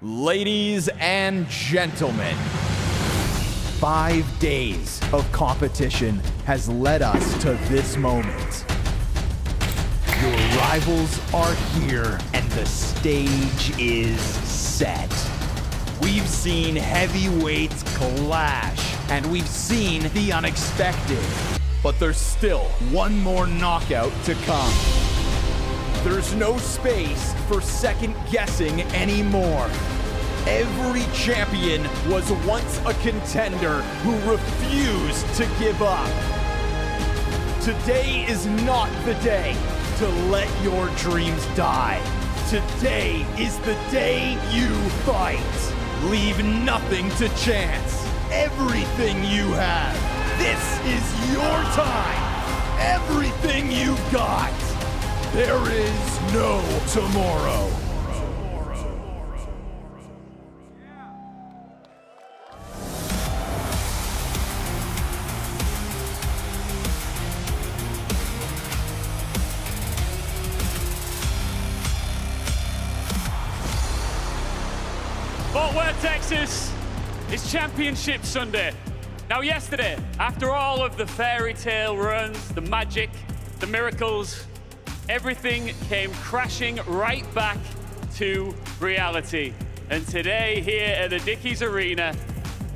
Ladies and gentlemen, 5 days of competition has led us to this moment. Your rivals are here and the stage is set. We've seen heavyweights clash and we've seen the unexpected, but there's still one more knockout to come. There's no space for second guessing anymore. Every champion was once a contender who refused to give up. Today is not the day to let your dreams die. Today is the day you fight. Leave nothing to chance. Everything you have. This is your time. Everything you've got. There is no tomorrow. Fort Worth, Texas, it's Championship Sunday. Now yesterday, after all of the fairy tale runs, the magic, the miracles, everything came crashing right back to reality. And today here at the Dickies Arena,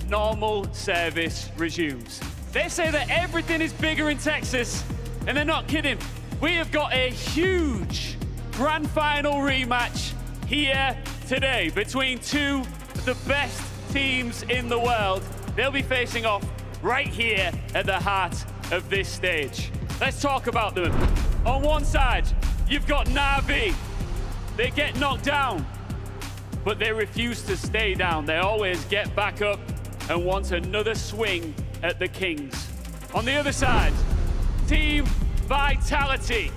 normal service resumes. They say that everything is bigger in Texas, and they're not kidding. We have got a huge grand final rematch here today between two of the best teams in the world. They'll be facing off right here at the heart of this stage. Let's talk about them. On one side, you've got NAVI. They get knocked down, but they refuse to stay down. They always get back up and want another swing at the Kings. On the other side, Team Vitality,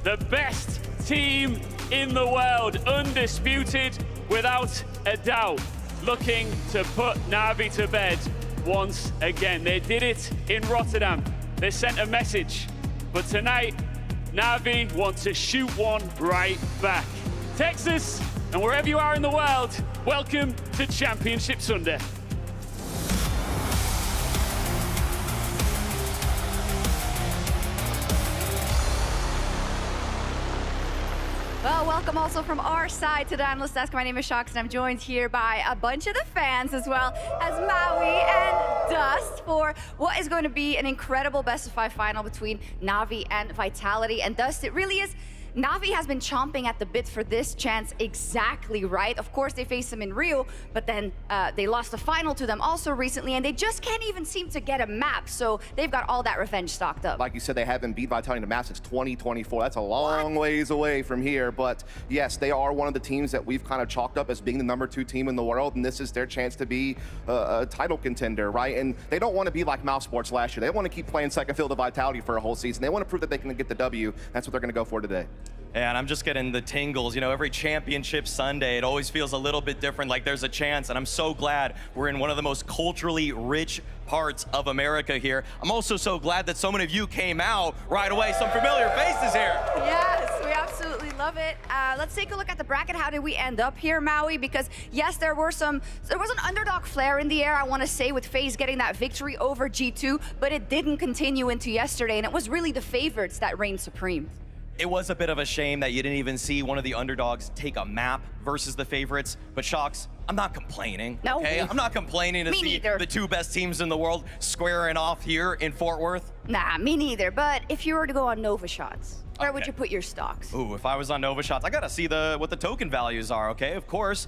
the best team in the world, undisputed without a doubt, looking to put NAVI to bed once again. They did it in Rotterdam. They sent a message, but tonight, NAVI wants to shoot one right back. Texas, and wherever you are in the world, welcome to Championship Sunday. Well, welcome also from our side to the Analyst Desk. My name is Shox, and I'm joined here by a bunch of the fans, as well as Maui and Dust, for what is going to be an incredible best-of-5 final between NAVI and Vitality. And Dust, it really is. NAVI has been chomping at the bit for this chance exactly right. Of course, they faced them in Rio, but then they lost the final to them also recently, and they just can't even seem to get a map. So they've got all that revenge stocked up. Like you said, they haven't beat Vitality in the map since 2024. That's a long ways away from here. But yes, they are one of the teams that we've kind of chalked up as being the #2 team in the world, and this is their chance to be a title contender, right? And they don't want to be like Mousesports last year. They want to keep playing second field to Vitality for a whole season. They want to prove that they can get the W. That's what they're going to go for today. And I'm just getting the tingles. You know, every Championship Sunday, it always feels a little bit different, like there's a chance. And I'm so glad we're in one of the most culturally rich parts of America here. I'm also so glad that so many of you came out right away. Some familiar faces here. Yes, we absolutely love it. Let's take a look at the bracket. How did we end up here, Maui? Because yes, there was an underdog flair in the air, I want to say, with FaZe getting that victory over G2, but it didn't continue into yesterday, and it was really the favorites that reigned supreme. It was a bit of a shame that you didn't even see one of the underdogs take a map versus the favorites, but Shox, I'm not complaining. No. Okay? I'm not complaining to Me see neither. the two best teams in the world squaring off here in Fort Worth. Nah, me neither. But if you were to go on Nova shots, where would Okay. you put your stocks? Ooh, if I was on Nova Shots, I gotta see what the token values are, okay? Of course.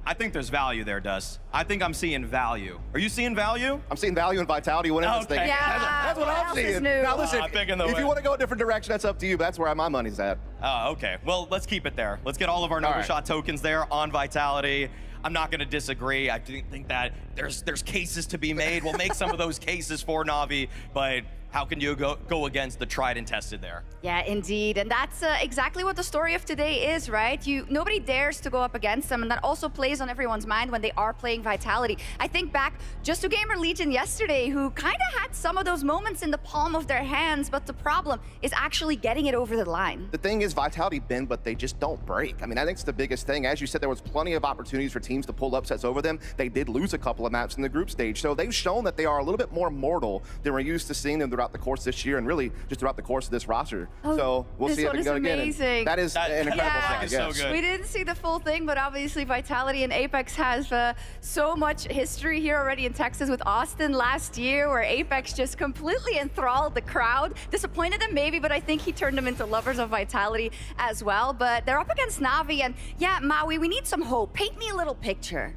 I think there's value there, Dust. I think I'm seeing value. Are you seeing value? I'm seeing value in Vitality winning this Okay. thing. Yeah, That's what what I'm else is seeing. new? Now listen, I'm thinking the if way- you want to go a different direction, that's up to you. But that's where my money's at. Oh, okay. Well, let's keep it there. Let's get all of our Nova right. Shot tokens there on Vitality. I'm not going to disagree. I think that there's cases to be made. We'll make some of those cases for Navi, but how can you go against the tried and tested there? Yeah, indeed. And that's exactly what the story of today is, right? Nobody dares to go up against them, and that also plays on everyone's mind when they are playing Vitality. I think back just to Gamer Legion yesterday, who kind of had some of those moments in the palm of their hands, but the problem is actually getting it over the line. The thing is, Vitality bend, but they just don't break. I mean, I think it's the biggest thing. As you said, there was plenty of opportunities for Team teams to pull upsets over them. They did lose a couple of maps in the group stage. So they've shown that they are a little bit more mortal than we're used to seeing them throughout the course this year and really just throughout the course of this roster. So we'll see if they can go again. Amazing. That is an incredible thing. Is so good. We didn't see the full thing, but obviously Vitality and Apex has so much history here already in Texas with Austin last year, where Apex just completely enthralled the crowd. Disappointed them maybe, but I think he turned them into lovers of Vitality as well. But they're up against NAVI, and yeah, Maui, we need some hope. Paint me a little picture.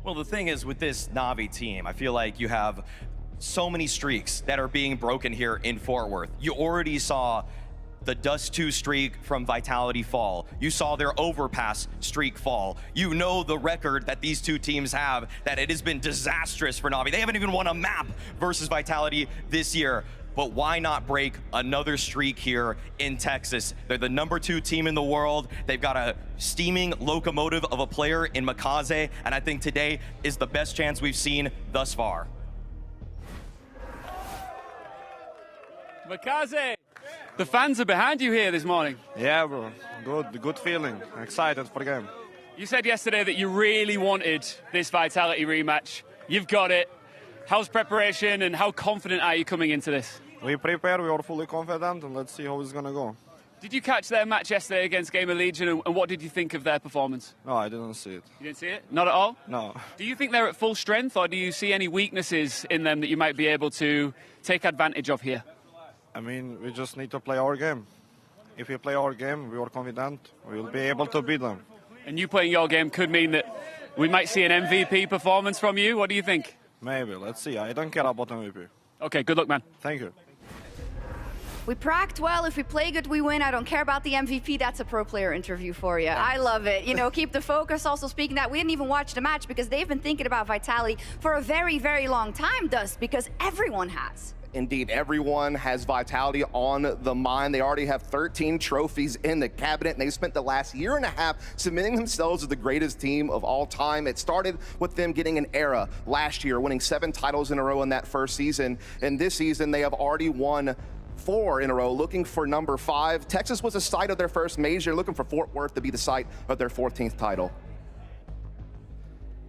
Well, the thing is with this NAVI team, I feel like you have so many streaks that are being broken here in Fort Worth. You already saw the Dust 2 streak from Vitality fall. You saw their Overpass streak fall. You know the record that these two teams have, that it has been disastrous for NAVI. They haven't even won a map versus Vitality this year. But why not break another streak here in Texas? They're the #2 team in the world. They've got a steaming locomotive of a player in Makaze, and I think today is the best chance we've seen thus far. Makaze, the fans are behind you here this morning. Yeah, bro. Good feeling. Excited for the game. You said yesterday that you really wanted this Vitality rematch. You've got it. How's preparation and how confident are you coming into this? We prepare, we are fully confident, and let's see how it's gonna go. Did you catch their match yesterday against Gamer Legion, and what did you think of their performance? No, I didn't see it. You didn't see it? Not at all? No. Do you think they're at full strength, or do you see any weaknesses in them that you might be able to take advantage of here? I mean, we just need to play our game. If we play our game, we are confident, we will be able to beat them. And you playing your game could mean that we might see an MVP performance from you. What do you think? Maybe, let's see. I don't care about MVP. Okay, good luck, man. Thank you. We pracked well. If we play good, we win. I don't care about the MVP. That's a pro player interview for you. I love it. You know, keep the focus. Also speaking that, we didn't even watch the match because they've been thinking about Vitality for a very, very long time, Dust, because everyone has. Indeed, everyone has Vitality on the mind. They already have 13 trophies in the cabinet, and they've spent the last year and a half cementing themselves as the greatest team of all time. It started with them getting an era last year, winning 7 titles in a row in that first season. And this season, they have already won 4 in a row, looking for number 5. Texas was the site of their first major, looking for Fort Worth to be the site of their 14th title.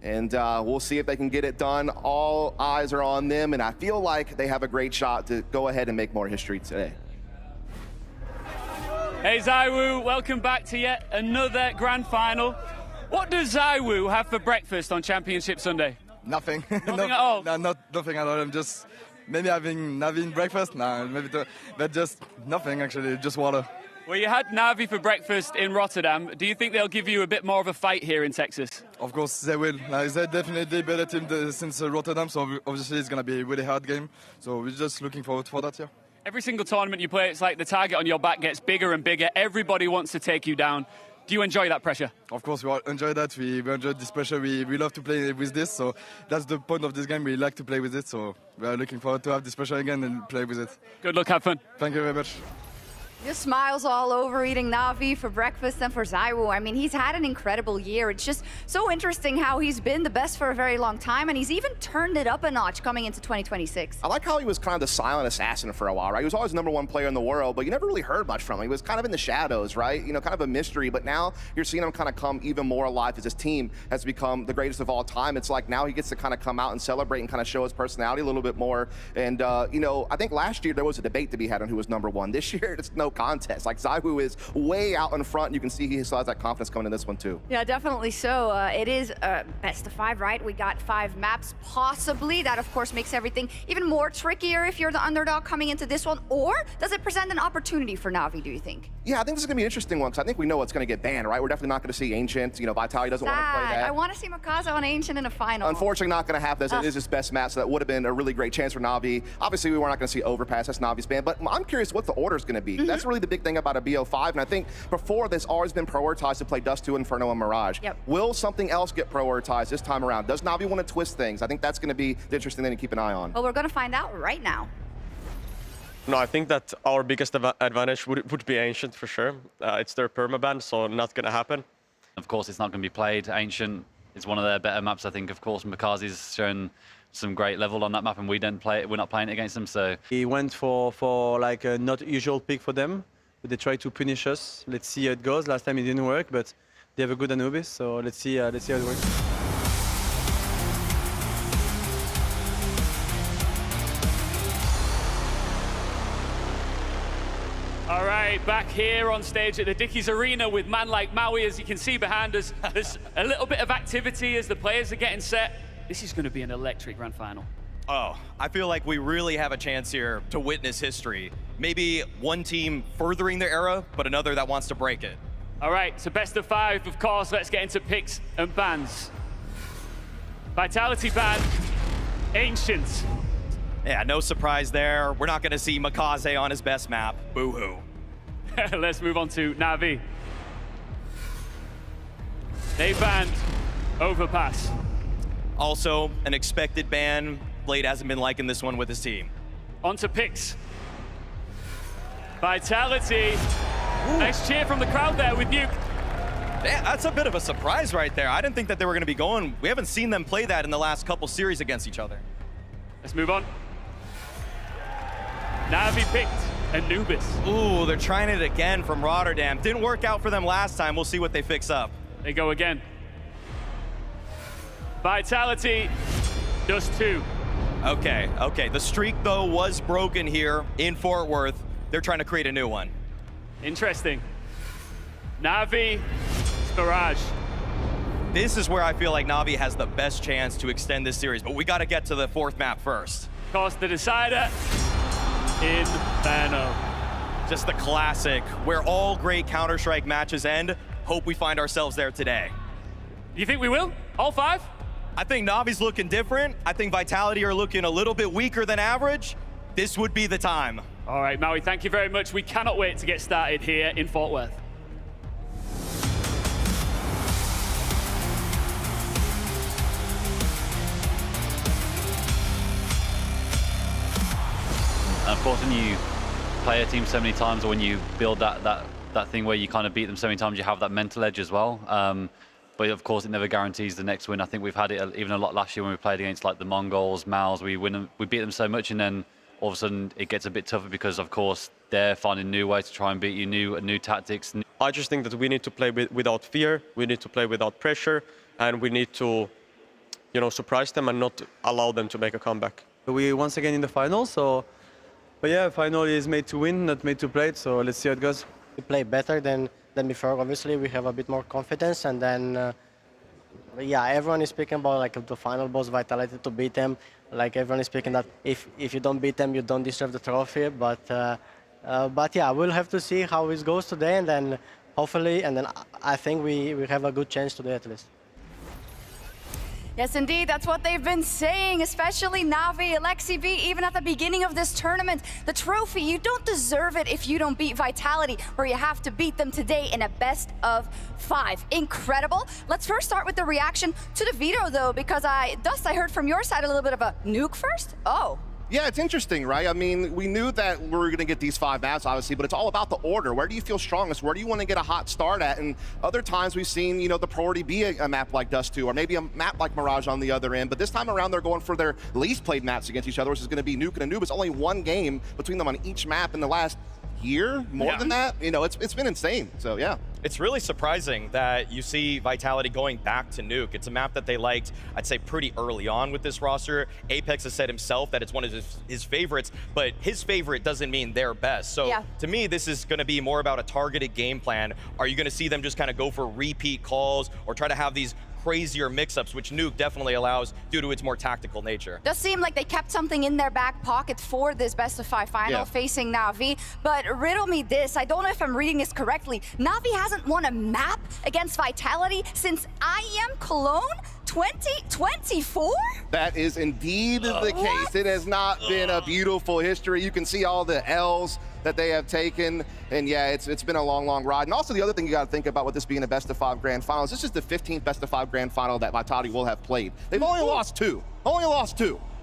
And we'll see if they can get it done. All eyes are on them, and I feel like they have a great shot to go ahead and make more history today. Hey, Zaiwu, welcome back to yet another grand final. What does Zaiwu have for breakfast on Championship Sunday? Nothing. Nothing at all? No, nothing at all. I'm just maybe having NAVI breakfast. No, maybe but just nothing actually. Just water. Well, you had NAVI for breakfast in Rotterdam. Do you think they'll give you a bit more of a fight here in Texas? Of course they will. They're definitely better team since Rotterdam, so obviously it's going to be a really hard game. So we're just looking forward for that, yeah. Every single tournament you play, it's like the target on your back gets bigger and bigger. Everybody wants to take you down. Do you enjoy that pressure? Of course, we all enjoy that. We enjoy this pressure. We love to play with this, so that's the point of this game. We like to play with it, so we are looking forward to have this pressure again and play with it. Good luck, have fun. Thank you very much. Just smiles all over eating NAVI for breakfast and for Zaiwu. I mean, he's had an incredible year. It's just so interesting how he's been the best for a very long time, and he's even turned it up a notch coming into 2026. I like how he was kind of the silent assassin for a while, right? He was always the #1 player in the world, but you never really heard much from him. He was kind of in the shadows, right? You know, kind of a mystery, but now you're seeing him kind of come even more alive as his team has become the greatest of all time. It's like now he gets to kind of come out and celebrate and kind of show his personality a little bit more. And, you know, I think last year there was a debate to be had on who was #1. This year, it's no contest. Like, Zaiwu is way out in front. You can see he still has that confidence coming in this one too. Yeah, definitely so. It is best of 5, right? We got 5 maps, possibly. That, of course, makes everything even more trickier if you're the underdog coming into this one. Or does it present an opportunity for NAVI, do you think? Yeah, I think this is going to be an interesting one because I think we know what's going to get banned, right? We're definitely not going to see Ancient. You know, Vitality doesn't want to play that. I want to see Makaze on Ancient in a final. Unfortunately, not going to happen. It is his best match, so that would have been a really great chance for NAVI. Obviously, we were not going to see Overpass. That's NAVI's ban. But I'm curious what the order is going to be. That's really the big thing about a BO5. And I think before this always been prioritized to play Dust 2, Inferno, and Mirage. Yep. Will something else get prioritized this time around? Does NAVI want to twist things? I think that's going to be the interesting thing to keep an eye on. Well, we're going to find out right now. No, I think that our biggest advantage would be Ancient for sure. It's their permaban, so not going to happen. Of course, it's not going to be played. Ancient is one of their better maps, I think. Of course, Makaze's shown some great level on that map, and we didn't play it. We're not playing it against them, so he went for like a not usual pick for them, but they try to punish us. Let's see how it goes. Last time it didn't work, but they have a good Anubis, so let's see how it works. great. Back here on stage at the Dickies Arena with man like Maui, as you can see behind us. There's a little bit of activity as the players are getting set. This is going to be an electric grand final. Oh, I feel like we really have a chance here to witness history. Maybe one team furthering their era, but another that wants to break it. All right, so best of 5, of course. Let's get into picks and bans. Vitality ban, Ancient. Yeah, no surprise there. We're not going to see Makaze on his best map. Boo-hoo. Let's move on to Navi. They banned Overpass. Also, an expected ban. Blade hasn't been liking this one with his team. On to picks. Vitality. Ooh. Nice cheer from the crowd there with Nuke. Yeah, that's a bit of a surprise right there. I didn't think that they were going to be going. We haven't seen them play that in the last couple series against each other. Let's move on. Navi picked Anubis. Ooh, they're trying it again from Rotterdam. Didn't work out for them last time. We'll see what they fix up. They go again. Vitality, just 2. Okay. The streak, though, was broken here in Fort Worth. They're trying to create a new one. Interesting. Navi, Barrage. This is where I feel like Navi has the best chance to extend this series, but we got to get to the 4th map first. Of course, the decider, Inferno. Just the classic, where all great Counter-Strike matches end. Hope we find ourselves there today. You think we will? All 5? I think Navi's looking different. I think Vitality are looking a little bit weaker than average. This would be the time. All right, Maui, thank you very much. We cannot wait to get started here in Fort Worth. And of course, when you play a team so many times, or when you build that thing where you kind of beat them so many times, you have that mental edge as well. But of course, it never guarantees the next win. I think we've had it even a lot last year when we played against like the Mongols, Maos. We beat them so much, and then all of a sudden it gets a bit tougher because, of course, they're finding new ways to try and beat you, new tactics. I just think that we need to play without fear. We need to play without pressure, and we need to, surprise them and not allow them to make a comeback. We once again in the final, but yeah, final is made to win, not made to play. So let's see how it goes. We play better than before. Obviously, we have a bit more confidence, and then yeah, everyone is speaking about like the final boss Vitality to beat them. Like everyone is speaking that if you don't beat them, you don't deserve the trophy. But yeah, we'll have to see how it goes today, and then hopefully, and then I think we have a good chance today at least. Yes, indeed, that's what they've been saying, especially Navi, Alexi B, even at the beginning of this tournament. The trophy, you don't deserve it if you don't beat Vitality, where you have to beat them today in a best of 5. Incredible. Let's first start with the reaction to the veto, though, because Dust, I heard from your side a little bit of a nuke first. Oh. Yeah, it's interesting, right? I mean, we knew that we were going to get these 5 maps, obviously, but it's all about the order. Where do you feel strongest? Where do you want to get a hot start at? And other times we've seen, the priority be a map like Dust 2, or maybe a map like Mirage on the other end. But this time around, they're going for their least played maps against each other, which is going to be Nuke and Anubis. Only 1 game between them on each map in the last year, more than that. It's been insane. So yeah. It's really surprising that you see Vitality going back to Nuke. It's a map that they liked, I'd say, pretty early on with this roster. Apex has said himself that it's one of his favorites, but his favorite doesn't mean their best. So to me, this is going to be more about a targeted game plan. Are you going to see them just kind of go for repeat calls or try to have these crazier mix-ups, which Nuke definitely allows due to its more tactical nature? Does seem like they kept something in their back pocket for this best of 5 final facing Navi, but riddle me this, I don't know if I'm reading this correctly. Navi hasn't won a map against Vitality since IEM Cologne 2024? That is indeed the case. It has not been a beautiful history. You can see all the L's that they have taken, and yeah, it's been a long ride. And also the other thing you got to think about with this being a best of 5 grand finals, this is the 15th best of 5 grand final that Vitality will have played. They've only lost 2.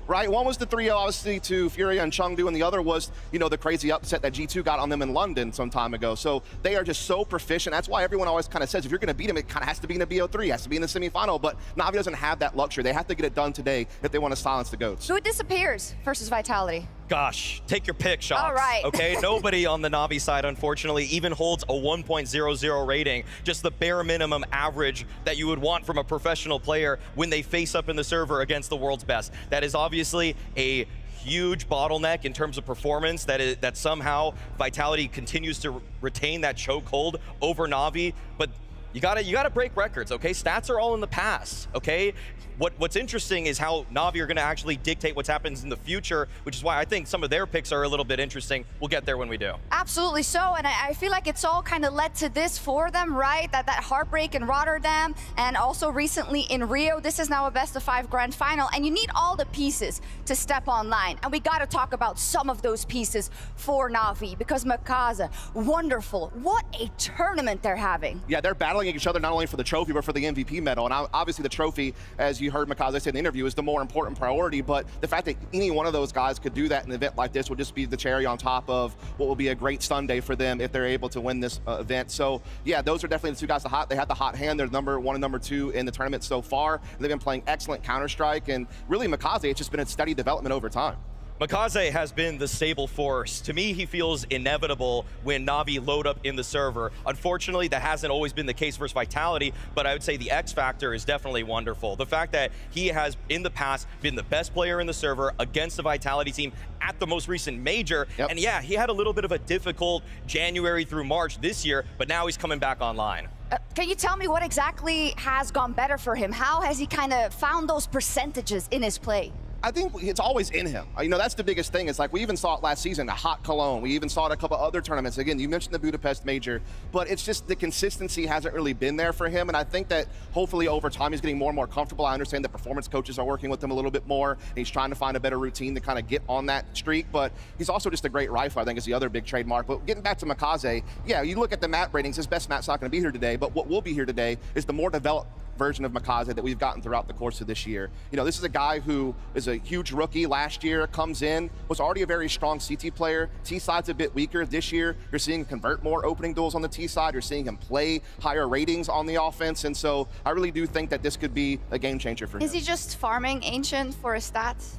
Right? One was the 3-0, obviously, to Furia and Chengdu, and the other was, the crazy upset that G2 got on them in London some time ago. So they are just so proficient. That's why everyone always kind of says if you're going to beat them, it kind of has to be in a BO3, has to be in the semifinal. But Navi doesn't have that luxury. They have to get it done today if they want to silence the GOATs. Who disappears versus Vitality? Gosh, take your pick, Shox. All right. Okay, nobody on the Navi side, unfortunately, even holds a 1.00 rating, just the bare minimum average that you would want from a professional player when they face up in the server against the world's best. That is obviously a huge bottleneck in terms of performance that somehow Vitality continues to retain that chokehold over Navi, but you gotta break records, okay? Stats are all in the past, okay? What's interesting is how Navi are going to actually dictate what happens in the future, which is why I think some of their picks are a little bit interesting. We'll get there when we do. Absolutely so, and I feel like it's all kind of led to this for them, right? That heartbreak in Rotterdam, and also recently in Rio. This is now a best-of-5 grand final, and you need all the pieces to step online. And we got to talk about some of those pieces for Navi, because Makaza, wonderful. What a tournament they're having. Yeah, they're battling each other not only for the trophy, but for the MVP medal. And obviously the trophy, as you heard Makaza say in the interview, is the more important priority, but the fact that any one of those guys could do that in an event like this will just be the cherry on top of what will be a great Sunday for them if they're able to win this event. So yeah, those are definitely the two guys. They had the hot hand. They're number 1 and number 2 in the tournament so far. They've been playing excellent Counter-Strike, and really Makaze, it's just been a steady development over time. Makaze has been the stable force. To me, he feels inevitable when Navi load up in the server. Unfortunately, that hasn't always been the case versus Vitality, but I would say the X factor is definitely wonderful. The fact that he has, in the past, been the best player in the server against the Vitality team at the most recent major. Yep. And yeah, he had a little bit of a difficult January through March this year, but now he's coming back online. Can you tell me what exactly has gone better for him? How has he kind of found those percentages in his play? I think it's always in him. You know, that's the biggest thing. It's like we even saw it last season, a hot Cologne. We even saw it a couple other tournaments. Again, you mentioned the Budapest Major, but it's just the consistency hasn't really been there for him. And I think that hopefully over time he's getting more and more comfortable. I understand the performance coaches are working with him a little bit more, and he's trying to find a better routine to kind of get on that streak. But he's also just a great rifler, I think, is the other big trademark. But getting back to Makaze, yeah, you look at the map ratings, his best map's not going to be here today, but what will be here today is the more developed version of Makaze that we've gotten throughout the course of this year. You know, this is a guy who is a huge rookie last year, comes in, was already a very strong CT player. T-side's a bit weaker this year. You're seeing him convert more opening duels on the T-side. You're seeing him play higher ratings on the offense. And so I really do think that this could be a game changer for him. Is he just farming Ancient for his stats?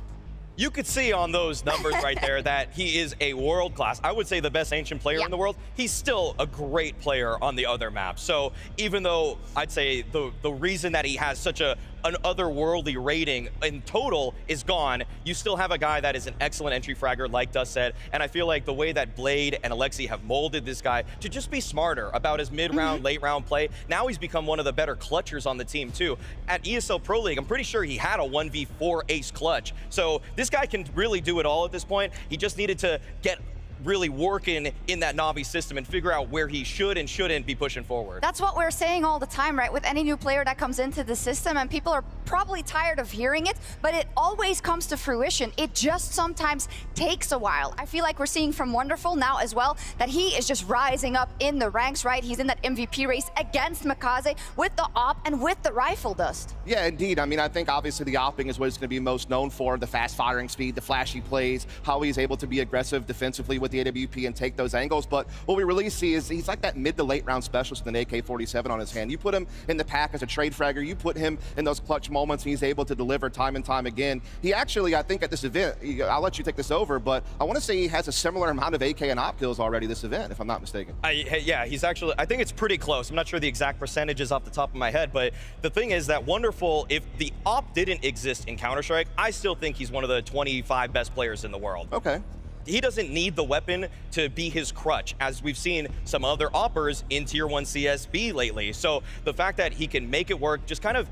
You could see on those numbers right there that he is a world class. I would say the best Ancient player in the world. He's still a great player on the other maps. So even though I'd say the reason that he has such an otherworldly rating in total is gone, you still have a guy that is an excellent entry fragger, like Dust said. And I feel like the way that Blade and Alexi have molded this guy to just be smarter about his mid-round, late-round play. Now he's become one of the better clutchers on the team too. At ESL Pro League, I'm pretty sure he had a 1v4 ace clutch. So this guy can really do it all at this point. He just needed to get really working in that Navi system and figure out where he should and shouldn't be pushing forward. That's what we're saying all the time, right? With any new player that comes into the system, and people are probably tired of hearing it, but it always comes to fruition. It just sometimes takes a while. I feel like we're seeing from Wonderful now as well that he is just rising up in the ranks, right? He's in that MVP race against Makaze with the op and with the rifle, Dust. Yeah, indeed. I mean, I think obviously the opping is what he's going to be most known for, the fast firing speed, the flashy plays, how he's able to be aggressive defensively with the AWP and take those angles. But what we really see is he's like that mid to late round specialist with an AK-47 on his hand. You put him in the pack as a trade fragger, you put him in those clutch moments, and he's able to deliver time and time again. He actually, I think at this event, I'll let you take this over, but I want to say he has a similar amount of AK and op kills already this event, if I'm not mistaken. Yeah, he's actually, I think it's pretty close. I'm not sure the exact percentages off the top of my head, but the thing is that Wonderful, if the op didn't exist in Counter-Strike, I still think he's one of the 25 best players in the world. Okay. He doesn't need the weapon to be his crutch, as we've seen some other oppers in Tier 1 CSB lately. So the fact that he can make it work, just kind of,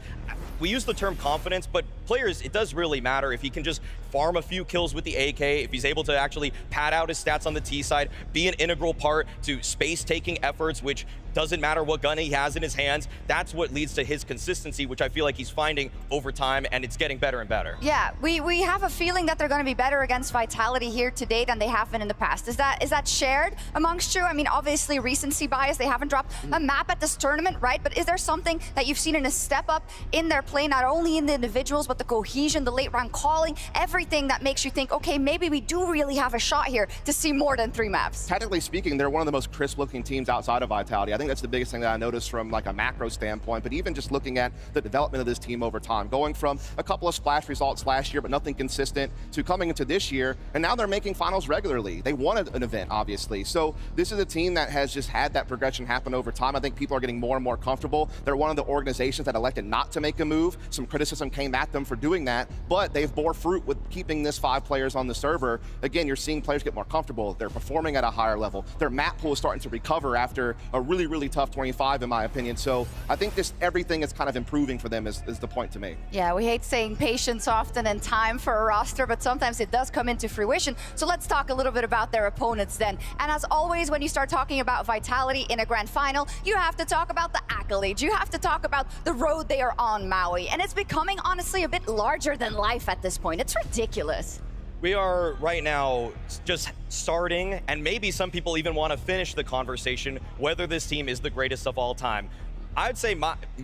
we use the term confidence, but players, it does really matter if he can just farm a few kills with the AK, if he's able to actually pad out his stats on the T side, be an integral part to space-taking efforts, which doesn't matter what gun he has in his hands. That's what leads to his consistency, which I feel like he's finding over time, and it's getting better and better. Yeah, we have a feeling that they're going to be better against Vitality here today than they have been in the past. Is that shared amongst you? I mean, obviously recency bias, they haven't dropped a map at this tournament, right? But is there something that you've seen in a step up in their play, not only in the individuals, but the cohesion, the late round calling, everything that makes you think, okay, maybe we do really have a shot here to see more than 3 maps? Technically speaking, they're one of the most crisp looking teams outside of Vitality. I think that's the biggest thing that I noticed from like a macro standpoint, but even just looking at the development of this team over time, going from a couple of splash results last year, but nothing consistent, to coming into this year, and now they're making finals regularly. They won an event, obviously. So this is a team that has just had that progression happen over time. I think people are getting more and more comfortable. They're one of the organizations that elected not to make a move move. Some criticism came at them for doing that, but they've bore fruit with keeping this 5 players on the server. Again, you're seeing players get more comfortable. They're performing at a higher level. Their map pool is starting to recover after a really, really tough 25, in my opinion. So I think just everything is kind of improving for them is the point to me. Yeah, we hate saying patience often and time for a roster, but sometimes it does come into fruition. So let's talk a little bit about their opponents then. And as always, when you start talking about Vitality in a grand final, you have to talk about the accolades. You have to talk about the road they are on, Maui. And it's becoming, honestly, a bit larger than life at this point. It's ridiculous. We are right now just starting, and maybe some people even want to finish the conversation whether this team is the greatest of all time. I'd say,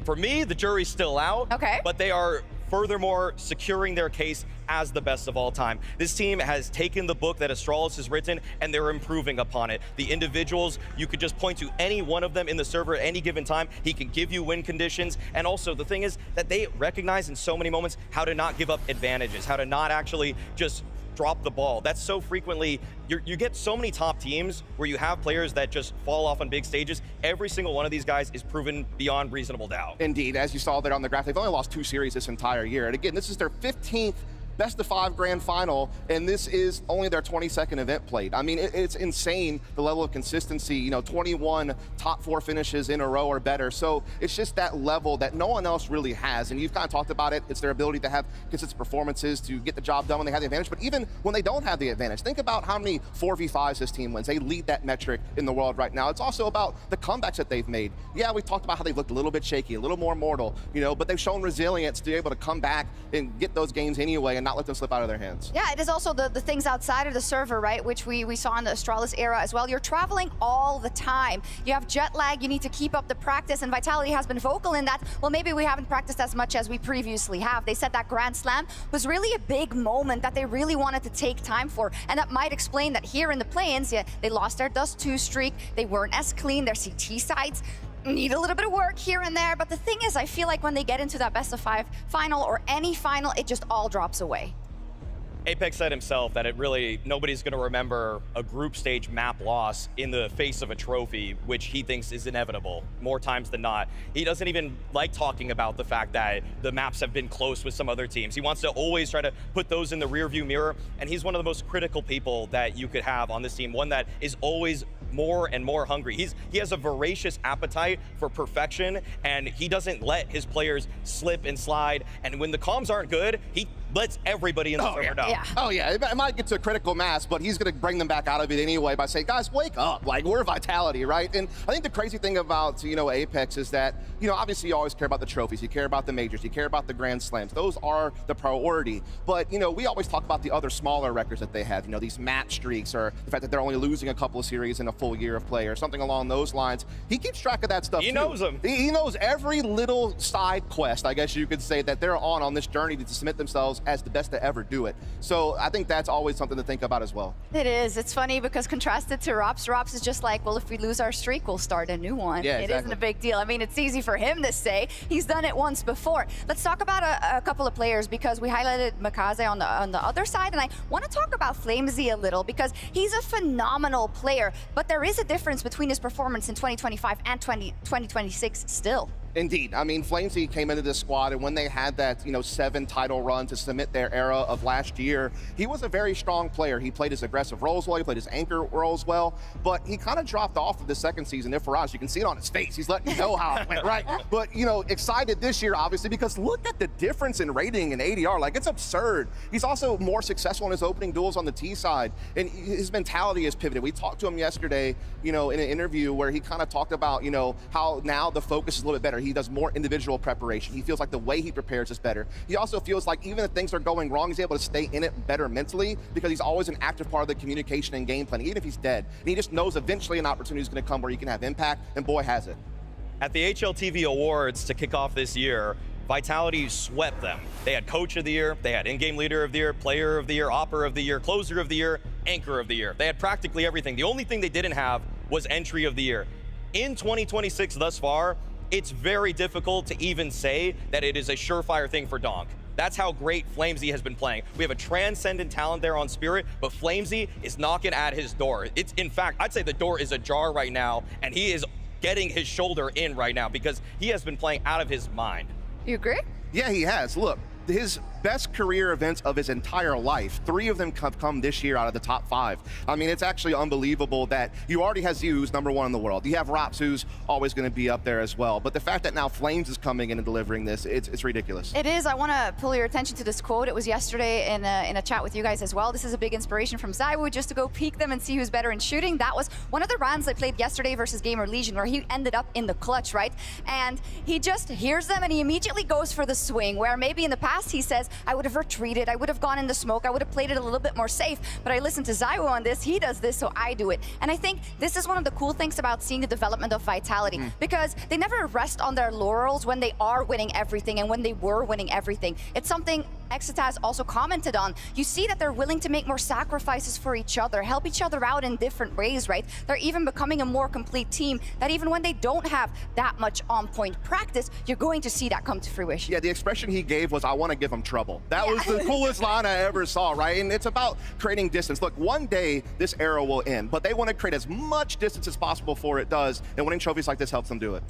for me, the jury's still out, okay, but they are furthermore securing their case as the best of all time. This team has taken the book that Astralis has written and they're improving upon it. The individuals, you could just point to any one of them in the server at any given time. He can give you win conditions. And also the thing is that they recognize in so many moments how to not give up advantages, how to not actually just drop the ball. That's so frequently, you get so many top teams where you have players that just fall off on big stages. Every single one of these guys is proven beyond reasonable doubt. Indeed, as you saw there on the graph, they've only lost 2 series this entire year. And again, this is their 15th best of 5 grand final, and this is only their 22nd event played. I mean, it's insane, the level of consistency, you know, 21 top 4 finishes in a row or better. So it's just that level that no one else really has. And you've kind of talked about it. It's their ability to have consistent performances, to get the job done when they have the advantage. But even when they don't have the advantage, think about how many 4v5s this team wins. They lead that metric in the world right now. It's also about the comebacks that they've made. Yeah, we talked about how they've looked a little bit shaky, a little more mortal, you know, but they've shown resilience to be able to come back and get those games anyway and not let them slip out of their hands. Yeah, it is also the things outside of the server, right, which we saw in the Astralis era as well. You're traveling all the time. You have jet lag, you need to keep up the practice, and Vitality has been vocal in that, well, maybe we haven't practiced as much as we previously have. They said that Grand Slam was really a big moment that they really wanted to take time for, and that might explain that here in the play-ins, yeah, they lost their Dust 2 streak, they weren't as clean, their CT sides need a little bit of work here and there, but the thing is, I feel like when they get into that best of 5 final or any final, it just all drops away. Apex said himself that nobody's going to remember a group stage map loss in the face of a trophy, which he thinks is inevitable more times than not. He doesn't even like talking about the fact that the maps have been close with some other teams. He wants to always try to put those in the rearview mirror, and he's one of the most critical people that you could have on this team, one that is always more and more hungry. He has a voracious appetite for perfection, and he doesn't let his players slip and slide. And when the comms aren't good, he lets everybody in the server know. Yeah. Oh yeah, it might get to a critical mass, but he's gonna bring them back out of it anyway by saying, guys, wake up, like, we're Vitality, right? And I think the crazy thing about, you know, Apex is that, you know, obviously you always care about the trophies, you care about the majors, you care about the Grand Slams. Those are the priority. But, you know, we always talk about the other smaller records that they have, you know, these match streaks, or the fact that they're only losing a couple of series in a full year of play, or something along those lines. He keeps track of that stuff, He too. knows them. He knows every little side quest, I guess you could say, that they're on this journey to submit themselves as the best to ever do it. So I think that's always something to think about as well. It is. It's funny because contrasted to Rops is just like, well, if we lose our streak, we'll start a new one. Yeah, It exactly. isn't a big deal. I mean, it's easy for him to say. He's done it once before. Let's talk about a couple of players, because we highlighted Makaze on the other side, and I want to talk about Flamesy a little, because he's a phenomenal player, but there is a difference between his performance in 2025 and 2026 still. Indeed. I mean, Flamesy came into this squad, and when they had that, you know, 7 title run to submit their era of last year, he was a very strong player. He played his aggressive roles well, he played his anchor roles well, but he kind of dropped off of the second season. If Faraj, you can see it on his face. He's letting you know how it went, right? But, you know, excited this year, obviously, because look at the difference in rating and ADR. Like, it's absurd. He's also more successful in his opening duels on the T side, and his mentality has pivoted. We talked to him yesterday, you know, in an interview where he kind of talked about, you know, how now the focus is a little bit better. He does more individual preparation. He feels like the way he prepares is better. He also feels like even if things are going wrong, he's able to stay in it better mentally, because he's always an active part of the communication and game plan, even if he's dead. And he just knows eventually an opportunity is going to come where he can have impact, and boy, has it. At the HLTV Awards to kick off this year, Vitality swept them. They had Coach of the Year, they had In-Game Leader of the Year, Player of the Year, Opera of the Year, Closer of the Year, Anchor of the Year. They had practically everything. The only thing they didn't have was Entry of the Year. In 2026 thus far, it's very difficult to even say that it is a surefire thing for Donk. That's how great Flamesy has been playing. We have a transcendent talent there on Spirit, but Flamesy is knocking at his door. It's, in fact, I'd say the door is ajar right now, and he is getting his shoulder in right now because he has been playing out of his mind. You agree? Yeah, he has. Look, his best career events of his entire life, 3 of them have come this year out of the top 5. I mean, it's actually unbelievable that you already have ZU, who's #1 in the world. You have Rops, who's always going to be up there as well. But the fact that now Flames is coming in and delivering this, it's ridiculous. It is. I want to pull your attention to this quote. It was yesterday in a chat with you guys as well. This is a big inspiration from ZywOo, just to go peek them and see who's better in shooting. That was one of the rounds they played yesterday versus Gamer Legion, where he ended up in the clutch, right? And he just hears them and he immediately goes for the swing, where maybe in the past he says, I would have retreated, I would have gone in the smoke, I would have played it a little bit more safe, but I listened to ZywOo on this, he does this, so I do it. And I think this is one of the cool things about seeing the development of Vitality, because they never rest on their laurels when they are winning everything and when they were winning everything. It's something Exitaz also commented on. You see that they're willing to make more sacrifices for each other, help each other out in different ways, right? They're even becoming a more complete team that even when they don't have that much on-point practice, you're going to see that come to fruition. Yeah, the expression he gave was, I want to give him trouble. That was the coolest line I ever saw, right? And it's about creating distance. Look, one day this era will end, but they want to create as much distance as possible before it does, and winning trophies like this helps them do it.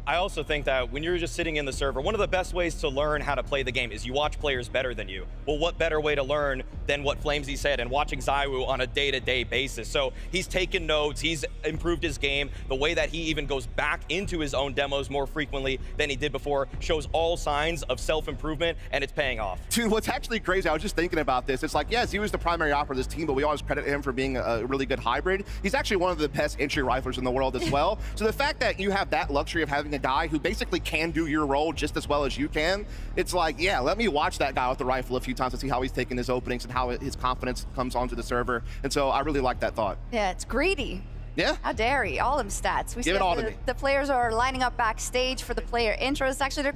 I also think that when you're just sitting in the server, one of the best ways to learn how to play the game is you watch players better than you. Well, what better way to learn than what Flamesy said and watching ZywOo on a day-to-day basis. So he's taken notes, he's improved his game. The way that he even goes back into his own demos more frequently than he did before shows all signs of self-improvement, and it's paying off. Dude, what's actually crazy, I was just thinking about this. It's like, yes, he was the primary operator of this team, but we always credit him for being a really good hybrid. He's actually one of the best entry riflers in the world as well. So the fact that you have that luxury of having a guy who basically can do your role just as well as you can, it's like, yeah, let me watch that guy with the rifle a few times and see how he's taking his openings and how his confidence comes onto the server. And so I really like that thought. Yeah, it's greedy. Yeah. How dare he? All them stats. We Give it all to me. The players are lining up backstage for the player intros. Actually, they're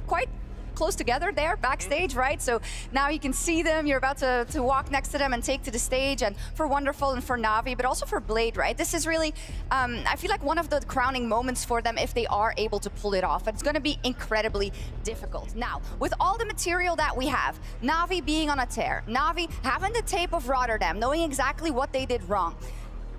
quite close together there backstage, right? So now you can see them. You're about to walk next to them and take to the stage. And for Wonderful and for Navi, but also for Blade, right? This is really, I feel like one of the crowning moments for them if they are able to pull it off. It's going to be incredibly difficult. Now, with all the material that we have, Navi being on a tear, Navi having the tape of Rotterdam, knowing exactly what they did wrong,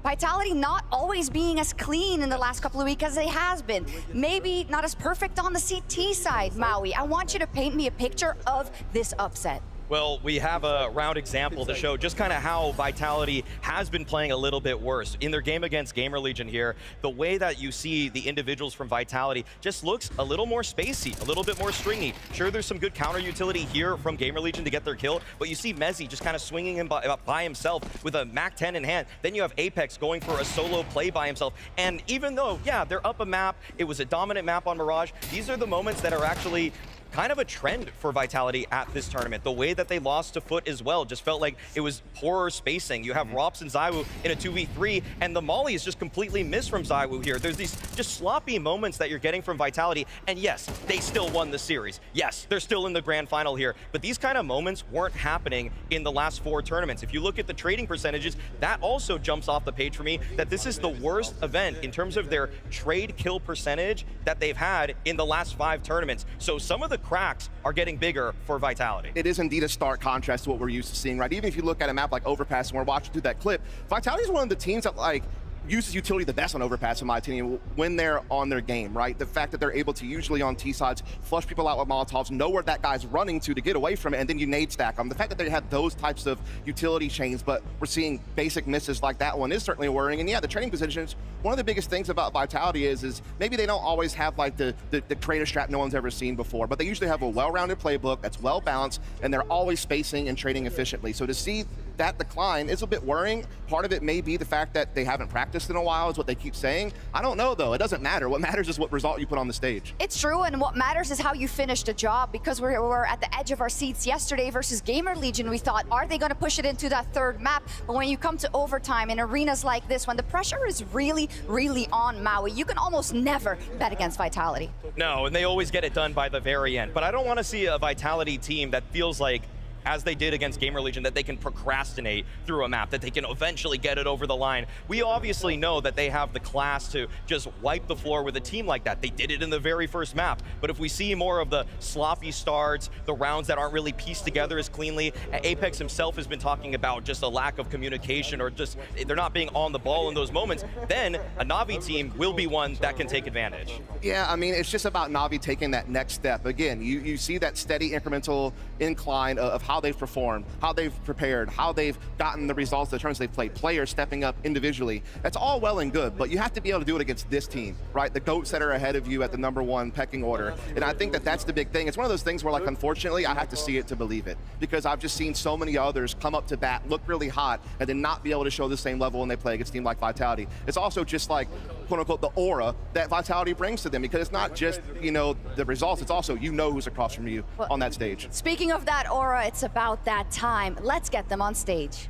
Vitality not always being as clean in the last couple of weeks as it has been. Maybe not as perfect on the CT side, Maui. I want you to paint me a picture of this upset. Well, we have a round example to show just kind of how Vitality has been playing a little bit worse. In their game against Gamer Legion here, the way that you see the individuals from Vitality just looks a little more spacey, a little bit more stringy. Sure, there's some good counter utility here from Gamer Legion to get their kill, but you see Mezzi just kind of swinging him by himself with a MAC-10 in hand. Then you have Apex going for a solo play by himself. And even though, yeah, they're up a map, it was a dominant map on Mirage, these are the moments that are actually kind of a trend for Vitality at this tournament. The way that they lost to Foot as well just felt like it was poorer spacing. You have Rops and ZywOo in a 2v3, and the molly is just completely missed from ZywOo here. There's these just sloppy moments that you're getting from Vitality, and yes, they still won the series. Yes, they're still in the grand final here, but these kind of moments weren't happening in the last 4 tournaments. If you look at the trading percentages, that also jumps off the page for me, that this is the worst event in terms of their trade kill percentage that they've had in the last 5 tournaments. So some of the cracks are getting bigger for Vitality. It is indeed a stark contrast to what we're used to seeing, right? Even if you look at a map like Overpass and we're watching through that clip, Vitality is one of the teams that uses utility the best on Overpass, in my opinion, when they're on their game, right? The fact that they're able to usually on T-sides flush people out with Molotovs, know where that guy's running to get away from it, and then you nade stack them. The fact that they have those types of utility chains, but we're seeing basic misses like that one is certainly worrying. And yeah, the training positions, one of the biggest things about Vitality is maybe they don't always have like the creative strat no one's ever seen before, but they usually have a well-rounded playbook that's well-balanced, and they're always spacing and trading efficiently. So to see that decline is a bit worrying. Part of it may be the fact that they haven't practiced in a while, is what they keep saying. I don't know, though. It doesn't matter. What matters is what result you put on the stage. It's true, and what matters is how you finish the job, because we were at the edge of our seats yesterday versus Gamer Legion. We thought, are they going to push it into that 3rd map? But when you come to overtime in arenas like this, when the pressure is really, really on Maui, you can almost never bet against Vitality. No, and they always get it done by the very end. But I don't want to see a Vitality team that feels like as they did against Gamer Legion, that they can procrastinate through a map, that they can eventually get it over the line. We obviously know that they have the class to just wipe the floor with a team like that. They did it in the very first map, but if we see more of the sloppy starts, the rounds that aren't really pieced together as cleanly, Apex himself has been talking about just a lack of communication, or just they're not being on the ball in those moments, then a NAVI team will be one that can take advantage. Yeah, I mean, it's just about NAVI taking that next step. Again, you see that steady incremental incline of how they've performed, how they've prepared, how they've gotten the results, the turns they've played, players stepping up individually. That's all well and good, but you have to be able to do it against this team, right? The GOATs that are ahead of you at the #1 pecking order. And I think that that's the big thing. It's one of those things where, like, unfortunately, I have to see it to believe it, because I've just seen so many others come up to bat, look really hot, and then not be able to show the same level when they play against a team like Vitality. It's also just like, quote unquote, the aura that Vitality brings to them, because it's not just, you know, the results, it's also, you know, who's across from you on that stage. Speaking of that aura, it's about that time. Let's get them on stage.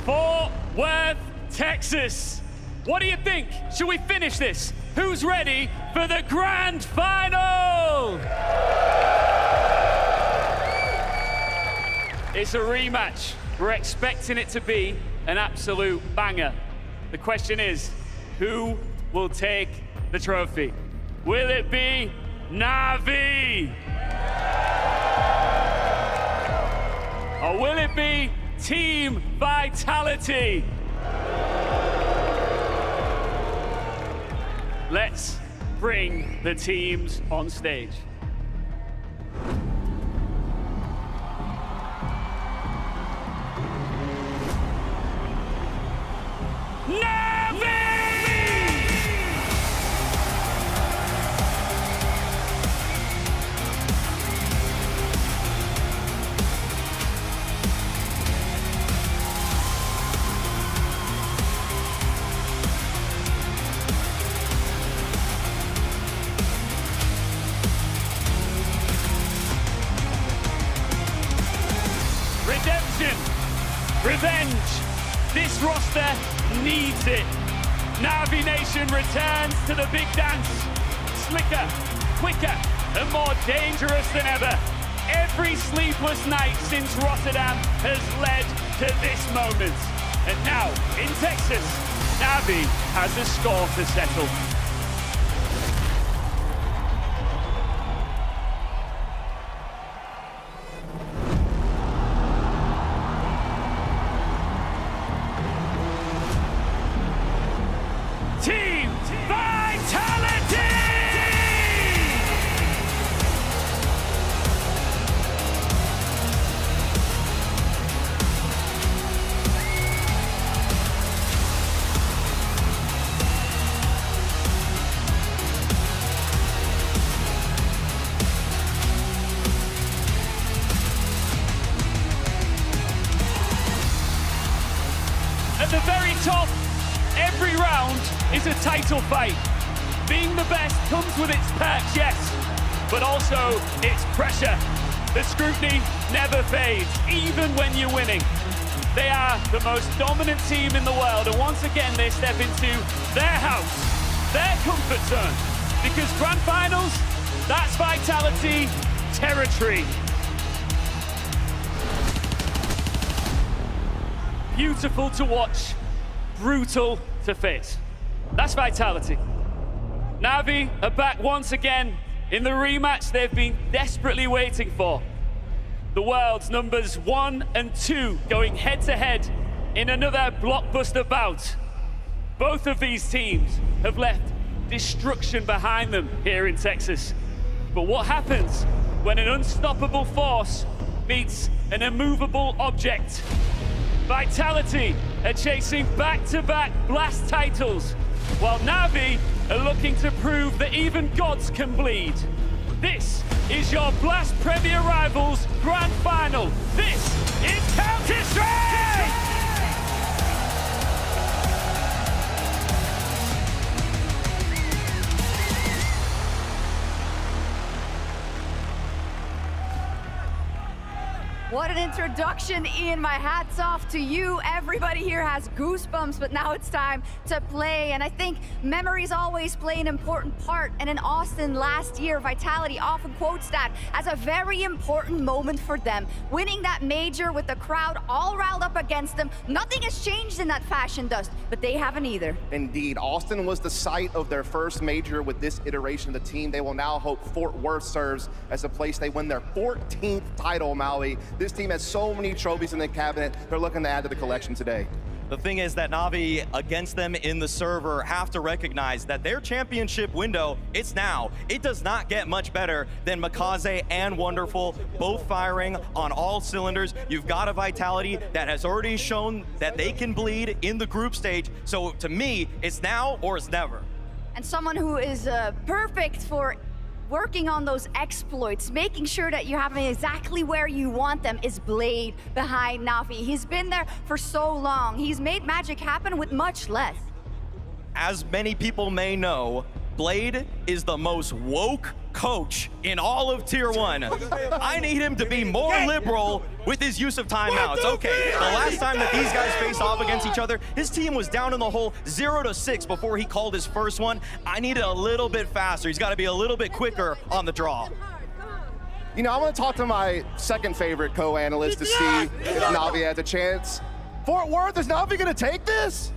Fort Worth, Texas. What do you think? Should we finish this? Who's ready for the grand final? It's a rematch. We're expecting it to be an absolute banger. The question is, who will take the trophy? Will it be NAVI? Or will it be Team Vitality? Let's bring the teams on stage. Redemption, revenge, this roster needs it. NAVI Nation returns to the big dance. Slicker, quicker, and more dangerous than ever. Every sleepless night since Rotterdam has led to this moment. And now, in Texas, NAVI has a score to settle. Team Vitality! At the very top, every round is a title fight. Being the best comes with its perks, yes, but also its pressure. The scrutiny never fades, even when you're winning. They are the most dominant team in the world, and once again they step into their house, their comfort zone, because grand finals, that's Vitality territory. Beautiful to watch, brutal to face. That's Vitality. NAVI are back once again in the rematch they've been desperately waiting for. The world's numbers 1 and 2 going head to head in another blockbuster bout. Both of these teams have left destruction behind them here in Texas. But what happens when an unstoppable force meets an immovable object? Vitality are chasing back-to-back Blast titles, while NAVI are looking to prove that even gods can bleed. This is your Blast Premier Rivals Grand Final. This is Counter-Strike! What an introduction, Ian. My hat's off to you. Everybody here has goosebumps, but now it's time to play. And I think memories always play an important part. And in Austin last year, Vitality often quotes that as a very important moment for them. Winning that major with the crowd all riled up against them. Nothing has changed in that fashion, Dust, but they haven't either. Indeed, Austin was the site of their first major with this iteration of the team. They will now hope Fort Worth serves as the place they win their 14th title, Maui. This team has so many trophies in the cabinet they're looking to add to the collection today. The thing is that NAVI, against them in the server, have to recognize that their championship window, it's now. It does not get much better than Makaze and Wonderful, both firing on all cylinders. You've got a Vitality that has already shown that they can bleed in the group stage. So to me, it's now or it's never. And someone who is perfect for working on those exploits, making sure that you have them exactly where you want them, is Blade behind NAVI. He's been there for so long. He's made magic happen with much less. As many people may know, Blade is the most woke coach in all of Tier 1. I need him to be more liberal with his use of timeouts. Okay, the last time that these guys faced off against each other, his team was down in the hole 0-6 before he called his first one. I need it a little bit faster. He's got to be a little bit quicker on the draw. You know, I want to talk to my second favorite co-analyst to see if NAVI has a chance. Fort Worth, is NAVI going to take this?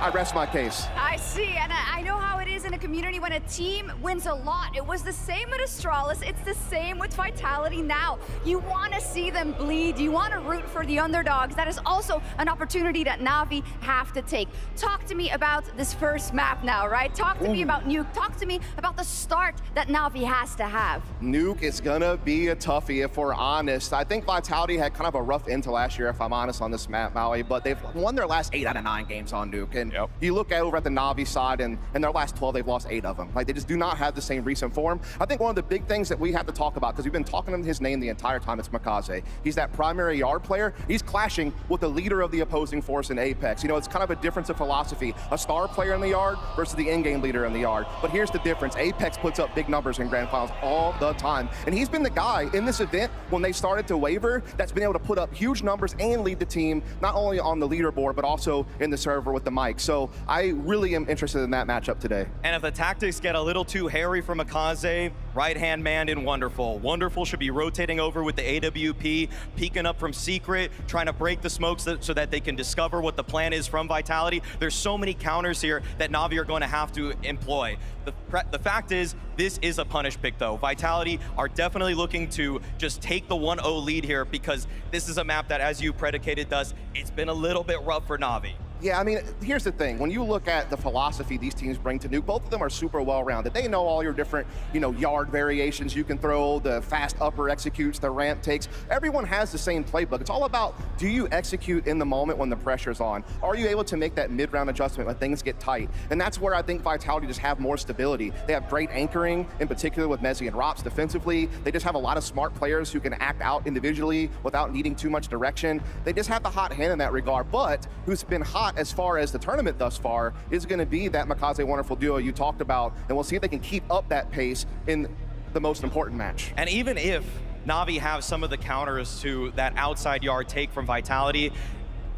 I rest my case. I see, and I know how it is in a community when a team wins a lot. It was the same with Astralis. It's the same with Vitality now. You want to see them bleed. You want to root for the underdogs. That is also an opportunity that NAVI have to take. Talk to me about this first map now, right? Talk to me about Nuke. Talk to me about the start that NAVI has to have. Nuke is going to be a toughie, if we're honest. I think Vitality had kind of a rough end to last year, if I'm honest, on this map, Maui, but they've won their last 8 out of 9 games on Nuke. And you look over at the NAVI side, and in their last 12, they've lost 8 of them. Like, they just do not have the same recent form. I think one of the big things that we have to talk about, because we've been talking his name the entire time, it's Makaze. He's that primary yard player. He's clashing with the leader of the opposing force in Apex. You know, it's kind of a difference of philosophy. A star player in the yard versus the in-game leader in the yard. But here's the difference. Apex puts up big numbers in grand finals all the time. And he's been the guy in this event when they started to waver that's been able to put up huge numbers and lead the team, not only on the leaderboard, but also in the server with the mic. So I really am interested in that matchup today. And if the tactics get a little too hairy for Makaze, right-hand man in Wonderful. Wonderful should be rotating over with the AWP, peeking up from secret, trying to break the smokes so that they can discover what the plan is from Vitality. There's so many counters here that NAVI are going to have to employ. The fact is, this is a punish pick though. Vitality are definitely looking to just take the 1-0 lead here because this is a map that, as you predicated, Dust, it's been a little bit rough for NAVI. Yeah, I mean, here's the thing. When you look at the philosophy these teams bring to Nuke, both of them are super well-rounded. They know all your different, yard variations you can throw, the fast upper executes, the ramp takes. Everyone has the same playbook. It's all about, do you execute in the moment when the pressure's on? Are you able to make that mid-round adjustment when things get tight? And that's where I think Vitality just have more stability. They have great anchoring, in particular with Mezzi and Rops defensively. They just have a lot of smart players who can act out individually without needing too much direction. They just have the hot hand in that regard, but who's been hot as far as the tournament thus far is going to be that Makaze Wonderful duo you talked about, and we'll see if they can keep up that pace in the most important match. And even if NAVI have some of the counters to that outside yard take from Vitality,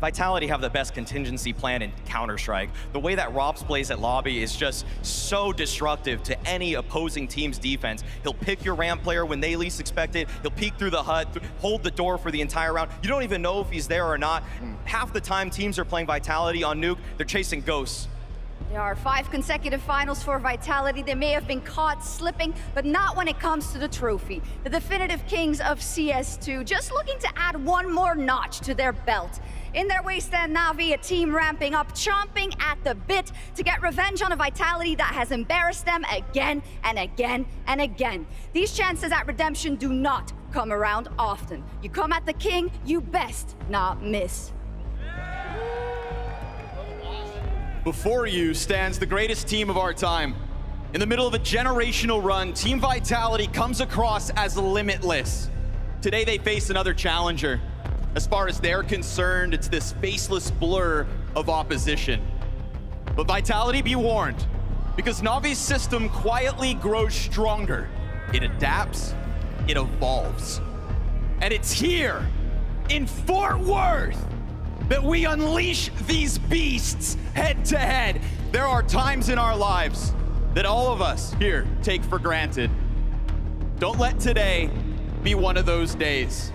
Vitality have the best contingency plan in Counter-Strike. The way that Rops plays at lobby is just so destructive to any opposing team's defense. He'll pick your ramp player when they least expect it. He'll peek through the hut, hold the door for the entire round. You don't even know if he's there or not. Half the time teams are playing Vitality on Nuke, they're chasing ghosts. There are 5 consecutive finals for Vitality. They may have been caught slipping, but not when it comes to the trophy. The definitive kings of CS2, just looking to add one more notch to their belt. In their wasteland, NAVI, a team ramping up, chomping at the bit to get revenge on a Vitality that has embarrassed them again and again and again. These chances at redemption do not come around often. You come at the king, you best not miss. Before you stands the greatest team of our time. In the middle of a generational run, Team Vitality comes across as limitless. Today they face another challenger. As far as they're concerned, it's this faceless blur of opposition. But Vitality, be warned, because Navi's system quietly grows stronger. It adapts, it evolves. And it's here in Fort Worth that we unleash these beasts head to head. There are times in our lives that all of us here take for granted. Don't let today be one of those days.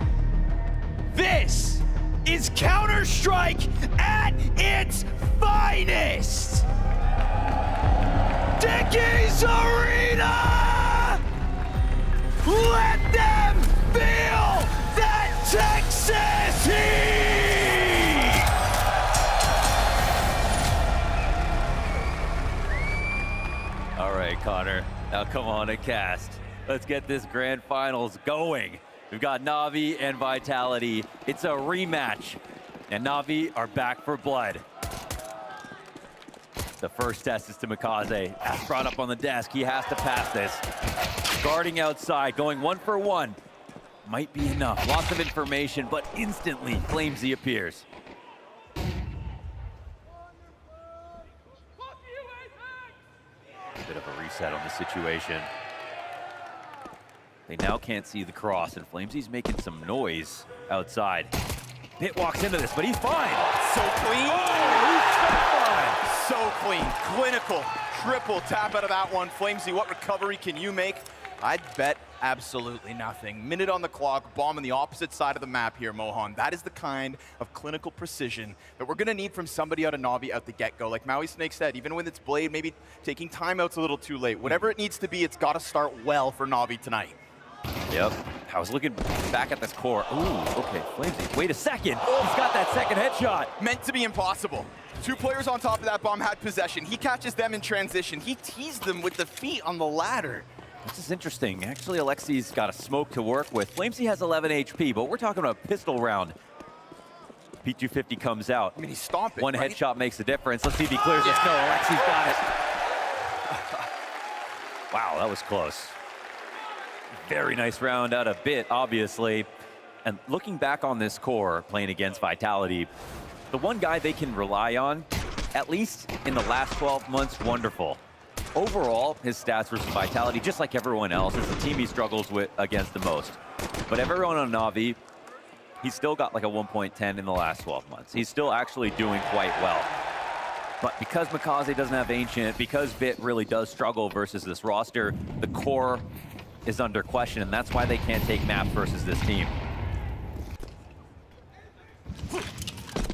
This is Counter-Strike at its finest. Dickies Arena! Let them feel that Texas heat! All right, Connor, now come on and cast. Let's get this grand finals going. We've got Navi and Vitality. It's a rematch, and Navi are back for blood. The first test is to Mikaze. That's brought up on the desk. He has to pass this. Guarding outside, going 1 for 1. Might be enough. Lots of information, but instantly Flamesy appears. Bit of a reset on the situation. They now can't see the cross, and Flamesy's making some noise outside. Bit walks into this, but he's fine. So clean. Oh, he's so fine. So clean. Clinical. Triple tap out of that one. Flamesy, what recovery can you make? I'd bet absolutely nothing. Minute on the clock, bomb on the opposite side of the map here, Mohan. That is the kind of clinical precision that we're going to need from somebody out of Navi out the get-go. Like Maui Snake said, even when it's Blade, maybe taking timeouts a little too late. Whatever it needs to be, it's got to start well for Navi tonight. Yep. I was looking back at this core. Ooh, okay, Flamesy. Wait a second. He's got that second headshot. Meant to be impossible. 2 players on top of that bomb had possession. He catches them in transition. He teased them with the feet on the ladder. This is interesting. Actually, Alexi's got a smoke to work with. Flamesy has 11 HP, but we're talking about a pistol round. P250 comes out. I mean, he's stomping. One right? headshot makes a difference. Let's see if he clears this. No, Alexi's got it. Wow, that was close. Very nice round out of Bit, obviously. And looking back on this core, playing against Vitality, the one guy they can rely on, at least in the last 12 months, wonderful. Overall, his stats versus Vitality, just like everyone else, is the team he struggles with against the most. But everyone on Navi, he's still got like a 1.10 in the last 12 months. He's still actually doing quite well. But because Mikaze doesn't have Ancient, because Bit really does struggle versus this roster, the core is under question, and that's why they can't take maps versus this team.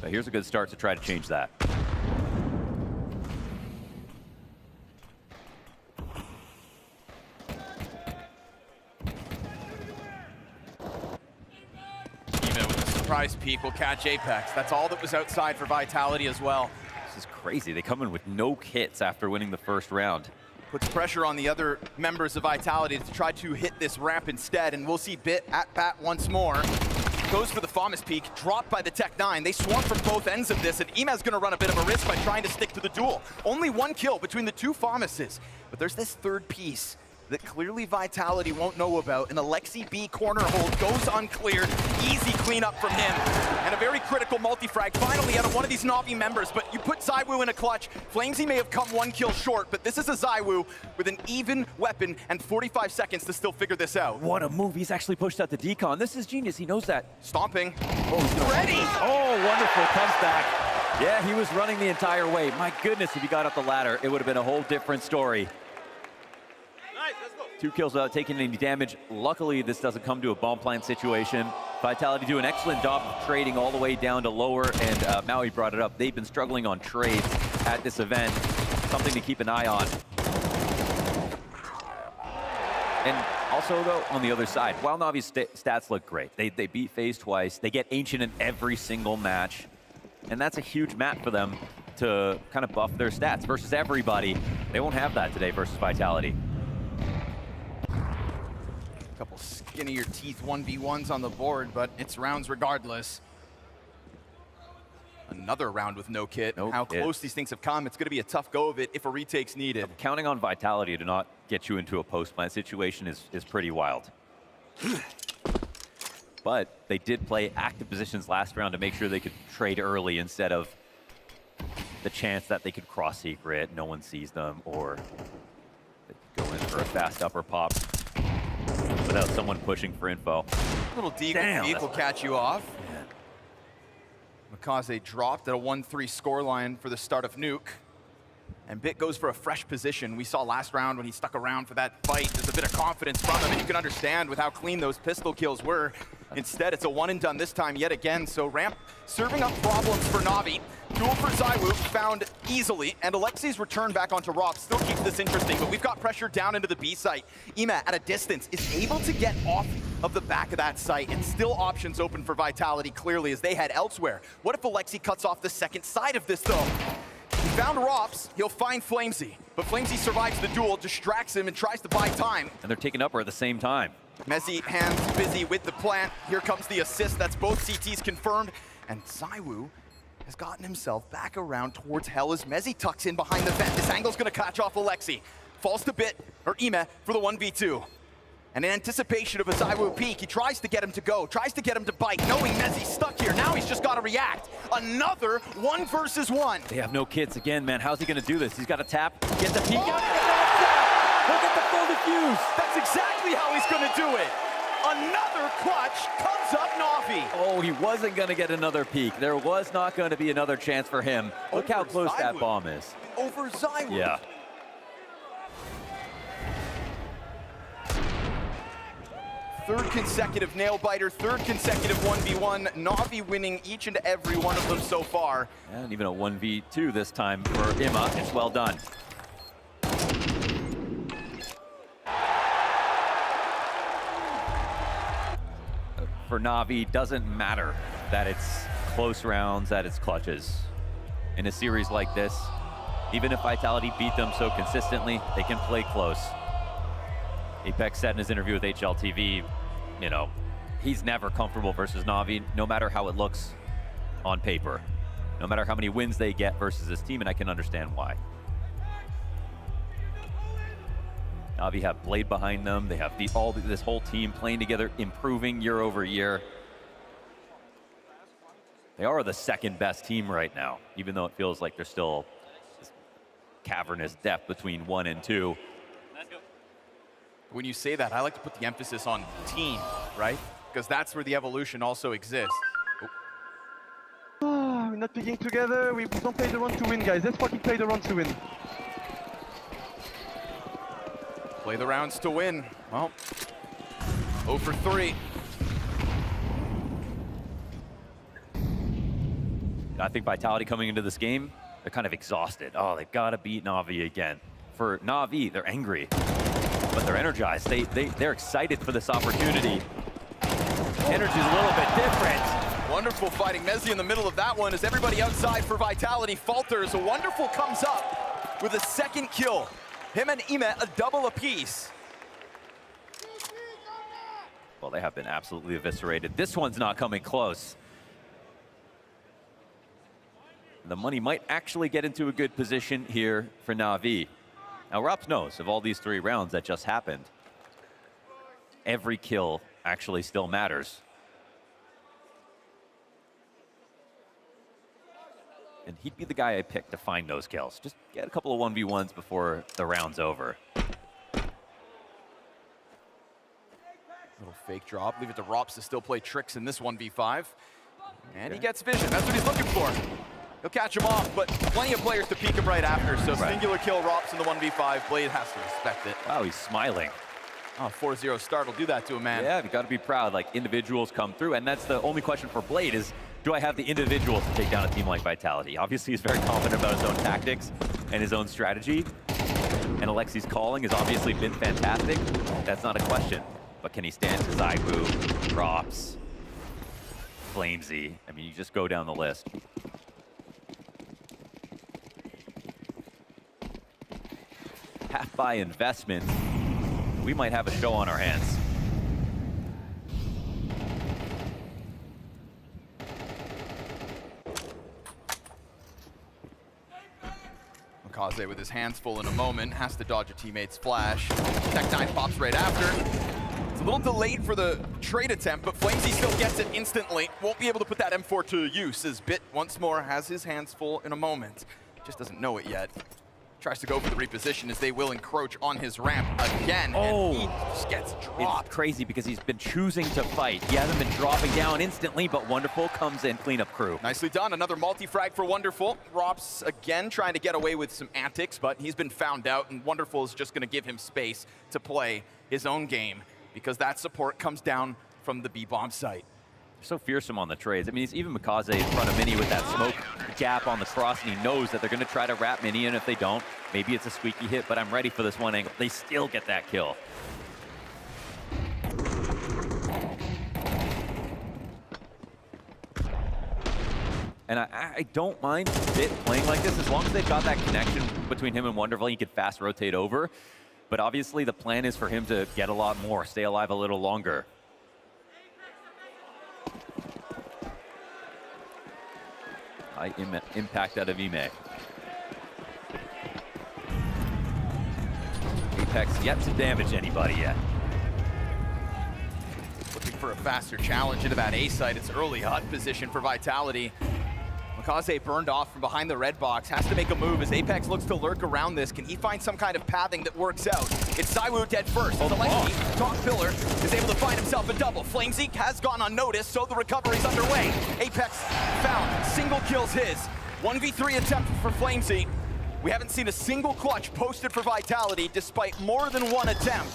But here's a good start to try to change that. Even with the surprise peek, will catch Apex. That's all that was outside for Vitality as well. This is crazy. They come in with no kits after winning the first round. Puts pressure on the other members of Vitality to try to hit this ramp instead, and we'll see Bit at bat once more. Goes for the Famas peak, dropped by the Tech-9. They swarm from both ends of this, and Emaz gonna run a bit of a risk by trying to stick to the duel. Only 1 kill between the 2 Famases, but there's this third piece that clearly Vitality won't know about, and Alexi B corner hold goes uncleared. Easy cleanup from him, and a very critical multi-frag finally out of one of these Navi members, but you put ZywOo in a clutch. Flamesy may have come 1 kill short, but this is a ZywOo with an even weapon and 45 seconds to still figure this out. What a move. He's actually pushed out the decon. This is genius. He knows that. Stomping. Oh, he's ready! Oh, wonderful. Comes back. Yeah, he was running the entire way. My goodness, if he got up the ladder, it would have been a whole different story. 2 kills without taking any damage. Luckily, this doesn't come to a bomb plant situation. Vitality do an excellent job of trading all the way down to lower, and Maui brought it up. They've been struggling on trades at this event. Something to keep an eye on. And also, though, on the other side, while Navi's stats look great, they beat FaZe twice. They get Ancient in every single match. And that's a huge map for them to kind of buff their stats versus everybody. They won't have that today versus Vitality. Couple skin of your teeth 1v1s on the board, but it's rounds regardless. Another round with no kit. How close these things have come. It's going to be a tough go of it if a retake's needed. Counting on Vitality to not get you into a post-plant situation is pretty wild. But they did play active positions last round to make sure they could trade early instead of the chance that they could cross secret, no one sees them, or they could go in for a fast upper pop. without someone pushing for info. Little Damn, deep will catch you off. Makaze dropped at a 1-3 scoreline for the start of Nuke. And Bit goes for a fresh position. We saw last round when he stuck around for that fight, there's a bit of confidence from him, and you can understand with how clean those pistol kills were. Instead, it's a one and done this time yet again, so Ramp serving up problems for Navi. Duel for ZywOo found easily, and Alexi's return back onto Rob still keeps this interesting, but we've got pressure down into the B site. Ema, at a distance, is able to get off of the back of that site, and still options open for Vitality clearly as they head elsewhere. What if Alexi cuts off the second side of this, though? He found Rops, he'll find Flamesy, but Flamesy survives the duel, distracts him, and tries to buy time. And they're taking upper at the same time. Mezzi hands busy with the plant. Here comes the assist, that's both CTs confirmed, and ZywOo has gotten himself back around towards Hell as Mezzi tucks in behind the vent. This angle's gonna catch off Alexi. Falls to Bit, or Ema, for the 1v2. And in anticipation of a ZywOo peek, he tries to get him to go, tries to get him to bite, knowing Mezzi's stuck here. Now he's just gotta react. Another 1 versus 1. They have no kits again, man. How's he gonna do this? He's gotta tap, get the peek out. Look at the full defuse. That's exactly how he's gonna do it. Another clutch comes up Navi. Oh, he wasn't gonna get another peek. There was not gonna be another chance for him. Look how close that bomb is. Over ZywOo. Yeah. Third consecutive nail biter, third consecutive 1v1. Navi winning each and every one of them so far. And even a 1v2 this time for Ema. It's well done. For Navi, doesn't matter that it's close rounds, that it's clutches. In a series like this, even if Vitality beat them so consistently, they can play close. Apex said in his interview with HLTV, you know, he's never comfortable versus Navi, no matter how it looks on paper, no matter how many wins they get versus this team, and I can understand why. Navi have Blade behind them. They have this whole team playing together, improving year over year. They are the second best team right now, even though it feels like there's still this cavernous depth between 1 and 2. When you say that, I like to put the emphasis on team, right? Because that's where the evolution also exists. Oh, we're not picking together. We don't play the round to win, guys. Let's fucking play the round to win. Play the rounds to win. Well, 0 for 3. I think Vitality coming into this game, they're kind of exhausted. Oh, they've got to beat Navi again. For Navi, they're angry, but they're energized. They're excited for this opportunity. Energy's a little bit different. Wonderful fighting. Mezzi in the middle of that one as everybody outside for Vitality falters. A Wonderful comes up with a second kill. Him and Ema a double apiece. Well, they have been absolutely eviscerated. This one's not coming close. The money might actually get into a good position here for Navi. Now, Rops knows of all these 3 rounds that just happened, every kill actually still matters. And he'd be the guy I picked to find those kills. Just get a couple of 1v1s before the round's over. Little fake drop. Leave it to Rops to still play tricks in this 1v5. And he gets vision. That's what he's looking for. He'll catch him off, but plenty of players to peek him right after. So singular kill Rops in the 1v5. Blade has to respect it. Wow, he's smiling. Oh, 4-0 start will do that to a man. Yeah, you got to be proud. Like, individuals come through, and that's the only question for Blade is, do I have the individuals to take down a team like Vitality? Obviously, he's very confident about his own tactics and his own strategy. And Alexi's calling has obviously been fantastic. That's not a question. But can he stand to ZywOo, Rops, Flamesy? I mean, you just go down the list. Half by investment, we might have a show on our hands. Makaze with his hands full in a moment, has to dodge a teammate's flash. Tech9 pops right after. It's a little delayed for the trade attempt, but Flamesy still gets it instantly. Won't be able to put that M4 to use as Bit once more has his hands full in a moment. Just doesn't know it yet. Tries to go for the reposition as they will encroach on his ramp again. Oh. And he just gets dropped. It's crazy because he's been choosing to fight. He hasn't been dropping down instantly, but Wonderful comes in, cleanup crew. Nicely done. Another multi-frag for Wonderful. Rob's again trying to get away with some antics, but he's been found out, and Wonderful is just going to give him space to play his own game because that support comes down from the B-bomb site. So fearsome on the trades. I mean, he's even Mikaze in front of Mini with that smoke gap on the cross, and he knows that they're going to try to wrap Mini, and if they don't, maybe it's a squeaky hit, but I'm ready for this one angle. They still get that kill. And I don't mind Bit playing like this as long as they've got that connection between him and Wonderful. He could fast rotate over, but obviously the plan is for him to get a lot more, stay alive a little longer. High impact out of Ime. Apex yet to damage anybody yet. Looking for a faster challenge into that A site. It's early hot position for Vitality. Mikaze burned off from behind the red box, has to make a move as Apex looks to lurk around this. Can he find some kind of pathing that works out? It's Saiwu dead first. As Alexi, top pillar, is able to find himself a double. Flamesy has gone unnoticed, so the recovery's underway. Apex found, single kills his. 1v3 attempt for Flamesy. We haven't seen a single clutch posted for Vitality despite more than one attempt.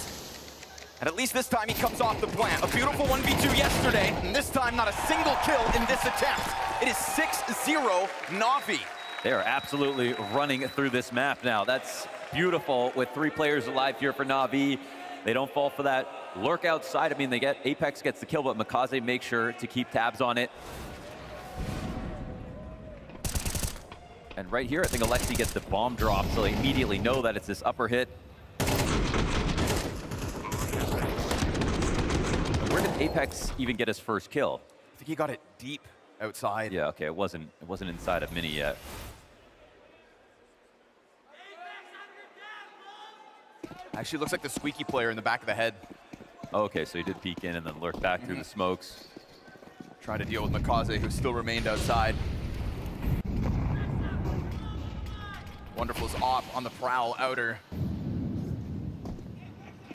And at least this time he comes off the plant. A beautiful 1v2 yesterday, and this time not a single kill in this attempt. It is 6-0 NAVI. They are absolutely running through this map now. That's beautiful with 3 players alive here for NAVI. They don't fall for that lurk outside. I mean, Apex gets the kill, but Mikaze makes sure to keep tabs on it. And right here, I think Alexi gets the bomb drop, so they immediately know that it's this upper hit. Where did Apex even get his first kill? I think he got it deep outside. Yeah, okay, it wasn't inside of Mini yet. Actually looks like the squeaky player in the back of the head. Okay, so he did peek in and then lurk back through the smokes. Trying to deal with Mikaze, who still remained outside. Wonderful's off on the prowl outer.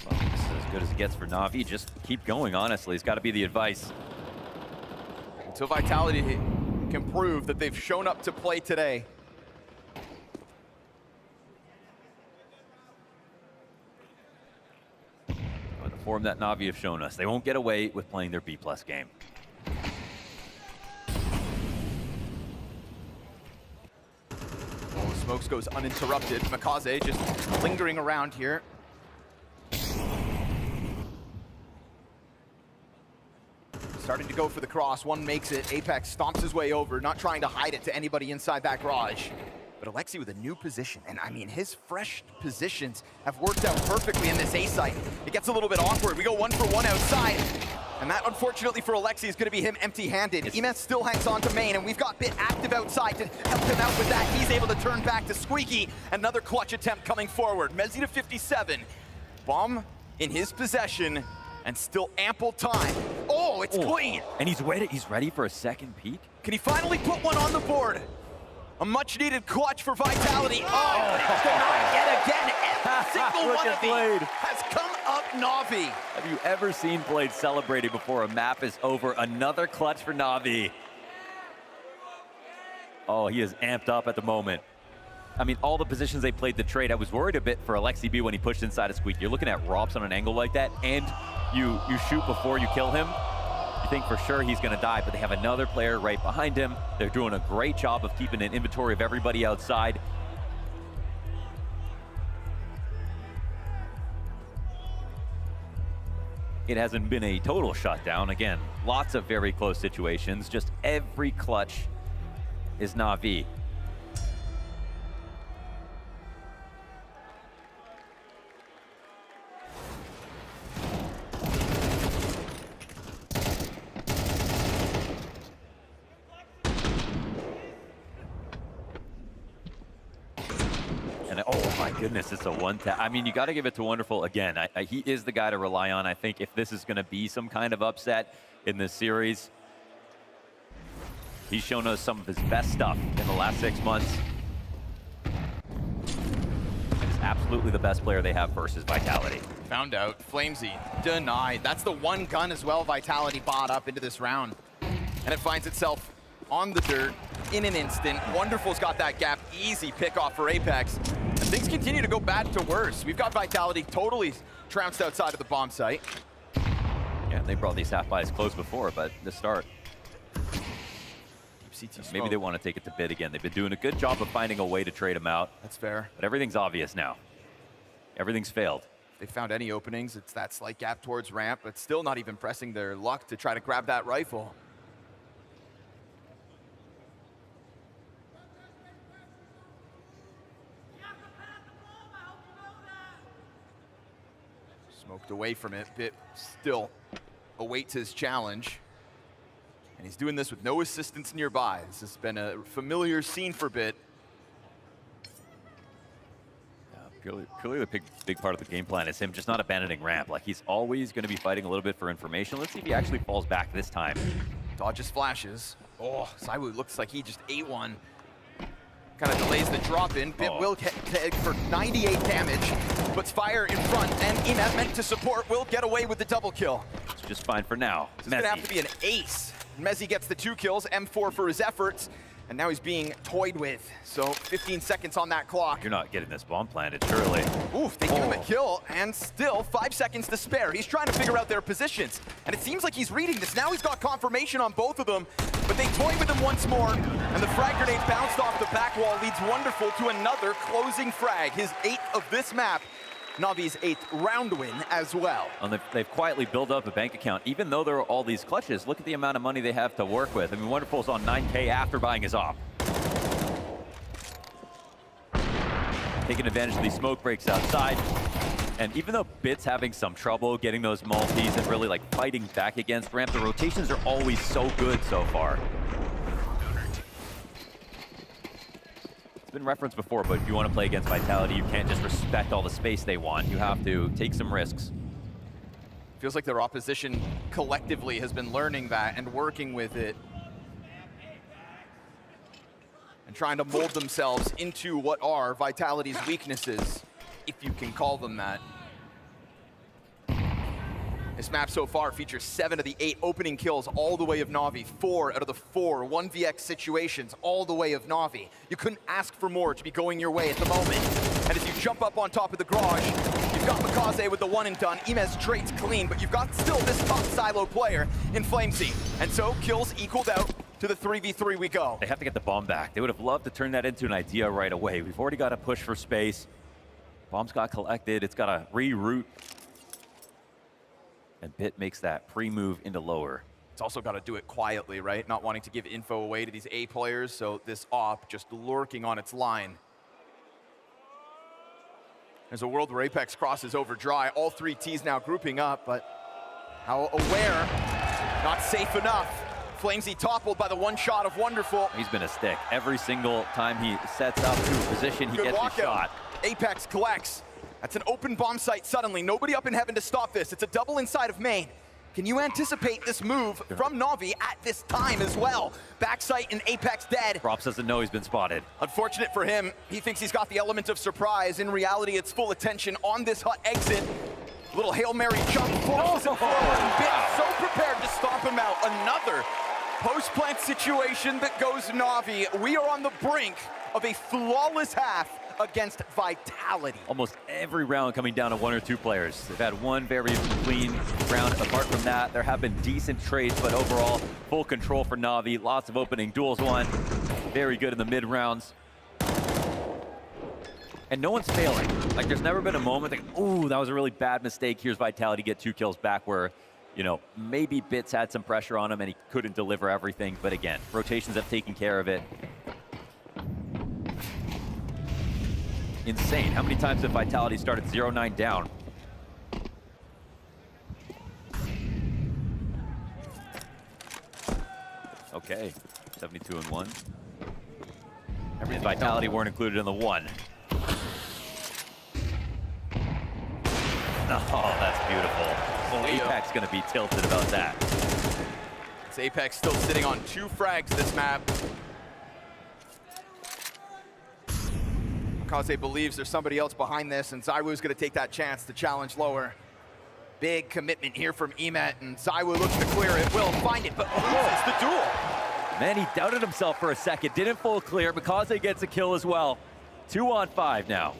Well, this is as good as it gets for NAVI. Just keep going, honestly. It's got to be the advice. Until Vitality can prove that they've shown up to play today. The form that NAVI have shown us. They won't get away with playing their B+ game. Well, Smokes goes uninterrupted. Mikaze just lingering around here. Starting to go for the cross. One makes it. Apex stomps his way over, not trying to hide it to anybody inside that garage. But Alexi with a new position, and I mean, his fresh positions have worked out perfectly in this A site. It gets a little bit awkward. We go 1-for-1 outside, and that, unfortunately for Alexi, is going to be him empty-handed. Emes still hangs on to main, and we've got Bit active outside to help him out with that. He's able to turn back to Squeaky. Another clutch attempt coming forward. Mezzi to 57. Bomb in his possession, and still ample time. Oh, it's clean. And he's ready for a second peek. Can he finally put one on the board? A much-needed clutch for Vitality. Oh, it's denied yet again. Every single one of these has come up NAVI. Have you ever seen Blade celebrating before a map is over? Another clutch for NAVI. Oh, he is amped up at the moment. I mean, all the positions they played the trade, I was worried a bit for Alexi B when he pushed inside a squeak. You're looking at Robs on an angle like that, and you shoot before you kill him. You think for sure he's going to die, but they have another player right behind him. They're doing a great job of keeping an inventory of everybody outside. It hasn't been a total shutdown. Again, lots of very close situations. Just every clutch is NAVI. Oh my goodness, it's a one-tap. I mean, you got to give it to Wonderful again. He is the guy to rely on. I think if this is going to be some kind of upset in this series, he's shown us some of his best stuff in the last 6 months. absolutely the best player they have versus Vitality. Found out. Flamesy denied. That's the one gun as well Vitality bought up into this round. And it finds itself on the dirt in an instant. Wonderful's got that gap. Easy pick off for Apex. And things continue to go bad to worse. We've got Vitality totally trounced outside of the bomb site. Yeah, they brought these half buys close before, but the start. Deep CT Maybe they want to take it to bid again. They've been doing a good job of finding a way to trade them out. That's fair. But everything's obvious now. Everything's failed. If they found any openings, it's that slight gap towards ramp, but still not even pressing their luck to try to grab that rifle. Smoked away from it. Bit still awaits his challenge. And he's doing this with no assistance nearby. This has been a familiar scene for Bit. Purely the big part of the game plan is him just not abandoning ramp. Like, he's always going to be fighting a little bit for information. Let's see if he actually falls back this time. Dodges flashes. Oh, Saiwu looks like he just ate one. Kind of delays the drop in. Bit will hit for 98 damage. Puts fire in front, and Inet, meant to support, will get away with the double kill. It's just fine for now. This is going to have to be an ace. Mezzi gets the 2 kills, M4 for his efforts, and now he's being toyed with. So 15 seconds on that clock. You're not getting this bomb planted, surely. Oof, they give him a kill, and still 5 seconds to spare. He's trying to figure out their positions, and it seems like he's reading this. Now he's got confirmation on both of them, but they toy with him once more, and the frag grenade bounced off the back wall, leads Wonderful to another closing frag, his 8th of this map. Navi's 8th round win as well. And they've quietly built up a bank account. Even though there are all these clutches, look at the amount of money they have to work with. I mean, Wonderful's on 9K after buying his op. Taking advantage of these smoke breaks outside. And even though Bit's having some trouble getting those multis and really like fighting back against ramp, the rotations are always so good so far. It's been referenced before, but if you want to play against Vitality, you can't just respect all the space they want. You have to take some risks. Feels like their opposition collectively has been learning that and working with it. And trying to mold themselves into what are Vitality's weaknesses, if you can call them that. This map so far features 7 of the 8 opening kills all the way of Navi, 4 out of the 4 1vx situations all the way of Navi. You couldn't ask for more to be going your way at the moment. And as you jump up on top of the garage, you've got Makaze with the 1 and done. Imez trades clean, but you've got still this top silo player in Flamesy. And so kills equaled out to the 3v3 we go. They have to get the bomb back. They would have loved to turn that into an idea right away. We've already got to push for space. Bombs got collected. It's got to reroute. And Bit makes that pre-move into lower. It's also got to do it quietly, right? Not wanting to give info away to these A players, so this op just lurking on its line. There's a world where Apex crosses over dry. All 3 Ts now grouping up, but how aware? Not safe enough. Flamesy toppled by the 1 shot of Wonderful. He's been a stick. Every single time he sets up to a position, he gets a shot. Apex collects. That's an open bomb site suddenly. Nobody up in heaven to stop this. It's a double inside of main. Can you anticipate this move from Navi at this time as well? Backsite and Apex dead. Props doesn't know he's been spotted. Unfortunate for him, he thinks he's got the element of surprise. In reality, it's full attention on this hut exit. Little Hail Mary jump forces him forward, and Bit so prepared to stomp him out. Another post-plant situation that goes Navi. We are on the brink of a flawless half against Vitality. Almost every round coming down to 1 or 2 players. They've had one very clean round. Apart from that, there have been decent trades, but overall, full control for Navi. Lots of opening duels won. Very good in the mid rounds. And no one's failing. Like, there's never been a moment like, ooh, that was a really bad mistake. Here's Vitality get 2 kills back where, you know, maybe Bits had some pressure on him and he couldn't deliver everything. But again, rotations have taken care of it. Insane. How many times have Vitality started 0-9 down? Okay, 72-1. And Vitality weren't included in the 1. Oh, that's beautiful. Well, Apex gonna be tilted about that. It's Apex still sitting on 2 frags this map. Kaze believes there's somebody else behind this, and ZywOo's going to take that chance to challenge lower. Big commitment here from Emet, and ZywOo looks to clear it, will find it, but loses the duel. Man, he doubted himself for a second, didn't full clear. Mikaze gets a kill as well. 2 on 5 now.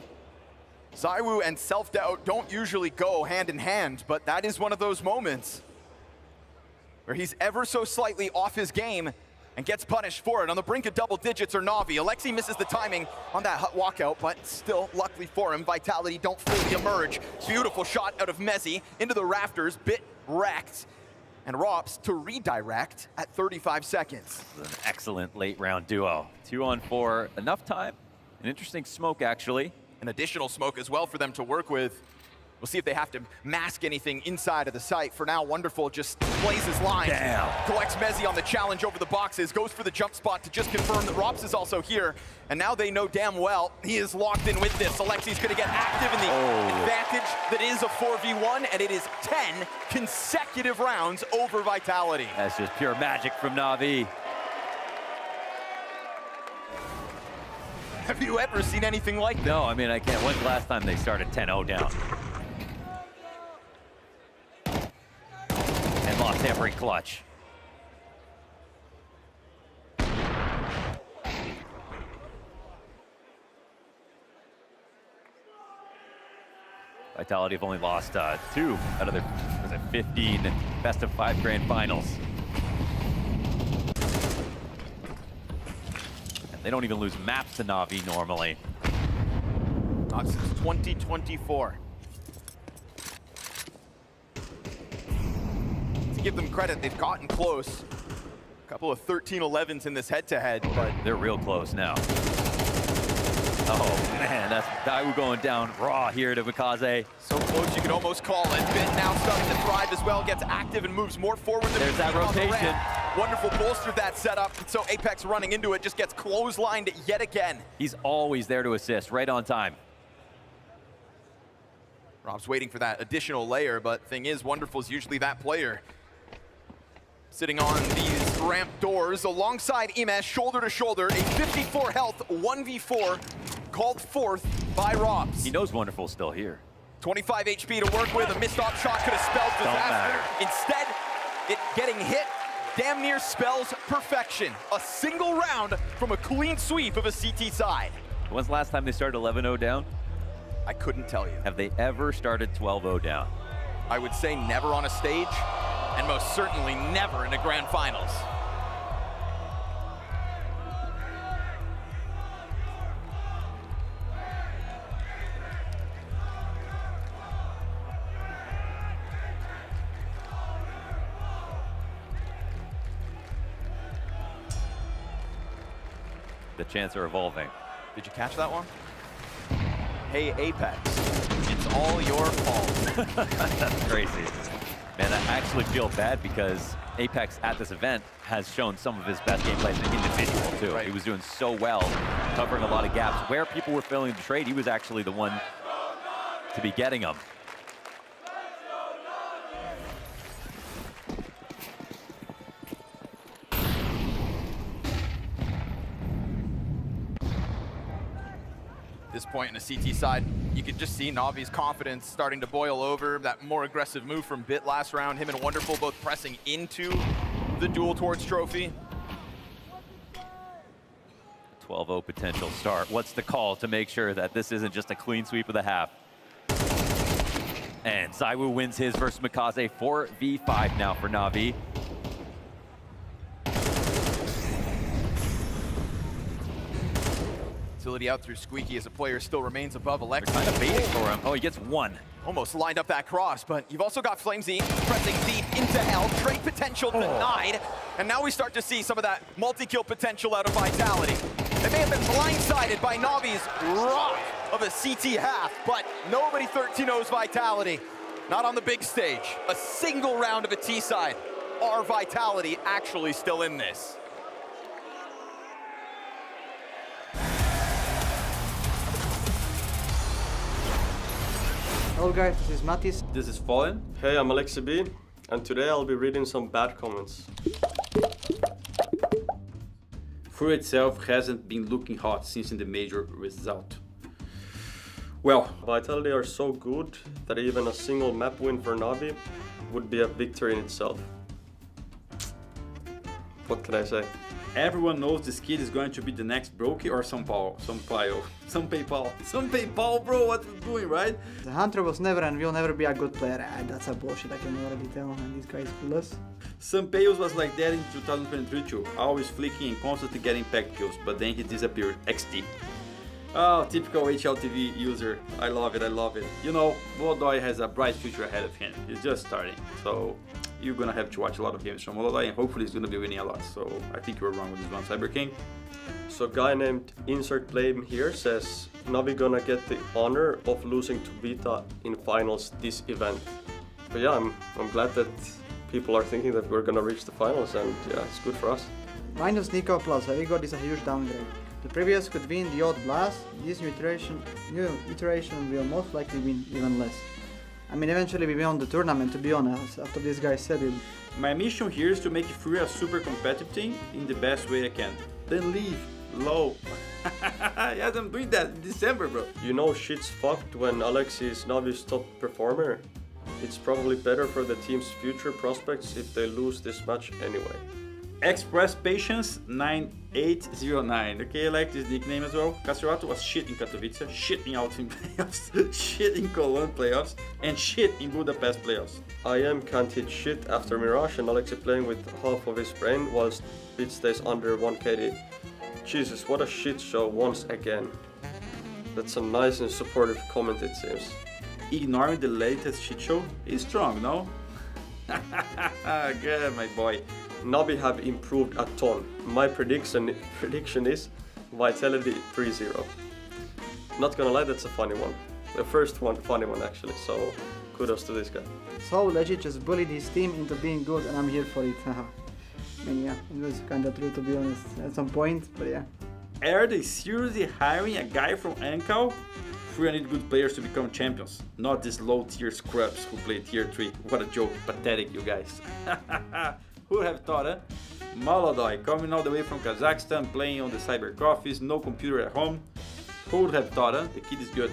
ZywOo and self-doubt don't usually go hand in hand, but that is one of those moments where he's ever so slightly off his game and gets punished for it. On the brink of double digits are Navi. Alexi misses the timing on that hut walkout, but still, luckily for him, Vitality don't fully emerge. Beautiful shot out of Mezzi into the rafters, bit wrecked. And Rops to redirect at 35 seconds. An excellent late round duo. 2 on 4, enough time. An interesting smoke, actually. An additional smoke as well for them to work with. We'll see if they have to mask anything inside of the site. For now, Wonderful just plays his line. Damn. Collects Mezzi on the challenge over the boxes, goes for the jump spot to just confirm that Rops is also here. And now they know damn well he is locked in with this. Alexi's gonna get active in the advantage that is a 4v1, and it is 10 consecutive rounds over Vitality. That's just pure magic from Navi. Have you ever seen anything like that? No, I mean, I can't. When's the last time they started 10-0 down? And lost every clutch. Vitality have only lost 2 out of their 15 best of 5 grand finals. And they don't even lose maps to Navi normally. Not since 2024. To give them credit, they've gotten close. A couple of 13-11s in this head-to-head, but they're real close now. Oh man, that's ZywOo going down raw here to Mikaze. So close you could almost call it. Bit now starting to thrive as well, gets active and moves more forward than there's that rotation. Wonderful bolstered that setup, so Apex running into it just gets clotheslined yet again. He's always there to assist, right on time. Rob's waiting for that additional layer, but thing is, Wonderful's usually that player. Sitting on these ramp doors alongside Emesh, shoulder to shoulder, a 54 health 1v4 called forth by Robs. He knows Wonderful's still here. 25 HP to work with, a missed off shot could have spelled disaster. Instead, it getting hit damn near spells perfection. A single round from a clean sweep of a CT side. When's the last time they started 11-0 down? I couldn't tell you. Have they ever started 12-0 down? I would say never on a stage, and most certainly never in a grand finals. The chants are evolving. Did you catch that one? Hey, Apex, it's all your fault. That's crazy. Man, I actually feel bad because Apex at this event has shown some of his best gameplay as an individual too. Right. He was doing so well, covering a lot of gaps. Where people were failing to trade, he was actually the one to be getting them. This point in the CT side, you can just see Navi's confidence starting to boil over. That more aggressive move from Bit last round, him and Wonderful both pressing into the duel towards Trophy. 12-0 potential start. What's the call to make sure that this isn't just a clean sweep of the half? And ZywOo wins his versus Mikaze. 4v5 now for Navi. Facility out through Squeaky as a player still remains above Alexi. They're kind of baiting for him. Oh, he gets one. Almost lined up that cross, but you've also got Flamesy pressing deep into hell. Trade potential denied. And now we start to see some of that multi-kill potential out of Vitality. They may have been blindsided by Navi's rock of a CT half, but nobody 13-0's Vitality. Not on the big stage. A single round of a T side. Are Vitality actually still in this? Hello guys, this is Natus. This is Fallen. Hey, I'm Alexi B, and today I'll be reading some bad comments. Furo itself hasn't been looking hot since in the major result. Well, Vitality are so good that even a single map win for Navi would be a victory in itself. What can I say? Everyone knows this kid is going to be the next Brokey or some PayPal, bro, what you doing, right? The Hunter was never and will never be a good player. That's a bullshit, I can already tell, and this guy is clueless. Sampayos was like that in 2023 too, always flicking and constantly getting pack kills, but then he disappeared. XT. Oh, typical HLTV user. I love it, I love it. You know, Molodoi has a bright future ahead of him. He's just starting, so you're gonna have to watch a lot of games from Molodoi, and hopefully he's gonna be winning a lot. So I think you were wrong with this one, Cyber King. So a guy named Insert Blame here says Navi gonna get the honor of losing to Vita in finals this event. But yeah, I'm glad that people are thinking that we're gonna reach the finals, and yeah, it's good for us. Minus Nico plus Heavy God is a huge downgrade. The previous could win the odd blast, this new iteration will most likely win even less. I mean, eventually we won the tournament, to be honest, after this guy said it. My mission here is to make Fury a super competitive team in the best way I can. Then leave low. Yes, I'm doing that in December, bro. You know shit's fucked when Alex is Navi's top performer. It's probably better for the team's future prospects if they lose this match anyway. Express Patience 9809. Okay, I like this nickname as well. Castrato was shit in Katowice, shit in Altin playoffs, shit in Cologne playoffs, and shit in Budapest playoffs. I am can't hit shit after Mirage, and Alexi playing with half of his brain whilst it stays under 1 KD. Jesus, what a shit show once again. That's a nice and supportive comment, it seems. Ignoring the latest shit show is strong, no? Good, my boy. Navi have improved a ton. My prediction is Vitality 3-0. Not gonna lie, that's a funny one. The first one, funny one actually, so kudos to this guy. So legit just bullied his team into being good, and I'm here for it. I mean, yeah, it was kinda true, to be honest, at some point, but yeah. Are they seriously hiring a guy from NCAL? We need good players to become champions, not these low tier scrubs who play tier 3. What a joke, pathetic, you guys. Who would have thought, eh? Molodoi coming all the way from Kazakhstan, playing on the cyber coffees, no computer at home. Who would have thought, The kid is good.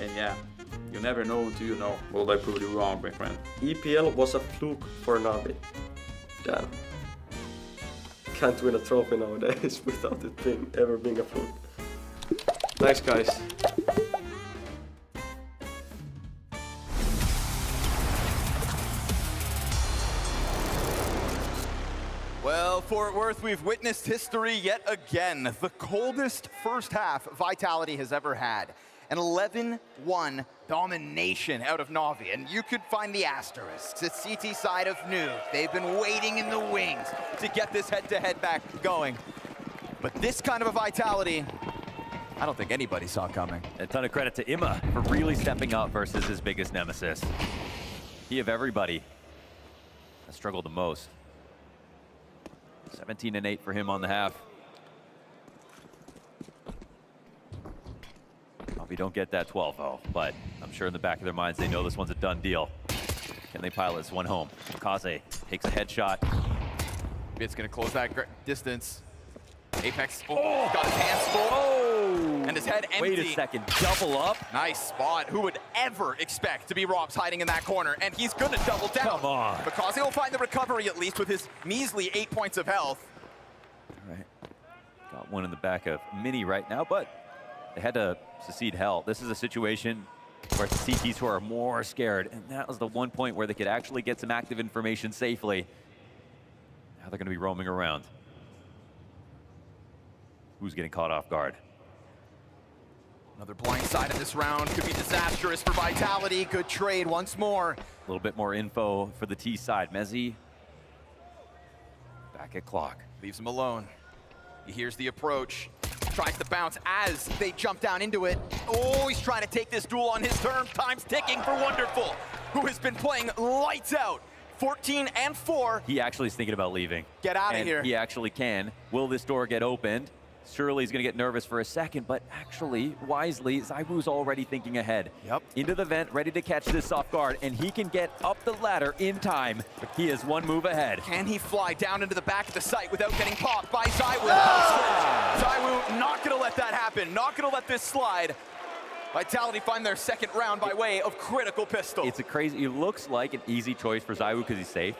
And yeah, you never know until you know. Molodoi proved you wrong, my friend. EPL was a fluke for Navi. Damn. Can't win a trophy nowadays without it ever being a fluke. Thanks, guys. Well, Fort Worth, we've witnessed history yet again. The coldest first half Vitality has ever had. An 11-1 domination out of Navi. And you could find the asterisks. It's CT side of Nude. They've been waiting in the wings to get this head-to-head back going. But this kind of a Vitality, I don't think anybody saw coming. A ton of credit to Imma for really stepping up versus his biggest nemesis. He of everybody has struggled the most. 17-8 for him on the half. Well, we don't get that 12-0, but I'm sure in the back of their minds they know this one's a done deal. Can they pilot this one home? Kaze takes a headshot. Bit's gonna close that distance. Apex, got his hands full, and his head empty. Wait a second, double up? Nice spot. Who would ever expect to be Robs hiding in that corner? And he's gonna double down. Come on. Because he'll find the recovery at least with his measly 8 points of health. All right, got one in the back of Mini right now, but they had to secede hell. This is a situation where it's the CTs who are more scared, and that was the one point where they could actually get some active information safely. Now they're gonna be roaming around. Who's getting caught off guard? Another blind side in this round could be disastrous for Vitality. Good trade once more. A little bit more info for the T side. Mezzi back at clock. Leaves him alone. He hears the approach. Tries to bounce as they jump down into it. Oh, he's trying to take this duel on his terms. Time's ticking for Wonderful, who has been playing lights out. 14 and 4. He actually is thinking about leaving. Get out of here. He actually can. Will this door get opened? Surely he's going to get nervous for a second, but actually, wisely, ZywOo's already thinking ahead. Yep. Into the vent, ready to catch this off guard, and he can get up the ladder in time. He is one move ahead. Can he fly down into the back of the site without getting popped by ZywOo? ZywOo not going to let that happen, not going to let this slide. Vitality find their second round by way of critical pistol. It's a crazy, it looks like an easy choice for ZywOo because he's safe.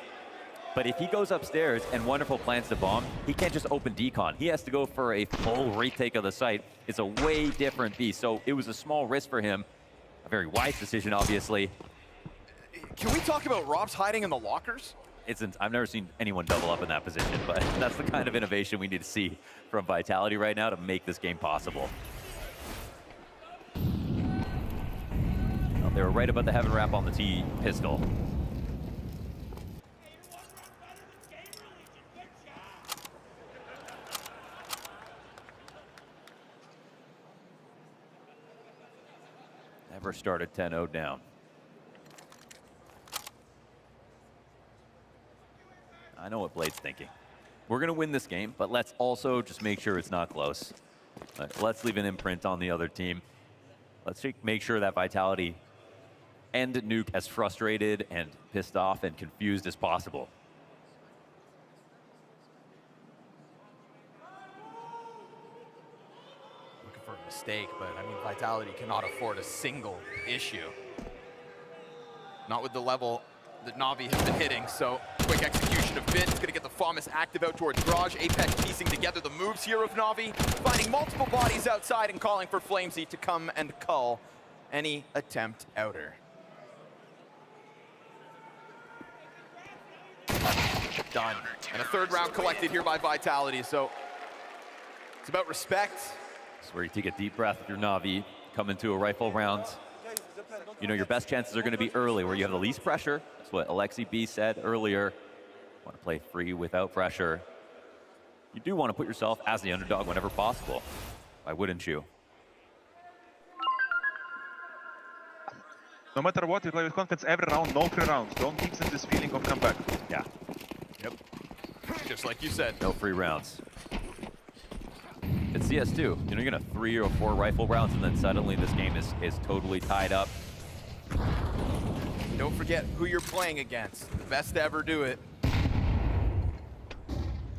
But if he goes upstairs and Wonderful plants the bomb, he can't just open decon. He has to go for a full retake of the site. It's a way different beast. So it was a small risk for him. A very wise decision, obviously. Can we talk about Rob's hiding in the lockers? I've never seen anyone double up in that position, but that's the kind of innovation we need to see from Vitality right now to make this game possible. Well, they were right about the heaven wrap on the T pistol. Never started 10-0 down. I know what Blade's thinking. We're going to win this game, but let's also just make sure it's not close. Let's leave an imprint on the other team. Let's make sure that Vitality end Nuke as frustrated and pissed off and confused as possible. Looking for a mistake, but I mean, Vitality cannot afford a single issue. Not with the level that NAVI has been hitting, so quick execution of Vince, gonna get the FAMAS active out towards Garage. Apex piecing together the moves here of NAVI, finding multiple bodies outside and calling for Flamesy to come and cull any attempt outer. Done. And a third round collected here by Vitality, so it's about respect. It's where you take a deep breath if you're NAVI, come into a rifle round. You know, your best chances are going to be early, where you have the least pressure. That's what Alexi B said earlier. Want to play free without pressure. You do want to put yourself as the underdog whenever possible. Why wouldn't you? No matter what, you play with confidence every round, no free rounds. Don't give them this feeling of comeback. Yeah. Yep. Just like you said. No free rounds. It's CS2. You know, you're going to 3 or 4 rifle rounds, and then suddenly this game is totally tied up. Don't forget who you're playing against. The best to ever do it.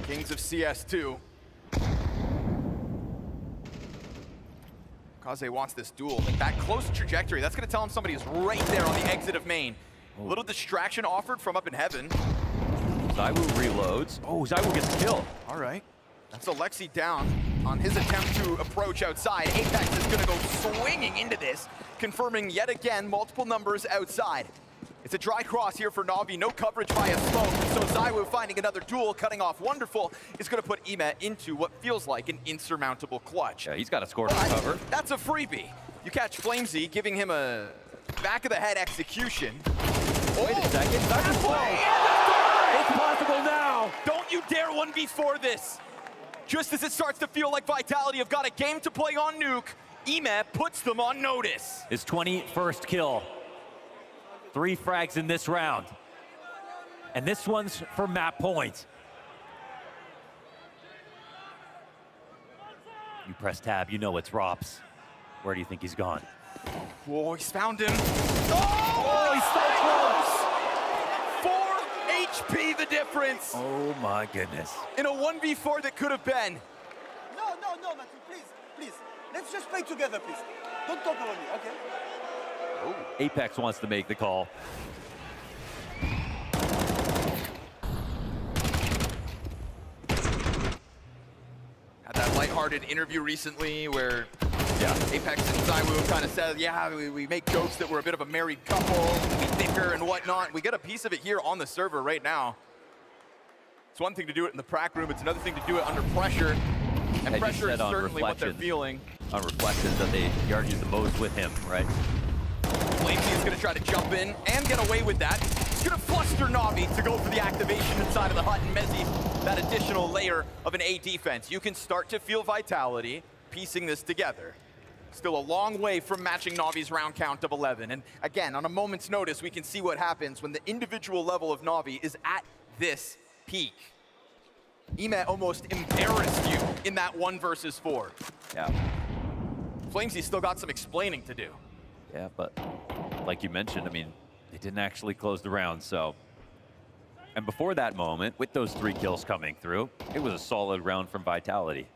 Kings of CS2. Kaze wants this duel. That close trajectory, that's gonna tell him somebody is right there on the exit of main. A little distraction offered from up in heaven. ZywOo reloads. Oh, ZywOo gets a kill. All right. That's Alexi down on his attempt to approach outside. Apex is gonna go swinging into this, confirming yet again multiple numbers outside. It's a dry cross here for NAVI, no coverage by a smoke, so ZywOo finding another duel, cutting off Wonderful, is gonna put Emet into what feels like an insurmountable clutch. Yeah, he's got a score to recover. That's a freebie. You catch Flamesy, giving him a back of the head execution. Wait a second, halfway! It's possible now! Don't you dare 1v4 this! Just as it starts to feel like Vitality have got a game to play on Nuke, Emet puts them on notice. His 21st kill. 3 frags in this round. And this one's for map point. You press tab, you know it's Rob's. Where do you think he's gone? Whoa, he's found him. Oh, he's so close! 4 HP the difference. Oh my goodness. In a 1v4 that could have been. No, Matthew, please. Let's just play together, please. Don't talk about me, okay? Oh. Apex wants to make the call. Had that lighthearted interview recently where Apex and ZywOo kind of said, yeah, we make jokes that we're a bit of a married couple, we bicker and whatnot. We get a piece of it here on the server right now. It's one thing to do it in the prac room, it's another thing to do it under pressure. And pressure is certainly what they're feeling. On reflections that they argued the most with him, right? Flamesy is going to try to jump in and get away with that. He's going to fluster NAVI to go for the activation inside of the hut, and Mezzi, that additional layer of an A defense. You can start to feel Vitality piecing this together. Still a long way from matching NAVI's round count of 11. And again, on a moment's notice, we can see what happens when the individual level of NAVI is at this peak. Emet almost embarrassed you in that 1 versus 4. Yeah. Flamesy's still got some explaining to do. Yeah, but like you mentioned, I mean, they didn't actually close the round, so. And before that moment, with those 3 kills coming through, it was a solid round from Vitality.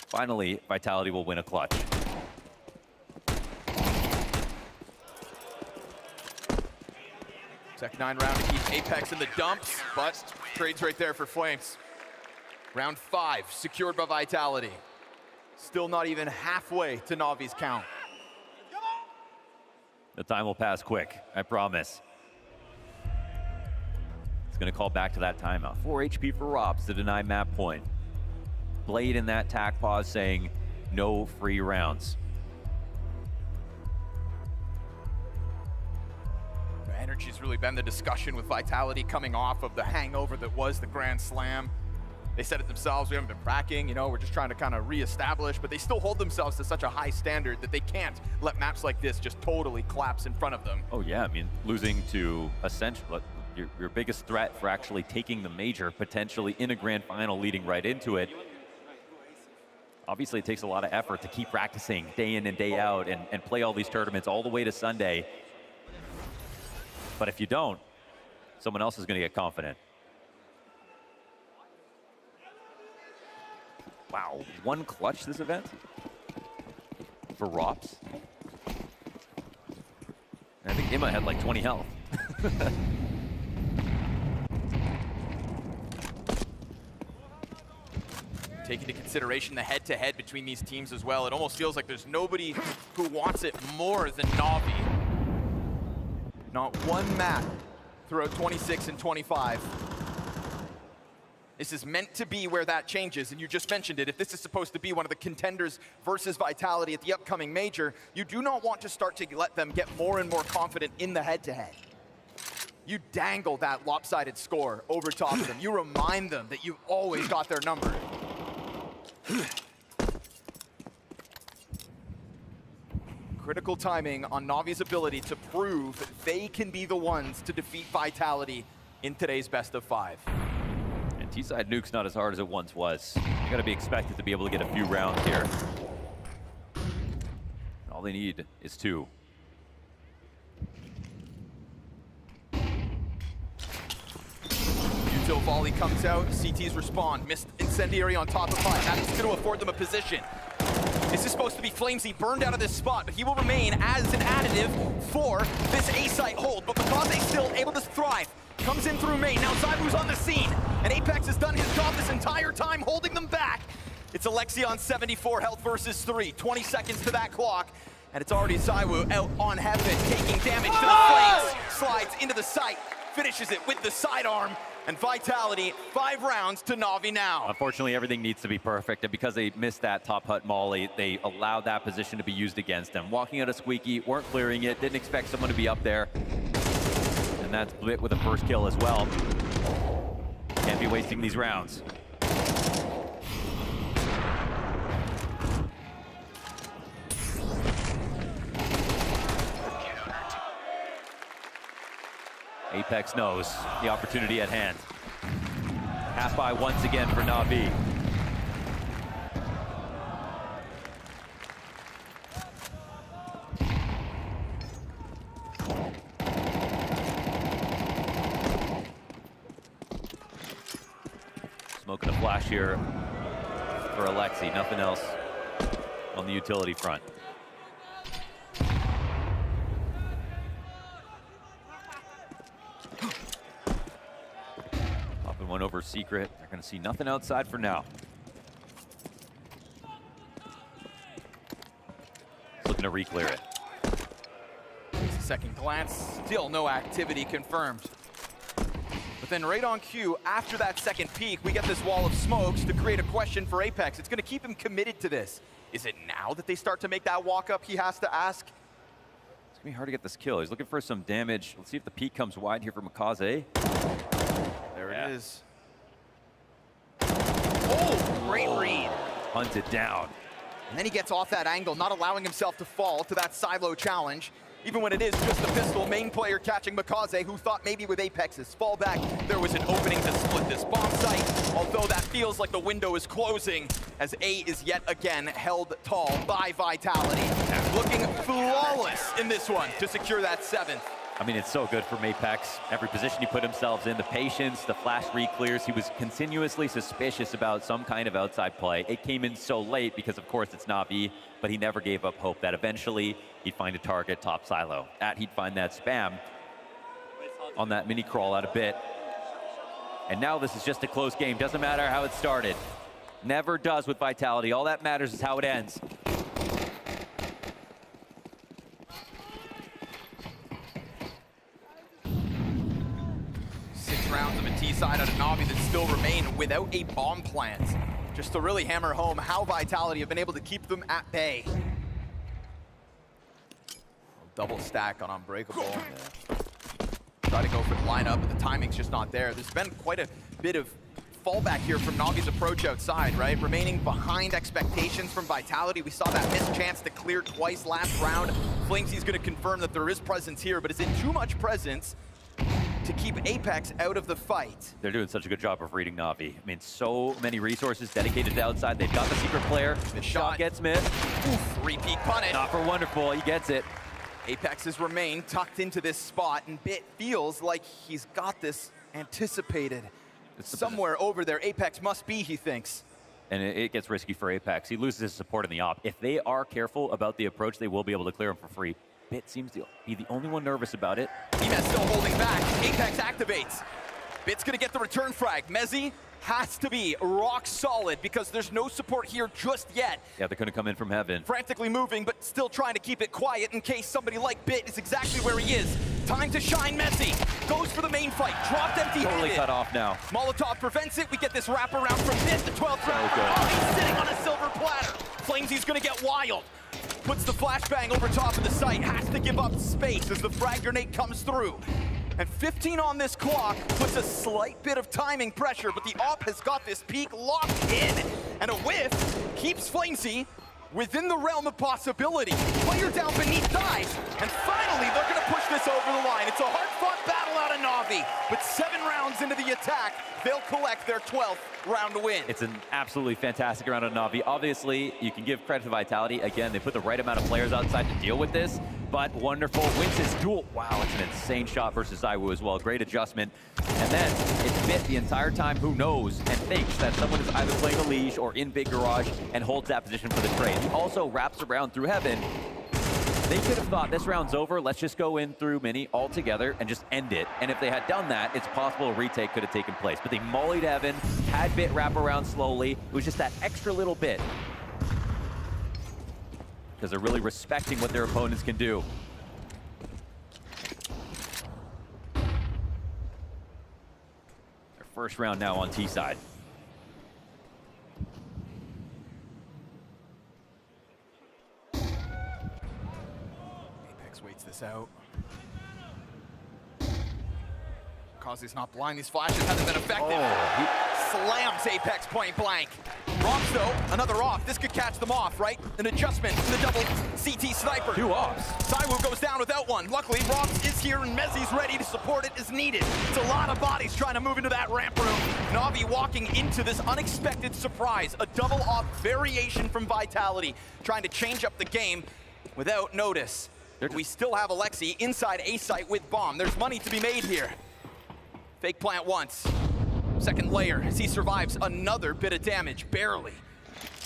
Finally, Vitality will win a clutch. Second 9 round to keep Apex in the dumps, but trades right there for Flames. Round 5 secured by Vitality. Still not even halfway to Navi's count. The time will pass quick, I promise. It's going to call back to that timeout. 4 HP for Robs to deny map point. Blade in that tack pause saying no free rounds. Energy's really been the discussion with Vitality coming off of the hangover that was the Grand Slam. They said it themselves, we haven't been practicing, you know, we're just trying to kind of reestablish, but they still hold themselves to such a high standard that they can't let maps like this just totally collapse in front of them. Oh yeah, I mean, losing to essentially your biggest threat for actually taking the major, potentially in a grand final, leading right into it. Obviously, it takes a lot of effort to keep practicing day in and day out and play all these tournaments all the way to Sunday. But if you don't, someone else is going to get confident. Wow, 1 clutch this event for Rops. I think Emma had like 20 health. Take into consideration the head-to-head between these teams as well. It almost feels like there's nobody who wants it more than Navi. Not one map throughout 26 and 25. This is meant to be where that changes, and you just mentioned it. If this is supposed to be one of the contenders versus Vitality at the upcoming major, you do not want to start to let them get more and more confident in the head-to-head. You dangle that lopsided score over top of them. You remind them that you've always got their number. Critical timing on Navi's ability to prove that they can be the ones to defeat Vitality in today's best of 5. And T-side nuke's not as hard as it once was. You gotta be expected to be able to get a few rounds here. All they need is 2. Util volley comes out, CTs respond. Missed incendiary on top of Hut. That's going to afford them a position. This is supposed to be Flamesy burned out of this spot, but he will remain as an additive for this A-site hold. But Makaze still able to thrive. Comes in through main. Now Zybu's on the scene. And Apex has done his job this entire time, holding them back. It's Alexi on 74 health versus 3. 20 seconds to that clock. And it's already Zybu out on heaven, taking damage to the Flames. Slides into the site, finishes it with the sidearm. And Vitality, 5 rounds to Navi now. Unfortunately, everything needs to be perfect, and because they missed that top hut molly, they allowed that position to be used against them. Walking out of Squeaky, weren't clearing it, didn't expect someone to be up there. And that's Blit with a first kill as well. Can't be wasting these rounds. Apex knows the opportunity at hand. Half by once again for Navi. Smoking a flash here for Alexi, nothing else on the utility front. One over Secret. They're going to see nothing outside for now. Looking to re-clear it. Takes a second glance. Still no activity confirmed. But then right on cue, after that second peek, we get this wall of smokes to create a question for Apex. It's going to keep him committed to this. Is it now that they start to make that walk up, he has to ask? It's going to be hard to get this kill. He's looking for some damage. Let's see if the peek comes wide here for Makaze. There it is. Oh, great read. Hunted down. And then he gets off that angle, not allowing himself to fall to that silo challenge. Even when it is just a pistol, main player catching Makaze, who thought maybe with Apex's fallback, there was an opening to split this bomb site. Although that feels like the window is closing, as A is yet again held tall by Vitality. Looking flawless in this one to secure that 7th. I mean, it's so good from Apex. Every position he put himself in, the patience, the flash re-clears. He was continuously suspicious about some kind of outside play. It came in so late because, of course, it's Navi, but he never gave up hope that eventually he'd find a target top silo. He'd find that spam. on that mini crawl out of Bit. And now this is just a close game. Doesn't matter how it started. Never does with Vitality. All that matters is how it ends. Rounds of a T-side out of Navi that still remain without a bomb plant. Just to really hammer home how Vitality have been able to keep them at bay. Double stack on Unbreakable. Try to go for the lineup, but the timing's just not there. There's been quite a bit of fallback here from Navi's approach outside, right? Remaining behind expectations from Vitality. We saw that missed chance to clear twice last round. Flamesy's gonna confirm that there is presence here, but is it too much presence to keep Apex out of the fight? They're doing such a good job of reading Navi. I mean, so many resources dedicated to outside. They've got the secret player. The shot gets missed. Oof, repeat punish. Not for Wonderful, he gets it. Apex has remained tucked into this spot, and Bit feels like he's got this anticipated. Somewhere over there, Apex must be, he thinks. And it gets risky for Apex. He loses his support in the op. If they are careful about the approach, they will be able to clear him for free. Bit seems to be the only one nervous about it. Emas still holding back. Apex activates. Bit's gonna get the return frag. Mezzi has to be rock solid because there's no support here just yet. Yeah, they're gonna come in from heaven. Frantically moving, but still trying to keep it quiet in case somebody like Bit is exactly where he is. Time to shine. Mezzi goes for the main fight. Dropped empty-handed. Totally cut off now. Molotov prevents it. We get this wraparound from Bit, the 12th round. Oh, he's sitting on a silver platter. Flamesy's gonna get wild. Puts the flashbang over top of the site, has to give up space as the frag grenade comes through. And 15 on this clock puts a slight bit of timing pressure, but the op has got this peak locked in. And a whiff keeps Flamesy within the realm of possibility. Player down beneath dies, and finally they're gonna push this over the line. It's a hard-fought battle out of Navi, but 7 rounds into the attack, they'll collect their 12th round win. It's an absolutely fantastic round of Navi. Obviously, you can give credit to Vitality. Again, they put the right amount of players outside to deal with this, but Wonderful wins his duel. Wow, it's an insane shot versus ZywOo as well. Great adjustment. And then it's Bit the entire time who knows and thinks that someone is either playing a Liege or in Big Garage and holds that position for the trade. He also wraps around through Heaven. They could have thought this round's over, let's just go in through Mini all together and just end it. And if they had done that, it's possible a retake could have taken place. But they mollied Heaven, had Bit wrap around slowly. It was just that extra little bit. Because they're really respecting what their opponents can do. Their first round now on T side. Waits this out. Kazi's not blind. These flashes haven't been effective. He slams Apex point blank. Rops though, another off. This could catch them off, right? An adjustment to the double CT sniper. 2 offs. ZywOo goes down without one. Luckily, Rops is here and Mezzi's ready to support it as needed. It's a lot of bodies trying to move into that ramp room. Navi walking into this unexpected surprise. A double off variation from Vitality, trying to change up the game without notice. We still have Alexi inside A site with bomb. There's money to be made here. Fake plant once. Second layer as he survives another bit of damage, barely.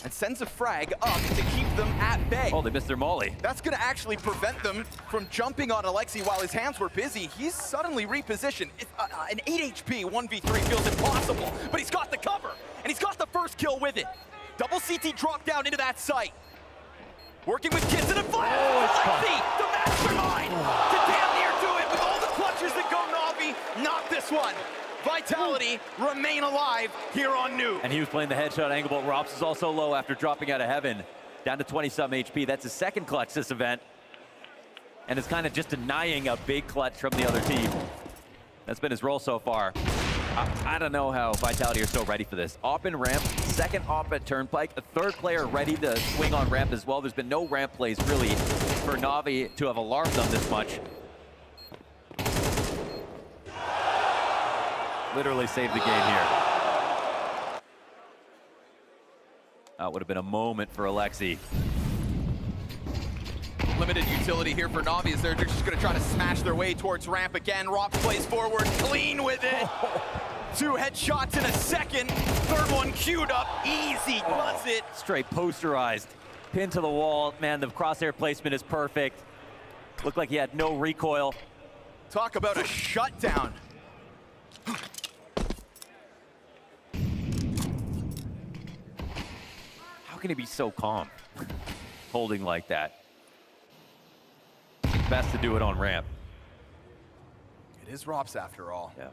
And sends a frag up to keep them at bay. Oh, they missed their molly. That's gonna actually prevent them from jumping on Alexi while his hands were busy. He's suddenly repositioned. An 8 HP 1v3 feels impossible, but he's got the cover, and he's got the first kill with it. Double CT drop down into that site. Working with kids in a flash. Alexi, the mastermind, to damn near do it with all the clutches that go Navi. Not this one. Vitality remain alive here on New. And he was playing the headshot angle, but Rops is also low after dropping out of Heaven. Down to 20-something HP. That's his second clutch this event. And it's kind of just denying a big clutch from the other team. That's been his role so far. I don't know how Vitality are so ready for this. Op in ramp, second op at Turnpike, a third player ready to swing on ramp as well. There's been no ramp plays really for Navi to have alarmed them this much. Literally saved the game here. That would have been a moment for Alexi. Limited utility here for Navi as they're just gonna try to smash their way towards ramp again. Rops plays forward, clean with it. 2 headshots in a second. Third one queued up, easy does it. Straight posterized, pinned to the wall. Man, the crosshair placement is perfect. Looked like he had no recoil. Talk about a shutdown. How can he be so calm, holding like that? Best to do it on ramp. It is Rops after all. Yeah.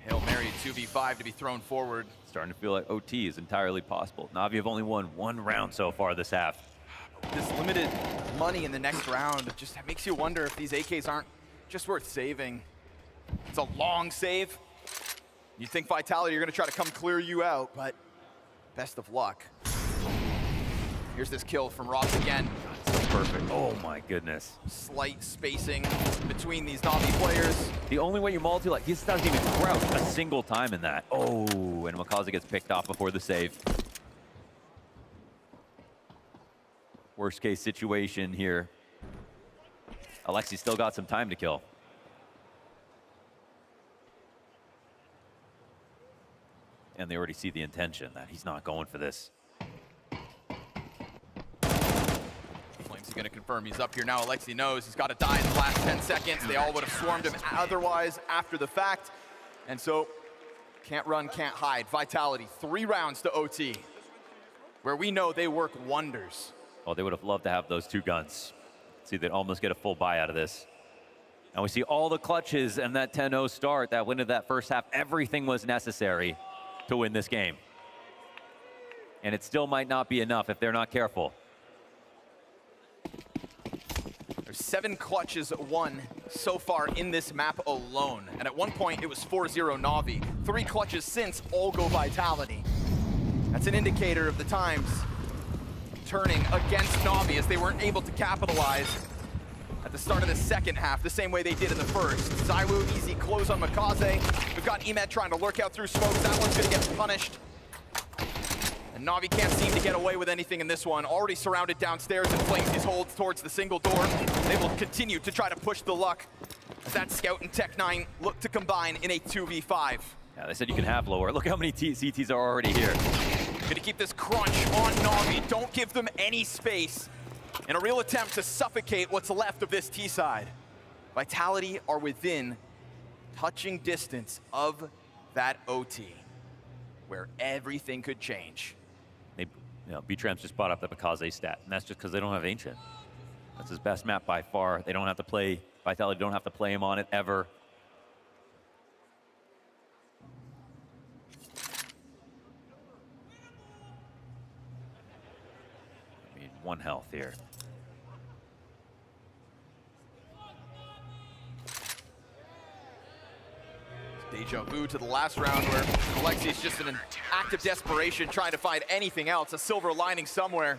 Hail Mary 2v5 to be thrown forward. Starting to feel like OT is entirely possible. Navi have only won 1 round so far this half. This limited money in the next round just makes you wonder if these AKs aren't just worth saving. It's a long save. You think Vitality are going to try to come clear you out, but best of luck. Here's this kill from Rops again. Perfect. Oh my goodness. Slight spacing between these Navi players. The only way you multi, like, he doesn't even crouch a single time in that. Oh, and Makaze gets picked off before the save. Worst case situation here. Alexi still got some time to kill. And they already see the intention that he's not going for this. He's going to confirm he's up here now. Alexi knows he's got to die in the last 10 seconds. They all would have swarmed him otherwise after the fact. And so, can't run, can't hide. Vitality, 3 rounds to OT, where we know they work wonders. Oh, they would have loved to have those 2 guns. See, they'd almost get a full buy out of this. And we see all the clutches and that 10-0 start, that win of that first half. Everything was necessary to win this game. And it still might not be enough if they're not careful. There's 7 clutches won so far in this map alone. And at one point, it was 4-0 Navi. 3 clutches since, all go Vitality. That's an indicator of the times turning against Navi as they weren't able to capitalize at the start of the second half, the same way they did in the first. ZywOo, easy close on Makaze. We've got Emed trying to lurk out through smoke. That one's gonna get punished. And Navi can't seem to get away with anything in this one. Already surrounded downstairs and flings his holds towards the single door. They will continue to try to push the luck as that Scout and Tech9 look to combine in a 2v5. Yeah, they said you can have lower. Look how many CTs are already here. Gonna keep this crunch on Navi. Don't give them any space in a real attempt to suffocate what's left of this T side. Vitality are within touching distance of that OT, where everything could change. B-Tramps just brought up the Makaze stat, and that's just because they don't have Ancient. That's his best map by far. They don't have to play, Vitality don't have to play him on it ever. I mean, 1 health here. Deja vu to the last round where Alexi's just in an act of desperation trying to find anything else, a silver lining somewhere.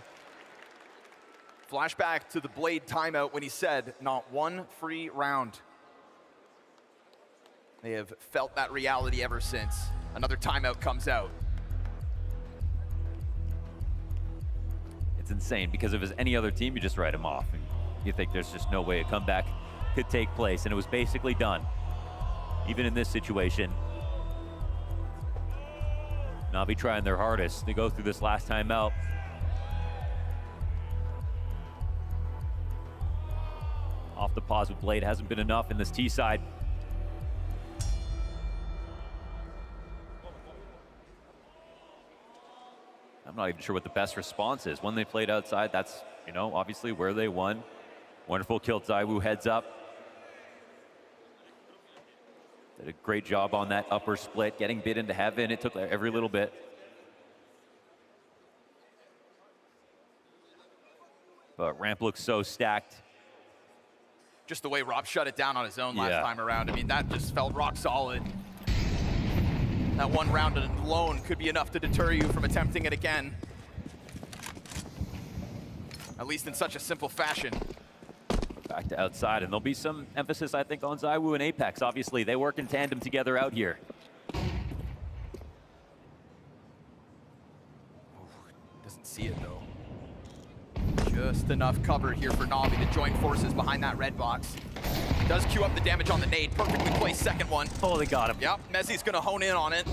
Flashback to the Blade timeout when he said, not 1 free round. They have felt that reality ever since. Another timeout comes out. It's insane because if it was any other team, you just write them off. And you think there's just no way a comeback could take place, and it was basically done. Even in this situation, Navi trying their hardest to go through this last time out. Off the pause with Blade hasn't been enough in this T side. I'm not even sure what the best response is. When they played outside, that's, you know, obviously where they won. Wonderful kill, ZywOo heads up. Did a great job on that upper split, getting bid into heaven. It took every little bit. But ramp looks so stacked. Just the way Rob shut it down on his own last time around. I mean, that just felt rock solid. That 1 round alone could be enough to deter you from attempting it again. At least in such a simple fashion. Back to outside, and there'll be some emphasis, I think, on ZywOo and Apex. Obviously, they work in tandem together out here. Doesn't see it, though. Just enough cover here for Navi to join forces behind that red box. Does queue up the damage on the nade. Perfectly placed second one. Oh, they got him. Yep, Mezzi's going to hone in on it.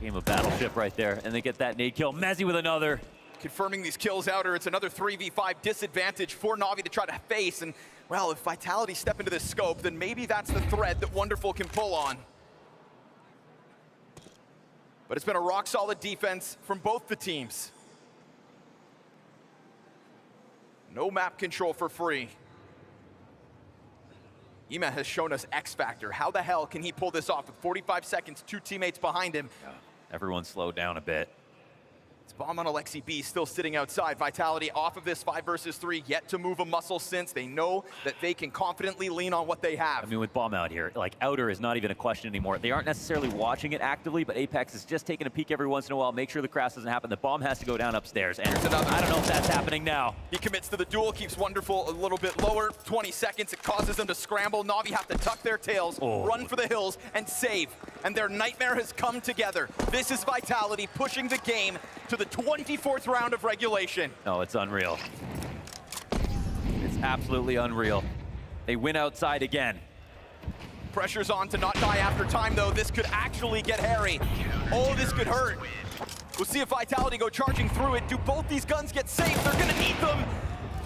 Game of Battleship right there, and they get that nade kill. Mezzi with another. confirming these kills outer. It's another 3v5 disadvantage for Navi to try to face. And, well, if Vitality step into this scope, then maybe that's the thread that Wonderful can pull on. But it's been a rock-solid defense from both the teams. No map control for free. Ema has shown us X Factor. How the hell can he pull this off with 45 seconds, 2 teammates behind him? Yeah. Everyone slowed down a bit. It's bomb on Alexi B still sitting outside. Vitality off of this 5 versus 3, yet to move a muscle since they know that they can confidently lean on what they have. I mean, with bomb out here, like outer is not even a question anymore. They aren't necessarily watching it actively, but Apex is just taking a peek every once in a while, make sure the crash doesn't happen. The bomb has to go down upstairs. And I don't know if that's happening now. He commits to the duel, keeps Wonderful a little bit lower. 20 seconds, it causes them to scramble. Navi have to tuck their tails, run for the hills, and save. And their nightmare has come together. This is Vitality pushing the game to the 24th round of regulation. No, it's unreal. It's absolutely unreal. They win outside again. Pressure's on to not die after time, though. This could actually get hairy. Oh, this could hurt. We'll see if Vitality go charging through it. Do both these guns get safe? They're gonna need them.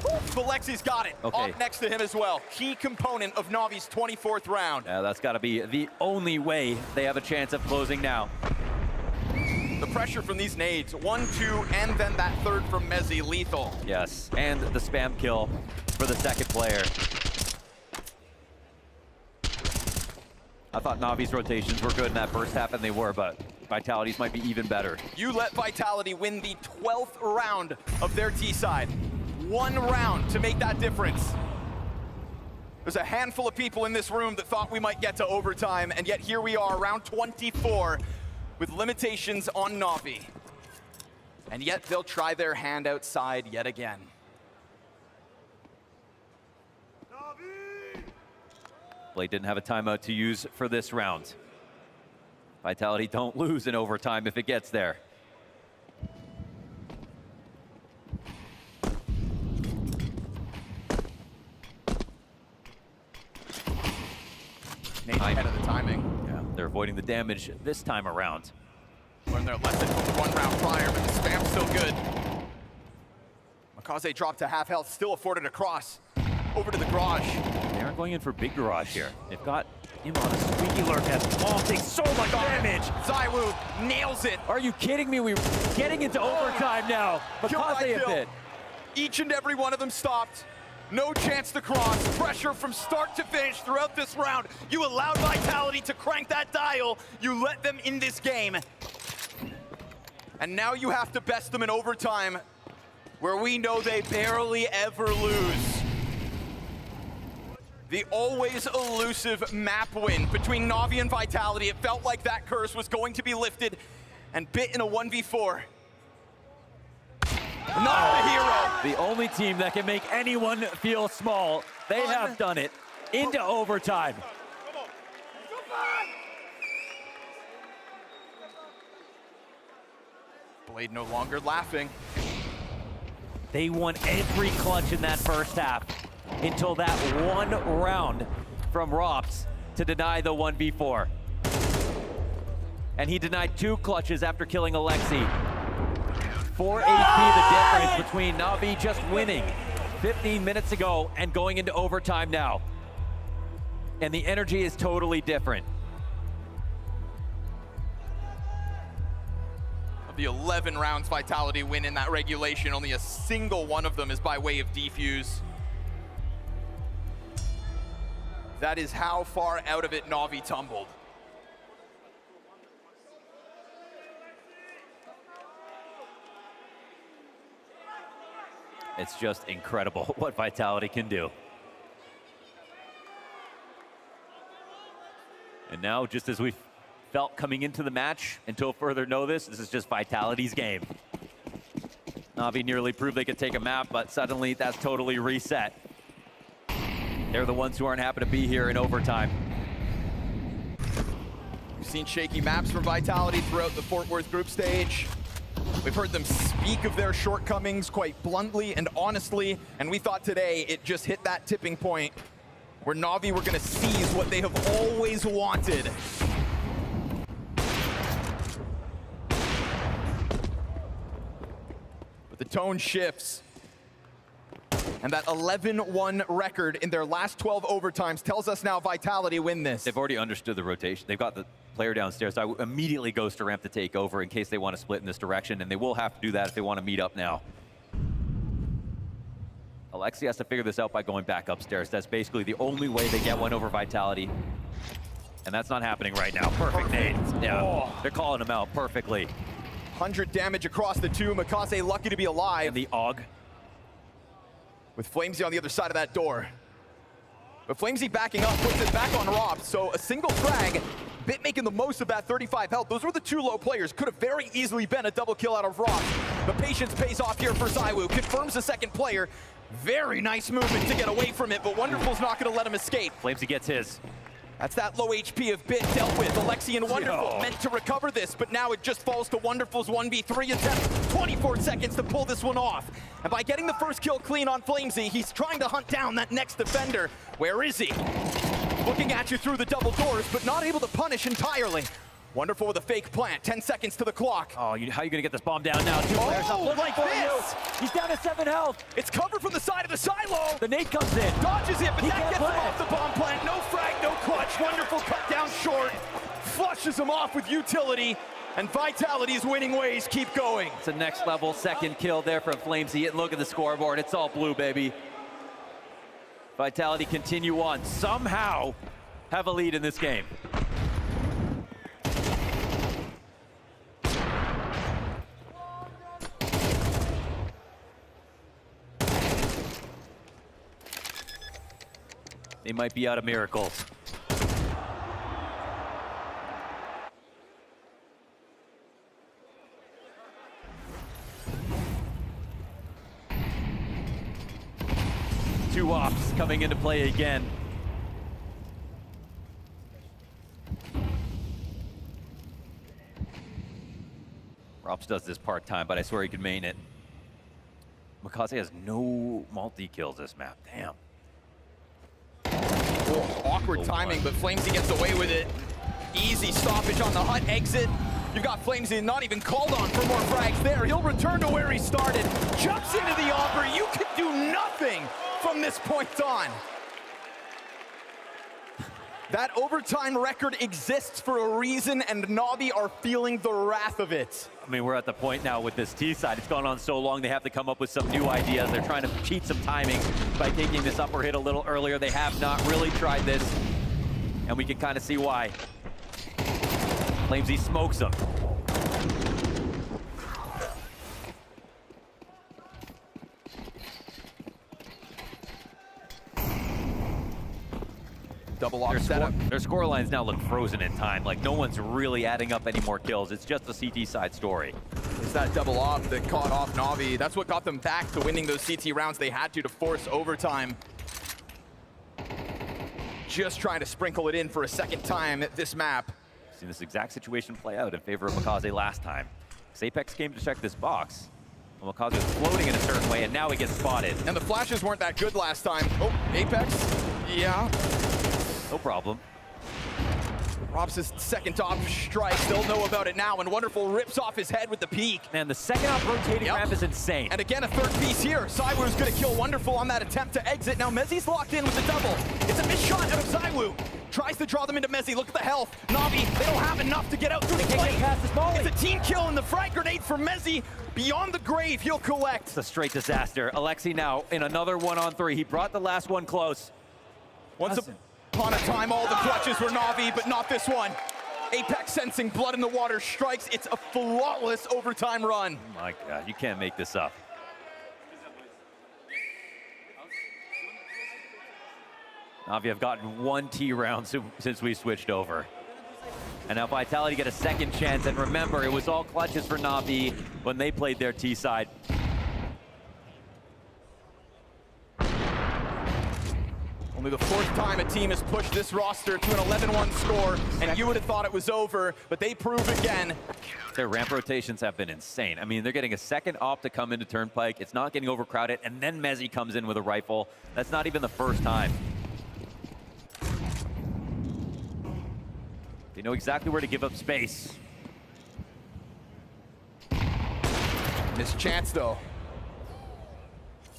But Lexi's got it. Okay. Up next to him as well. Key component of Navi's 24th round. Yeah, that's gotta be the only way they have a chance of closing now. The pressure from these nades, 1, 2, and then that third from Mezzi, lethal. Yes, and the spam kill for the second player. I thought Navi's rotations were good in that first half, and they were, but Vitality's might be even better. You let Vitality win the 12th round of their T-side. 1 round to make that difference. There's a handful of people in this room that thought we might get to overtime, and yet here we are, round 24, with limitations on Navi. And yet they'll try their hand outside yet again. Blade didn't have a timeout to use for this round. Vitality don't lose in overtime if it gets there. Nate ahead of the timing. Yeah, they're avoiding the damage this time around. Learned their lesson from the 1 round prior, but the spam's still good. Makaze dropped to half health, still afforded a cross. Over to the garage. They aren't going in for big garage here. They've got him on a squeaky lurk as Bomb takes so much damage. Zaiwu nails it. Are you kidding me? We're getting into overtime now. Makaze a bit. Each and every one of them stopped. No chance to cross. Pressure from start to finish throughout this round. You allowed Vitality to crank that dial. You let them in this game. And now you have to best them in overtime, where we know they barely ever lose. The always elusive map win between Navi and Vitality. It felt like that curse was going to be lifted and bit in a 1v4. Not the hero. The only team that can make anyone feel small. They have done it into overtime. Blade no longer laughing. They won every clutch in that first half until that 1 round from Rops to deny the 1v4. And he denied 2 clutches after killing Alexi. 4 HP the difference between Navi just winning 15 minutes ago and going into overtime now. And the energy is totally different. Of the 11 rounds Vitality win in that regulation, only a single one of them is by way of defuse. That is how far out of it Navi tumbled. It's just incredible what Vitality can do. And now, just as we felt coming into the match, until further notice, this is just Vitality's game. Navi nearly proved they could take a map, but suddenly that's totally reset. They're the ones who aren't happy to be here in overtime. We've seen shaky maps from Vitality throughout the Fort Worth group stage. We've heard them speak of their shortcomings quite bluntly and honestly, and we thought today it just hit that tipping point where Navi were gonna seize what they have always wanted. But the tone shifts. And that 11-1 record in their last 12 overtimes tells us now Vitality win this. They've already understood the rotation. They've got the player downstairs. I immediately goes to ramp to take over in case they want to split in this direction, and they will have to do that if they want to meet up now. Alexi has to figure this out by going back upstairs. That's basically the only way they get one over Vitality. And that's not happening right now. Perfect nade. Yeah, they're calling him out perfectly. 100 damage across the two. Makaze lucky to be alive. And the AUG. With Flamesy on the other side of that door. But Flamesy backing up, puts it back on Rob. So a single frag, Bit making the most of that 35 health. Those were the two low players. Could have very easily been a double kill out of Rob. But patience pays off here for ZywOo. Confirms the second player. Very nice movement to get away from it, but Wonderful's not going to let him escape. Flamesy gets his. That's that low HP of Bit dealt with. Alexi and Wonderful meant to recover this, but now it just falls to Wonderful's 1v3 attempt. 24 seconds to pull this one off. And by getting the first kill clean on Flamesy, he's trying to hunt down that next defender. Where is he? Looking at you through the double doors, but not able to punish entirely. Wonderful with a fake plant, 10 seconds to the clock. Oh, how are you gonna get this bomb down now? Two players up. Like this! He's down to 7 health. It's covered from the side of the silo. The nade comes in. Dodges it, but He that can't gets him play off the bomb plant. No frag, no clutch. Wonderful cut down short. Flushes him off with utility. And Vitality's winning ways keep going. It's a next level second kill there from Flamesy. And look at the scoreboard. It's all blue, baby. Vitality continue on. Somehow have a lead in this game. They might be out of miracles. Two ops coming into play again. Rops does this part-time, but I swear he could main it. Makaze has no multi-kills this map. Damn. Oh, awkward timing, but Flamesy gets away with it. Easy stoppage on the hut exit. You've got Flamesy not even called on for more frags there. He'll return to where he started. Jumps into the Aubrey. You can do nothing from this point on. That overtime record exists for a reason, and NAVI are feeling the wrath of it. I mean, we're at the point now with this T side. It's gone on so long, they have to come up with some new ideas. They're trying to cheat some timing by taking this upper hit a little earlier. They have not really tried this, and we can kind of see why. Flamesy smokes him. Double off setup. Their score lines now look frozen in time. Like, no one's really adding up any more kills. It's just a CT side story. It's that double op that caught off NAVI. That's what got them back to winning those CT rounds they had to force overtime. Just trying to sprinkle it in for a second time at this map. Seen this exact situation play out in favor of Makaze last time. Apex came to check this box. Well, Makaze was floating in a certain way, and now he gets spotted. And the flashes weren't that good last time. Oh, Apex, yeah. No problem. Robs' second op strike, they'll know about it now, and Wonderful rips off his head with the peak. Man, the second op rotating ramp is insane. And again, a third piece here. ZywOo's gonna kill Wonderful on that attempt to exit. Now Mezzy's locked in with the double. It's a missed shot out of ZywOo. Tries to draw them into Mezzy. Look at the health. NAVI, they don't have enough to get out through the plate. It's a team kill, and the frag grenade for Mezzy. Beyond the grave, he'll collect. It's a straight disaster. Alexi now in another 1-on-3. He brought the last one close. Once upon a time, all the clutches were NAVI, but not this one. Apex sensing blood in the water strikes. It's a flawless overtime run. Oh my God, you can't make this up. NAVI have gotten 1 T round since we switched over. And now Vitality get a second chance. And remember, it was all clutches for NAVI when they played their T side. Only the 4th time a team has pushed this roster to an 11-1 score, and you would have thought it was over, but they prove again. Their ramp rotations have been insane. I mean, they're getting a second op to come into Turnpike. It's not getting overcrowded, and then Mezzy comes in with a rifle. That's not even the first time. They know exactly where to give up space. Missed chance, though.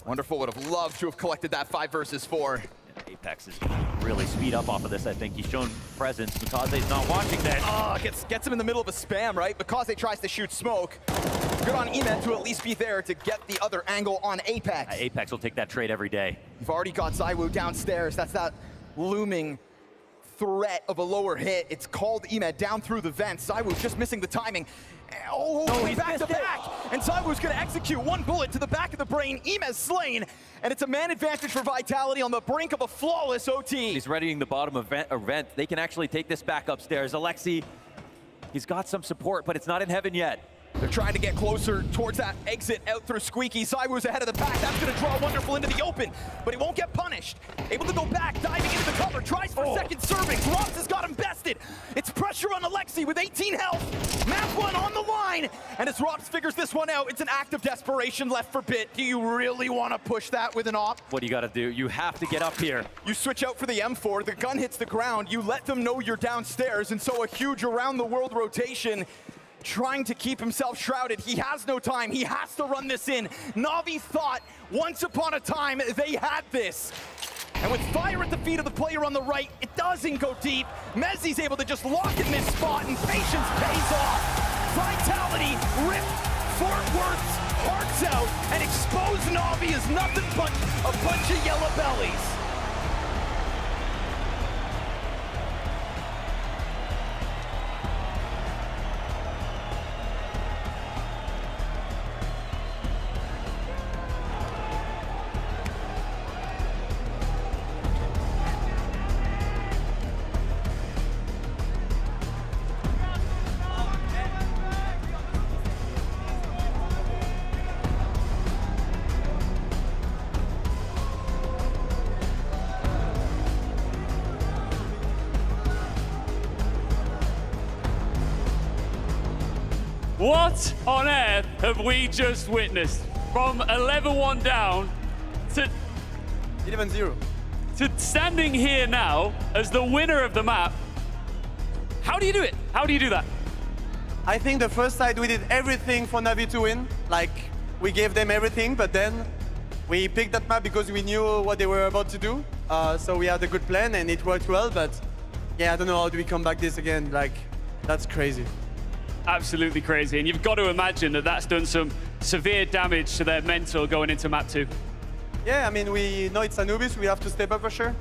Wonderful would have loved to have collected that 5 versus 4. Apex is gonna really speed up off of this. I think he's shown presence. Mikaze's not watching this. Oh, gets him in the middle of a spam, right? Mikaze tries to shoot smoke. Good on Emet to at least be there to get the other angle on Apex. Apex will take that trade every day. You've already got ZywOo downstairs. That's that looming threat of a lower hit. It's called Emet down through the vents. ZywOo's just missing the timing. Oh, no, he's back to back. And ZywOo's gonna execute 1 bullet to the back of the brain. Emet's slain. And it's a man advantage for Vitality on the brink of a flawless OT. He's readying the bottom of vent. They can actually take this back upstairs. Alexi, he's got some support, but it's not in heaven yet. They're trying to get closer towards that exit out through Squeaky. ZywOo's ahead of the pack. That's going to draw Wonderful into the open, but he won't get punished. Able to go back, diving into the cover, tries for second servings. Ross has got him bested. It's pressure on Alexi with 18 health. Map 1 on the line. And as Rops figures this one out, it's an act of desperation left for Bit. Do you really want to push that with an op? What do you got to do? You have to get up here. You switch out for the M4. The gun hits the ground. You let them know you're downstairs, and so a huge around-the-world rotation. Trying to keep himself shrouded. He has no time. He has to run this in. Navi thought once upon a time they had this. And with fire at the feet of the player on the right, it doesn't go deep. Mezzi's able to just lock in this spot, and patience pays off. Vitality rip Fort Worth's hearts out and expose Navi as nothing but a bunch of yellow bellies. What on earth have we just witnessed? From 11-1 down to 11-0. To standing here now as the winner of the map. How do you do it? How do you do that? I think the first side we did everything for Navi to win. Like, we gave them everything, but then we picked that map because we knew what they were about to do. So we had a good plan and it worked well, but yeah, I don't know how do we come back this again. Like, that's crazy. Absolutely crazy. And you've got to imagine that that's done some severe damage to their mental going into map 2. Yeah, I mean, we know it's Anubis, we have to step up for sure.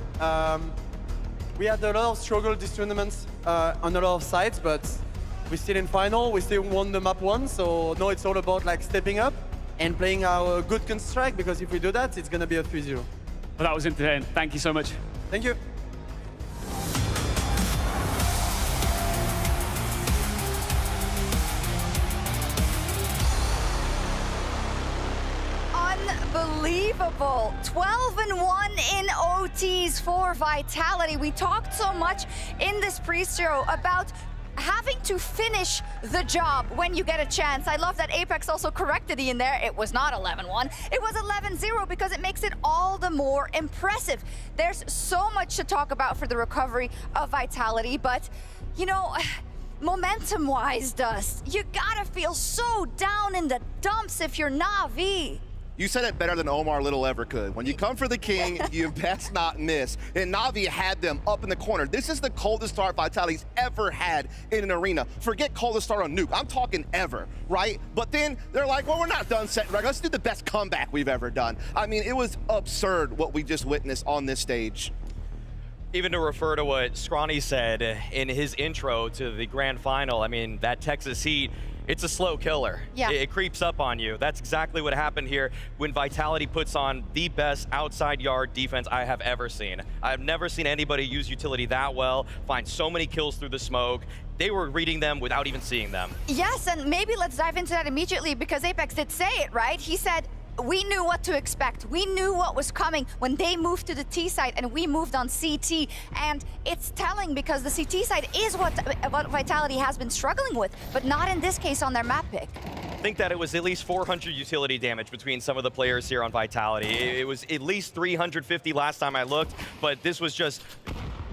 We had a lot of struggle this tournament on a lot of sides, but we're still in final, we still won the map 1, so now it's all about like stepping up and playing our good Counter-Strike, because if we do that, it's gonna be a 3-0. Well, that was entertaining. Thank you so much. Thank you. Unbelievable. 12-1 in OTs for Vitality. We talked so much in this pre-show about having to finish the job when you get a chance. I love that Apex also corrected Ian there. It was not 11-1. It was 11-0 because it makes it all the more impressive. There's so much to talk about for the recovery of Vitality, but, you know, momentum-wise, Dust, you gotta feel so down in the dumps if you're Navi. You said it better than Omar Little ever could. When you come for the king, you best not miss. And Navi had them up in the corner. This is the coldest start Vitality's ever had in an arena. Forget coldest start on Nuke. I'm talking ever, right? But then they're like, well, we're not done setting record. Let's do the best comeback we've ever done. I mean, it was absurd what we just witnessed on this stage. Even to refer to what Scrawny said in his intro to the grand final, I mean, that Texas heat, it's a slow killer. Yeah. It creeps up on you. That's exactly what happened here when Vitality puts on the best outside yard defense I have ever seen. I've never seen anybody use utility that well, find so many kills through the smoke. They were reading them without even seeing them. Yes, and maybe let's dive into that immediately because Apex did say it, right? He said, we knew what to expect. We knew what was coming when they moved to the T side and we moved on CT. And it's telling because the CT side is what Vitality has been struggling with, but not in this case on their map pick. I think that it was at least 400 utility damage between some of the players here on Vitality. It was at least 350 last time I looked, but this was just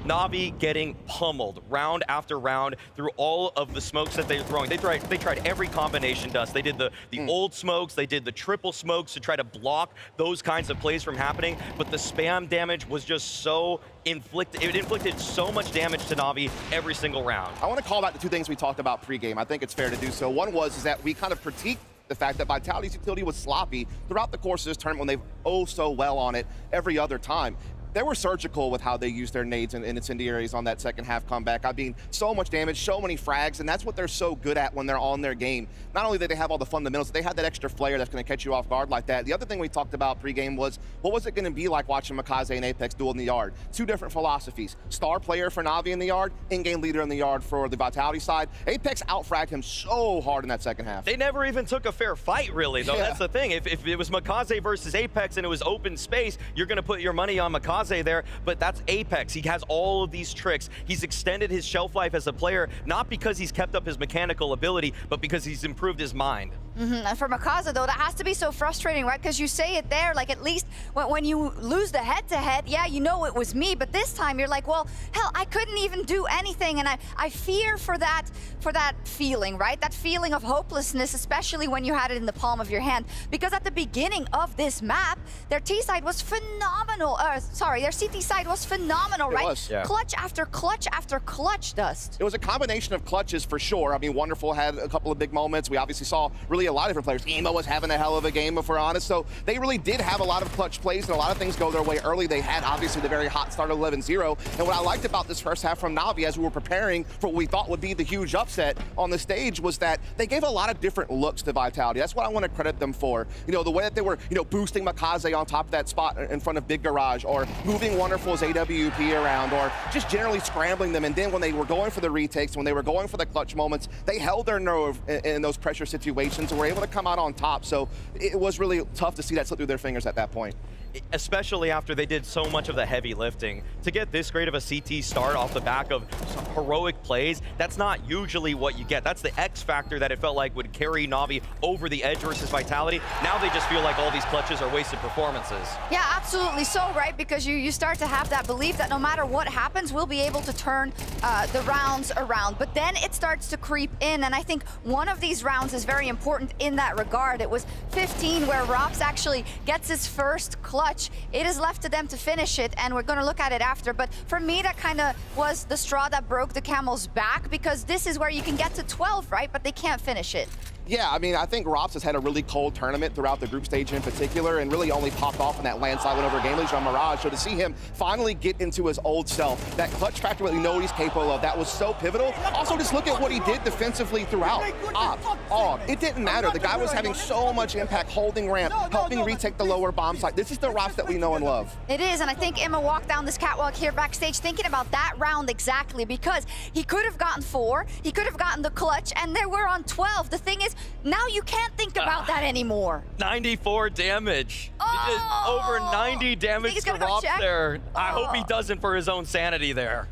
Navi getting pummeled round after round through all of the smokes that they were throwing. They tried every combination, Dust. They did the old smokes, they did the triple smokes to try to block those kinds of plays from happening, but the spam damage was just so inflicted. It inflicted so much damage to Navi every single round. I want to call out the two things we talked about pregame. I think it's fair to do so. One is that we kind of critiqued the fact that Vitality's utility was sloppy throughout the course of this tournament when they've so well on it every other time. They were surgical with how they used their nades and incendiaries on that second half comeback. I mean, so much damage, so many frags, and that's what they're so good at when they're on their game. Not only did they have all the fundamentals, they had that extra flair that's going to catch you off guard like that. The other thing we talked about pregame was, what was it going to be like watching Makaze and Apex duel in the yard? Two different philosophies. Star player for Navi in the yard, in-game leader in the yard for the Vitality side. Apex out-fragged him so hard in that second half. They never even took a fair fight, really, though. Yeah. That's the thing. If it was Makaze versus Apex and it was open space, you're going to put your money on Makaze there, but that's Apex. He has all of these tricks. He's extended his shelf life as a player, not because he's kept up his mechanical ability, but because he's improved his mind. And for Makaze, though, that has to be so frustrating, right? Because you say it there, like at least when you lose the head-to-head, yeah, you know it was me, but this time you're like, well, hell, I couldn't even do anything, and I fear for that feeling, right? That feeling of hopelessness, especially when you had it in the palm of your hand. Because at the beginning of this map, their T-side was phenomenal. Their CT side was phenomenal, right? Was, yeah. Clutch after clutch after clutch, Dust. It was a combination of clutches for sure. I mean, Wonderful had a couple of big moments. We obviously saw really a lot of different players. Emo was having a hell of a game, if we're honest. So they really did have a lot of clutch plays and a lot of things go their way early. They had obviously the very hot start of 11-0. And what I liked about this first half from Navi as we were preparing for what we thought would be the huge upset on the stage was that they gave a lot of different looks to Vitality. That's what I want to credit them for. You know, the way that they were, boosting Makaze on top of that spot in front of Big Garage, or moving Wonderful's AWP around, or just generally scrambling them. And then when they were going for the retakes, when they were going for the clutch moments, they held their nerve in those pressure situations and were able to come out on top. So it was really tough to see that slip through their fingers at that point. Especially after they did so much of the heavy lifting. To get this great of a CT start off the back of some heroic plays, that's not usually what you get. That's the X factor that it felt like would carry Navi over the edge versus Vitality. Now they just feel like all these clutches are wasted performances. Yeah, absolutely so, right? Because you start to have that belief that no matter what happens, we'll be able to turn the rounds around. But then it starts to creep in, and I think one of these rounds is very important in that regard. It was 15 where Rops actually gets his first clutch. It is left to them to finish it, and we're going to look at it after. But for me, that kind of was the straw that broke the camel's back, because this is where you can get to 12, right? But they can't finish it. Yeah, I mean, I think Rops has had a really cold tournament throughout the group stage in particular, and really only popped off in that landslide win over Game Leader on Mirage. So to see him finally get into his old self, that clutch factor that we know he's capable of, that was so pivotal. Also, just look at what he did defensively throughout. It didn't matter. The guy was having so much impact, holding ramp, helping retake the lower bomb site. This is the Rops that we know and love. It is, and I think Emma walked down this catwalk here backstage thinking about that round exactly, because he could have gotten 4, he could have gotten the clutch, and they were on 12. The thing is, now you can't think about that anymore. 94 damage. Over 90 damage to Rops there. I hope he doesn't for his own sanity there.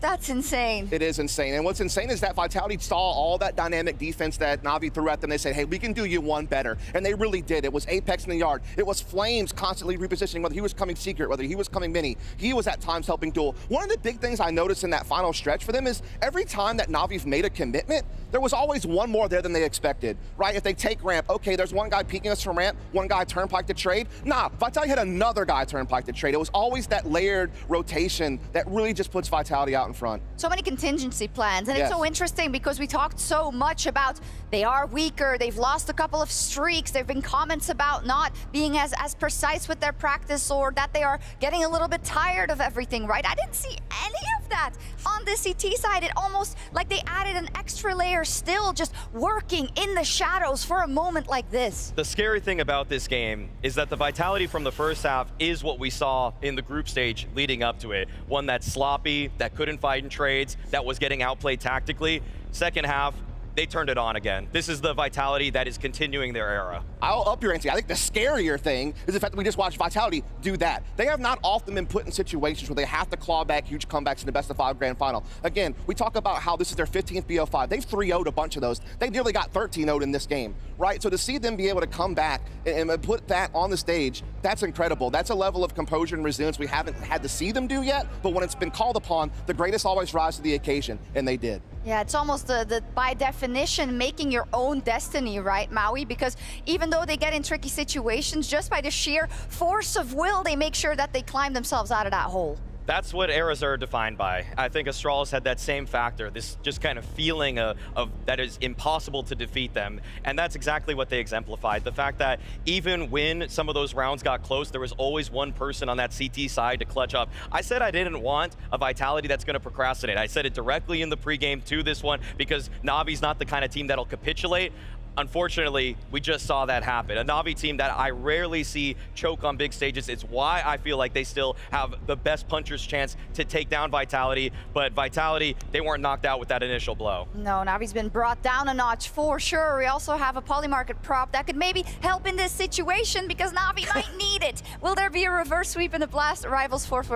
That's insane. It is insane. And what's insane is that Vitality saw all that dynamic defense that Navi threw at them. They said, hey, we can do you one better. And they really did. It was Apex in the yard. It was Flames constantly repositioning, whether he was coming secret, whether he was coming mini. He was at times helping duel. One of the big things I noticed in that final stretch for them is every time that Navi's made a commitment, there was always one more there than they expected, right? If they take ramp, okay, there's one guy peeking us from ramp, one guy turnpike to trade. Nah, Vitality had another guy turnpike to trade. It was always that layered rotation that really just puts Vitality out in front. So many contingency plans, and It's so interesting because we talked so much about they are weaker, they've lost a couple of streaks, there have been comments about not being as precise with their practice, or that they are getting a little bit tired of everything, right? I didn't see any of that on the CT side. It almost like they added an extra layer still, just working in the shadows for a moment like this. The scary thing about this game is that the Vitality from the first half is what we saw in the group stage leading up to it. One that's sloppy, that couldn't fight in trades, that was getting outplayed tactically. Second half, they turned it on again. This is the Vitality that is continuing their era. I'll up your ante. I think the scarier thing is the fact that we just watched Vitality do that. They have not often been put in situations where they have to claw back huge comebacks in the best-of-5 grand final. Again, we talk about how this is their 15th BO5. They've 3-0'd a bunch of those. They nearly got 13-0'd in this game, right? So to see them be able to come back and put that on the stage, that's incredible. That's a level of composure and resilience we haven't had to see them do yet, but when it's been called upon, the greatest always rise to the occasion, and they did. Yeah, it's almost the by definition making your own destiny, right, Maui? Because even though they get in tricky situations, just by the sheer force of will, they make sure that they climb themselves out of that hole. That's what eras are defined by. I think Astralis had that same factor, this just kind of feeling of that is impossible to defeat them. And that's exactly what they exemplified. The fact that even when some of those rounds got close, there was always one person on that CT side to clutch up. I said I didn't want a Vitality that's gonna procrastinate. I said it directly in the pregame to this one because Navi's not the kind of team that'll capitulate. Unfortunately, we just saw that happen. A Navi team that I rarely see choke on big stages. It's why I feel like they still have the best puncher's chance to take down Vitality. But Vitality, they weren't knocked out with that initial blow. No, Navi's been brought down a notch for sure. We also have a polymarket prop that could maybe help in this situation because Navi might need it. Will there be a reverse sweep in the Blast Rivals Fort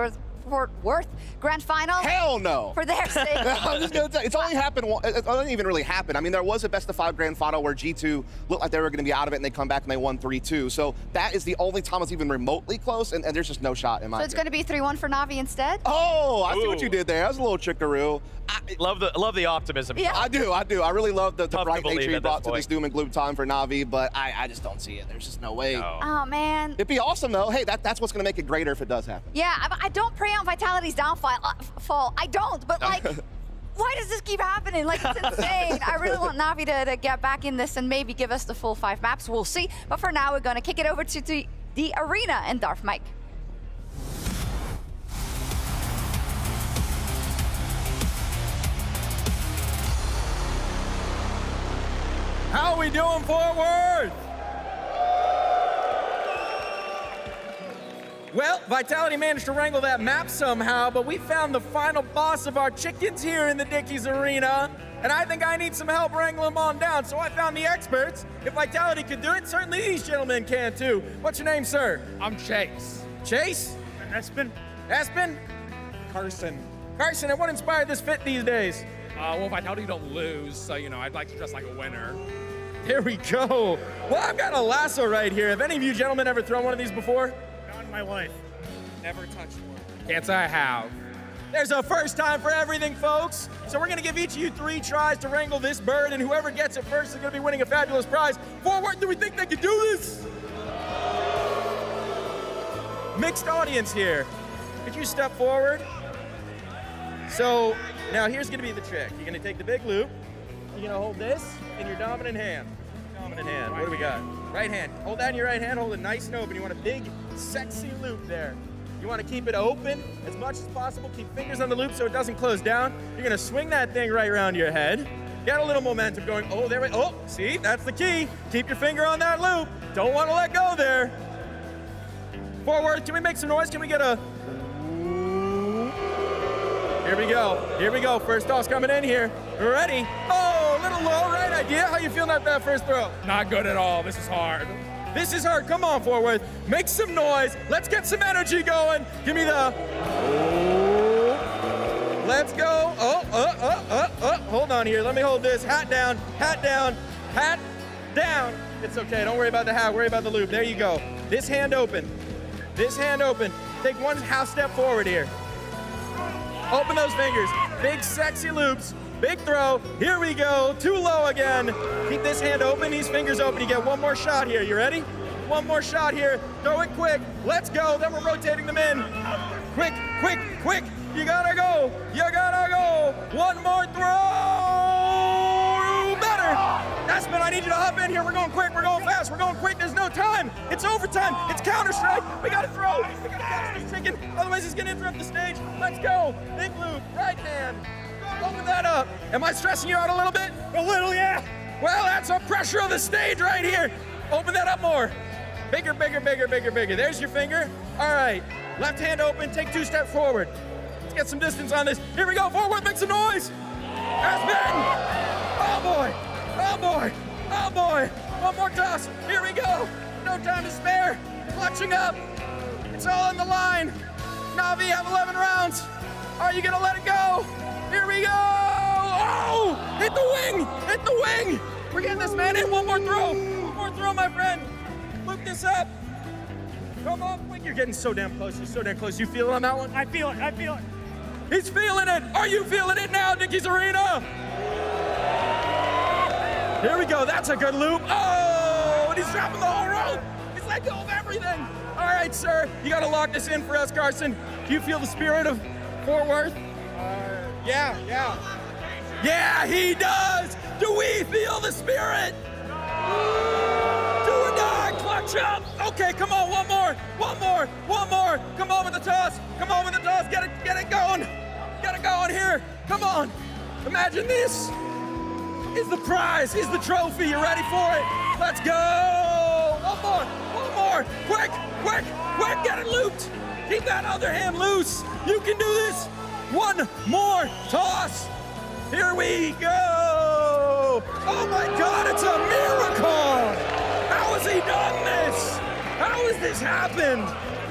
Worth Grand Final? Hell no. For their sake. I'm just gonna tell you, it's only happened once. It didn't even really happen. I mean, there was a best-of-5 grand final where G2 looked like they were gonna be out of it and they come back and they won 3-2. So that is the only time it's even remotely close, and there's just no shot in my So it's gonna be 3-1 for Navi instead? Oh, I see what you did there. That was a little trickaroo. Love the optimism. Yeah. I do. I really love the bright nature you brought to point. this doom and gloom time for Navi, but I just don't see it. There's just no way. No. Oh, man. It'd be awesome, though. Hey, that's what's going to make it greater if it does happen. Yeah, I don't pray on Vitality's downfall. I don't, but like, why does this keep happening? Like, it's insane. I really want Navi to get back in this and maybe give us the full 5 maps. We'll see. But for now, we're going to kick it over to the arena and Darth Mike. How are we doing, Fort Worth? Well, Vitality managed to wrangle that map somehow, but we found the final boss of our chickens here in the Dickies Arena, and I think I need some help wrangling them on down, so I found the experts. If Vitality could do it, certainly these gentlemen can too. What's your name, sir? I'm Chase. Chase? Espen. Espen? Carson. Carson, and what inspired this fit these days? Well, Vitality don't lose, so, you know, I'd like to dress like a winner. There we go. Well, I've got a lasso right here. Have any of you gentlemen ever thrown one of these before? Not in my life. Never touched one. Can't say I have. There's a first time for everything, folks. So we're gonna give each of you 3 tries to wrangle this bird, and whoever gets it first is gonna be winning a fabulous prize. Forward, do we think they can do this? Mixed audience here. Could you step forward? So now here's gonna be the trick. You're gonna take the big loop. You're gonna hold this in your dominant hand. Dominant hand. What do we got? Right hand. Hold that in your right hand. Hold it nice and open. You want a big, sexy loop there. You want to keep it open as much as possible. Keep fingers on the loop so it doesn't close down. You're gonna swing that thing right around your head. Get a little momentum going. Oh, there we go. Oh, see, that's the key. Keep your finger on that loop. Don't want to let go there. Forward. Can we make some noise? Can we get a? Here we go. Here we go. First toss coming in here. Ready? Oh, a little low, right idea. How you feeling at that first throw? Not good at all. This is hard. This is hard. Come on, Forward. Make some noise. Let's get some energy going. Give me the. Oh. Let's go. Oh. Hold on here. Let me hold this. Hat down. Hat down. Hat down. It's okay. Don't worry about the hat. Worry about the loop. There you go. This hand open. This hand open. Take 1 half step forward here. Open those fingers. Big, sexy loops. Big throw. Here we go. Too low again. Keep this hand open. These fingers open. You get 1 more shot here. You ready? 1 more shot here. Throw it quick. Let's go. Then we're rotating them in. Quick, quick, quick. You gotta go. You gotta go. 1 more throw. Better. Espen, I need you to hop in here. We're going quick. We're going fast. We're going quick. There's no time. It's overtime. It's Counter-Strike. We gotta throw. We gotta catch this chicken. Otherwise, he's gonna interrupt the stage. Let's go. Big loop. Right hand. Open that up. Am I stressing you out a little bit? A little, yeah. Well, that's the pressure of the stage right here. Open that up more. Bigger, bigger, bigger, bigger, bigger. There's your finger. All right. Left hand open. Take 2 steps forward. Let's get some distance on this. Here we go. Forward. Make some noise. Espen. Oh, boy. Oh boy! Oh boy! One more toss. Here we go. No time to spare. Clutching up. It's all on the line. NAVI have 11 rounds. Are you gonna let it go? Here we go. Oh! Hit the wing! Hit the wing! We're getting this man in. One more throw. One more throw, my friend. Loop this up. Come on, wing. You're getting so damn close. You're so damn close. You feel it on that one? I feel it. I feel it. He's feeling it. Are you feeling it now, Dickies Arena? Here we go. That's a good loop. Oh, and he's dropping the whole rope. He's let go of everything. All right, sir. You got to lock this in for us, Carson. Do you feel the spirit of Fort Worth? Yeah. Yeah, he does. Do we feel the spirit? Do or die. Clutch up. Okay, come on. One more. Come on with the toss. Get it going. Get it going here. Come on. Imagine this is the prize. Is the trophy. You ready for it? Let's go. One more. Quick. Get it looped. Keep that other hand loose. You can do this. One more toss. Here we go. Oh my God, it's a miracle. How has he done this? How has this happened?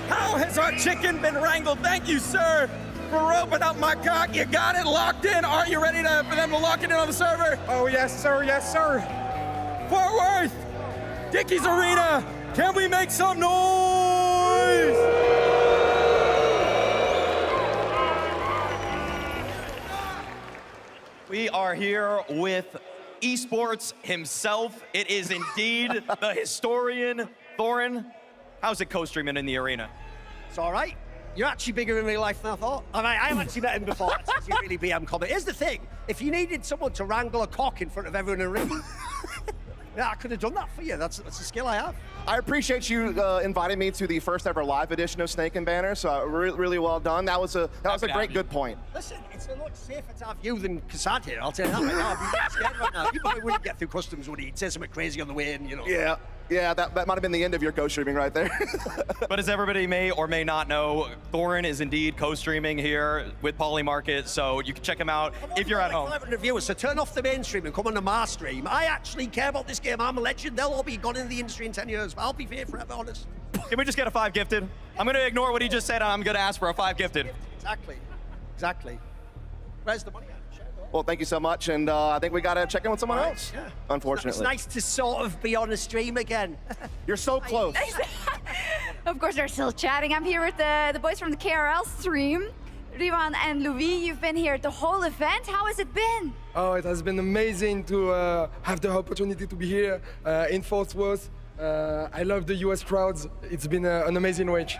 How has our chicken been wrangled? Thank you, sir, for roping up my cock. You got it locked in. Are you ready for them to lock it in on the server? Oh, yes, sir. Fort Worth, Dickies Arena, can we make some noise? We are here with esports himself. It is indeed the historian, Thorin. How's it co-streaming in the arena? It's all right. You're actually bigger in real life than I thought. I mean, I've actually met him before. That's actually really BM comment. Here's the thing. If you needed someone to wrangle a cock in front of everyone in the ring, yeah, I could have done that for you. That's a skill I have. I appreciate you inviting me to the first ever live edition of Snake and Banner. So really well done. That was a good point. Listen, it's a lot safer to have you than Kassad here. I'll tell you that right now. I'd be scared right now. You probably wouldn't get through customs, would he? He'd say something crazy on the way in, you know. Yeah, that might have been the end of your co-streaming right there. But as everybody may or may not know, Thorin is indeed co-streaming here with Polymarket, so you can check him out if you're at home. 11 viewers, so turn off the mainstream and come on to my stream. I actually care about this game. I'm a legend. They'll all be gone in the industry in 10 years, but I'll be here forever, honest. Can we just get a 5 gifted? I'm going to ignore what he just said, and I'm going to ask for a 5 gifted. Exactly. Where's the money at? Well, thank you so much, and I think we got to check in with someone else, unfortunately. It's nice to sort of be on a stream again. You're so close. Of course, they're still chatting. I'm here with the boys from the KRL stream. Rivan and Louis, you've been here the whole event. How has it been? Oh, it has been amazing to have the opportunity to be here in Fort Worth. I love the US crowds. It's been an amazing week.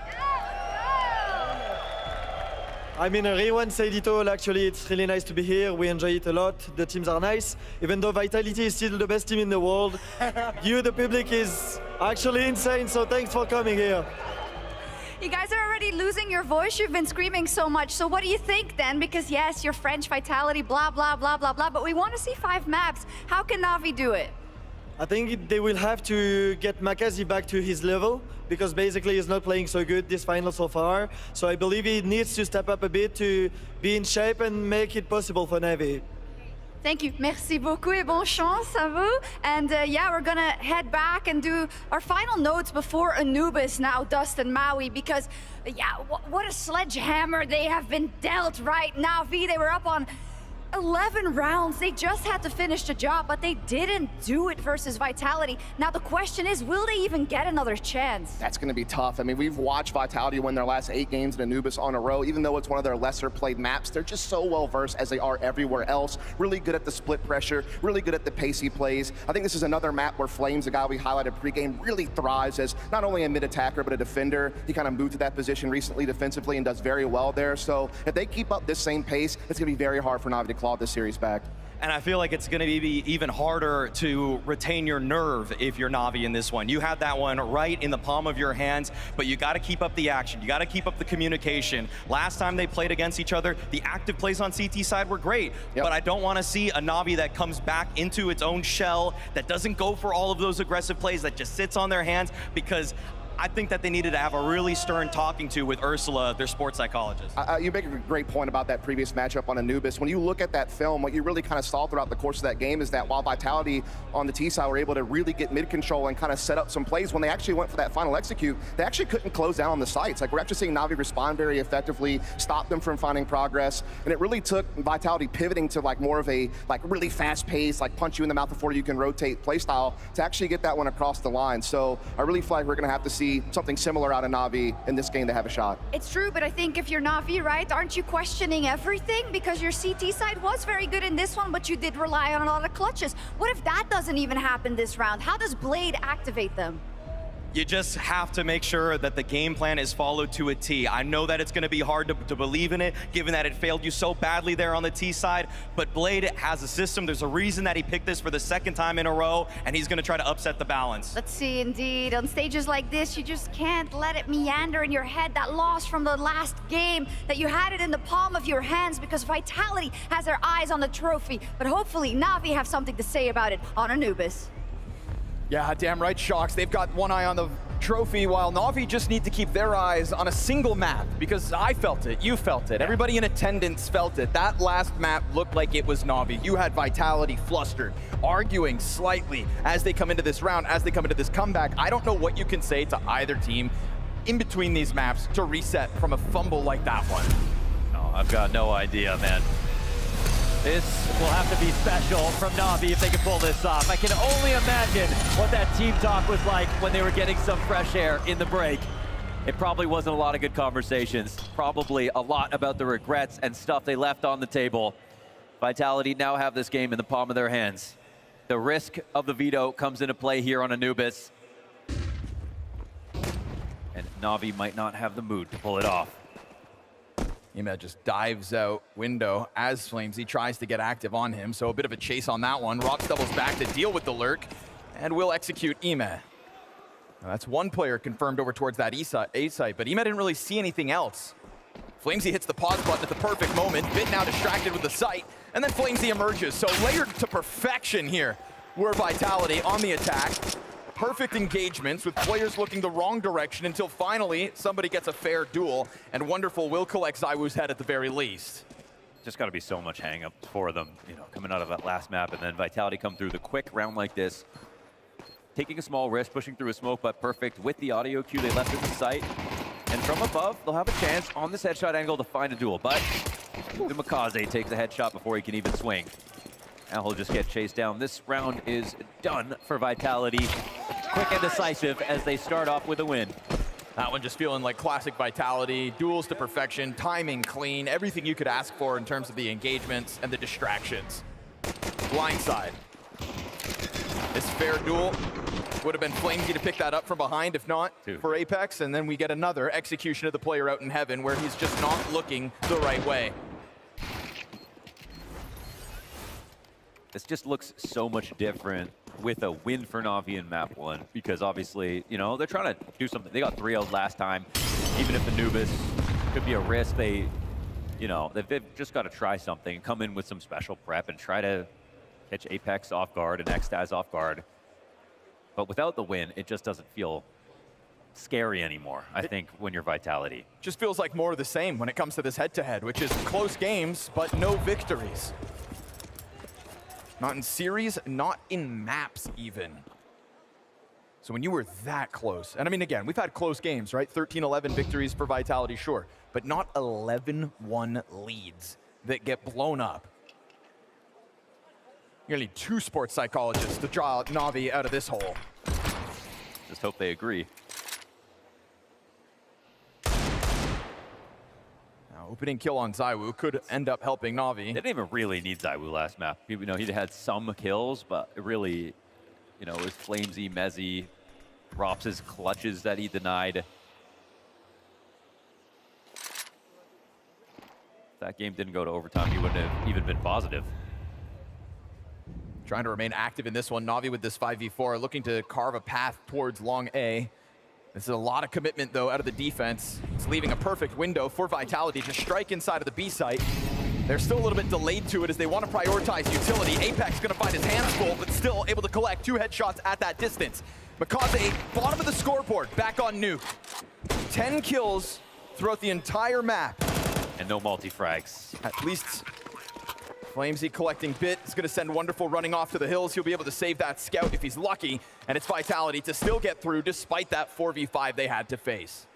I mean, everyone said it all. Actually, it's really nice to be here. We enjoy it a lot. The teams are nice. Even though Vitality is still the best team in the world, you, the public, is actually insane. So thanks for coming here. You guys are already losing your voice. You've been screaming so much. So what do you think then? Because yes, you're French Vitality, blah, blah, blah, blah, blah. But we want to see 5 maps. How can NAVI do it? I think they will have to get Makazi back to his level, because basically he's not playing so good this final so far. So I believe he needs to step up a bit to be in shape and make it possible for NAVI. Thank you. Merci beaucoup et bon chance à vous. And yeah, we're gonna head back and do our final notes before Anubis now, Dust and Maui, because yeah, what a sledgehammer they have been dealt right now. They were up on 11 rounds. They just had to finish the job, but they didn't do it versus Vitality. Now the question is, will they even get another chance? That's going to be tough. I mean, we've watched Vitality win their last 8 games in Anubis on a row. Even though it's one of their lesser played maps, they're just so well versed as they are everywhere else. Really good at the split pressure, really good at the pacey plays. I think this is another map where Flames, the guy we highlighted pregame, really thrives as not only a mid attacker, but a defender. He kind of moved to that position recently defensively and does very well there. So if they keep up this same pace, it's going to be very hard for NAVI to claw this series back. And I feel like it's going to be even harder to retain your nerve if you're NAVI in this one. You had that one right in the palm of your hands, but you got to keep up the action. You got to keep up the communication. Last time they played against each other, the active plays on CT side were great, but I don't want to see a NAVI that comes back into its own shell, that doesn't go for all of those aggressive plays, that just sits on their hands, because I think that they needed to have a really stern talking to with Ursula, their sports psychologist. You make a great point about that previous matchup on Anubis. When you look at that film, what you really kind of saw throughout the course of that game is that while Vitality on the T side were able to really get mid control and kind of set up some plays, when they actually went for that final execute, they actually couldn't close down on the sites. Like, we're actually seeing Navi respond very effectively, stop them from finding progress, and it really took Vitality pivoting to like more of a like really fast pace, like punch you in the mouth before you can rotate play style to actually get that one across the line. So I really feel like we're going to have to see something similar out of Navi in this game to have a shot. It's true, but I think if you're Navi, right, aren't you questioning everything? Because your CT side was very good in this one, but you did rely on a lot of clutches. What if that doesn't even happen this round? How does Blade activate them? You just have to make sure that the game plan is followed to a T. I know that it's going to be hard to believe in it, given that it failed you so badly there on the T side, but Blade has a system. There's a reason that he picked this for the second time in a row, and he's going to try to upset the balance. Let's see, indeed. On stages like this, you just can't let it meander in your head, that loss from the last game, that you had it in the palm of your hands, because Vitality has their eyes on the trophy. But hopefully, Navi have something to say about it on Anubis. Yeah, damn right, Shocks. They've got one eye on the trophy, while Navi just need to keep their eyes on a single map, because I felt it, you felt it, everybody in attendance felt it. That last map looked like it was Navi. You had Vitality flustered, arguing slightly as they come into this round, as they come into this comeback. I don't know what you can say to either team in between these maps to reset from a fumble like that one. No, I've got no idea, man. This will have to be special from Navi if they can pull this off. I can only imagine what that team talk was like when they were getting some fresh air in the break. It probably wasn't a lot of good conversations. Probably a lot about the regrets and stuff they left on the table. Vitality now have this game in the palm of their hands. The risk of the veto comes into play here on Anubis. And Navi might not have the mood to pull it off. Ema just dives out window as Flamesy tries to get active on him, so a bit of a chase on that one. Rox doubles back to deal with the lurk, and will execute Ema. Now that's one player confirmed over towards that A site, but Ema didn't really see anything else. Flamesy hits the pause button at the perfect moment. Bit now distracted with the sight, and then Flamesy emerges. So layered to perfection here were Vitality on the attack. Perfect engagements with players looking the wrong direction until finally somebody gets a fair duel, and Wonderful will collect ZywOo's head at the very least. Just got to be so much hang-up for them, you know, coming out of that last map, and then Vitality come through the quick round like this, taking a small risk, pushing through a smoke, but perfect with the audio cue they left at the site. And from above, they'll have a chance on this headshot angle to find a duel, but the Mikaze takes a headshot before he can even swing. Now he'll just get chased down. This round is done for Vitality. Quick and decisive as they start off with a win. That one just feeling like classic Vitality, duels to perfection, timing clean, everything you could ask for in terms of the engagements and the distractions. Blindside. This fair duel would have been Flamesy to pick that up from behind, if not for Apex, and then we get another execution of the player out in heaven where he's just not looking the right way. This just looks so much different with a win for Navi in map 1, because obviously, you know, they're trying to do something. They got 3-0'd last time. Even if Anubis could be a risk, they, you know, they've just got to try something, come in with some special prep and try to catch Apex off guard and Xtaz off guard. But without the win, it just doesn't feel scary anymore, I think, when you're Vitality. Just feels like more of the same when it comes to this head-to-head, which is close games, but no victories. Not in series, not in maps even. So when you were that close, and I mean, again, we've had close games, right? 13-11 victories for Vitality, sure, but not 11-1 leads that get blown up. You're gonna need 2 sports psychologists to draw Navi out of this hole. Just hope they agree. Opening kill on ZywOo could end up helping Navi. They didn't even really need ZywOo last map. You know, he had some kills, but it really, you know, it was Flamesy, Mezzy, Rops' clutches that he denied. If that game didn't go to overtime, he wouldn't have even been positive. Trying to remain active in this one. Navi with this 5v4, looking to carve a path towards long A. This is a lot of commitment, though, out of the defense. It's leaving a perfect window for Vitality to strike inside of the B site. They're still a little bit delayed to it as they want to prioritize utility. Apex going to find his hands full, but still able to collect 2 headshots at that distance. Makaze, bottom of the scoreboard, back on Nuke. 10 kills throughout the entire map. And no multi-frags. At least Flamesy collecting bit is going to send Wonderful running off to the hills. He'll be able to save that scout if he's lucky. And it's Vitality to still get through despite that 4v5 they had to face.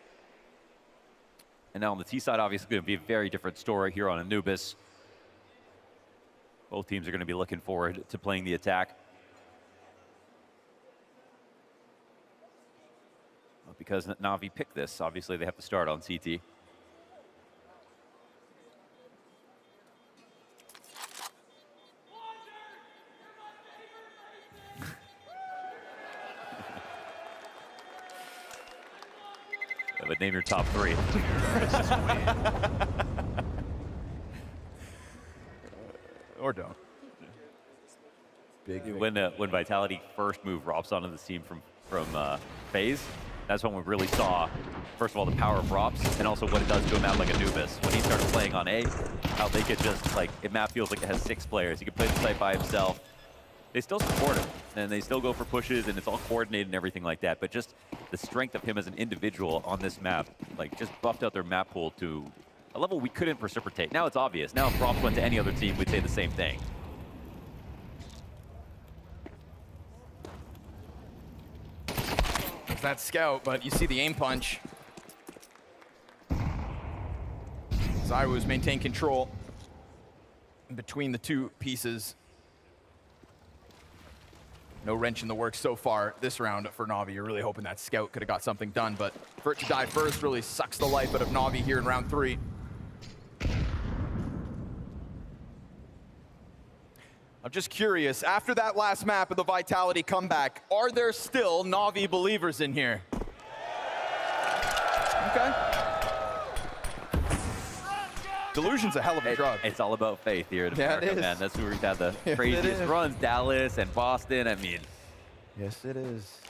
And now on the T side, obviously going to be a very different story here on Anubis. Both teams are going to be looking forward to playing the attack. But because Navi picked this, obviously they have to start on CT. But name your top 3. Or don't. Big. When Vitality first moved Rops onto the team from FaZe, that's when we really saw, first of all, the power of Rops, and also what it does to a map like Anubis. When he started playing on A, how they could just, like, a map feels like it has 6 players. He could play the site by himself. They still support him, and they still go for pushes, and it's all coordinated and everything like that. But just the strength of him as an individual on this map, like, just buffed out their map pool to a level we couldn't reciprocate. Now it's obvious. Now if Rops went to any other team, we'd say the same thing. There's that scout, but you see the aim punch. ZywOo's maintained control in between the two pieces. No wrench in the works so far this round for Navi. You're really hoping that scout could have got something done, but for it to die first really sucks the life out of Navi here in round 3. I'm just curious, after that last map of the Vitality comeback, are there still Navi believers in here? Okay. Delusion's a hell of a drug. It's all about faith here in America, man. That's where we've had the Yes, craziest runs. Dallas and Boston, I mean. Yes, it is.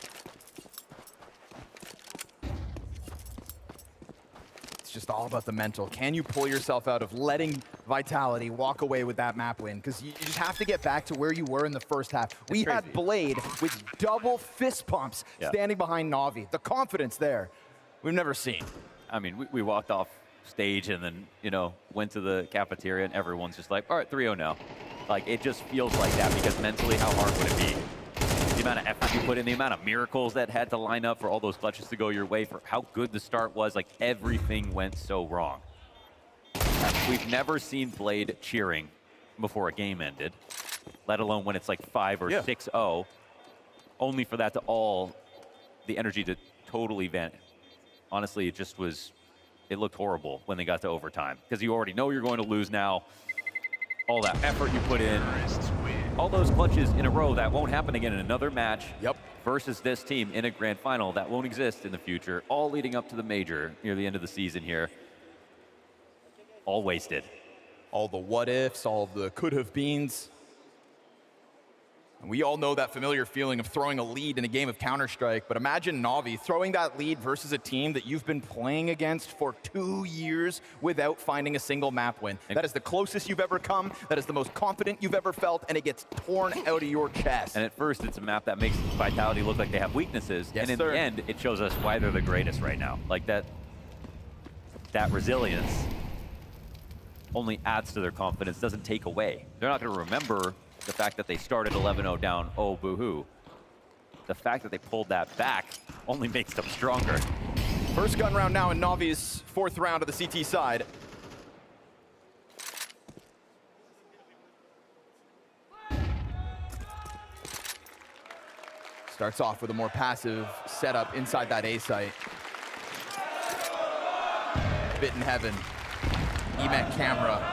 It's just all about the mental. Can you pull yourself out of letting Vitality walk away with that map win? Because you just have to get back to where you were in the first half. We had Blade with double fist pumps standing behind Navi. The confidence there, we've never seen. I mean, we walked off stage and then, you know, went to the cafeteria and everyone's just like, all right, 3-0 now. Like, it just feels like that because mentally, how hard would it be? The amount of effort you put in, the amount of miracles that had to line up for all those clutches to go your way, for how good the start was, like, everything went so wrong. We've never seen Blade cheering before a game ended, let alone when it's like 5 or 6-0, only for that to all, the energy to totally vanish. Honestly, it just was, it looked horrible when they got to overtime because you already know you're going to lose now. All that effort you put in, all those clutches in a row, that won't happen again in another match versus this team in a grand final. That won't exist in the future, all leading up to the major near the end of the season here. All wasted. All the what ifs, all the could have beens. And we all know that familiar feeling of throwing a lead in a game of Counter-Strike, but imagine Navi throwing that lead versus a team that you've been playing against for 2 years without finding a single map win. That is the closest you've ever come, that is the most confident you've ever felt, and it gets torn out of your chest. And at first, it's a map that makes Vitality look like they have weaknesses, and in the end, it shows us why they're the greatest right now. Like that resilience only adds to their confidence, doesn't take away. They're not going to remember the fact that they started 11-0 down, oh boo-hoo. The fact that they pulled that back only makes them stronger. First gun round now in Navi's 4th round of the CT side. Starts off with a more passive setup inside that A site. Bit in heaven. EMET camera.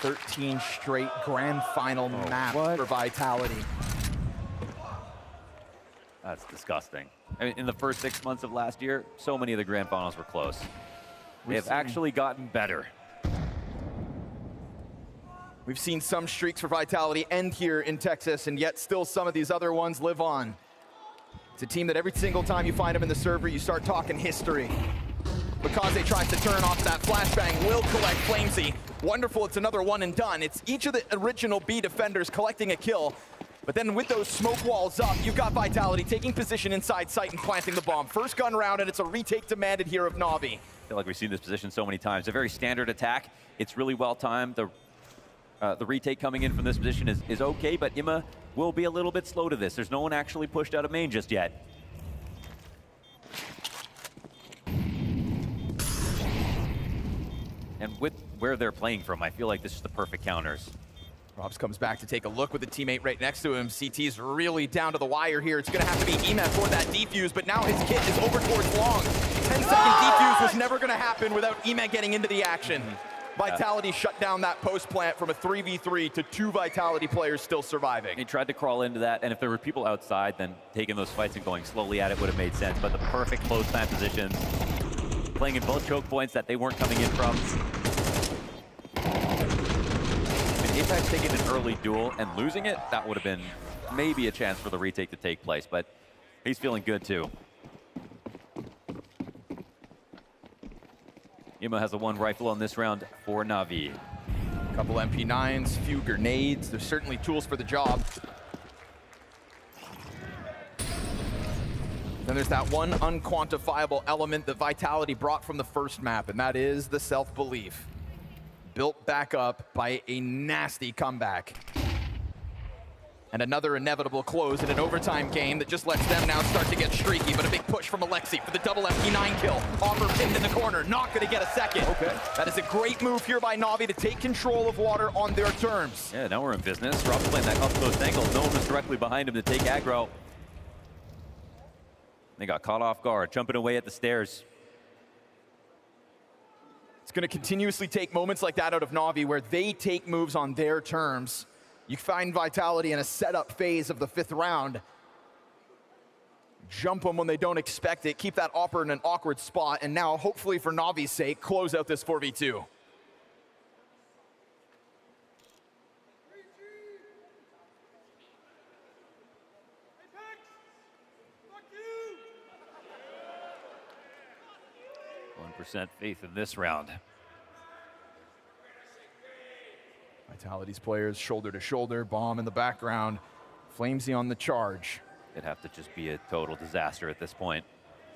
13 straight grand final maps for Vitality. That's disgusting. I mean, in the first 6 months of last year, so many of the grand finals were close. They have actually gotten better. We've seen some streaks for Vitality end here in Texas, and yet still some of these other ones live on. It's a team that every single time you find them in the server, you start talking history. Makaze tries to turn off that flashbang, will collect Flamesy. Wonderful, it's another one and done. It's each of the original B defenders collecting a kill. But then with those smoke walls up, you've got Vitality taking position inside site and planting the bomb. First gun round, and it's a retake demanded here of NAVI. I feel like we've seen this position so many times. A very standard attack. It's really well timed. The retake coming in from this position is okay, but Imma will be a little bit slow to this. There's no one actually pushed out of main just yet. And with where they're playing from, I feel like this is the perfect counters. Robs comes back to take a look with a teammate right next to him. CT's really down to the wire here. It's going to have to be Emet for that defuse, but now his kit is over towards long. 10-second defuse was never going to happen without Emet getting into the action. Vitality shut down that post plant from a 3v3 to 2 Vitality players still surviving. He tried to crawl into that, and if there were people outside, then taking those fights and going slowly at it would have made sense. But the perfect close plant positions, playing in both choke points that they weren't coming in from. Apex taking an early duel and losing it, that would have been maybe a chance for the retake to take place, but he's feeling good too. Imma has a 1 rifle on this round for NAVI. Couple MP9s, few grenades. There's certainly tools for the job. Then there's that one unquantifiable element that Vitality brought from the first map, and that is the self-belief. Built back up by a nasty comeback. And another inevitable close in an overtime game that just lets them now start to get streaky, but a big push from Alexi for the double MP9 kill. Offer pinned in the corner, not gonna get a second. Okay. That is a great move here by NAVI to take control of water on their terms. Yeah, now we're in business. Rob's playing that up close angle. No one was directly behind him to take aggro. They got caught off guard, jumping away at the stairs. It's going to continuously take moments like that out of NAVI where they take moves on their terms. You find Vitality in a setup phase of the 5th round. Jump them when they don't expect it, keep that Opper in an awkward spot, and now, hopefully for NAVI's sake, close out this 4v2. % faith in this round. Vitality's players shoulder to shoulder, bomb in the background. Flamesy on the charge. It'd have to just be a total disaster at this point.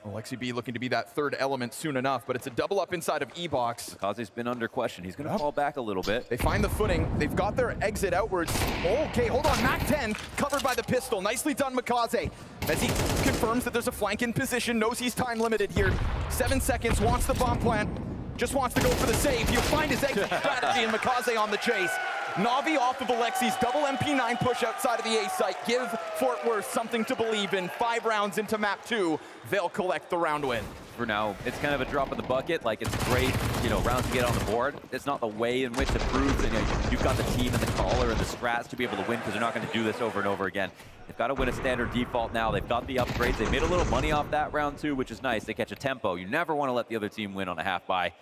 Alexi B looking to be that 3rd element soon enough, but it's a double up inside of E-Box. Mikaze's been under question. He's going to fall back a little bit. They find the footing. They've got their exit outwards. Okay, hold on. Mac 10 covered by the pistol. Nicely done, Mikaze. As he confirms that there's a flank in position, knows he's time limited here. 7 seconds, wants the bomb plant. Just wants to go for the save. He'll find his exit strategy, and Mikaze on the chase. NAVI off of Alexi's double MP9 push outside of the A site. Give Fort Worth something to believe in. 5 rounds into map 2, they'll collect the round win. For now, it's kind of a drop in the bucket. Like, it's great, you know, rounds to get on the board. It's not the way in which it proves that, you know, you've got the team and the caller and the strats to be able to win, because they're not going to do this over and over again. They've got to win a standard default now. They've got the upgrades. They made a little money off that round too, which is nice. They catch a tempo. You never want to let the other team win on a half buy.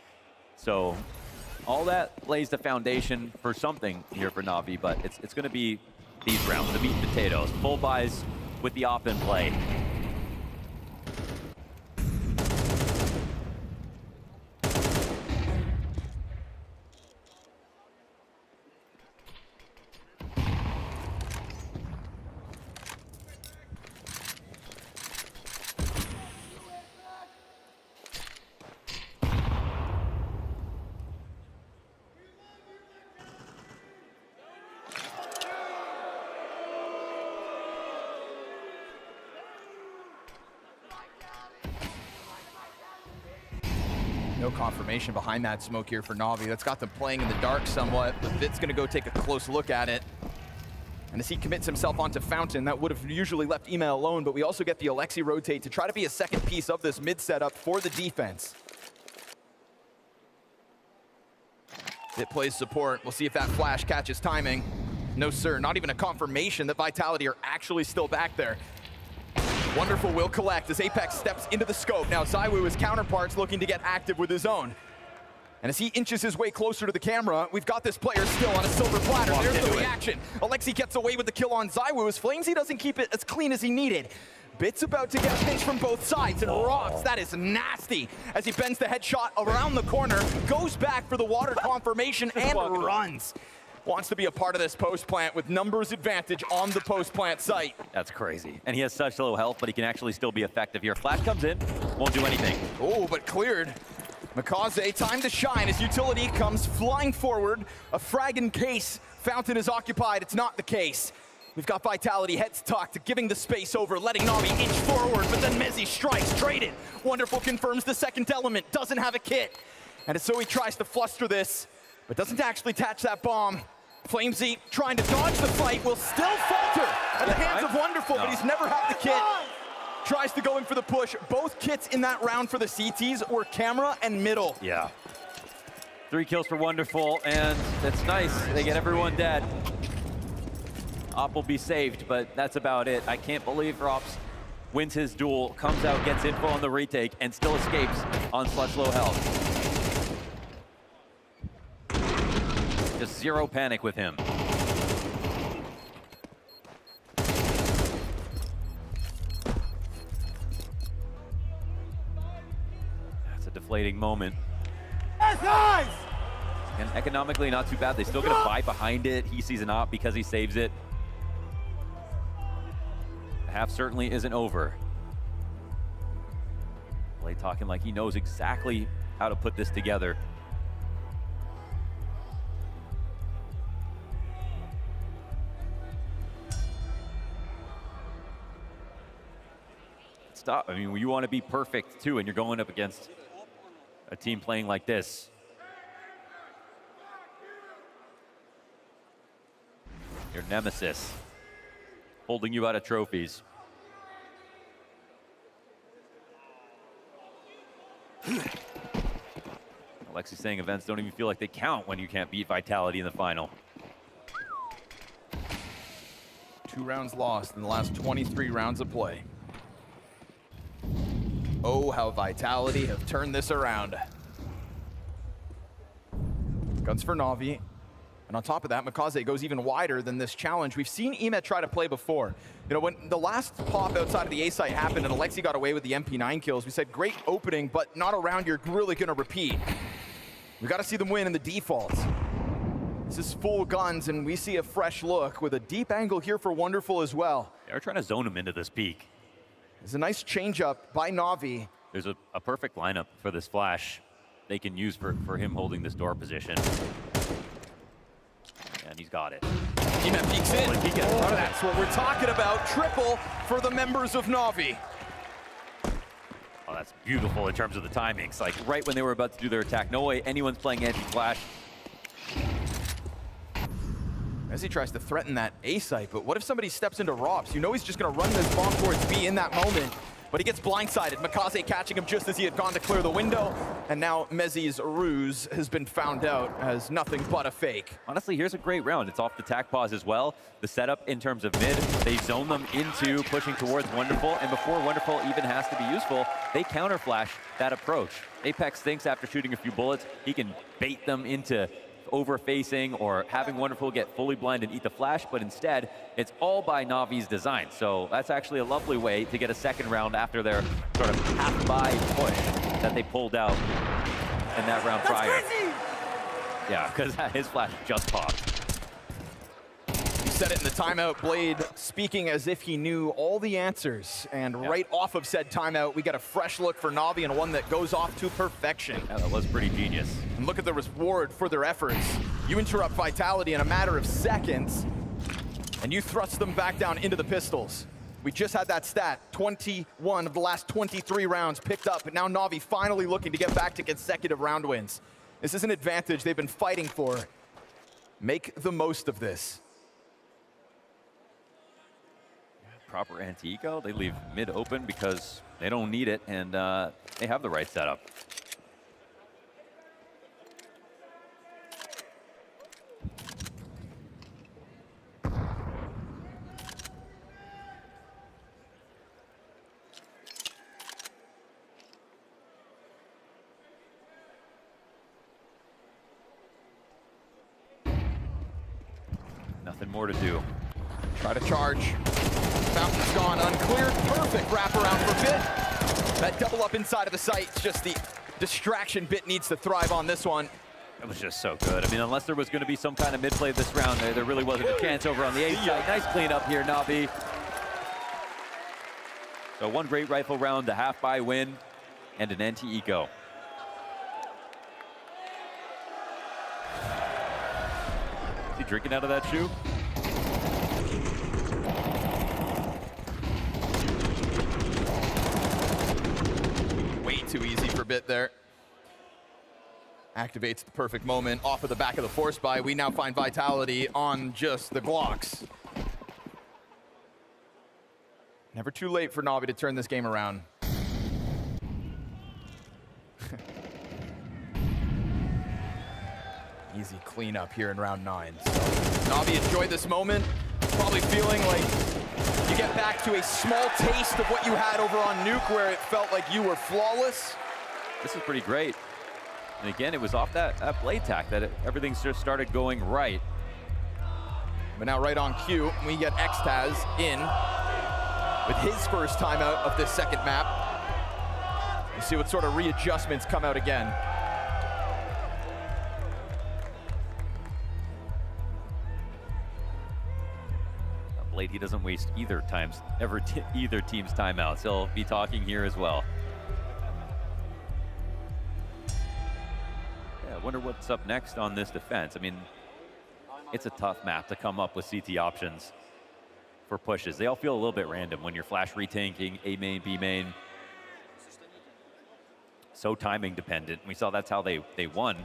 So all that lays the foundation for something here for NAVI, but it's going to be these rounds, the meat and potatoes. Full buys with the op in play. No confirmation behind that smoke here for NAVI. That's got them playing in the dark somewhat, but Vit's gonna go take a close look at it. And as he commits himself onto Fountain, that would have usually left Email alone, but we also get the Alexi rotate to try to be a second piece of this mid setup for the defense. Vit plays support. We'll see if that flash catches timing. No, sir, not even a confirmation that Vitality are actually still back there. Wonderful will collect as Apex steps into the scope. Now ZywOo, his counterparts, looking to get active with his own. And as he inches his way closer to the camera, we've got this player still on a silver platter. There's the reaction. Alexi gets away with the kill on ZywOo as Flamesy doesn't keep it as clean as he needed. Bit's about to get pinched from both sides, and Robs, that is nasty. As he bends the headshot around the corner, goes back for the water confirmation and runs. wants to be a part of this post plant with numbers advantage on the post plant site. That's crazy. And he has such low health, but he can actually still be effective here. Flash comes in, won't do anything. Oh, but cleared. Mikaze, time to shine as utility comes flying forward. A frag in case. Fountain is occupied. It's not the case. We've got Vitality heads tucked, giving the space over, letting Navi inch forward, but then Mezzi strikes, traded. Wonderful confirms the second element, doesn't have a kit. And so he tries to fluster this, but doesn't actually attach that bomb. Flamesy trying to dodge the fight, will still falter at the hands of Wonderful, but he's never had the kit. Tries to go in for the push. Both kits in that round for the CTs were camera and middle. Yeah. 3 kills for Wonderful, and it's nice. They get everyone dead. Op will be saved, but that's about it. I can't believe Rops wins his duel, comes out, gets info on the retake, and still escapes on such low health. Just zero panic with him. That's a deflating moment. That's nice! And economically, not too bad. They still get a buy behind it. He sees an op because he saves it. The half certainly isn't over. Play talking like he knows exactly how to put this together. Stop. I mean, you want to be perfect too, and you're going up against a team playing like this. Your nemesis, holding you out of trophies. Alexi's saying events don't even feel like they count when you can't beat Vitality in the final. 2 rounds lost in the last 23 rounds of play. Oh, how Vitality have turned this around. Guns for Navi. And on top of that, Mikaze goes even wider than this challenge. We've seen Emet try to play before. You know, when the last pop outside of the A site happened and Alexi got away with the MP9 kills, we said, great opening, but not a round you're really gonna repeat. We gotta see them win in the defaults. This is full guns, and we see a fresh look with a deep angle here for Wonderful as well. They're trying to zone him into this peak. It's a nice change up by Navi. There's a perfect lineup for this flash they can use for him holding this door position. And he's got it. Emet peeks in. Oh, that's what we're talking about. Triple for the members of Navi. Oh, that's beautiful in terms of the timings. Like right when they were about to do their attack. No way anyone's playing anti-flash. As he tries to threaten that A site, but what if somebody steps into Robs? You know he's just gonna run this bomb towards B in that moment, but he gets blindsided. Mikaze catching him just as he had gone to clear the window, and now Mezzi's ruse has been found out as nothing but a fake. Honestly, here's a great round. It's off the tack pause as well. The setup in terms of mid, they zone them into pushing towards Wonderful, and before Wonderful even has to be useful, they counter flash that approach. Apex thinks after shooting a few bullets, he can bait them into over-facing or having Wonderful get fully blind and eat the flash, but instead, it's all by Navi's design. So that's actually a lovely way to get a second round after their sort of half-buy push that they pulled out in that round prior. Crazy. Yeah, because his flash just popped. You said it in the timeout, Blade speaking as if he knew all the answers, and right off of said timeout, we got a fresh look for Navi and one that goes off to perfection. Yeah, that was pretty genius. And look at the reward for their efforts. You interrupt Vitality in a matter of seconds, and you thrust them back down into the pistols. We just had that stat, 21 of the last 23 rounds picked up, and now Navi finally looking to get back to consecutive round wins. This is an advantage they've been fighting for. Make the most of this. Proper anti-eco, they leave mid open because they don't need it, and they have the right setup. Nothing more to do. Try to charge. Fountain's gone uncleared. Perfect wraparound for Bit. That double up inside of the site, just the distraction Bit needs to thrive on this one. It was just so good. I mean, unless there was going to be some kind of mid-play this round, there really wasn't a chance over on the A side. Nice cleanup here, NAVI. So one great rifle round, a half-buy win, and an anti-eco. Is he drinking out of that shoe? Way too easy for Bit there. Activates the perfect moment off of the back of the force buy. We now find Vitality on just the Glocks. Never too late for Navi to turn this game around. Easy cleanup here in round 9. So Navi enjoyed this moment, probably feeling like you get back to a small taste of what you had over on Nuke, where it felt like you were flawless. This is pretty great. And again, it was off that blade tack that everything just started going right. But now right on cue, we get Xtaz in with his first timeout of this second map. You see what sort of readjustments come out again. Blade, he doesn't waste either team's timeouts. He'll be talking here as well. Yeah, I wonder what's up next on this defense. I mean, it's a tough map to come up with CT options for pushes. They all feel a little bit random when you're flash retanking, A main, B main. So timing dependent. We saw that's how they won.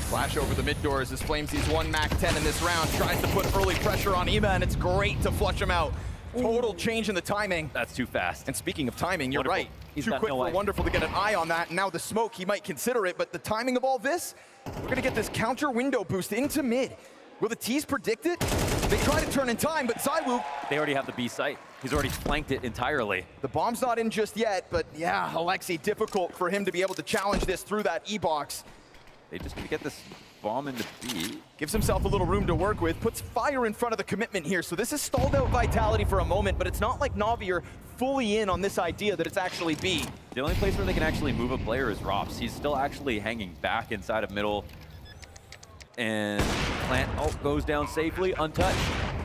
Flash over the mid doors as Flamesy's 1 MAC-10 in this round. Tries to put early pressure on Ema, and it's great to flush him out. Total change in the timing. That's too fast. And speaking of timing, you're Wonderful. right. He's Too got quick no for eye. Wonderful to get an eye on that. And now the smoke, he might consider it, but the timing of all this, we're going to get this counter window boost into mid. Will the T's predict it? They try to turn in time, but ZywOo... They already have the B site. He's already flanked it entirely. The bomb's not in just yet, but yeah, Alexi, difficult for him to be able to challenge this through that E-box. They just need to get this bomb into B. Gives himself a little room to work with, puts fire in front of the commitment here. So this has stalled out Vitality for a moment, but it's not like Navi are fully in on this idea that it's actually B. The only place where they can actually move a player is Rops. He's still actually hanging back inside of middle. And Plant goes down safely, untouched.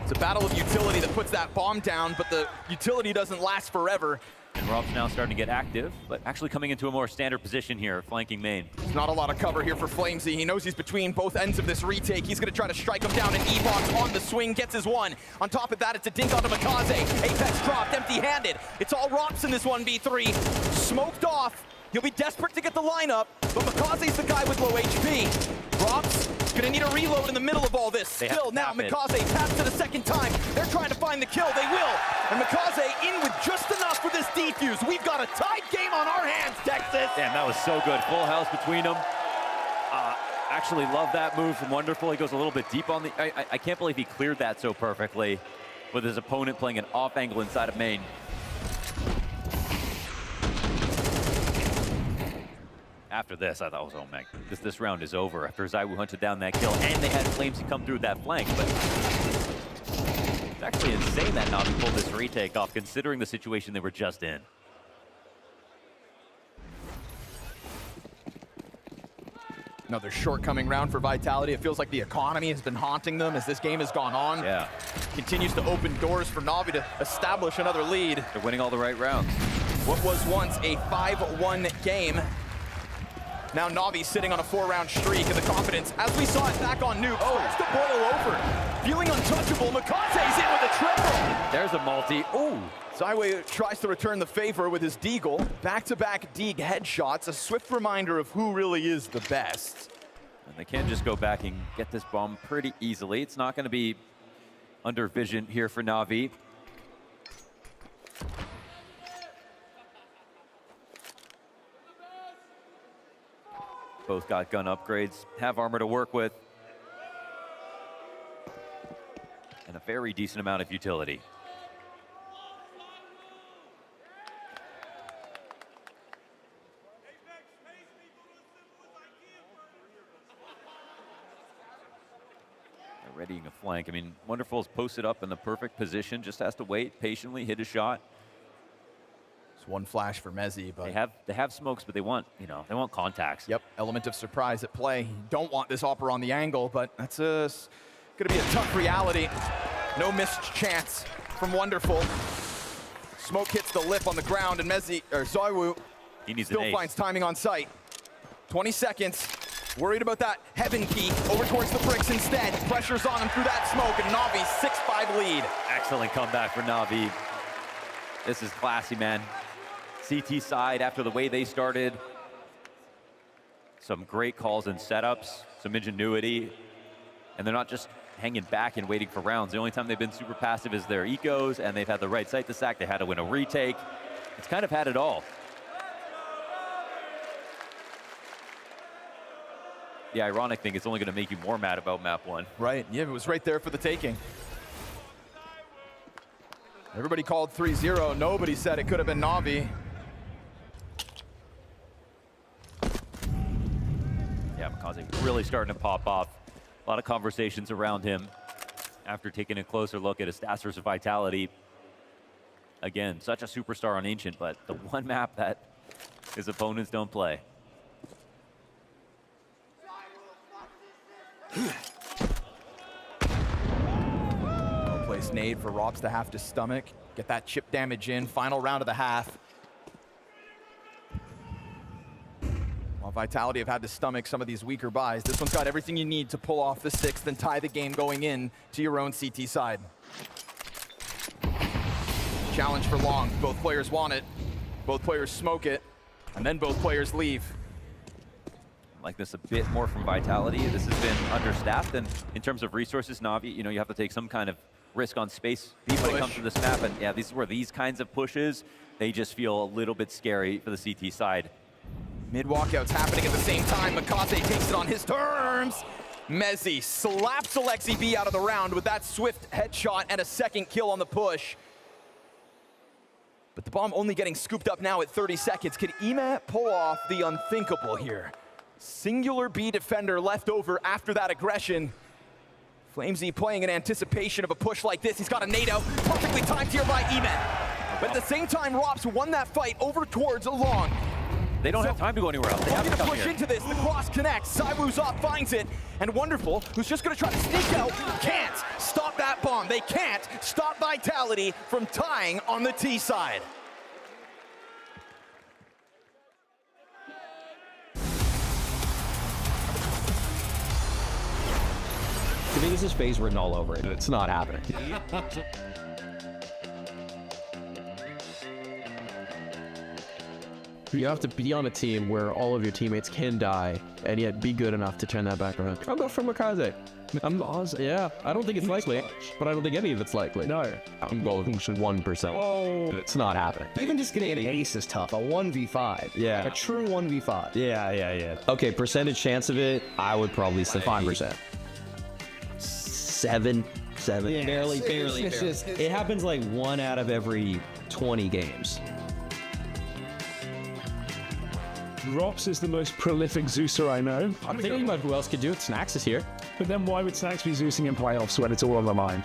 It's a battle of utility that puts that bomb down, but the utility doesn't last forever. And Rob's now starting to get active, but actually coming into a more standard position here, flanking main. There's not a lot of cover here for Flamesy. He knows he's between both ends of this retake. He's going to try to strike him down in E-box on the swing, gets his one. On top of that, it's a dink onto Mikaze. Apex dropped, empty-handed. It's all Rops in this 1v3. Smoked off. He'll be desperate to get the lineup, but Mikaze's the guy with low HP. Rops gonna need a reload in the middle of all this. Still, now Mikaze taps it a second time. They're trying to find the kill. They will. And Mikaze in with just enough for this defuse. We've got a tied game on our hands, Texas. Damn, that was so good. Full house between them. Actually love that move from Wonderful. He goes a little bit deep on the... I can't believe he cleared that so perfectly with his opponent playing an off angle inside of main. After this, I thought, oh man, this round is over. After ZywOo hunted down that kill, and they had Flamesy come through that flank. But it's actually insane that Navi pulled this retake off, considering the situation they were just in. Another shortcoming round for Vitality. It feels like the economy has been haunting them as this game has gone on. Yeah. Continues to open doors for Navi to establish another lead. They're winning all the right rounds. What was once a 5-1 game, now Navi sitting on a 4-round streak, and the confidence, as we saw it back on Nuke, starts to boil over. Feeling untouchable, Mikaze's in with a triple. There's a multi. Ooh. ZywOo tries to return the favor with his Deagle. Back-to-back Deag headshots, a swift reminder of who really is the best. And they can just go back and get this bomb pretty easily. It's not going to be under vision here for Navi. Both got gun upgrades, have armor to work with, and a very decent amount of utility. readying a flank. I mean, Wonderful's posted up in the perfect position, just has to wait patiently, hit a shot. It's one flash for Mezzi, but they have smokes, but they want, they want contacts. Yep, element of surprise at play. You don't want this Opera on the angle, but that's gonna be a tough reality. No missed chance from Wonderful. Smoke hits the lip on the ground, and Mezzi, or ZywOo, still finds timing on sight. 20 seconds. Worried about that heaven key. Over towards the bricks instead. Pressure's on him through that smoke, and Navi 6-5 lead. Excellent comeback for Navi. This is classy, man. CT side, after the way they started, some great calls and setups, some ingenuity, and they're not just hanging back and waiting for rounds. The only time they've been super passive is their ecos, and they've had the right site to sack. They had to win a retake. It's kind of had it all. The ironic thing, it's only going to make you more mad about map 1. Right, yeah, it was right there for the taking. Everybody called 3-0. Nobody said it could have been Navi. Yeah, Makaze really starting to pop off. A lot of conversations around him after taking a closer look at his stats versus vitality. Again, such a superstar on Ancient, but the one map that his opponents don't play. Well-placed nade for Robs to have to stomach. Get that chip damage in. Final round of the half. While Vitality have had to stomach some of these weaker buys, this one's got everything you need to pull off the 6th and tie the game going in to your own CT side. Challenge for long. Both players want it. Both players smoke it. And then both players leave. Like this a bit more from Vitality. This has been understaffed, and in terms of resources, Navi, you have to take some kind of risk on space when it comes to this map, and yeah, these were these kinds of pushes. They just feel a little bit scary for the CT side. Mid walkouts happening at the same time. Makaze takes it on his terms. Mezzi slaps Alexi B out of the round with that swift headshot and a second kill on the push. But the bomb only getting scooped up now at 30 seconds. Could Ima pull off the unthinkable here? Singular B defender left over after that aggression. Flamesy playing in anticipation of a push like this. He's got a nade out, perfectly timed here by Eman. But at the same time, Rops won that fight over towards a long. They don't have time to go anywhere else. They have to come push here. into this. The cross connects. ZywOo's up, finds it, and Wonderful, who's just going to try to sneak out, can't stop that bomb. They can't stop Vitality from tying on the T side. To me, this is phase written all over it. It's not happening. You have to be on a team where all of your teammates can die, and yet be good enough to turn that back around. I'll go for Makaze. Yeah, I don't think it's likely, but I don't think any of it's likely. No. I'm going 1%. Oh. It's not happening. Even just getting an ace is tough. A 1v5. Yeah. A true 1v5. Yeah. Okay, percentage chance of it, I would probably say 5%. 7. Yeah, barely. It happens like 1 out of every 20 games. Rops is the most prolific Zeuser I know. I'm thinking about who else could do it. Snax is here. But then why would Snax be Zeusing in playoffs when it's all on the line?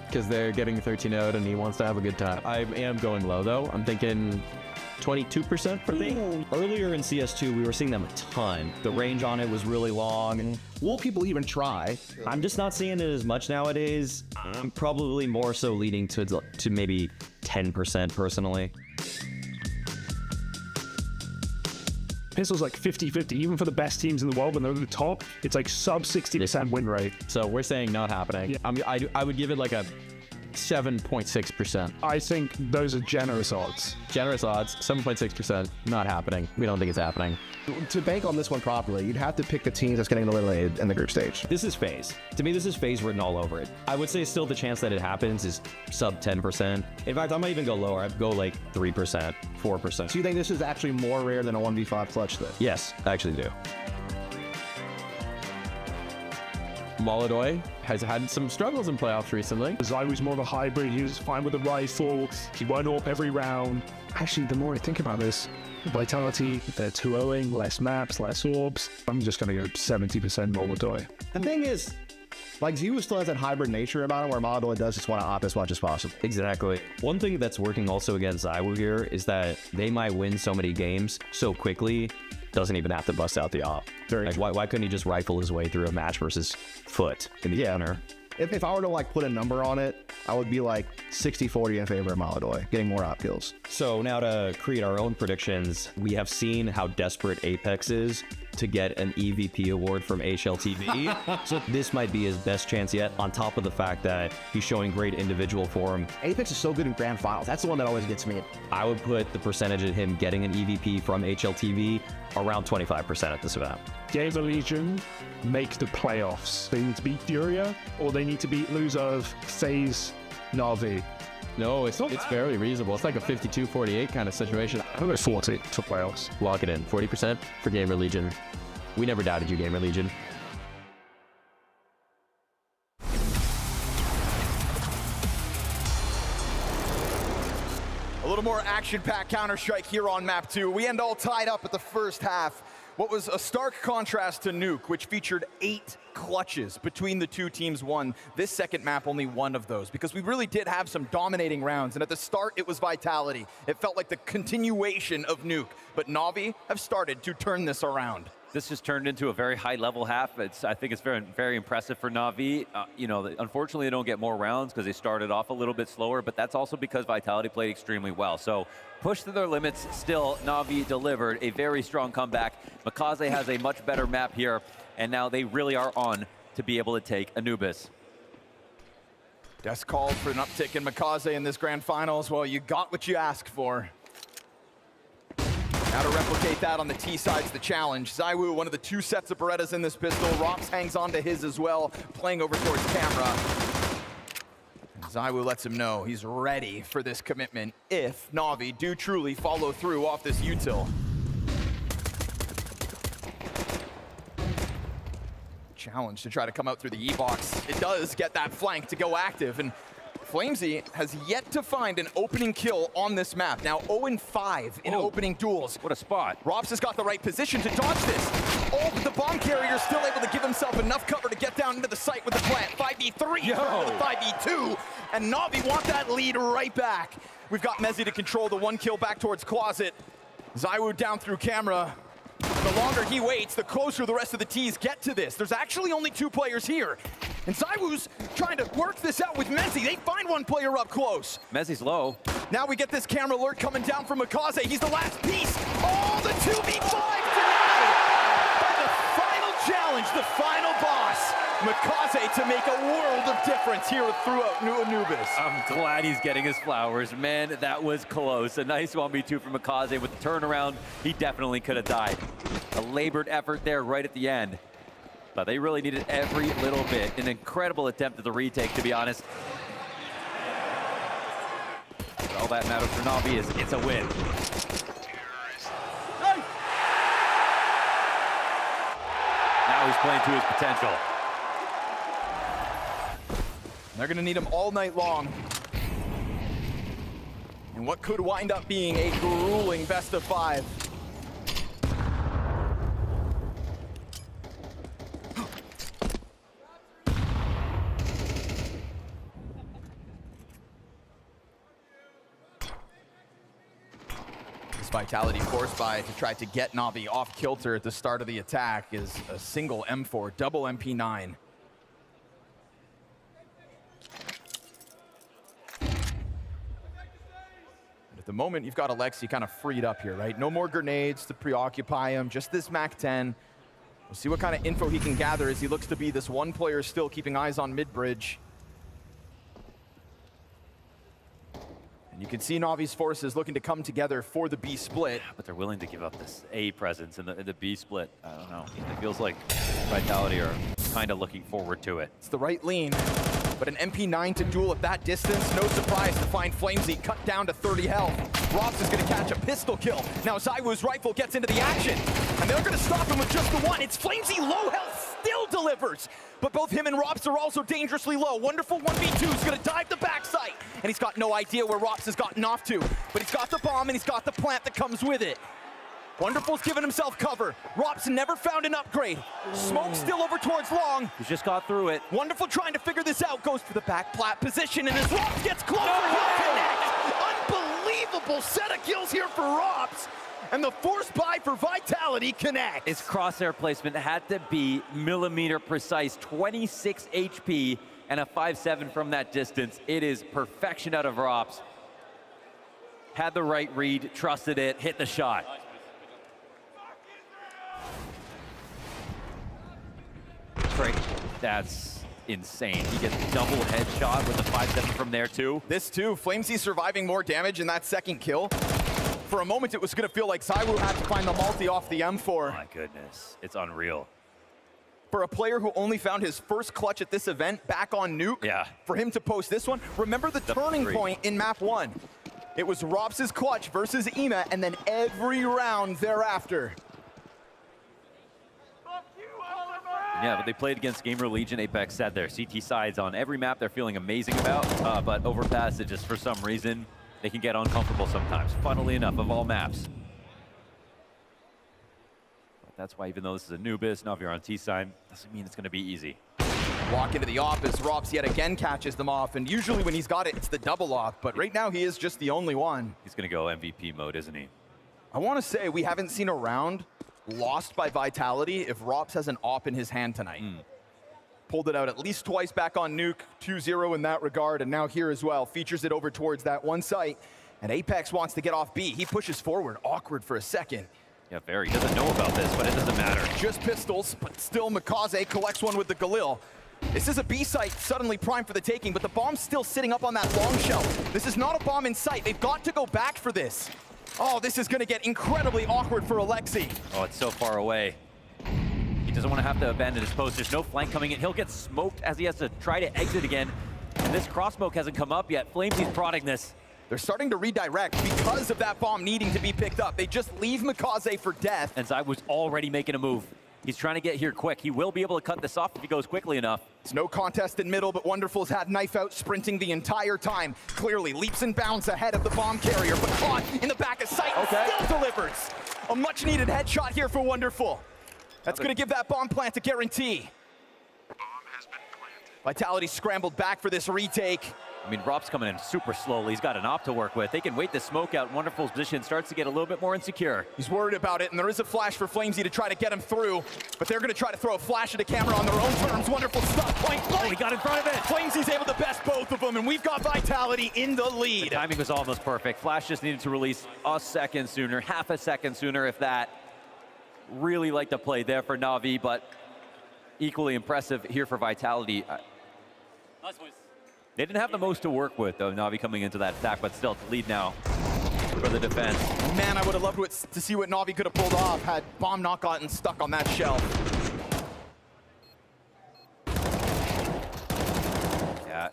Because they're getting 13 out and he wants to have a good time. I am going low though. I'm thinking 22% for me. Earlier in CS2, we were seeing them a ton. The range on it was really long. And will people even try? I'm just not seeing it as much nowadays. I'm probably more so leading to maybe 10% personally. Pistol's like 50-50, even for the best teams in the world when they're at the top, it's like sub 60% win rate. So we're saying not happening. Yeah. I would give it like a 7.6%. I think those are generous odds. Generous odds, 7.6%, not happening. We don't think it's happening. To bank on this one properly, you'd have to pick the teams that's getting eliminated in the group stage. This is phase. To me, this is phase written all over it. I would say still the chance that it happens is sub 10%. In fact, I might even go lower. I'd go like 3%, 4%. So you think this is actually more rare than a 1v5 clutch then? Yes, I actually do. Molodoy has had some struggles in playoffs recently. ZywOo's more of a hybrid. He was fine with the rifle. He won up every round. Actually, the more I think about this, Vitality, they're 2-0ing, less maps, less orbs. I'm just going to go 70% Molodoy. The thing is, Like, ZywOo still has that hybrid nature about him where Maladoy does just want to op as much as possible. Exactly. One thing that's working also against ZywOo here is that they might win so many games so quickly, doesn't even have to bust out the op. Like, why couldn't he just rifle his way through a match versus Foot in the counter? If I were to like put a number on it, I would be like 60-40 in favor of Maladoy, getting more op kills. So now to create our own predictions, we have seen how desperate Apex is to get an EVP award from HLTV. So this might be his best chance yet, on top of the fact that he's showing great individual form. Apex is so good in grand finals. That's the one that always gets me. I would put the percentage of him getting an EVP from HLTV around 25% at this event. Gamer Legion make the playoffs. They need to beat Furia, or they need to beat loser of FaZe NAVI. No, it's fairly reasonable. It's like a 52-48 kind of situation. I think it's 40 for playoffs. Lock it in. 40% for Gamer Legion. We never doubted you, Gamer Legion. A little more action-packed Counter-Strike here on map 2. We end all tied up at the first half. What was a stark contrast to Nuke, which featured 8 clutches between the two teams won. This second map, only 1 of those, because we really did have some dominating rounds. And at the start, it was Vitality. It felt like the continuation of Nuke. But Navi have started to turn this around. This just turned into a very high-level half. I think it's very, very impressive for Navi. You know, unfortunately, they don't get more rounds because they started off a little bit slower, but that's also because Vitality played extremely well. So pushed to their limits. Still, Navi delivered a very strong comeback. Makaze has a much better map here, and now they really are on to be able to take Anubis. Just called for an uptick in Makaze in this grand finals. Well, you got what you asked for. Now to replicate that on the T side's the challenge. ZywOo, one of the 2 sets of Berettas in this pistol. Rops hangs on to his as well, playing over towards camera. And ZywOo lets him know he's ready for this commitment if Navi do truly follow through off this util. Challenge to try to come out through the E-box. It does get that flank to go active, and Flamesy has yet to find an opening kill on this map. Now 0-5 in opening duels. What a spot. Robs has got the right position to dodge this. Oh, but the bomb carrier is still able to give himself enough cover to get down into the site with the plant. 5v3 for the 5v2, and Navi want that lead right back. We've got Mezzy to control the 1 kill back towards Closet. ZywOo down through camera. The longer he waits, the closer the rest of the T's get to this. There's actually only 2 players here. And ZywOo's trying to work this out with Mezzy. They find 1 player up close. Mezzy's low. Now we get this camera alert coming down from Makaze. He's the last piece. Oh, the 2v5 tonight! But the final challenge, the final boss. Makaze to make a world of difference here throughout New Anubis. I'm glad he's getting his flowers. Man, that was close. A nice 1v2 from Makaze with the turnaround. He definitely could have died. A labored effort there right at the end. But they really needed every little bit. An incredible attempt at the retake, to be honest. But all that matters for Navi is it's a win. Now he's playing to his potential. They're gonna need him all night long. And what could wind up being a grueling best of 5. This Vitality force buy to try to get Navi off kilter at the start of the attack is a single M4, double MP9. At the moment, you've got Alexi kind of freed up here, right? No more grenades to preoccupy him, just this MAC-10. We'll see what kind of info he can gather as he looks to be this 1 player still keeping eyes on mid-bridge. And you can see Navi's forces looking to come together for the B split. But they're willing to give up this A presence in the B split. I don't know. It feels like Vitality are kind of looking forward to it. It's the right lean. But an MP9 to duel at that distance, no surprise to find Flamesy cut down to 30 health. Robs is gonna catch a pistol kill. Now ZywOo's rifle gets into the action, and they're gonna stop him with just the 1. It's Flamesy, low health, still delivers. But both him and Robs are also dangerously low. Wonderful 1v2 is gonna dive the backside, and he's got no idea where Robs has gotten off to. But he's got the bomb and he's got the plant that comes with it. Wonderful's giving himself cover. Robson never found an upgrade. Smoke still over towards long. He's just got through it. Wonderful trying to figure this out. Goes for the back plat position, and as Robs gets closer, he'll connect. Unbelievable set of kills here for Robs. And the force buy for Vitality connects. His crosshair placement had to be millimeter precise. 26 HP and a 5-7 from that distance. It is perfection out of Robs. Had the right read, trusted it, hit the shot. That's insane. He gets double headshot with the 5-7 from there too. This too, Flamesy surviving more damage in that second kill. For a moment, it was gonna feel like ZywOo had to find the multi off the M4. Oh my goodness, it's unreal. For a player who only found his first clutch at this event back on Nuke, for him to post this one, remember the turning point in map 1. It was Robs' clutch versus Ema, and then every round thereafter. Yeah, but they played against Gamer Legion. Apex said their CT sides on every map they're feeling amazing about, but Overpass, it just for some reason, they can get uncomfortable sometimes, funnily enough, of all maps. But that's why even though this is a Nubis, now if you're on T-side, doesn't mean it's going to be easy. Walk into the off as Robs yet again catches them off, and usually when he's got it, it's the double off, but right now he is just the only one. He's going to go MVP mode, isn't he? I want to say we haven't seen a round lost by Vitality if Robs has an op in his hand tonight. Pulled it out at least twice back on Nuke, 2-0 in that regard, and now here as well. Features it over towards that one site, and Apex wants to get off B. He pushes forward, awkward for a second. Yeah, very. He doesn't know about this, but it doesn't matter. Just pistols, but still Mikaze collects one with the Galil. This is a B site suddenly primed for the taking, but the bomb's still sitting up on that long shelf. This is not a bomb in sight. They've got to go back for this. Oh, this is going to get incredibly awkward for Alexi. Oh, it's so far away. He doesn't want to have to abandon his post. There's no flank coming in. He'll get smoked as he has to try to exit again. And this cross smoke hasn't come up yet. Flamesy's prodding this. They're starting to redirect because of that bomb needing to be picked up. They just leave Mikaze for death. And ZywOo's already making a move. He's trying to get here quick. He will be able to cut this off if he goes quickly enough. It's no contest in middle, but Wonderful's had knife out, sprinting the entire time. Clearly leaps and bounds ahead of the bomb carrier, but caught in the back of sight. Still delivers. A much needed headshot here for Wonderful. That's going to give that bomb plant a guarantee. Vitality scrambled back for this retake. I mean, Rob's coming in super slowly. He's got an op to work with. They can wait the smoke out. Wonderful's position starts to get a little bit more insecure. He's worried about it, and there is a flash for Flamesy to try to get him through, but they're going to try to throw a flash at a camera on their own terms. Wonderful stuff, point blank. Oh, he got in front of it. Flamesy's able to best both of them, and we've got Vitality in the lead. The timing was almost perfect. Flash just needed to release a second sooner, half a second sooner, if that. Really like the play there for NAVI, but equally impressive here for Vitality. They didn't have the most to work with, though, NAVI coming into that attack, but still, it's the lead now for the defense. Man, I would have loved to see what NAVI could have pulled off had bomb not gotten stuck on that shelf. Yeah,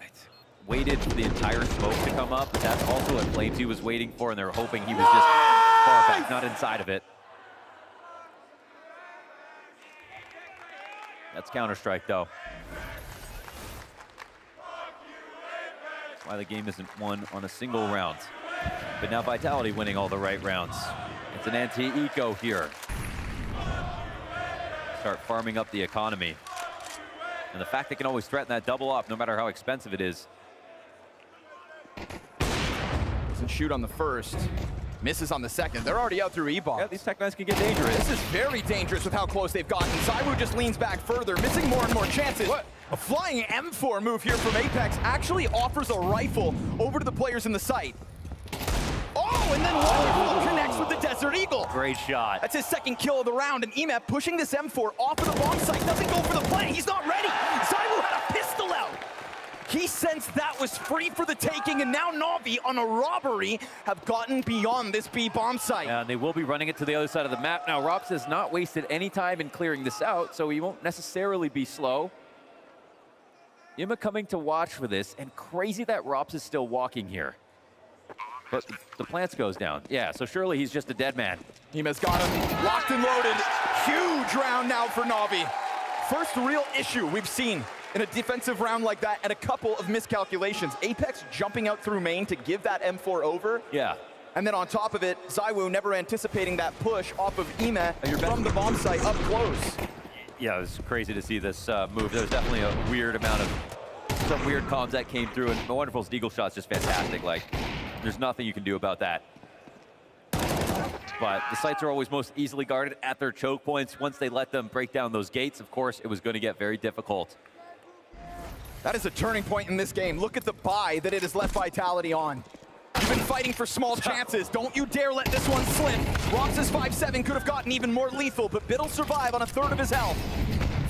waited for the entire smoke to come up, but that's also what Flamesy was waiting for, and they were hoping he was just far back, not inside of it. That's Counter-Strike, though. That's why the game isn't won on a single round. But now Vitality winning all the right rounds. It's an anti-eco here. Start farming up the economy. And the fact they can always threaten that double up, no matter how expensive it is. Doesn't shoot on the first. Misses on the second. They're already out through E-bombs. Yeah, these tech knives can get dangerous. This is very dangerous with how close they've gotten. ZywOo just leans back further, missing more and more chances. What? A flying M4 move here from Apex actually offers a rifle over to the players in the site. Oh, and then Wonderful connects with the Desert Eagle. Great shot. That's his second kill of the round, and Emap pushing this M4 off of the bomb site. Doesn't go for the play. He's not ready. ZywOo had a pistol out. He sensed that was free for the taking, and now NAVI on a robbery have gotten beyond this B bomb site. Yeah, and they will be running it to the other side of the map. Now, Robs has not wasted any time in clearing this out, so he won't necessarily be slow. Yima coming to watch for this, and crazy that Robs is still walking here. But the plants goes down. Yeah, so surely he's just a dead man. Yima's got him locked and loaded. Huge round now for NAVI. First real issue we've seen in a defensive round like that, and a couple of miscalculations. Apex jumping out through main to give that M4 over. Yeah. And then on top of it, ZywOo never anticipating that push off of Ime from the bomb site up close. Yeah, it was crazy to see this move. There was definitely a weird amount of some weird comms that came through, and Wonderful's Deagle shot's just fantastic. Like, there's nothing you can do about that. But the sites are always most easily guarded at their choke points. Once they let them break down those gates, of course, it was going to get very difficult. That is a turning point in this game. Look at the buy that it has left Vitality on. You've been fighting for small chances. Don't you dare let this one slip. Rox's 5-7 could have gotten even more lethal, but Bidd'll survive on a third of his health.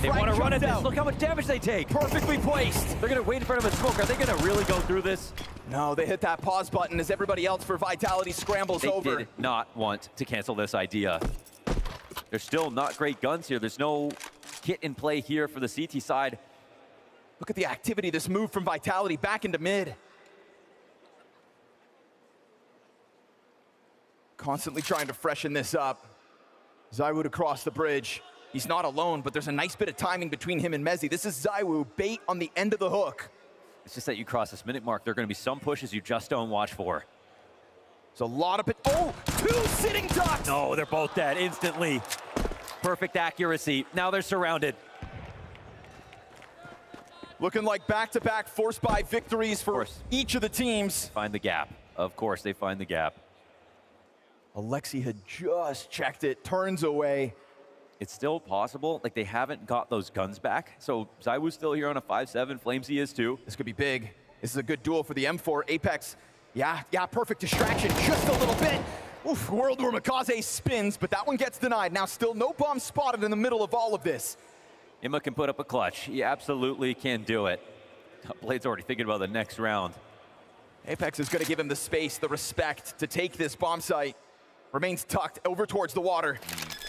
They Frag want to run at jumped this. out. Look how much damage they take. Perfectly placed. They're going to wait in front of a smoke. Are they going to really go through this? No, they hit that pause button as everybody else for Vitality scrambles over. They did not want to cancel this idea. There's still not great guns here. There's no kit in play here for the CT side. Look at the activity, this move from Vitality back into mid. Constantly trying to freshen this up. ZywOo across the bridge. He's not alone, but there's a nice bit of timing between him and Mezzi. This is ZywOo, bait on the end of the hook. It's just that you cross this minute mark. There are going to be some pushes you just don't watch for. There's a lot of it. Oh, two sitting ducks! No, they're both dead instantly. Perfect accuracy. Now they're surrounded. Looking like back-to-back force buy victories for each of the teams. Find the gap. Of course, they find the gap. Alexi had just checked it, turns away. It's still possible. Like, they haven't got those guns back. So ZywOo's still here on a 5-7. Flamesy is too. This could be big. This is a good duel for the M4. Apex, yeah, perfect distraction, just a little bit. Oof, World War Mikaze spins, but that one gets denied. Now still no bomb spotted in the middle of all of this. Imma can put up a clutch. He absolutely can do it. Blade's already thinking about the next round. Apex is going to give him the space, the respect to take this bomb site. Remains tucked over towards the water.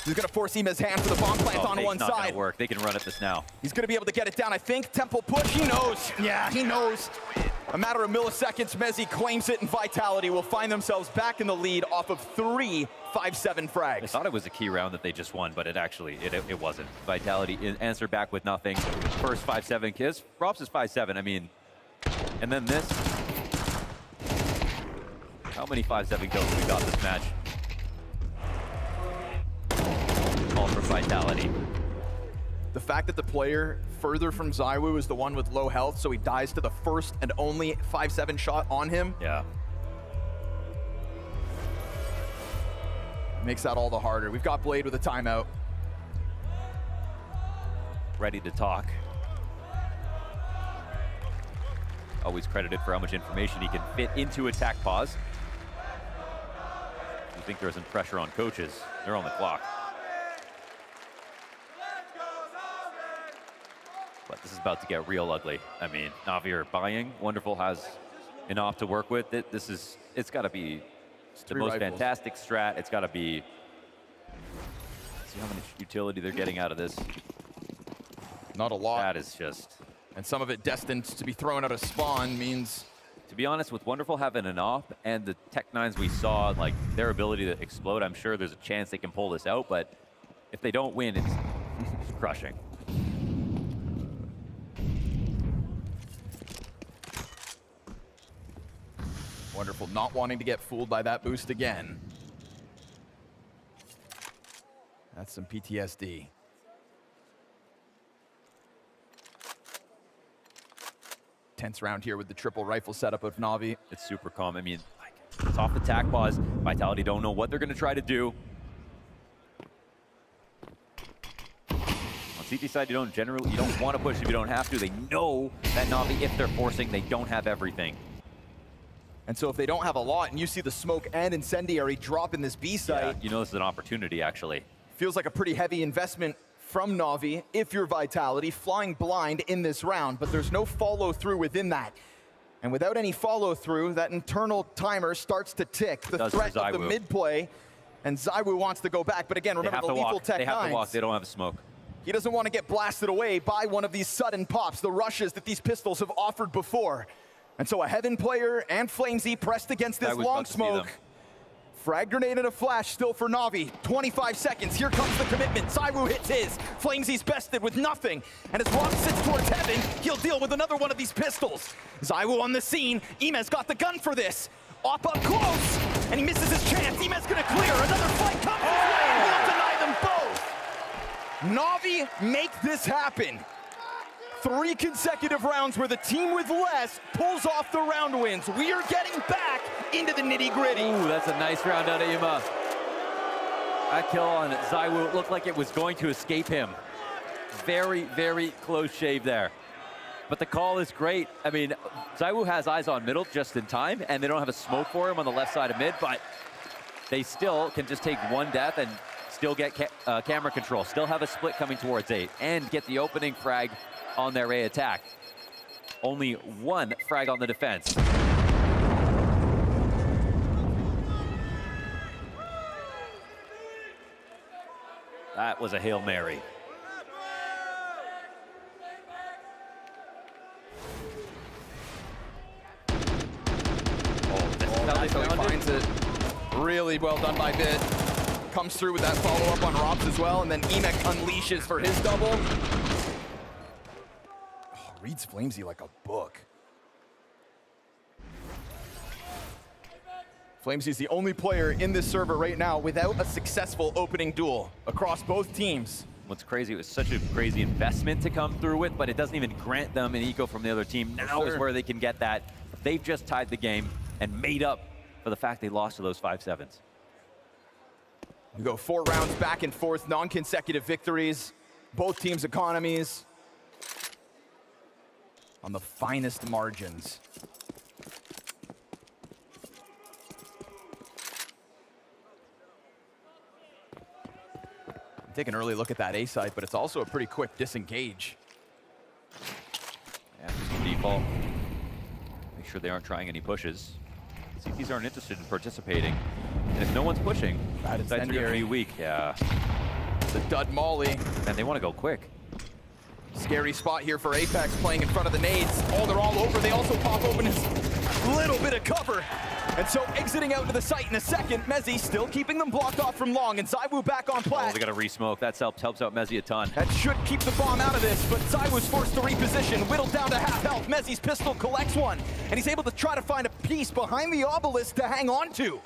He's going to force Ime's hand for the bomb plant on one It's not side. going to work. They can run at this now. He's going to be able to get it down, I think. Temple push, he knows. Yeah, he knows. A matter of milliseconds, Mezzi claims it, and Vitality will find themselves back in the lead off of 3 5-7 frags. I thought it was a key round that they just won, but it wasn't. Vitality answered back with nothing. First 5-7 kiss. Props is 5-7. I mean, and then this. How many 5-7 kills have we got this match? All for Vitality. The fact that the player further from ZywOo is the one with low health, so he dies to the first and only 5-7 shot on him. Yeah. Makes that all the harder. We've got Blade with a timeout. Ready to talk. Always credited for how much information he can fit into attack pause. You think there isn't pressure on coaches? They're on the clock. But this is about to get real ugly. I mean, NAVI are buying. Wonderful has enough to work with. It's got to be the most fantastic strat. It's got to be. See how much utility they're getting out of this. Not a lot. That is just. And some of it destined to be thrown out of spawn means. To be honest, with Wonderful having an op and the Tech-9s we saw, like their ability to explode, I'm sure there's a chance they can pull this out. But if they don't win, it's crushing. Wonderful, not wanting to get fooled by that boost again. That's some PTSD. Tense round here with the triple rifle setup of NAVI. It's super calm. I mean, like, it's off attack pause. Vitality don't know what they're going to try to do. On CT side, you don't want to push if you don't have to. They know that NAVI, if they're forcing, they don't have everything. And so if they don't have a lot, and you see the smoke and incendiary drop in this B site. Yeah, you know this is an opportunity, actually. Feels like a pretty heavy investment from NAVI if you're Vitality, flying blind in this round, but there's no follow through within that. And without any follow through, that internal timer starts to tick. The threat of the mid play, and ZywOo wants to go back, but again, remember the lethal Tech-9s. They have to walk, they don't have a smoke. He doesn't want to get blasted away by one of these sudden pops, the rushes that these pistols have offered before. And so a Heaven player and Flamesy pressed against this long smoke. Frag grenade and a flash still for NAVI. 25 seconds, here comes the commitment. ZywOo hits his. Flamesy's bested with nothing. And as Rob sits towards Heaven, he'll deal with another one of these pistols. ZywOo on the scene. Ime's got the gun for this. Op up close. and he misses his chance. Emet's gonna clear. Another fight comes his way, and he'll deny them both. Navi make this happen. 3 consecutive rounds where the team with less pulls off the round wins. We are getting back into the nitty-gritty. Ooh, that's a nice round out of Ima. That kill on ZywOo looked like it was going to escape him. Very, very close shave there. But the call is great. I mean, ZywOo has eyes on middle just in time, and they don't have a smoke for him on the left side of mid, but they still can just take 1 death and still get camera control, still have a split coming towards 8, and get the opening frag on their A attack. Only 1 frag on the defense. That was a Hail Mary. So he finds it. Really well done by Bit. Comes through with that follow-up on Robs as well, and then Emek unleashes for his double. Oh, reads Flamesy like a book. Flamesy's the only player in this server right now without a successful opening duel across both teams. What's crazy, it was such a crazy investment to come through with, but it doesn't even grant them an eco from the other team. Now is where they can get that. They've just tied the game and made up for the fact they lost to those 5-7s. We go 4 rounds back and forth, non-consecutive victories. Both teams' economies on the finest margins. Take an early look at that A side, but it's also a pretty quick disengage. Yeah, just default. Make sure they aren't trying any pushes. CTs aren't interested in participating. And if no one's pushing, sides are going to be weak. Yeah. The dud molly. And they want to go quick. Scary spot here for Apex playing in front of the nades. Oh, they're all over. They also pop open his little bit of cover. And so exiting out to the site in a second, Mezzi still keeping them blocked off from long, and ZywOo back on plat. Oh, they got to re-smoke. That helps out Mezzi a ton. That should keep the bomb out of this, but ZywOo's forced to reposition, whittled down to half health. Mezzi's pistol collects one, and he's able to try to find a piece behind the obelisk to hang on to.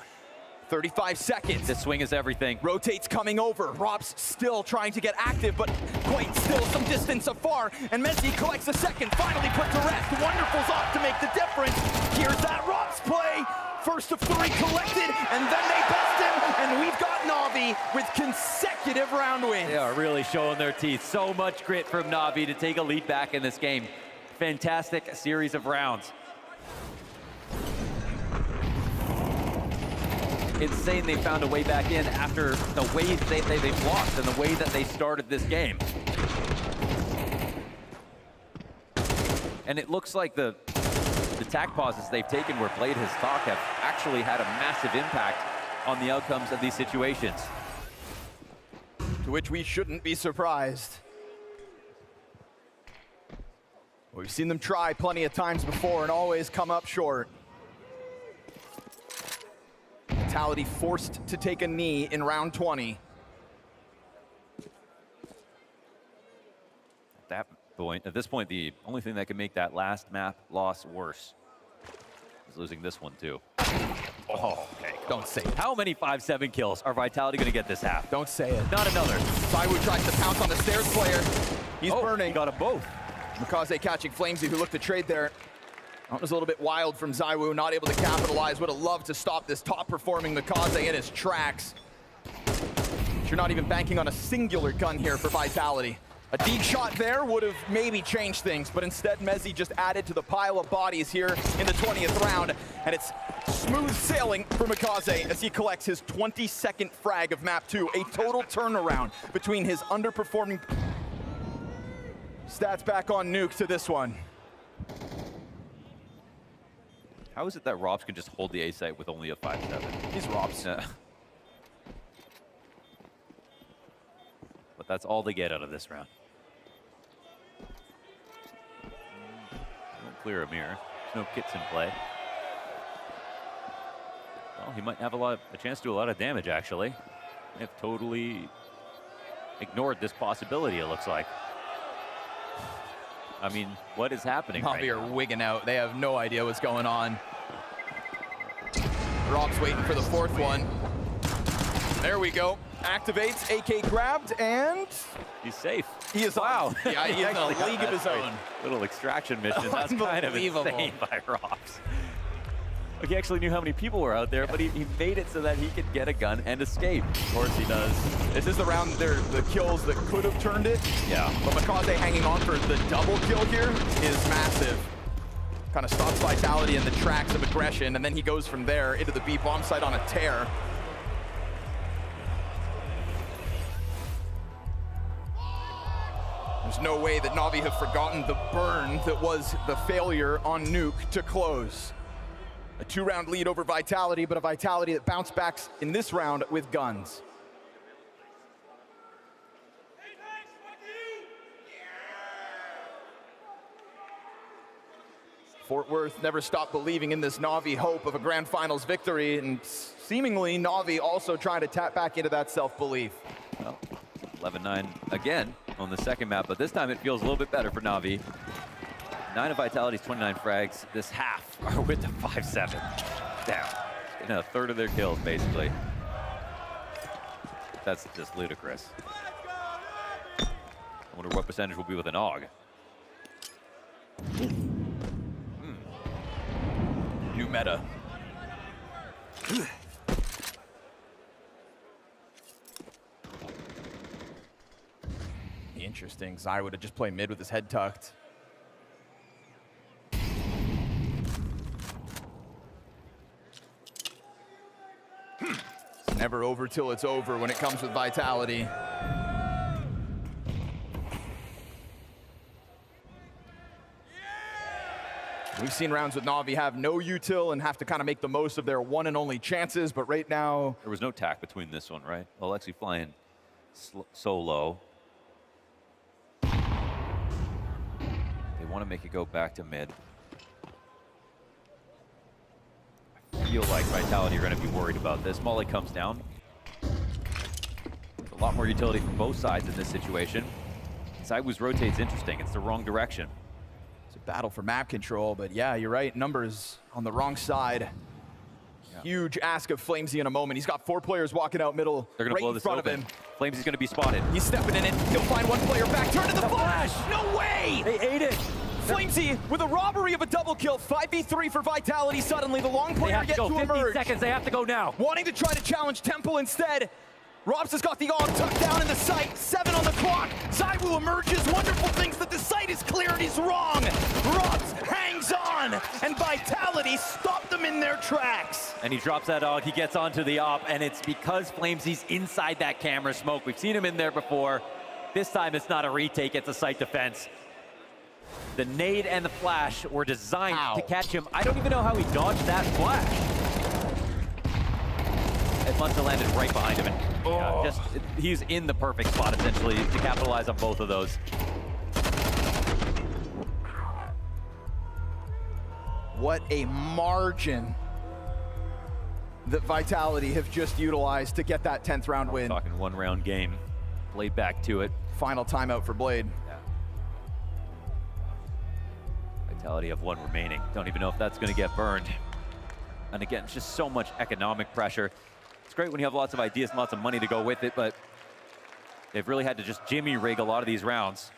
35 seconds. This swing is everything. Rotates coming over. Rob's still trying to get active, but quite still some distance afar. And Mezzi collects a second, finally put to rest. Wonderful's off to make the difference. Here's that Rob's play. First of 3 collected, and then they best him, and we've got Navi with consecutive round wins. They are really showing their teeth. So much grit from Navi to take a lead back in this game. Fantastic series of rounds. Insane they found a way back in after the way they've lost and the way that they started this game. And it looks like the attack pauses they've taken where Blade has talked have actually had a massive impact on the outcomes of these situations. To which we shouldn't be surprised. We've seen them try plenty of times before and always come up short. Vitality forced to take a knee in round 20. At this point, the only thing that can make that last map loss worse is losing this one too. Oh, okay. Don't say it. How many 5-7 kills are Vitality going to get this half? Don't say it. Not another. ZywOo tries to pounce on the stairs player. He's burning. He got them both. Mikaze catching Flamesy, who looked to trade there. That was a little bit wild from ZywOo, not able to capitalize. Would have loved to stop this top-performing Mikaze in his tracks. You're not even banking on a singular gun here for Vitality. A deep shot there would have maybe changed things, but instead Mezzi just added to the pile of bodies here in the 20th round, and it's smooth sailing for Mikaze as he collects his 22nd frag of map 2, a total turnaround between his underperforming stats back on Nuke to this one. How is it that Robs can just hold the A site with only a 5-7? He's Robs. But that's all they get out of this round. Don't clear a mirror. There's no kits in play. Well, he might have a chance to do a lot of damage, actually. They have totally ignored this possibility, it looks like. I mean, what is happening right now? Navi are wigging out. They have no idea what's going on. Rob's waiting for the fourth one. There we go. Activates, AK grabbed, and he's safe. He is wow. Yeah, he's in a league of his own. Little extraction mission. That's kind of insane by Robs. He actually knew how many people were out there, but he made it so that he could get a gun and escape. Of course he does. This is the round there, the kills that could have turned it. Yeah. But Makaze hanging on for the double kill here is massive. Kind of stops Vitality in the tracks of aggression, and then he goes from there into the B bomb site on a tear. There's no way that Navi have forgotten the burn that was the failure on Nuke to close. A 2-round lead over Vitality, but a Vitality that bounced back in this round with guns. Fort Worth never stopped believing in this Navi hope of a Grand Finals victory, and seemingly Navi also trying to tap back into that self-belief. Well, 11-9 again on the second map, but this time it feels a little bit better for Navi. 9 of Vitality's 29 frags this half are with the 5-7. Damn. Getting a third of their kills, basically. That's just ludicrous. I wonder what percentage will be with an AUG. New meta. Interesting. Zai would have just played mid with his head tucked. It's never over till it's over when it comes with Vitality. We've seen rounds with Navi have no util and have to kind of make the most of their one and only chances, but right now... There was no tack between this one, right? Alexi flying solo. They want to make it go back to mid. I feel like Vitality are going to be worried about this. Molly comes down. A lot more utility from both sides in this situation. Sideways rotates interesting. It's the wrong direction. It's a battle for map control, but yeah, you're right. Numbers on the wrong side. Yeah. Huge ask of Flamesy in a moment. He's got 4 players walking out middle. They're going to blow this front open. of him. Flamesy's going to be spotted. He's stepping in it. He'll find one player back. Turn to the flash. No way. They ate it. Flamesy with a robbery of a double kill. 5v3 for Vitality. Suddenly the long player gets to 15 emerge. seconds. They have to go now. Wanting to try to challenge Temple instead. Robs has got the AUG tucked down in the sight. 7 on the clock. Zaiwu emerges. Wonderful things that the sight is clear and he's wrong. Robs hangs on, and Vitality stopped them in their tracks. And he drops that AUG. He gets onto the op, and it's because Flamesy's inside that camera smoke. We've seen him in there before. This time it's not a retake. It's a sight defense. The nade and the flash were designed to catch him. I don't even know how he dodged that flash. It must have landed right behind him. And he's in the perfect spot, essentially, to capitalize on both of those. What a margin that Vitality have just utilized to get that 10th round win. Talking 1-round game. Blade back to it. Final timeout for Blade. Yeah. Vitality have 1 remaining. Don't even know if that's going to get burned. And again, it's just so much economic pressure. It's great when you have lots of ideas and lots of money to go with it, but they've really had to just jimmy rig a lot of these rounds.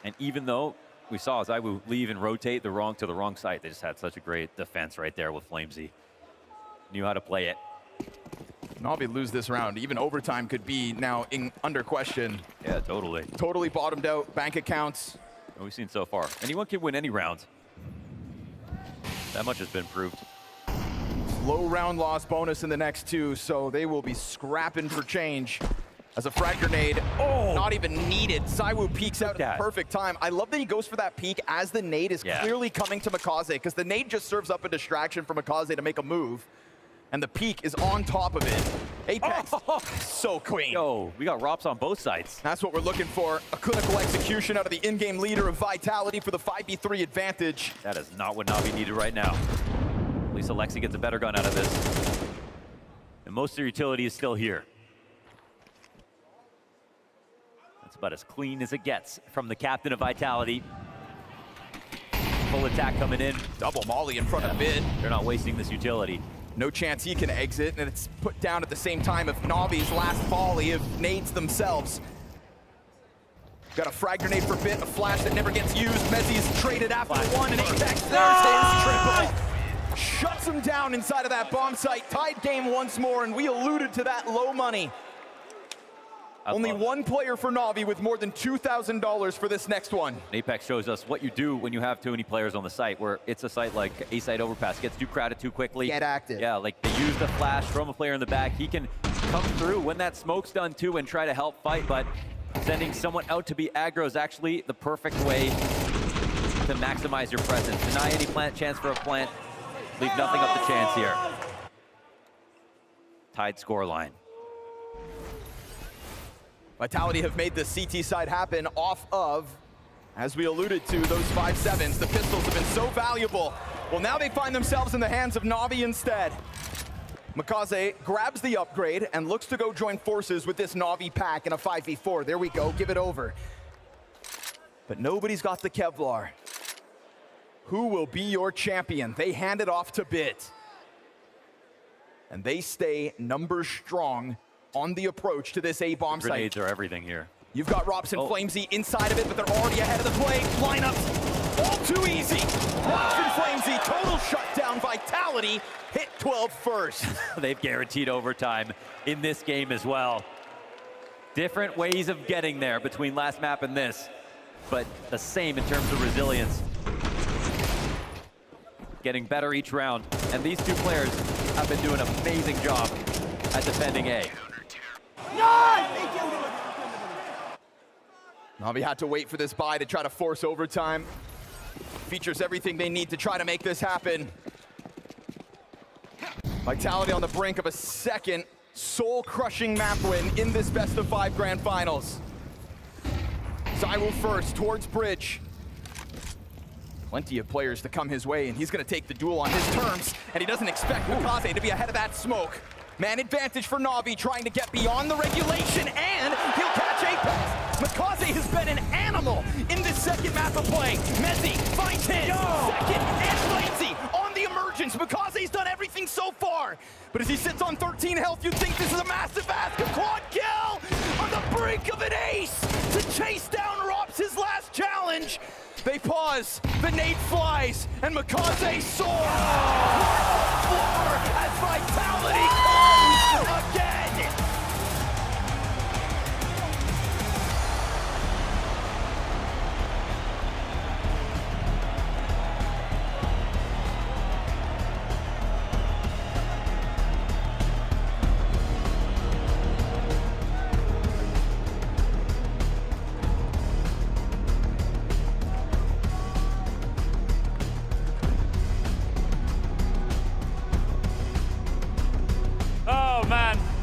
And even though we saw Zaiwu leave and rotate to the wrong side, they just had such a great defense right there with Flamesy. Knew how to play it. Navi lose this round. Even overtime could be now under question. Yeah, totally. Totally bottomed out. Bank accounts. What we've seen so far. Anyone can win any round. That much has been proved. Low round loss bonus in the next 2, so they will be scrapping for change. As a frag grenade, not even needed. Zaiwu peeks out at the perfect time. I love that he goes for that peek as the nade is clearly coming to Makaze, because the nade just serves up a distraction for Makaze to make a move. And the peak is on top of it. Apex, so clean. Yo, we got ROPS on both sides. That's what we're looking for. A clinical execution out of the in-game leader of Vitality for the 5v3 advantage. That is not what Navi needed right now. At least Alexi gets a better gun out of this. And most of their utility is still here. That's about as clean as it gets from the captain of Vitality. full attack coming in. Double molly in front of Bit. They're not wasting this utility. No chance he can exit, and it's put down at the same time of Navi's last volley of nades themselves. Got a frag grenade for Bit, a flash that never gets used. Mezzi's traded after one, and Apex there's his triple. Shuts him down inside of that bomb site. Tied game once more, and we alluded to that low money. Only one player for Navi with more than $2,000 for this next one. Apex shows us what you do when you have too many players on the site, where it's a site like A-site overpass, gets too crowded too quickly. Get active. Yeah, like they use the flash from a player in the back. He can come through when that smoke's done too and try to help fight, but sending someone out to be aggro is actually the perfect way to maximize your presence. Deny any plant chance for a plant, leave nothing up to chance here. Tied scoreline. Vitality have made the CT side happen off of, as we alluded to, those 5.7s. The pistols have been so valuable. Well, now they find themselves in the hands of Navi instead. Makaze grabs the upgrade and looks to go join forces with this Navi pack in a 5v4. There we go, give it over. But nobody's got the Kevlar. Who will be your champion? They hand it off to Bit. And they stay numbers strong on the approach to this A-bomb site. Grenades are everything here. You've got Robson Flamesy inside of it, but they're already ahead of the play. Lineups, all too easy. Robson Flamesy, total shutdown. Vitality hit 12 first. They've guaranteed overtime in this game as well. Different ways of getting there between last map and this, but the same in terms of resilience. Getting better each round, and these two players have been doing an amazing job at defending A. Navi had to wait for this buy to try to force overtime. Features everything they need to try to make this happen. Vitality on the brink of a second soul-crushing map win in this best-of-5 grand finals. ZywOo first towards bridge. Plenty of players to come his way, and he's gonna take the duel on his terms, and he doesn't expect Makaze to be ahead of that smoke. Man advantage for Navi, trying to get beyond the regulation, and he'll catch Apex. Makaze has been an animal in this second map of play. Mezzi finds his second, and Flamesy on the emergence. Makaze's done everything so far, but as he sits on 13 health, you'd think this is a massive ask. A quad kill on the brink of an ace to chase down Rops, his last challenge. They pause, the nade flies, and Makaze soars towards the floor as Vitality comes again.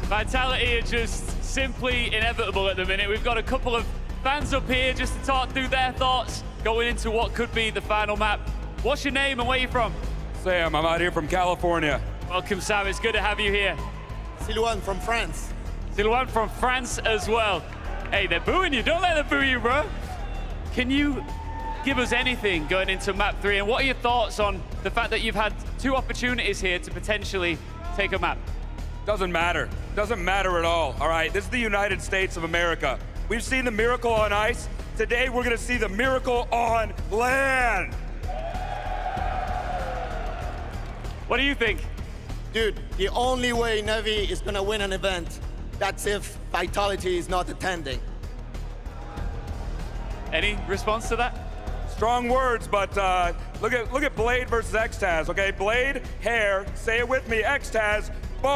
Vitality are just simply inevitable at the minute. We've got a couple of fans up here just to talk through their thoughts going into what could be the final map. What's your name and where are you from? Sam, I'm out here from California. Welcome, Sam. It's good to have you here. Silouan from France. Silouan from France as well. Hey, they're booing you. Don't let them boo you, bro. Can you give us anything going into map 3? And what are your thoughts on the fact that you've had 2 opportunities here to potentially take a map? Doesn't matter. Doesn't matter at all right? This is the United States of America. We've seen the miracle on ice. Today, we're gonna see the miracle on land. What do you think? Dude, the only way NAVI is gonna win an event, that's if Vitality is not attending. Any response to that? Strong words, but look at Blade versus Xtaz, okay? Blade, hair, say it with me, Xtaz, bold!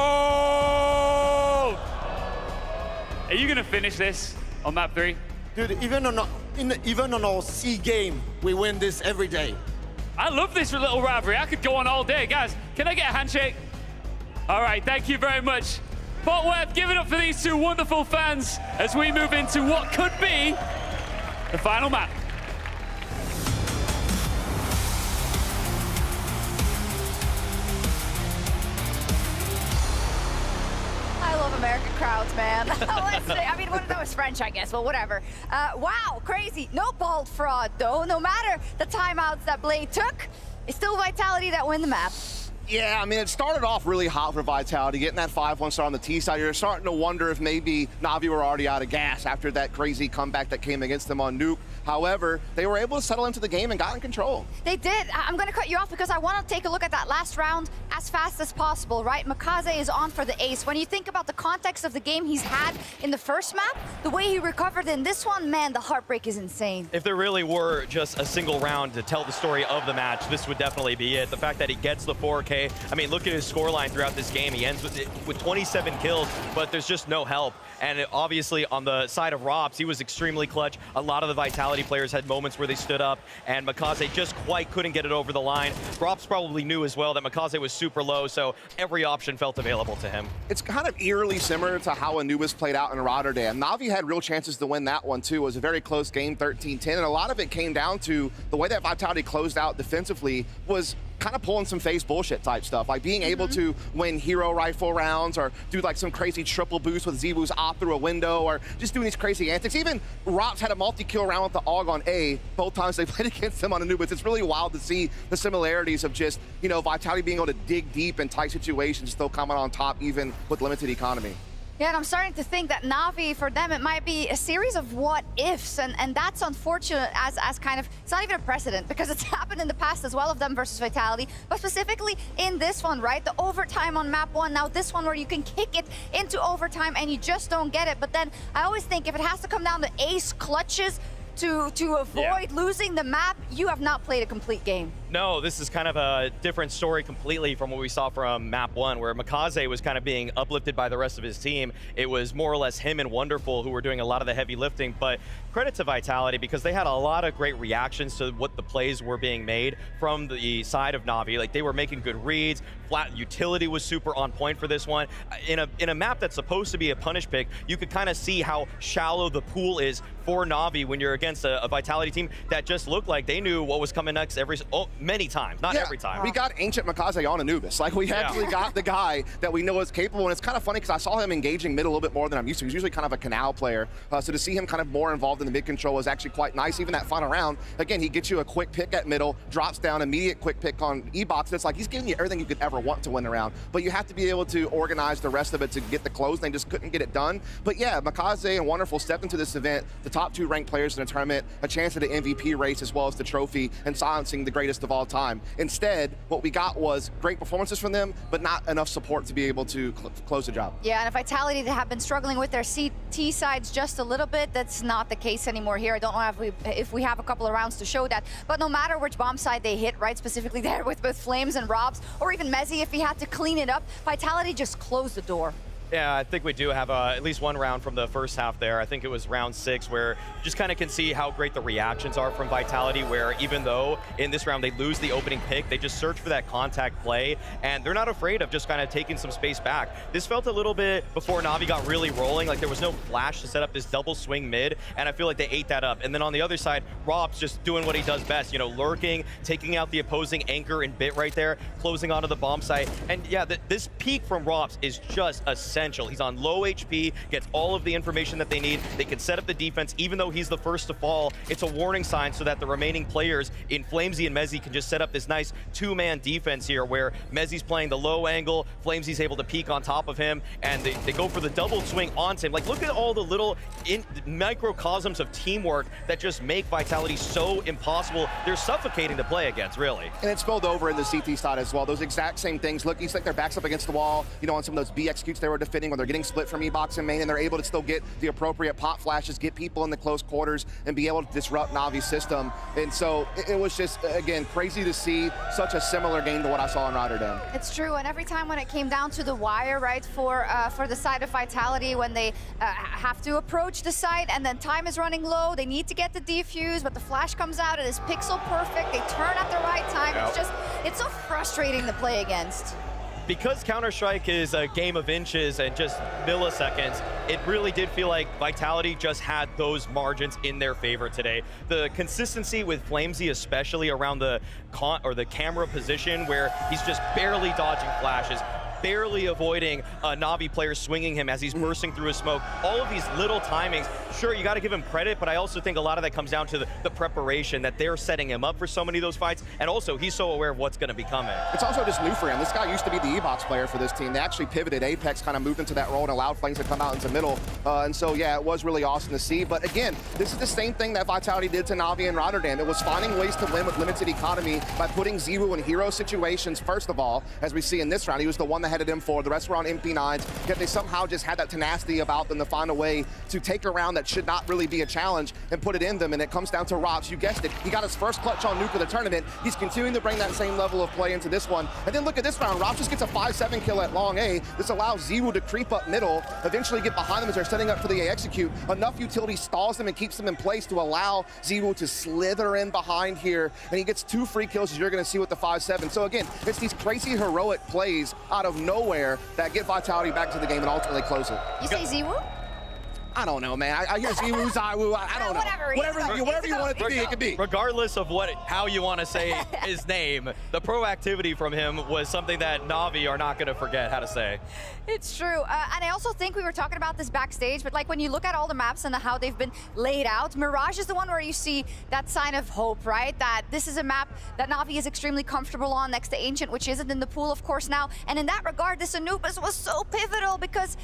Are you gonna finish this on map 3? Dude, even on our C game, we win this every day. I love this little rivalry. I could go on all day. Guys, can I get a handshake? All right, thank you very much. Fort Worth, give it up for these 2 wonderful fans as we move into what could be the final map. I love American crowds, man. I mean, that was French, I guess, but whatever. Wow, crazy. No bald fraud, though. No matter the timeouts that Blade took, it's still Vitality that win the map. Yeah, I mean, it started off really hot for Vitality, getting that 5-1 start on the T side. You're starting to wonder if maybe NAVI were already out of gas after that crazy comeback that came against them on Nuke. However, they were able to settle into the game and got in control. They did. I'm going to cut you off because I want to take a look at that last round as fast as possible, right? Makaze is on for the ace. When you think about the context of the game he's had in the first map, the way he recovered in this one, man, the heartbreak is insane. If there really were just a single round to tell the story of the match, this would definitely be it. The fact that he gets the 4K, I mean, look at his scoreline throughout this game. He ends with 27 kills, but there's just no help. And obviously on the side of Robs, he was extremely clutch. A lot of the Vitality players had moments where they stood up, and Makaze just quite couldn't get it over the line. Robs probably knew as well that Makaze was super low, so every option felt available to him. It's kind of eerily similar to how Anubis played out in Rotterdam. Navi had real chances to win that one too. It was a very close game, 13-10, and a lot of it came down to the way that Vitality closed out defensively was kind of pulling some face bullshit type stuff, like being able to win hero rifle rounds or do like some crazy triple boost with Zebu's op through a window or just doing these crazy antics. Even Rops had a multi-kill round with the AUG on A both times they played against him on Anubis. It's really wild to see the similarities of just, you know, Vitality being able to dig deep in tight situations, still coming on top even with limited economy. Yeah, and I'm starting to think that Navi, for them, it might be a series of what-ifs, and that's unfortunate as kind of, it's not even a precedent, because it's happened in the past as well of them versus Vitality, but specifically in this one, right? The overtime on map 1, now this one where you can kick it into overtime and you just don't get it. But then I always think if it has to come down to ace clutches to avoid losing the map, you have not played a complete game. No, this is kind of a different story completely from what we saw from map 1, where Makaze was kind of being uplifted by the rest of his team. It was more or less him and Wonderful who were doing a lot of the heavy lifting, but credit to Vitality because they had a lot of great reactions to what the plays were being made from the side of Navi. Like, they were making good reads, flat utility was super on point for this one. In a map that's supposed to be a punish pick, you could kind of see how shallow the pool is for Navi when you're against a Vitality team that just looked like they knew what was coming next many times, not every time. We got Ancient Makaze on Anubis. Like, we actually got the guy that we know is capable, and it's kind of funny because I saw him engaging mid a little bit more than I'm used to. He's usually kind of a canal player, so to see him kind of more involved in the mid control was actually quite nice. Even that final round, again, he gets you a quick pick at middle, drops down, immediate quick pick on E-Box. It's like he's giving you everything you could ever want to win a round, but you have to be able to organize the rest of it to get the close, and they just couldn't get it done. But yeah, Makaze and Wonderful stepped into this event, the top 2 ranked players in the tournament, a chance at the MVP race as well as the trophy, and silencing the greatest of all time. Instead, what we got was great performances from them, but not enough support to be able to close the job. Yeah, and Vitality, they have been struggling with their CT sides just a little bit. That's not the case anymore here. I don't know if we have a couple of rounds to show that, but no matter which bomb side they hit, right, specifically there with Flames and Robs, or even Mezzi, if he had to clean it up, Vitality just closed the door. Yeah, I think we do have at least one round from the first half there. I think it was round 6 where you just kind of can see how great the reactions are from Vitality, where even though in this round they lose the opening pick, they just search for that contact play, and they're not afraid of just kind of taking some space back. This felt a little bit before Navi got really rolling, like there was no flash to set up this double swing mid, and I feel like they ate that up. And then on the other side, Rob's just doing what he does best, you know, lurking, taking out the opposing anchor and bit right there, closing onto the bomb site. And yeah, this peak from Robs is just essential. He's on low HP, gets all of the information that they need. They can set up the defense, even though he's the first to fall. It's a warning sign so that the remaining players in Flamesy and Mezzi can just set up this nice 2-man defense here where Mezzi's playing the low angle, Flamesy's able to peek on top of him, and they go for the double swing onto him. Like, look at all the little microcosms of teamwork that just make Vitality so impossible. They're suffocating to play against, really. And it spilled over in the CT side as well. Those exact same things. Look, it's like their backs up against the wall, you know, on some of those B executes they were defending when they're getting split from E-Box and main, and they're able to still get the appropriate pop flashes, get people in the close quarters, and be able to disrupt Navi's system. And so it was just, again, crazy to see such a similar game to what I saw in Rotterdam. It's true, and every time when it came down to the wire, right, for the side of Vitality, when they have to approach the site and then time is running low, they need to get the defuse, but the flash comes out, it is pixel perfect, they turn at the right time. Yep. It's so frustrating to play against. Because Counter-Strike is a game of inches and just milliseconds, it really did feel like Vitality just had those margins in their favor today. The consistency with Flamesy, especially around the camera position where he's just barely dodging flashes, barely avoiding a Navi player swinging him as he's bursting through his smoke. All of these little timings, sure, you got to give him credit, but I also think a lot of that comes down to the preparation that they're setting him up for so many of those fights, and also he's so aware of what's going to be coming. It's also just new for him. This guy used to be the E-Box player for this team. They actually pivoted. Apex kind of moved into that role and allowed Flames to come out into middle. And so, yeah, it was really awesome to see. But again, this is the same thing that Vitality did to Navi and Rotterdam. It was finding ways to win with limited economy by putting Ziwu in hero situations, first of all, as we see in this round. He was the one that headed him forward. The rest were on MP9s, yet they somehow just had that tenacity about them to find a way to take a round that should not really be a challenge and put it in them. And it comes down to Rops. You guessed it. He got his first clutch on Nuke of the tournament. He's continuing to bring that same level of play into this one. And then look at this round. Rops just gets a 5-7 kill at long A. This allows Ziwu to creep up middle, eventually get behind them as they're setting up for the A execute. Enough utility stalls them and keeps them in place to allow Ziwu to slither in behind here. And he gets 2 free kills, as you're going to see with the 5-7. So again, it's these crazy heroic plays out of nowhere that get Vitality back to the game and ultimately close it. You say Ziwu? I don't know, man. I hear Ziwu, Ziwu, I don't know. Whatever you want it to be, it could be. Regardless of how you want to say his name, the proactivity from him was something that Navi are not going to forget how to say. It's true. And I also think we were talking about this backstage, but like when you look at all the maps and how they've been laid out, Mirage is the one where you see that sign of hope, right? That this is a map that Navi is extremely comfortable on next to Ancient, which isn't in the pool, of course, now. And in that regard, this Anubis was so pivotal because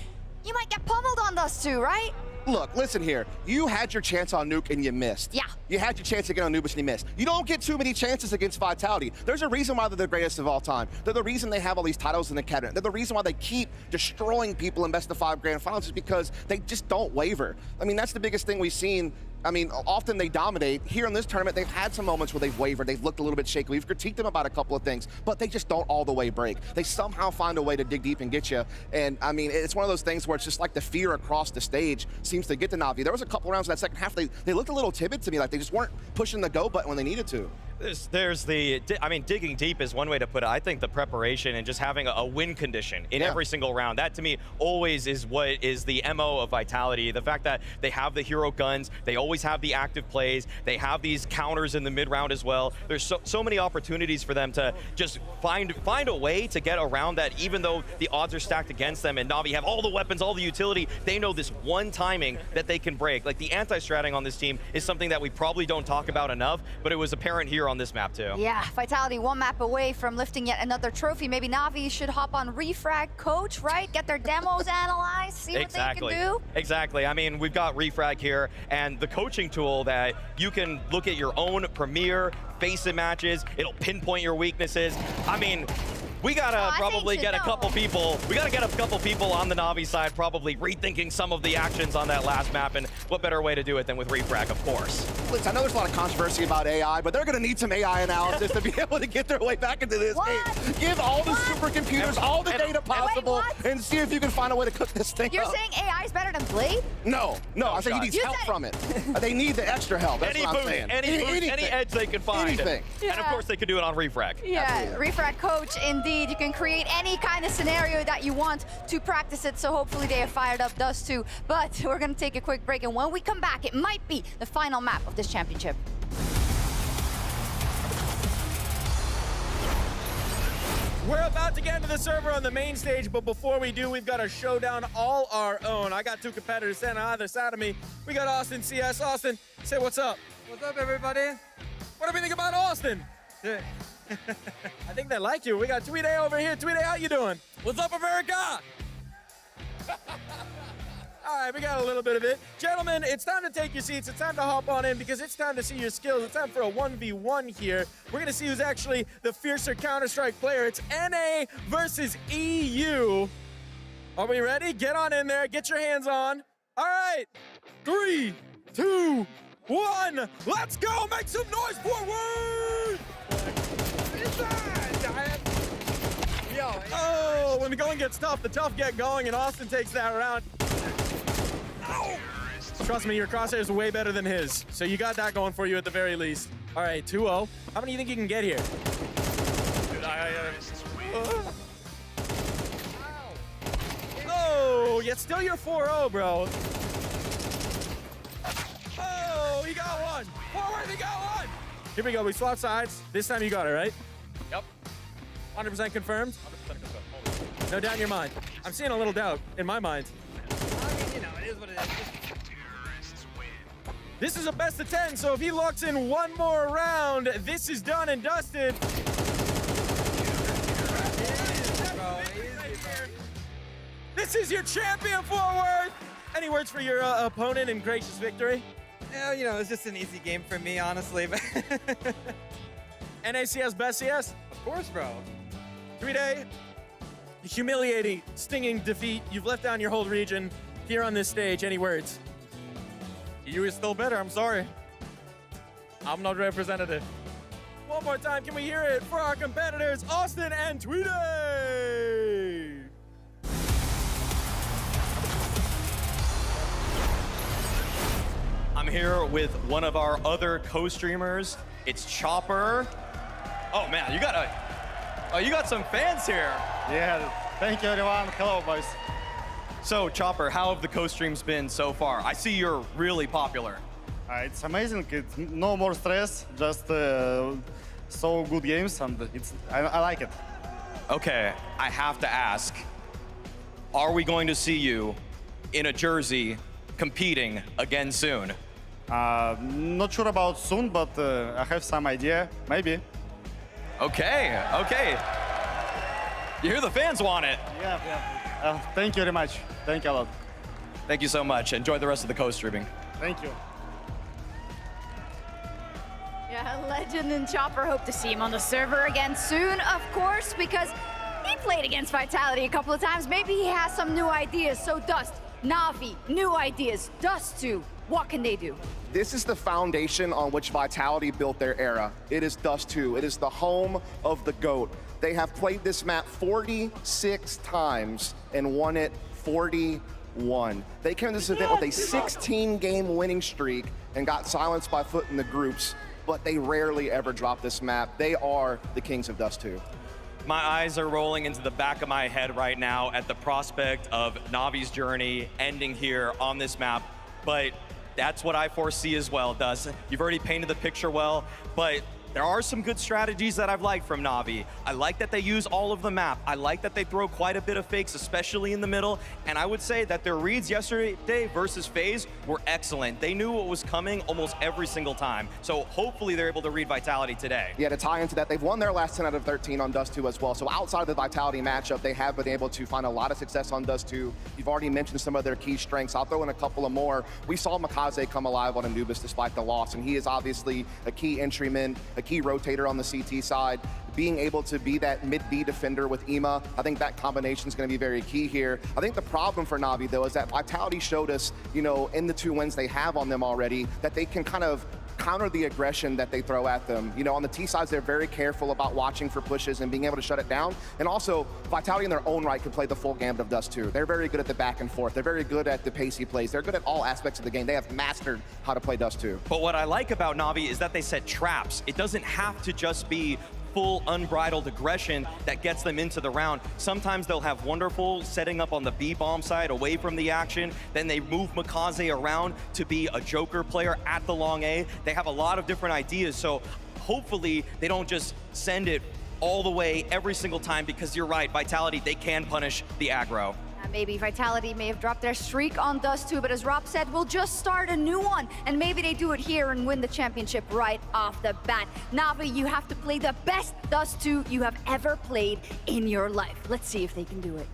you might get pummeled on Dust 2, right? Look, listen here. You had your chance on Nuke and you missed. Yeah. You had your chance again on Anubis and you missed. You don't get too many chances against Vitality. There's a reason why they're the greatest of all time. They're the reason they have all these titles in the cabinet. They're the reason why they keep destroying people in best of 5 grand finals is because they just don't waver. I mean, that's the biggest thing we've seen. I mean, often they dominate. Here in this tournament, they've had some moments where they've wavered. They've looked a little bit shaky. We've critiqued them about a couple of things, but they just don't all the way break. They somehow find a way to dig deep and get you. And I mean, it's one of those things where it's just like the fear across the stage seems to get to Navi. There was a couple rounds in that second half, they looked a little timid to me, like they just weren't pushing the go button when they needed to. I mean, digging deep is one way to put it. I think the preparation and just having a win condition in every single round, that to me always is what is the MO of Vitality. The fact that they have the hero guns, they always have the active plays, they have these counters in the mid round as well. There's so many opportunities for them to just find a way to get around that, even though the odds are stacked against them and Navi have all the weapons, all the utility. They know this one timing that they can break. Like the anti-stratting on this team is something that we probably don't talk about enough, but it was apparent here on this map too. Yeah, Vitality 1 map away from lifting yet another trophy. Maybe Navi should hop on Refrag Coach, right? Get their demos analyzed, see what they can do. Exactly. I mean, we've got Refrag here and the coaching tool that you can look at your own Premier, face in matches. It'll pinpoint your weaknesses. I mean, we gotta probably get a couple people. We gotta get a couple people on the Navi side probably rethinking some of the actions on that last map, and what better way to do it than with Refrag, of course. Listen, I know there's a lot of controversy about AI, but they're gonna need some AI analysis to be able to get their way back into this game. Give all the supercomputers all the data possible and see if you can find a way to cook this thing You're up. saying AI is better than Blade? No, I think he needs help from it. They need the extra help. That's what I'm saying. Any edge they can find. Anything. And of course they could do it on Refrag. Yeah, Refrag Coach, indeed. You can create any kind of scenario that you want to practice it, so hopefully they have fired up Dust 2. But we're gonna take a quick break, and when we come back, it might be the final map of this championship. We're about to get into the server on the main stage, but before we do, we've got a showdown all our own. I got 2 competitors standing on either side of me. We got Austin CS. Austin, say what's up. What's up, everybody? What do we think about Austin? Yeah. I think they like you. We got Tweet A over here. Tweet A, how you doing? What's up, America? All right, we got a little bit of it. Gentlemen, it's time to take your seats. It's time to hop on in because it's time to see your skills. It's time for a 1v1 here. We're going to see who's actually the fiercer Counter-Strike player. It's NA versus EU. Are we ready? Get on in there. Get your hands on. All right. 3, 2, 1. Let's go. Make some noise forward. Oh, when the going gets tough, the tough get going, and Austin takes that round. Ow. Trust me, your crosshairs are way better than his, so you got that going for you at the very least. All right, 2-0. How many do you think you can get here? Oh, yet still you're 4-0, bro. Oh, he got one. Forward, he got one. Here we go, we swap sides. This time you got it, right? Yep. 100% confirmed? 100% confirmed. No doubt in your mind. I'm seeing a little doubt in my mind. I mean, you know, it is what it is. This is a best of 10, so if he locks in one more round, this is done and dusted. This is your champion, Fort Worth. Any words for your opponent in gracious victory? Yeah, you know, it's just an easy game for me, honestly. But NACS best CS? of course, bro. 3-day, humiliating, stinging defeat. You've let down your whole region here on this stage. Any words? You is still better. I'm sorry. I'm not representative. One more time, can we hear it for our competitors, Austin and Tweedy? I'm here with one of our other co-streamers. It's Chopper. Oh man, you got some fans here. Yeah, thank you everyone. Hello, boys. So Chopper, how have the co-streams been so far? I see you're really popular. It's amazing. It's no more stress, just so good games, and I like it. Okay, I have to ask, are we going to see you in a jersey competing again soon? Not sure about soon, but I have some idea, maybe. Okay. You hear the fans want it. Yeah. Thank you very much. Thank you a lot. Thank you so much. Enjoy the rest of the co-streaming. Thank you. Yeah, Legend and Chopper hope to see him on the server again soon, of course, because he played against Vitality a couple of times. Maybe he has some new ideas. So Dust, Navi, new ideas. Dust 2, what can they do? This is the foundation on which Vitality built their era. It is Dust 2. It is the home of the GOAT. They have played this map 46 times and won it 41. They came to this event with a 16-game winning streak and got silenced by Foot in the groups, but they rarely ever drop this map. They are the kings of Dust 2. My eyes are rolling into the back of my head right now at the prospect of Navi's journey ending here on this map, but that's what I foresee as well, Dust. You've already painted the picture well, but there are some good strategies that I've liked from Navi. I like that they use all of the map. I like that they throw quite a bit of fakes, especially in the middle. And I would say that their reads yesterday versus FaZe were excellent. They knew what was coming almost every single time. So hopefully they're able to read Vitality today. Yeah, to tie into that, they've won their last 10 out of 13 on Dust 2 as well. So outside of the Vitality matchup, they have been able to find a lot of success on Dust 2. You've already mentioned some of their key strengths. I'll throw in a couple of more. We saw Makaze come alive on Anubis despite the loss, and he is obviously a key entryman, a key rotator on the CT side. Being able to be that mid-B defender with Ima, I think that combination is going to be very key here. I think the problem for Navi, though, is that Vitality showed us, you know, in the 2 wins they have on them already, that they can kind of counter the aggression that they throw at them. You know, on the T sides, they're very careful about watching for pushes and being able to shut it down. And also, Vitality in their own right can play the full gambit of Dust 2. They're very good at the back and forth. They're very good at the pacey plays. They're good at all aspects of the game. They have mastered how to play Dust 2. But what I like about Navi is that they set traps. It doesn't have to just be full unbridled aggression that gets them into the round. Sometimes they'll have wonderful setting up on the B bomb side away from the action. Then they move Makaze around to be a Joker player at the long A. They have a lot of different ideas. So hopefully they don't just send it all the way every single time, because you're right, Vitality, they can punish the aggro. Maybe Vitality may have dropped their streak on Dust 2, but as Rob said, we'll just start a new one. And maybe they do it here and win the championship right off the bat. Navi, you have to play the best Dust 2 you have ever played in your life. Let's see if they can do it.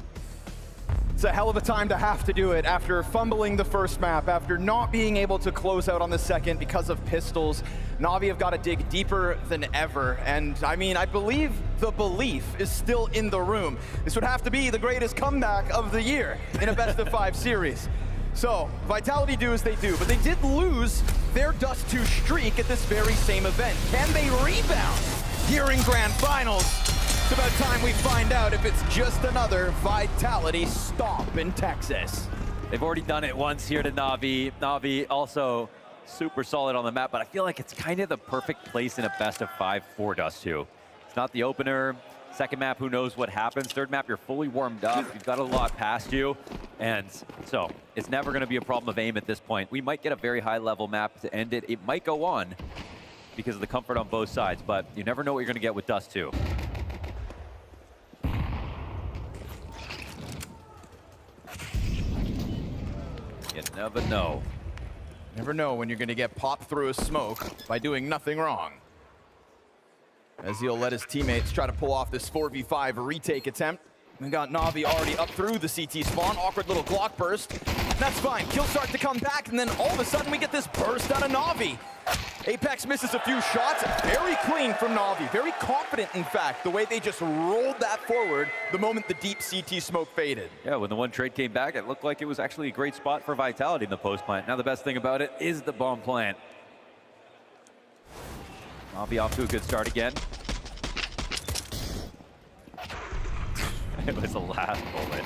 It's a hell of a time to have to do it after fumbling the first map, after not being able to close out on the second because of pistols. Navi have got to dig deeper than ever, and I mean, I believe the belief is still in the room. This would have to be the greatest comeback of the year in a best-of-5 series. So, Vitality do as they do, but they did lose their Dust 2 streak at this very same event. Can they rebound here in Grand Finals? It's about time we find out if it's just another Vitality stomp in Texas. They've already done it once here to Navi. Navi also super solid on the map, but I feel like it's kind of the perfect place in a best-of-5 for Dust 2. It's not the opener. Second map, who knows what happens. Third map, you're fully warmed up. You've got a lot past you. And so it's never going to be a problem of aim at this point. We might get a very high-level map to end it. It might go on because of the comfort on both sides, but you never know what you're going to get with Dust 2. You never know. Never know when you're going to get popped through a smoke by doing nothing wrong. As he'll let his teammates try to pull off this 4v5 retake attempt. We got Navi already up through the CT spawn. Awkward little Glock burst. That's fine. Kill start to come back, and then all of a sudden we get this burst out of Navi. Apex misses a few shots. Very clean from Navi. Very confident, in fact, the way they just rolled that forward the moment the deep CT smoke faded. Yeah, when the one trade came back, it looked like it was actually a great spot for Vitality in the post plant. Now the best thing about it is the bomb plant. Navi off to a good start again. It was the last bullet.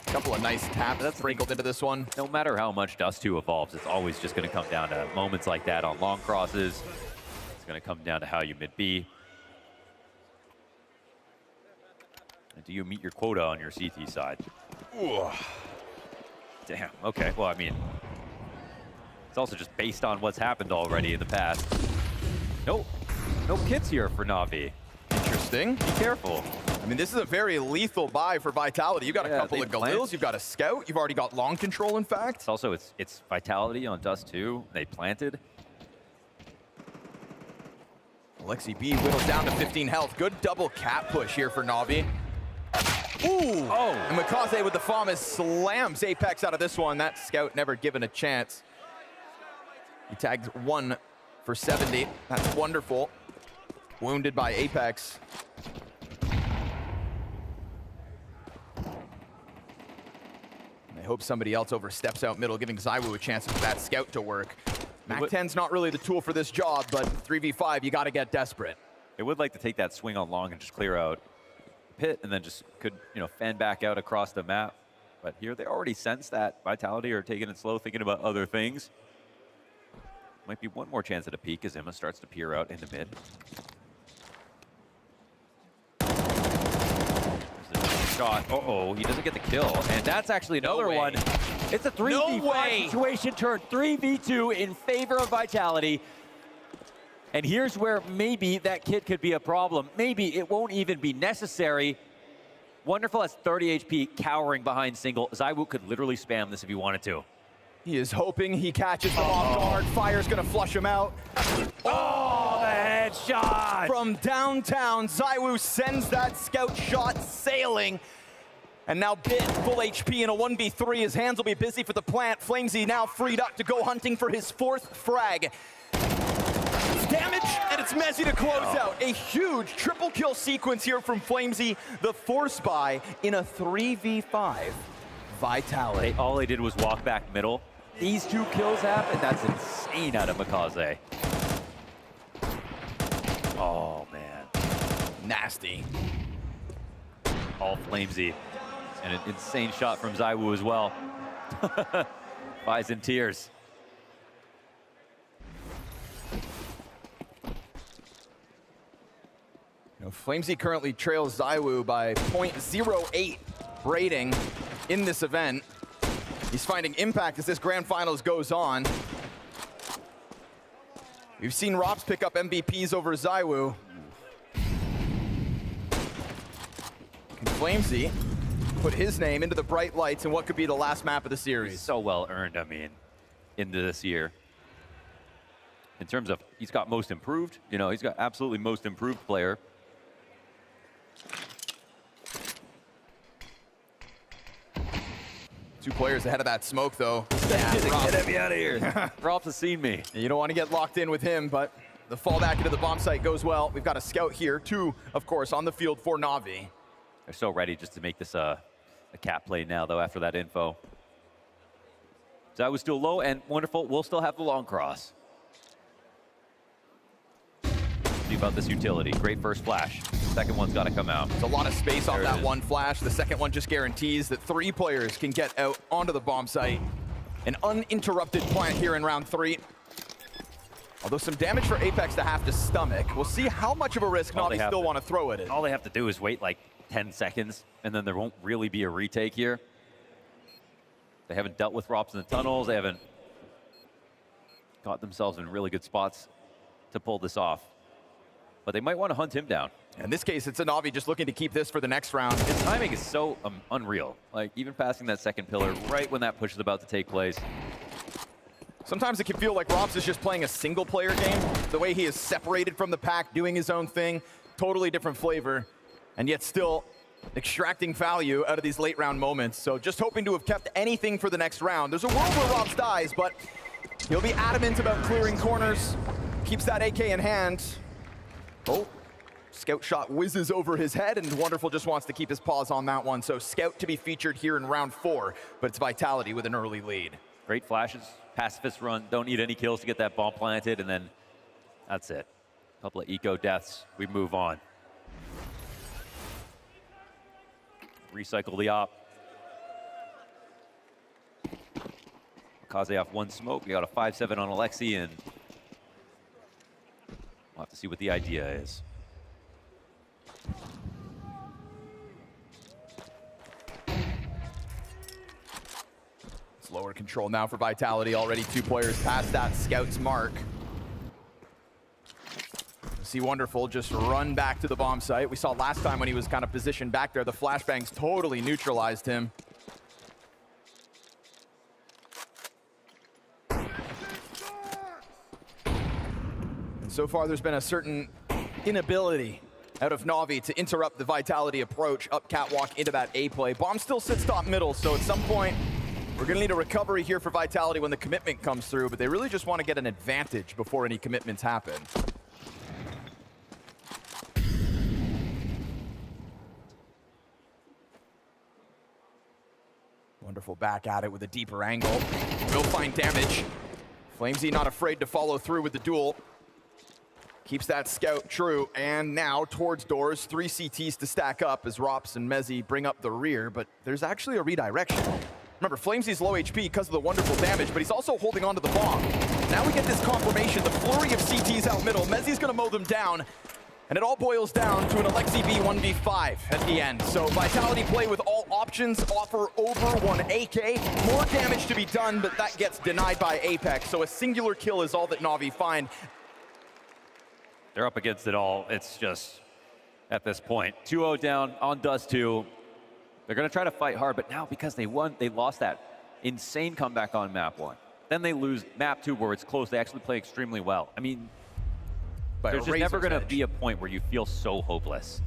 Couple of nice taps that's sprinkled into this one. No matter how much Dust 2 evolves, it's always just going to come down to moments like that on long crosses. It's going to come down to how you mid-B. And do you meet your quota on your CT side? Ooh. Damn, okay. Well, I mean, it's also just based on what's happened already in the past. No kits here for Navi. Interesting. Be careful. I mean, this is a very lethal buy for Vitality. You've got a couple of Galils, you've got a Scout, you've already got long control, in fact. It's also, it's Vitality on Dust 2. They planted. Alexi B whittles down to 15 health. Good double cap push here for Navi. Ooh! Oh! And Mikaze with the FAMAS slams Apex out of this one. That Scout never given a chance. He tags 1 for 70. That's wonderful. Wounded by Apex. I hope somebody else oversteps out middle, giving ZywOo a chance for that Scout to work. Mac-10's not really the tool for this job, but 3v5, you got to get desperate. They would like to take that swing on long and just clear out pit, and then just could, fan back out across the map. But here they already sense that Vitality are taking it slow, thinking about other things. Might be one more chance at a peek as Emma starts to peer out in the mid. Shot. Uh-oh, he doesn't get the kill. And that's actually another one. It's a 3v5 situation turned 3v2 in favor of Vitality. And here's where maybe that kit could be a problem. Maybe it won't even be necessary. Wonderful has 30 HP, cowering behind single. ZywOo could literally spam this if he wanted to. He is hoping he catches them off guard. Fire's gonna flush him out. Oh, the headshot! From downtown, ZywOo sends that Scout shot sailing. And now Bit, full HP in a 1v3. His hands will be busy for the plant. Flamesy now freed up to go hunting for his 4th frag. Damage, and it's Mezzy to close out. A huge triple kill sequence here from Flamesy, the force buy in a 3v5. Vitality. All they did was walk back middle. These 2 kills happen. That's insane out of Mikaze. Oh, man. Nasty. All Flamesy. And an insane shot from ZywOo as well. Buys in tears. Flamesy currently trails ZywOo by 0.08 rating in this event. He's finding impact as this grand finals goes on. We've seen Robs pick up MVPs over ZywOo. Can Flamesy put his name into the bright lights in what could be the last map of the series? So well earned, I mean, into this year. In terms of, he's got most improved, he's got absolutely most improved player. Two players ahead of that smoke, though. Get me out of here. Robs has seen me. You don't want to get locked in with him, but the fallback into the bomb site goes well. We've got a Scout here, 2, of course, on the field for Navi. They're so ready just to make this a cap play now, though, after that info. So I was still low, and wonderful. We'll still have the long cross. See about this utility. Great first flash. Second one's got to come out. There's a lot of space off that one flash. The second one just guarantees that 3 players can get out onto the bomb site. An uninterrupted plant here in round 3. Although some damage for Apex to have to stomach. We'll see how much of a risk Navi still want to throw at it. All they have to do is wait like 10 seconds, and then there won't really be a retake here. They haven't dealt with Rops in the tunnels. They haven't got themselves in really good spots to pull this off. But they might want to hunt him down. In this case, it's a Navi just looking to keep this for the next round. His timing is so unreal. Like, even passing that second pillar right when that push is about to take place. Sometimes it can feel like Robs is just playing a single-player game. The way he is separated from the pack, doing his own thing, totally different flavor, and yet still extracting value out of these late-round moments. So just hoping to have kept anything for the next round. There's a world where Robs dies, but he'll be adamant about clearing corners. Keeps that AK in hand. Oh. Scout shot whizzes over his head, and Wonderful just wants to keep his paws on that one. So Scout to be featured here in round 4, but it's Vitality with an early lead. Great flashes, pacifist run, don't need any kills to get that bomb planted, and then that's it. A couple of eco deaths, we move on. Recycle the op. Kaze off one smoke, we got a 5-7 on Alexi, and we'll have to see what the idea is. Slower control now for Vitality. Already 2 players past that Scout's mark. See Wonderful just run back to the bomb site. We saw last time when he was kind of positioned back there, the flashbangs totally neutralized him. And so far there's been a certain inability out of Navi to interrupt the Vitality approach up catwalk into that A play. Bomb still sits top middle, so at some point, we're gonna need a recovery here for Vitality when the commitment comes through, but they really just want to get an advantage before any commitments happen. Wonderful back at it with a deeper angle. Will find damage. Flamesy not afraid to follow through with the duel. Keeps that Scout true, and now towards doors, 3 CTs to stack up as Rops and Mezzi bring up the rear, but there's actually a redirection. Remember, Flamesy's low HP because of the Wonderful damage, but he's also holding on to the bomb. Now we get this confirmation, the flurry of CTs out middle. Mezzi's gonna mow them down, and it all boils down to an Alexi B 1v5 at the end. So Vitality play with all options, offer over 1 AK. More damage to be done, but that gets denied by Apex, so a singular kill is all that Navi find. They're up against it all. It's just, at this point, 2-0 down on Dust 2. They're going to try to fight hard, but now because they won, they lost that insane comeback on map 1. Then they lose map 2 where it's close. They actually play extremely well. I mean, there's just never going to be a point where you feel so hopeless.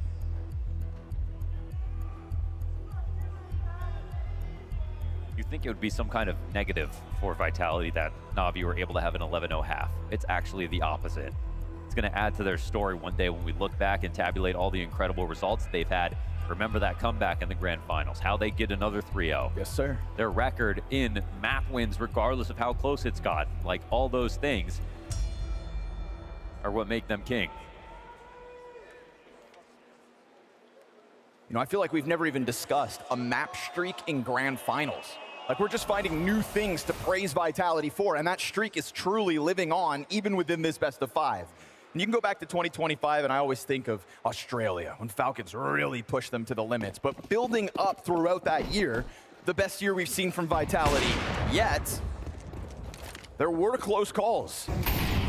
You think it would be some kind of negative for Vitality that Navi were able to have an 11-0 half. It's actually the opposite. It's going to add to their story one day when we look back and tabulate all the incredible results they've had. Remember that comeback in the grand finals, how they get another 3-0. Yes, sir. Their record in map wins, regardless of how close it's got, like all those things are what make them king. You know, I feel like we've never even discussed a map streak in grand finals. Like, we're just finding new things to praise Vitality for, and that streak is truly living on even within this best of 5. And you can go back to 2025, and I always think of Australia, when Falcons really pushed them to the limits. But building up throughout that year, the best year we've seen from Vitality yet, there were close calls.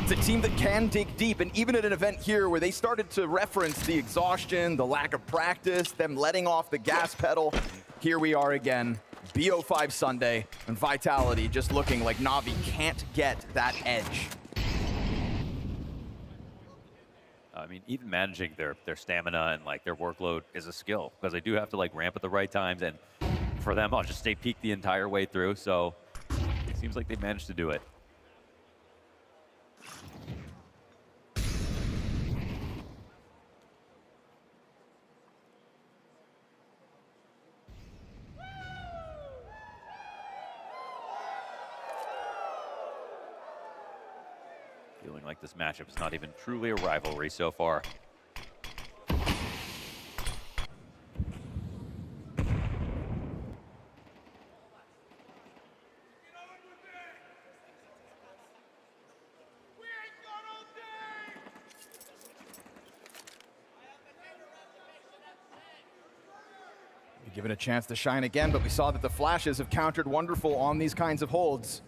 It's a team that can dig deep, and even at an event here where they started to reference the exhaustion, the lack of practice, them letting off the gas pedal, here we are again, BO5 Sunday, and Vitality just looking like Navi can't get that edge. I mean, even managing their stamina and like their workload is a skill, because they do have to like ramp at the right times, and for them, I'll just stay peaked the entire way through. So it seems like they managed to do it. Feeling like this matchup is not even truly a rivalry so far. Given a chance to shine again, but we saw that the flashes have countered Wonderful on these kinds of holds.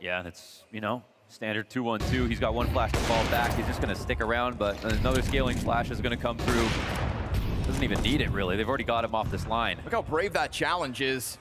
Yeah, it's, you know, Standard 2-1-2. He's got one flash to fall back. He's just going to stick around, but another scaling flash is going to come through. Doesn't even need it, really. They've already got him off this line. Look how brave that challenge is.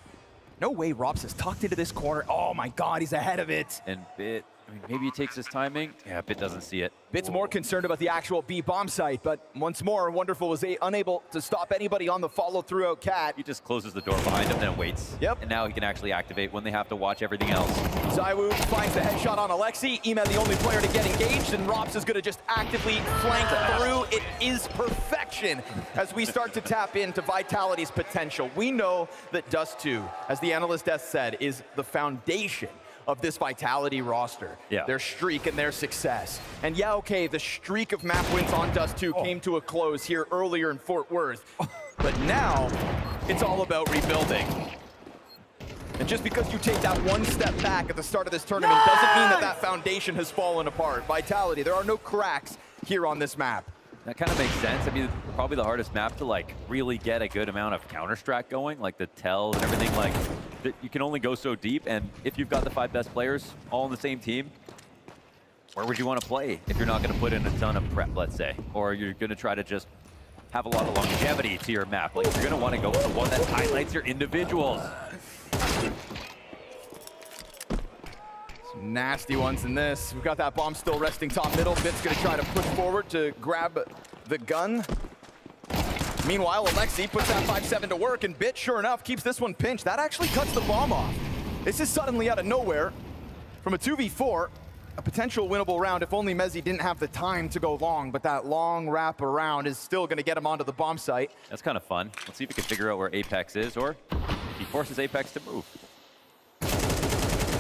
No way Robs has tucked into this corner. Oh my God, he's ahead of it. And Bit, I mean, maybe he takes his timing. Yeah, Bit doesn't see it. Bit's more concerned about the actual B bomb site, but once more, Wonderful was unable to stop anybody on the follow through out Cat. He just closes the door behind him, then waits. Yep. And now he can actually activate when they have to watch everything else. Zywoo finds the headshot on Alexi. Ema the only player to get engaged, and Robs is going to just actively flank through. It is perfection as we start to tap into Vitality's potential. We know that Dust 2, as the analyst Death said, is the foundation of this Vitality roster. Yeah. Their streak and their success. And yeah, okay, the streak of map wins on Dust 2 came to a close here earlier in Fort Worth. But now, it's all about rebuilding. And just because you take that one step back at the start of this tournament doesn't mean that that foundation has fallen apart. Vitality, there are no cracks here on this map. That kind of makes sense. I mean, probably the hardest map to like really get a good amount of counter-strat going, like the tells and everything. Like, you can only go so deep, and if you've got the 5 best players all on the same team, where would you want to play if you're not going to put in a ton of prep, let's say, or you're going to try to just have a lot of longevity to your map? Like, you're going to want to go with the one that highlights your individuals. Some nasty ones in this. We've got that bomb still resting top middle. Bit's going to try to push forward to grab the gun. Meanwhile, Alexi puts that 5-7 to work, and Bit, sure enough, keeps this one pinched. That actually cuts the bomb off. This is suddenly out of nowhere. From a 2v4, a potential winnable round if only Mezzi didn't have the time to go long, but that long wrap around is still going to get him onto the bomb site. That's kind of fun. Let's see if we can figure out where Apex is, or he forces Apex to move.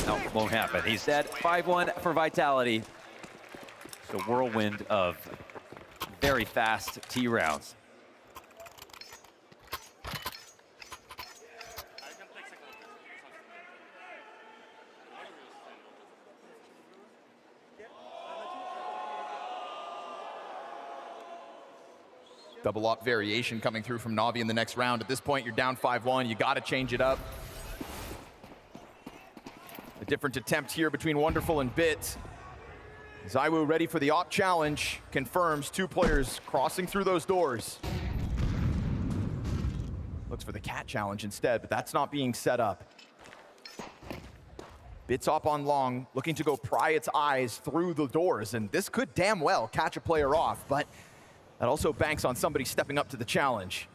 No, it won't happen. He's dead. 5-1 for Vitality. It's a whirlwind of very fast T rounds. Double up variation coming through from Navi in the next round. At this point, you're down 5-1. You got to change it up. A different attempt here between Wonderful and Bit. Zywoo ready for the op challenge. Confirms 2 players crossing through those doors. Looks for the cat challenge instead, but that's not being set up. Bit's up on long, looking to go pry its eyes through the doors, and this could damn well catch a player off, but that also banks on somebody stepping up to the challenge.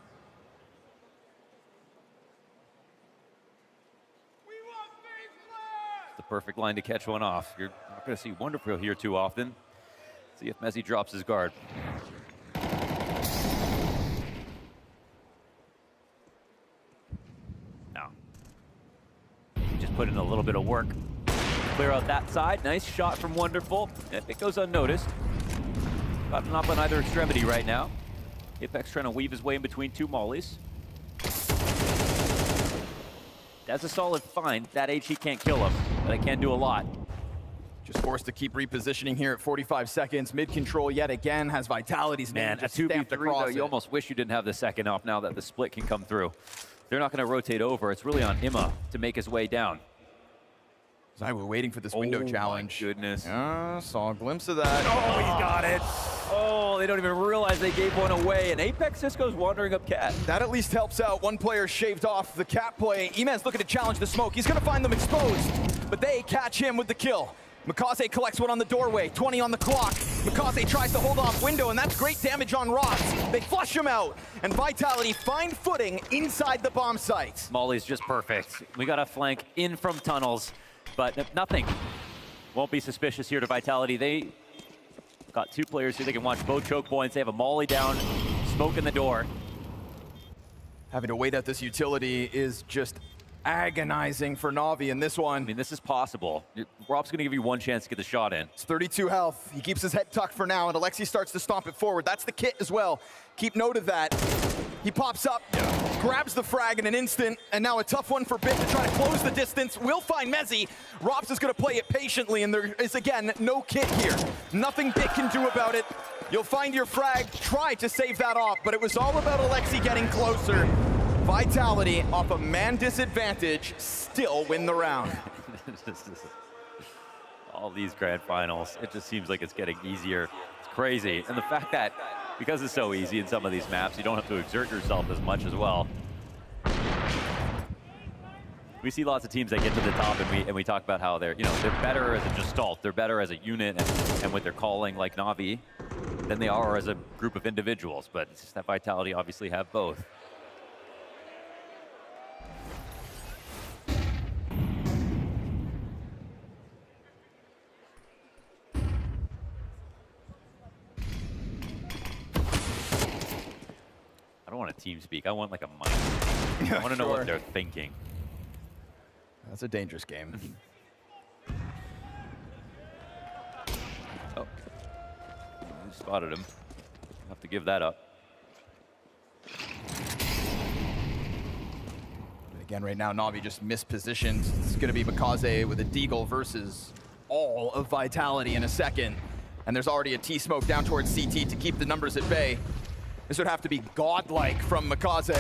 It's the perfect line to catch one off. You're not going to see Wonderful here too often. See if Mezzi drops his guard. Now, he just put in a little bit of work. Clear out that side. Nice shot from Wonderful. It goes unnoticed. Got him up on either extremity right now. Apex trying to weave his way in between 2 mollies. That's a solid find. That HE can't kill him, but it can do a lot. Just forced to keep repositioning here at 45 seconds. Mid-control yet again has Vitality's name Man, a just stamped 2v3 across though, you almost wish you didn't have the second up now that the split can come through. They're not going to rotate over. It's really on Imma to make his way down. Zywoo waiting for this window challenge. Oh my goodness. Saw a glimpse of that. Oh, he's got it. Oh, they don't even realize they gave one away, and Apex Cisco's wandering up cat. That at least helps out. One player shaved off the cat play. Eman's looking to challenge the smoke. He's going to find them exposed, but they catch him with the kill. Makaze collects one on the doorway, 20 on the clock. Makaze tries to hold off window, and that's great damage on Ross. They flush him out, and Vitality find footing inside the bomb site. Molly's just perfect. We got a flank in from tunnels, but nothing. Won't be suspicious here to Vitality. They got 2 players here. They can watch both choke points. They have a molly down, smoke in the door. Having to wait out this utility is just agonizing for Navi in this one. I mean, this is possible. Rob's going to give you one chance to get the shot in. It's 32 health. He keeps his head tucked for now, and Alexi starts to stomp it forward. That's the kit as well. Keep note of that. He pops up, grabs the frag in an instant, and now a tough one for Bit to try to close the distance. Will find Mezzi. Robs is going to play it patiently, and there is, again, no kit here. Nothing Bit can do about it. You'll find your frag. Try to save that off, but it was all about Alexi getting closer. Vitality, off a man disadvantage, still win the round. All these grand finals, it just seems like it's getting easier. It's crazy. And the fact that because it's so easy in some of these maps, you don't have to exert yourself as much as well. We see lots of teams that get to the top, and we talk about how they're better as a gestalt, they're better as a unit, and with their calling like Navi than they are as a group of individuals. But it's just that Vitality obviously have both. I don't want a team speak. I want like a mind. I want to know what they're thinking. That's a dangerous game. Oh, you spotted him. Have to give that up. And again, right now, Navi just mispositioned. It's going to be Mikaze with a Deagle versus all of Vitality in a second. And there's already a T-smoke down towards CT to keep the numbers at bay. This would have to be godlike from Mikaze.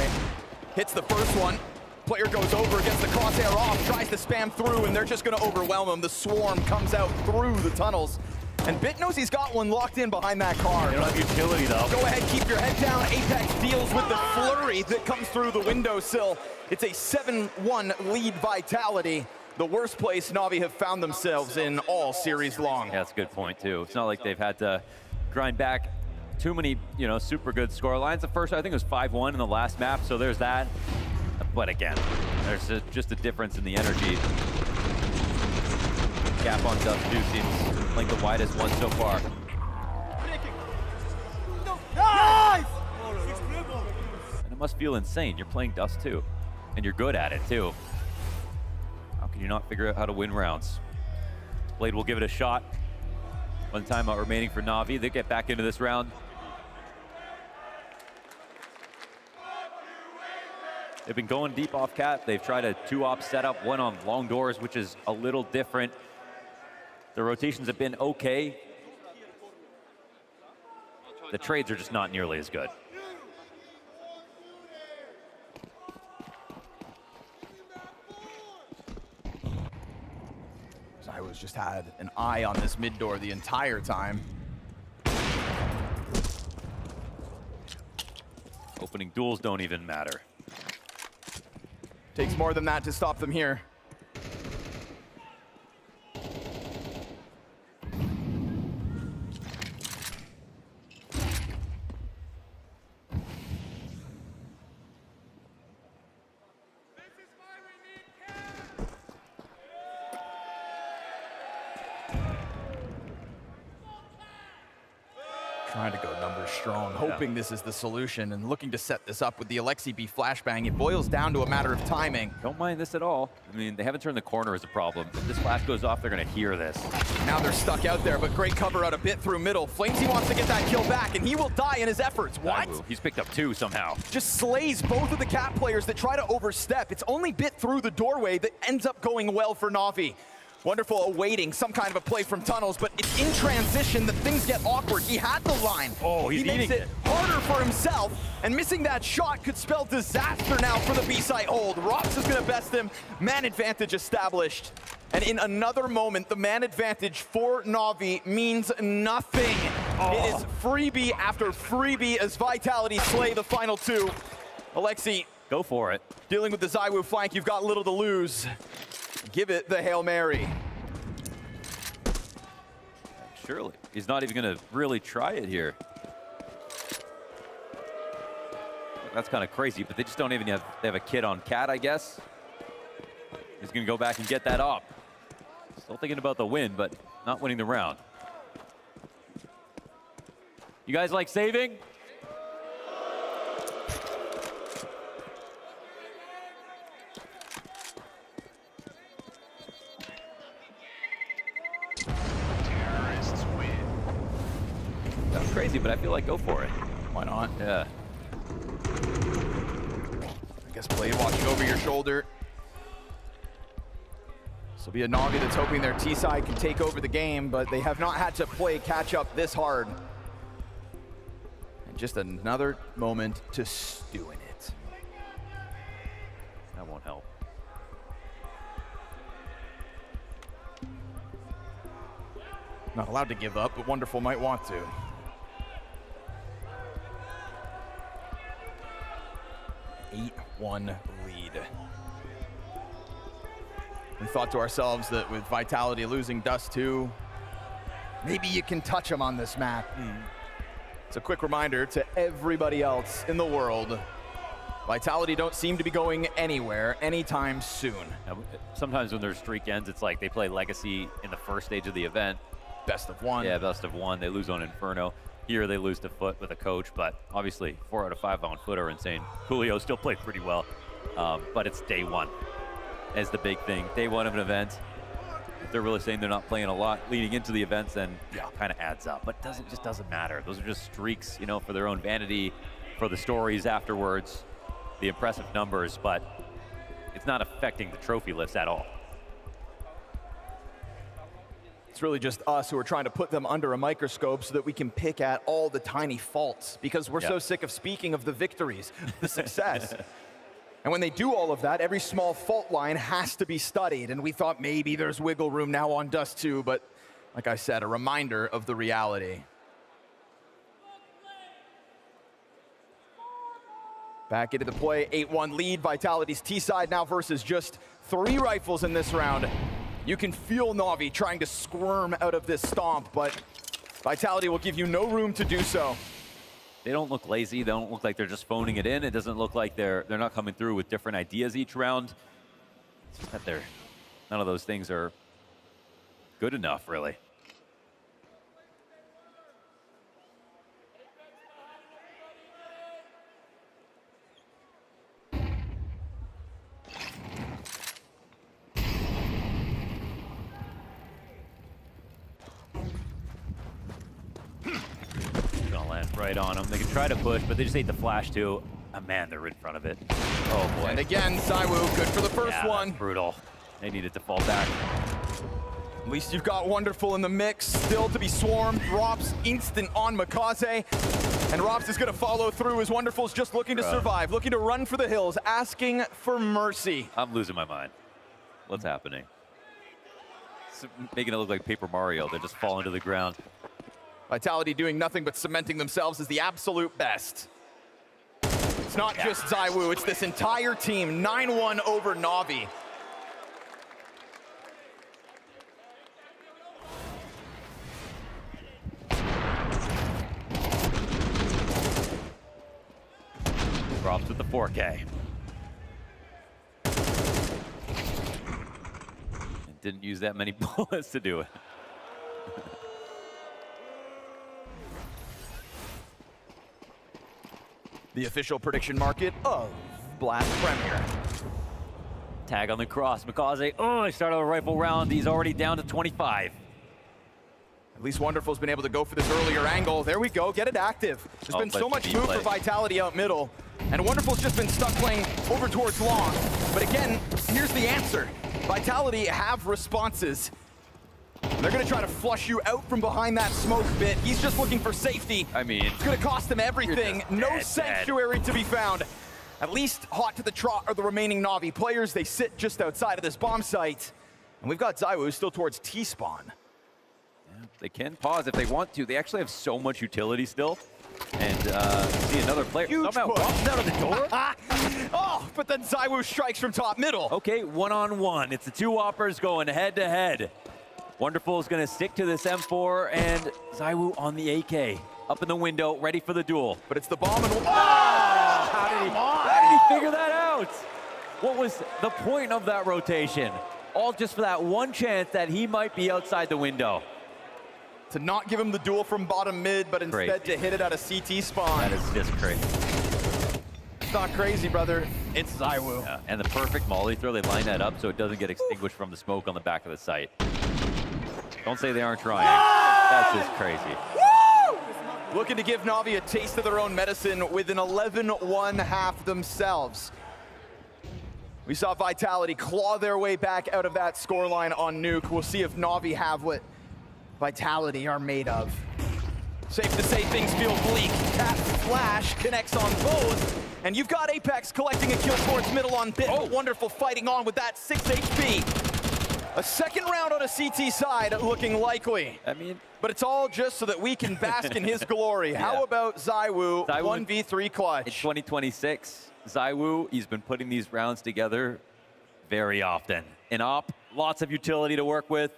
Hits the first one. Player goes over, gets the crosshair off, tries to spam through, and they're just going to overwhelm him. The swarm comes out through the tunnels. And Bit knows he's got one locked in behind that car. They don't have utility, though. Go ahead, keep your head down. Apex deals with the flurry that comes through the windowsill. It's a 7-1 lead Vitality. The worst place Navi have found themselves in all series long. Yeah, that's a good point, too. It's not like they've had to grind back too many, super good score lines. The first, I think it was 5-1 in the last map, so there's that. But again, there's just a difference in the energy. Gap on Dust 2 seems like the widest one so far. Nice! And it must feel insane. You're playing Dust 2, and you're good at it too. How can you not figure out how to win rounds? Blade will give it a shot. One timeout remaining for Navi. They get back into this round. They've been going deep off cat. They've tried a 2-op setup, one on long doors, which is a little different. The rotations have been okay. The trades are just not nearly as good. Zywo's just had an eye on this mid door the entire time. Opening duels don't even matter. Takes more than that to stop them here. Trying to go numbers strong, hoping this is the solution and looking to set this up with the Alexi B flashbang. It boils down to a matter of timing. Don't mind this at all. I mean, they haven't turned the corner as a problem. If this flash goes off, they're going to hear this. Now they're stuck out there, but great cover out a bit through middle. Flamesy wants to get that kill back, and he will die in his efforts. What? He's picked up 2 somehow. Just slays both of the cat players that try to overstep. It's only Bit through the doorway that ends up going well for Navi. Wonderful awaiting some kind of a play from tunnels, but it's in transition that things get awkward. He had the line. Oh, he's he makes eating it harder for himself, and missing that shot could spell disaster now for the B-side hold. Rox is gonna best him. Man advantage established. And in another moment, the man advantage for Navi means nothing. It is freebie after freebie as Vitality slay the final 2. Alexi. Go for it. Dealing with the Zywu flank, you've got little to lose. Give it the Hail Mary. Surely. He's not even going to really try it here. That's kind of crazy, but they just don't even have, they have a kid on cat, I guess. He's going to go back and get that up. Still thinking about the win, but not winning the round. You guys like saving? That's crazy, but I feel like go for it. Why not? Yeah. I guess Blade watching over your shoulder. This will be a Navi that's hoping their T-side can take over the game, but they have not had to play catch up this hard. And just another moment to stew in it. That won't help. Not allowed to give up, but Wonderful might want to. Eight-1 lead. We thought to ourselves that with Vitality losing Dust 2, maybe you can touch them on this map. It's a quick reminder to everybody else in the world, Vitality don't seem to be going anywhere anytime soon. Now, sometimes when their streak ends, it's like they play Legacy in the first stage of the event. Best of one. Yeah, best of one. They lose on Inferno. Here they lose to Foot with a coach, but obviously 4 out of 5 on Foot are insane. Julio still played pretty well, but it's day one as the big thing. Day one of an event. If they're really saying they're not playing a lot leading into the events, then yeah, kind of adds up. But just doesn't matter. Those are just streaks, you know, for their own vanity, for the stories afterwards, the impressive numbers, but it's not affecting the trophy list at all. It's really just us who are trying to put them under a microscope so that we can pick at all the tiny faults, because we're so sick of speaking of the victories, the success. And when they do all of that, every small fault line has to be studied, and we thought maybe there's wiggle room now on Dust 2, but like I said, a reminder of the reality. Back into the play, 8-1 lead. Vitality's T-side now versus just 3 rifles in this round. You can feel Navi trying to squirm out of this stomp, but Vitality will give you no room to do so. They don't look lazy. They don't look like they're just phoning it in. It doesn't look like they're not coming through with different ideas each round. It's just that none of those things are good enough, really. Right on them. They can try to push, but they just ate the flash too. Oh, man, they're in front of it. Oh boy. And again, ZywOo, good for the first one. Brutal. They needed to fall back. At least you've got Wonderful in the mix, still to be swarmed. Rops instant on Makaze. And Rops is going to follow through as Wonderful's just looking to survive, looking to run for the hills, asking for mercy. I'm losing my mind. What's happening? It's making it look like Paper Mario. They're just falling to the ground. Vitality doing nothing but cementing themselves as the absolute best. It's not just ZywOo, it's this entire team, 9-1 over Navi. Drops with the 4K. Didn't use that many bullets to do it. The official prediction market of Blast Premier. Tag on the cross. Makaze, he started a rifle round. He's already down to 25. At least Wonderful's been able to go for this earlier angle. There we go, get it active. There's been so much move for Vitality out middle, and Wonderful's just been stuck playing over towards long. But again, here's the answer. Vitality have responses. They're gonna try to flush you out from behind that smoke bit. He's just looking for safety. I mean, it's gonna cost him everything. No sanctuary to be found. At least hot to the trot are the remaining Navi players. They sit just outside of this bomb site. And we've got ZywOo still towards T-spawn. Yeah, they can pause if they want to. They actually have so much utility still. And see another player. Huge somehow walks out of the door. Oh, but then ZywOo strikes from top middle. Okay, one-on-one. It's the two Whoppers going head-to-head. Wonderful is going to stick to this M4, and ZywOo on the AK. Up in the window, ready for the duel. But it's the bomb and... How did he figure that out? What was the point of that rotation? All just for that one chance that he might be outside the window. To not give him the duel from bottom mid, but instead to hit it at a CT spawn. That is just crazy. It's not crazy, brother. It's ZywOo. Yeah, and the perfect molly throw, they line that up so it doesn't get extinguished from the smoke on the back of the site. Don't say they aren't trying. That's just crazy. Woo! Looking to give Navi a taste of their own medicine with an 11-1 half themselves. We saw Vitality claw their way back out of that scoreline on Nuke. We'll see if Navi have what Vitality are made of. Safe to say things feel bleak. Cat Flash connects on both. And you've got Apex collecting a kill towards middle on Bit. Wonderful fighting on with that 6 HP. A second round on a CT side looking likely. I mean, but it's all just so that we can bask in his glory. How about ZywOo 1v3 clutch? In 2026, ZywOo, he's been putting these rounds together very often. In op, lots of utility to work with.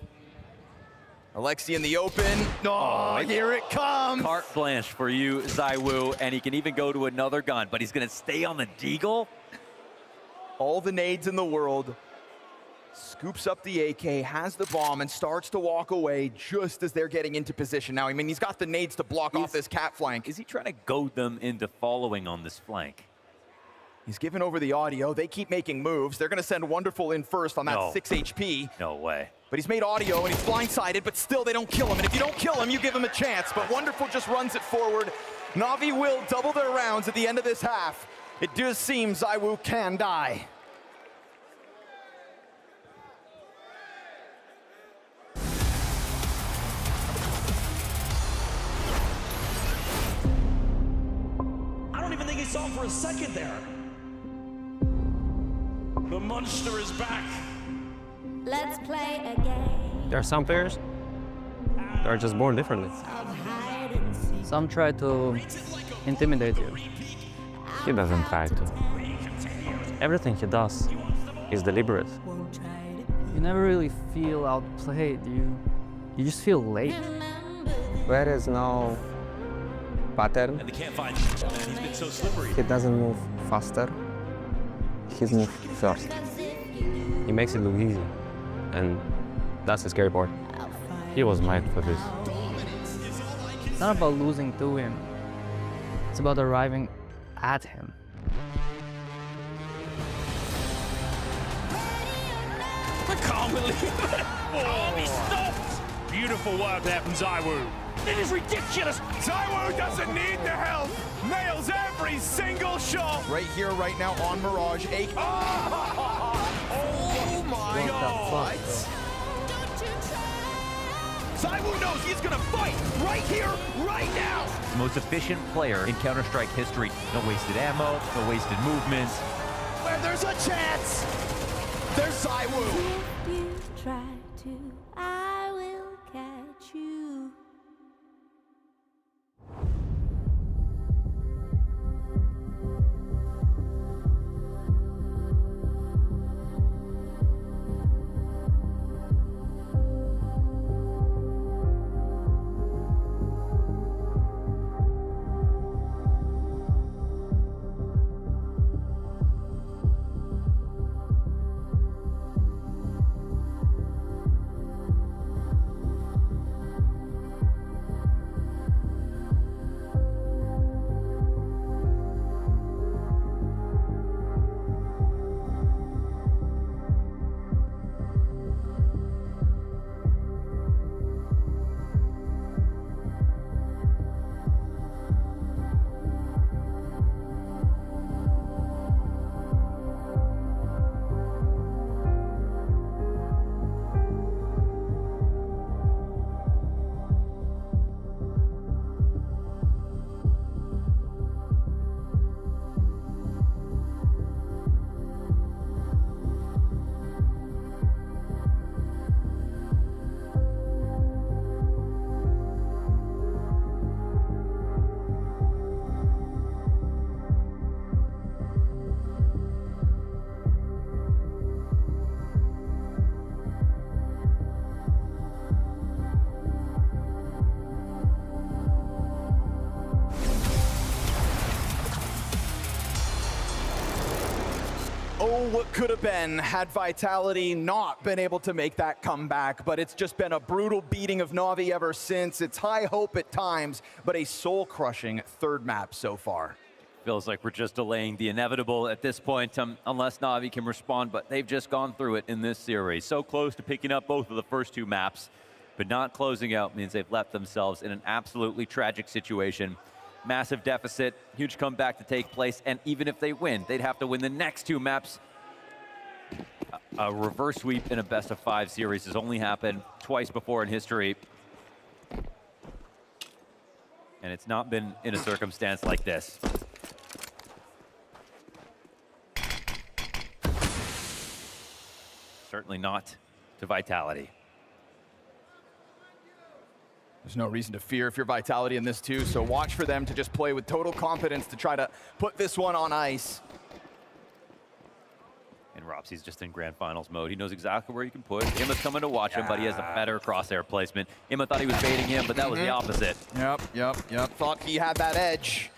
Alexi in the open. Oh, here it comes. Carte blanche for you, ZywOo, and he can even go to another gun, but he's gonna stay on the deagle. All the nades in the world. Scoops up the AK, has the bomb, and starts to walk away just as they're getting into position. Now, I mean, he's got the nades to block off this cat flank. Is he trying to goad them into following on this flank? He's given over the audio. They keep making moves. They're going to send Wonderful in first on that 6 HP. No way. But he's made audio, and he's blindsided, but still they don't kill him. And if you don't kill him, you give him a chance. But Wonderful just runs it forward. Navi will double their rounds at the end of this half. It does seem ZywOo can die. I don't even think he saw him for a second there. The monster is back. Let's play a game. There are some players that are just born differently. Some try to intimidate you. He doesn't try to. Everything he does is deliberate. You never really feel outplayed. You just feel late. There is no pattern. And they can't find him. And he's been so slippery. He doesn't move faster. He's moved first. He makes it look easy. And that's the scary part. He was made for this. It's not about losing to him. It's about arriving at him. I can't believe it. Oh, he stopped. Beautiful work there from ZywOo. It is ridiculous. ZywOo doesn't need the help. Nails every single shot. Right here, right now on Mirage. Oh my God. ZywOo knows he's gonna fight right here, right now. Most efficient player in Counter-Strike history. No wasted ammo, no wasted movements. Where there's a chance, there's ZywOo. If you try to, I will catch you. Oh, what could have been had Vitality not been able to make that comeback, but it's just been a brutal beating of Navi ever since. It's high hope at times, but a soul-crushing third map so far. Feels like we're just delaying the inevitable at this point, unless Navi can respond, but they've just gone through it in this series. So close to picking up both of the first two maps, but not closing out means they've left themselves in an absolutely tragic situation. Massive deficit, huge comeback to take place, and even if they win, they'd have to win the next two maps. A reverse sweep in a best-of-5 series has only happened twice before in history. And it's not been in a circumstance like this. Certainly not to Vitality. There's no reason to fear if you're Vitality in this too, so watch for them to just play with total confidence to try to put this one on ice. And Ropsy's just in grand finals mode. He knows exactly where he can push. Imma's coming to watch him, but he has a better crosshair placement. Imma thought he was baiting him, but that was the opposite. Yep. Thought he had that edge.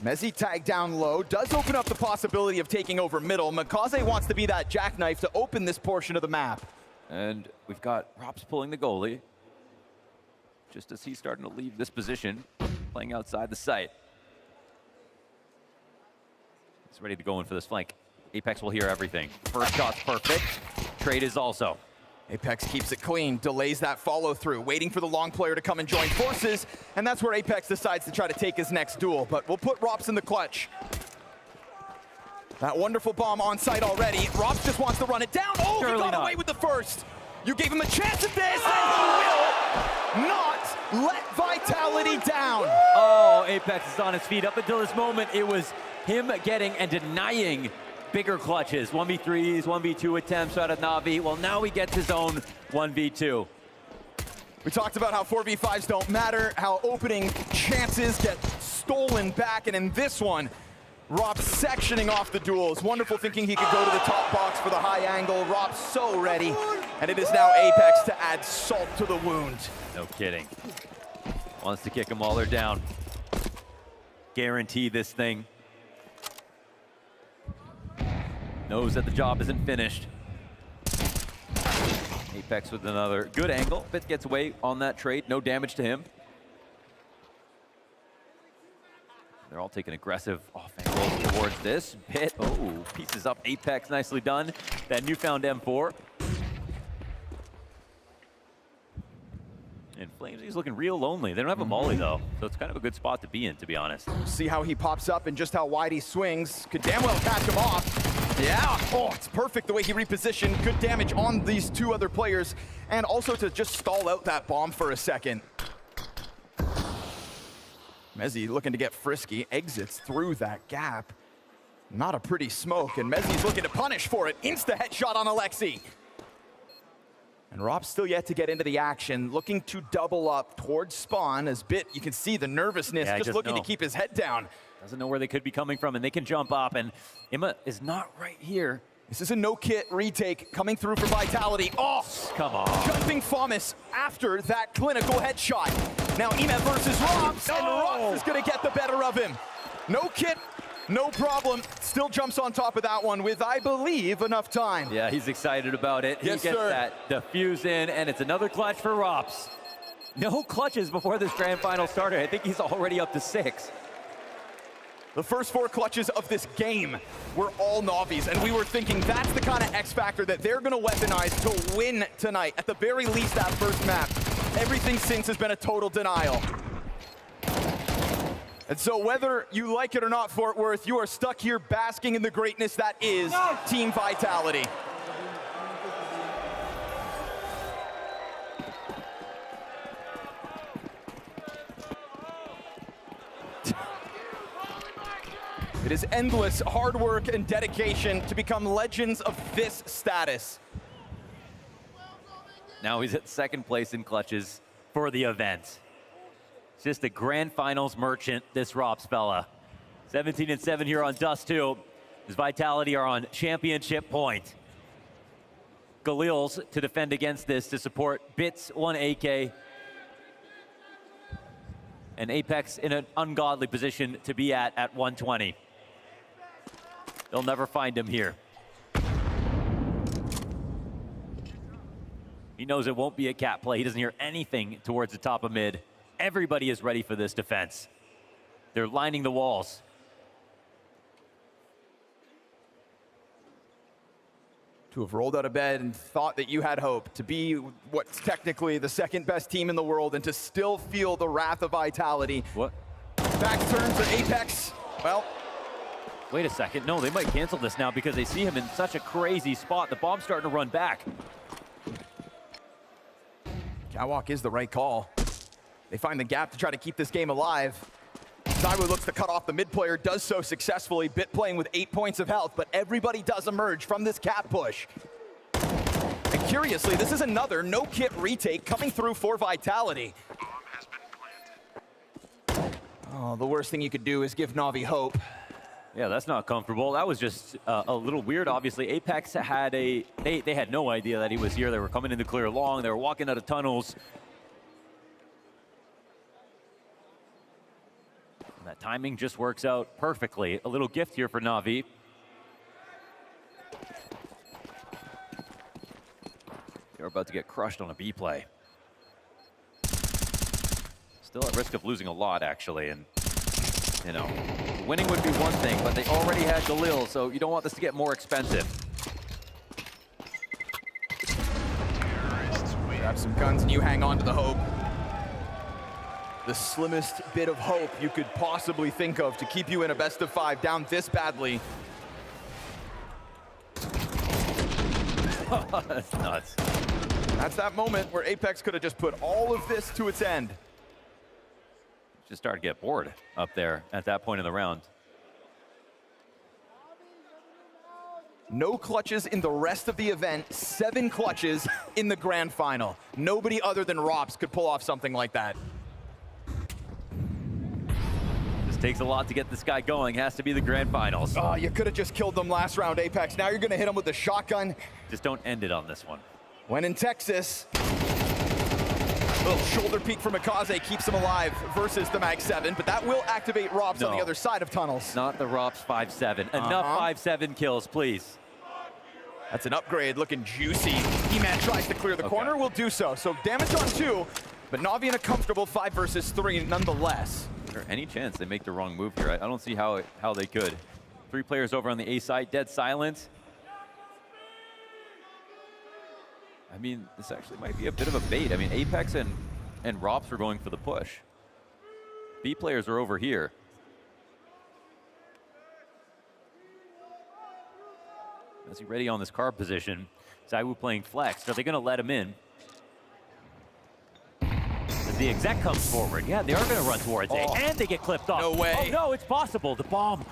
Mezzi tagged down low, does open up the possibility of taking over middle. Makaze wants to be that jackknife to open this portion of the map. And we've got Rops pulling the goalie, just as he's starting to leave this position, playing outside the site. He's ready to go in for this flank. Apex will hear everything. First shot's perfect. Trade is also. Apex keeps it clean, delays that follow through, waiting for the long player to come and join forces, and that's where Apex decides to try to take his next duel, but we'll put Rops in the clutch. That wonderful bomb on site already. Rops just wants to run it down. Oh, Surely he got away with the first. You gave him a chance at this, and he will not let Vitality down. Oh, Apex is on his feet. Up until this moment, it was him getting and denying bigger clutches. 1v3s, 1v2 attempts out of NAVI. Well, now he gets his own 1v2. We talked about how 4v5s don't matter, how opening chances get stolen back, and in this one, Rob sectioning off the duels. Wonderful, thinking he could go to the top box for the high angle. Rob so ready, and it is now Apex to add salt to the wound. No kidding. Wants to kick them while they're down. Guarantee this thing. Knows that the job isn't finished. Apex with another good angle. Bit gets away on that trade. No damage to him. They're all taking aggressive off angles towards this. Bit, oh, pieces up Apex, nicely done. That newfound M4. And Flames, he's looking real lonely. They don't have a molly though, so it's kind of a good spot to be in, to be honest. See how he pops up and just how wide he swings. Could damn well catch him off. Yeah, oh, it's perfect the way he repositioned. Good damage on these two other players, and also to just stall out that bomb for a second. Mezzi looking to get frisky, exits through that gap. Not a pretty smoke, and Mezzi's looking to punish for it. Insta headshot on Alexi. And Rob's still yet to get into the action, looking to double up towards spawn. As Bit, you can see the nervousness, just looking to keep his head down. Doesn't know where they could be coming from, and they can jump up, and Imma is not right here. This is a no-kit retake coming through for Vitality. Oh, come on. Jumping Thomas after that clinical headshot. Now Emet versus Rops, and Rops is gonna get the better of him. No kit, no problem. Still jumps on top of that one with, I believe, enough time. Yeah, he's excited about it. Yes, he gets sir. that defuse in, and it's another clutch for Rops. No clutches before this grand final started. I think he's already up to 6. The first 4 clutches of this game were all Navis, and we were thinking that's the kind of X factor that they're gonna weaponize to win tonight. At the very least, that first map. Everything since has been a total denial. And so whether you like it or not, Fort Worth, you are stuck here basking in the greatness that is Team Vitality. It is endless hard work and dedication to become legends of this status. Now he's at 2nd place in clutches for the event. It's just a grand finals merchant, this Rops fella. 17-7 here on Dust 2. His Vitality are on championship point. Galil's to defend against this to support Bits 1 AK. And Apex in an ungodly position to be at 120. They'll never find him here. He knows it won't be a cat play. He doesn't hear anything towards the top of mid. Everybody is ready for this defense. They're lining the walls. To have rolled out of bed and thought that you had hope, to be what's technically the 2nd best team in the world, and to still feel the wrath of Vitality. What? Back turn to Apex. Well, wait a second. No, they might cancel this now because they see him in such a crazy spot. The bomb's starting to run back. Catwalk is the right call. They find the gap to try to keep this game alive. Zywoo looks to cut off the mid player, does so successfully. Bit playing with 8 points of health, but everybody does emerge from this cap push. And curiously, this is another no-kit retake coming through for Vitality. Oh, the worst thing you could do is give Navi hope. Yeah, that's not comfortable. That was just a little weird. Obviously, Apex had they had no idea that he was here. They were coming in to clear long. They were walking out of tunnels. And that timing just works out perfectly. A little gift here for Navi. They're about to get crushed on a B play. Still at risk of losing a lot, actually, and you know, winning would be one thing, but they already had Galil, so you don't want this to get more expensive. Grab some guns and you hang on to the hope. The slimmest bit of hope you could possibly think of to keep you in a best of 5 down this badly. That's nuts. That's that moment where Apex could have just put all of this to its end. Just started to get bored up there at that point in the round. No clutches in the rest of the event, 7 clutches in the grand final. Nobody other than Rops could pull off something like that. This takes a lot to get this guy going. Has to be the grand finals. Oh, you could have just killed them last round, Apex. Now you're gonna hit him with the shotgun. Just don't end it on this one. When in Texas, little shoulder peek from Akaze keeps him alive versus the Mag 7, but that will activate Rops on the other side of tunnels. Not the Rops 5-7. Enough 5-7 kills, please. That's an upgrade, looking juicy. E-Man tries to clear the corner, will do so. So damage on 2, but Navi in a comfortable 5 versus 3 nonetheless. Is there any chance they make the wrong move here? I don't see how they could. 3 players over on the A side, dead silent. I mean, this actually might be a bit of a bait. I mean, Apex and Rops are going for the push. B players are over here. Is he ready on this car position? Zaiwu playing flex. Are they going to let him in? As the exec comes forward. Yeah, they are going to run towards A, and they get clipped off. No way. Oh, no, it's possible. The bomb.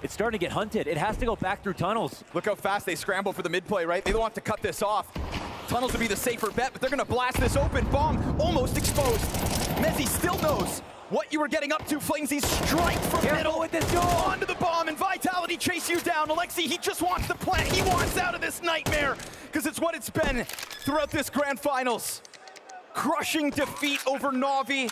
It's starting to get hunted. It has to go back through tunnels. Look how fast they scramble for the mid play, right? They don't have to cut this off. Tunnels would be the safer bet, but they're gonna blast this open. Bomb almost exposed. Mezzi still knows what you were getting up to. Flamesy strike from middle with this door. Onto the bomb, and Vitality chase you down. Alexi, he just wants the plant. He wants out of this nightmare, because it's what it's been throughout this grand finals. Crushing defeat over Navi.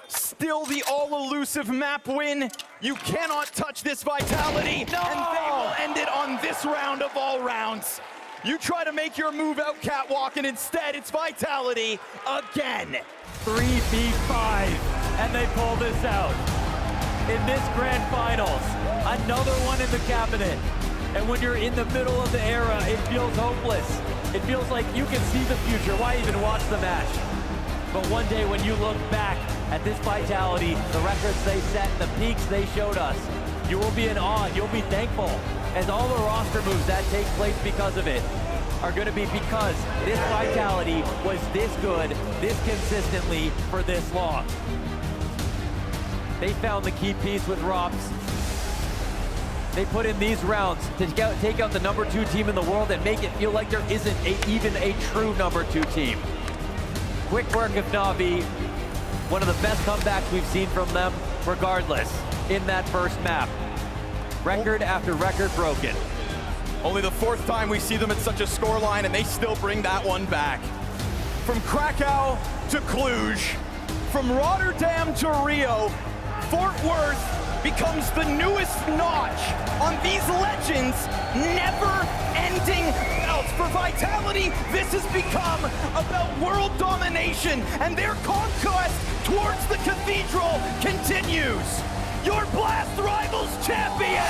Still the all-elusive map win. You cannot touch this Vitality, No! and they will end it on this round of all rounds. You try to make your move out catwalk, and instead it's Vitality again. 3v5, and they pull this out. In this grand finals, another one in the cabinet. And when you're in the middle of the era, it feels hopeless. It feels like you can see the future. Why even watch the match? But one day when you look back at this Vitality, the records they set, the peaks they showed us, you will be in awe, you'll be thankful, as all the roster moves that take place because of it are going to be because this Vitality was this good, this consistently, for this long. They found the key piece with Rops. They put in these rounds to take out the #2 team in the world and make it feel like there isn't even a true #2 team. Quick work of Navi. One of the best comebacks we've seen from them, regardless, in that first map. Record after record broken. Only the 4th time we see them at such a scoreline, and they still bring that one back. From Krakow to Cluj, from Rotterdam to Rio, Fort Worth becomes the newest notch on these legends' never-ending belts. For Vitality, this has become about world domination, and their conquest towards the Cathedral continues. Your Blast Rivals champion,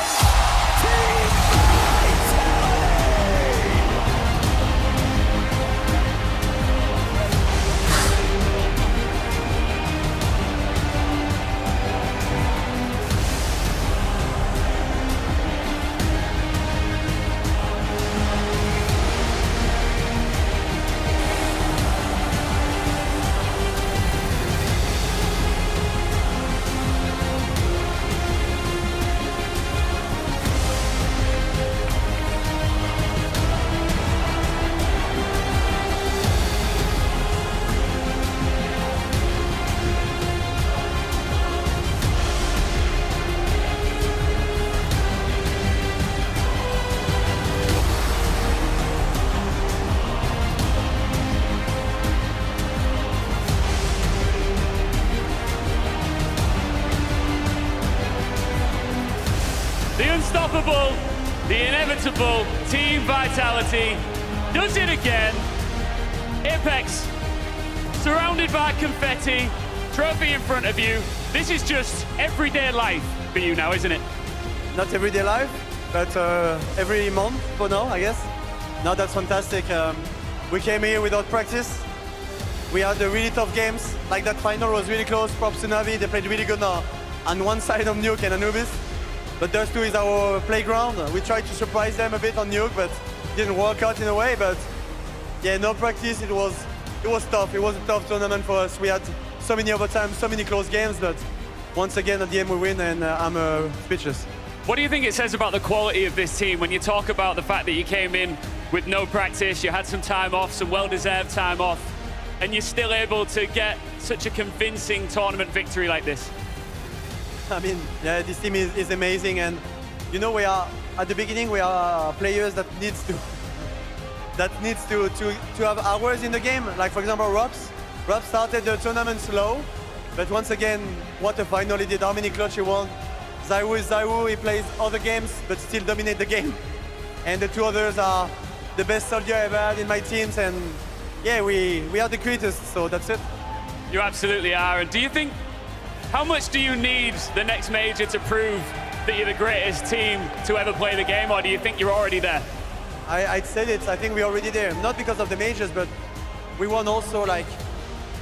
Team Vitality! unstoppable, the inevitable Team Vitality does it again. Apex, surrounded by confetti, trophy in front of you. This is just everyday life for you now, isn't it? Not everyday life, but every month for now, I guess. Now that's fantastic. We came here without practice. We had really tough games. Like that final was really close. Props to NAVI. They played really good now on one side of Nuke and Anubis. But Dust 2 is our playground. We tried to surprise them a bit on Nuke, but it didn't work out in a way. But yeah, no practice. It was tough. It was a tough tournament for us. We had so many overtimes, so many close games, but once again at the end we win, and I'm speechless. What do you think it says about the quality of this team when you talk about the fact that you came in with no practice, you had some time off, some well-deserved time off, and you're still able to get such a convincing tournament victory like this? I mean, yeah, this team is amazing, and you know, we are at the beginning we are players that needs to have hours in the game. Like for example, Robs started the tournament slow, but once again, what a final he did! How many clutch he won? ZywOo is ZywOo. He plays other games, but still dominate the game. And the two others are the best soldier I ever had in my teams, and yeah, we are the greatest. So that's it. You absolutely are. And do you think? How much do you need the next major to prove that you're the greatest team to ever play the game, or do you think you're already there? I'd say it. I think we're already there. Not because of the majors, but we won also like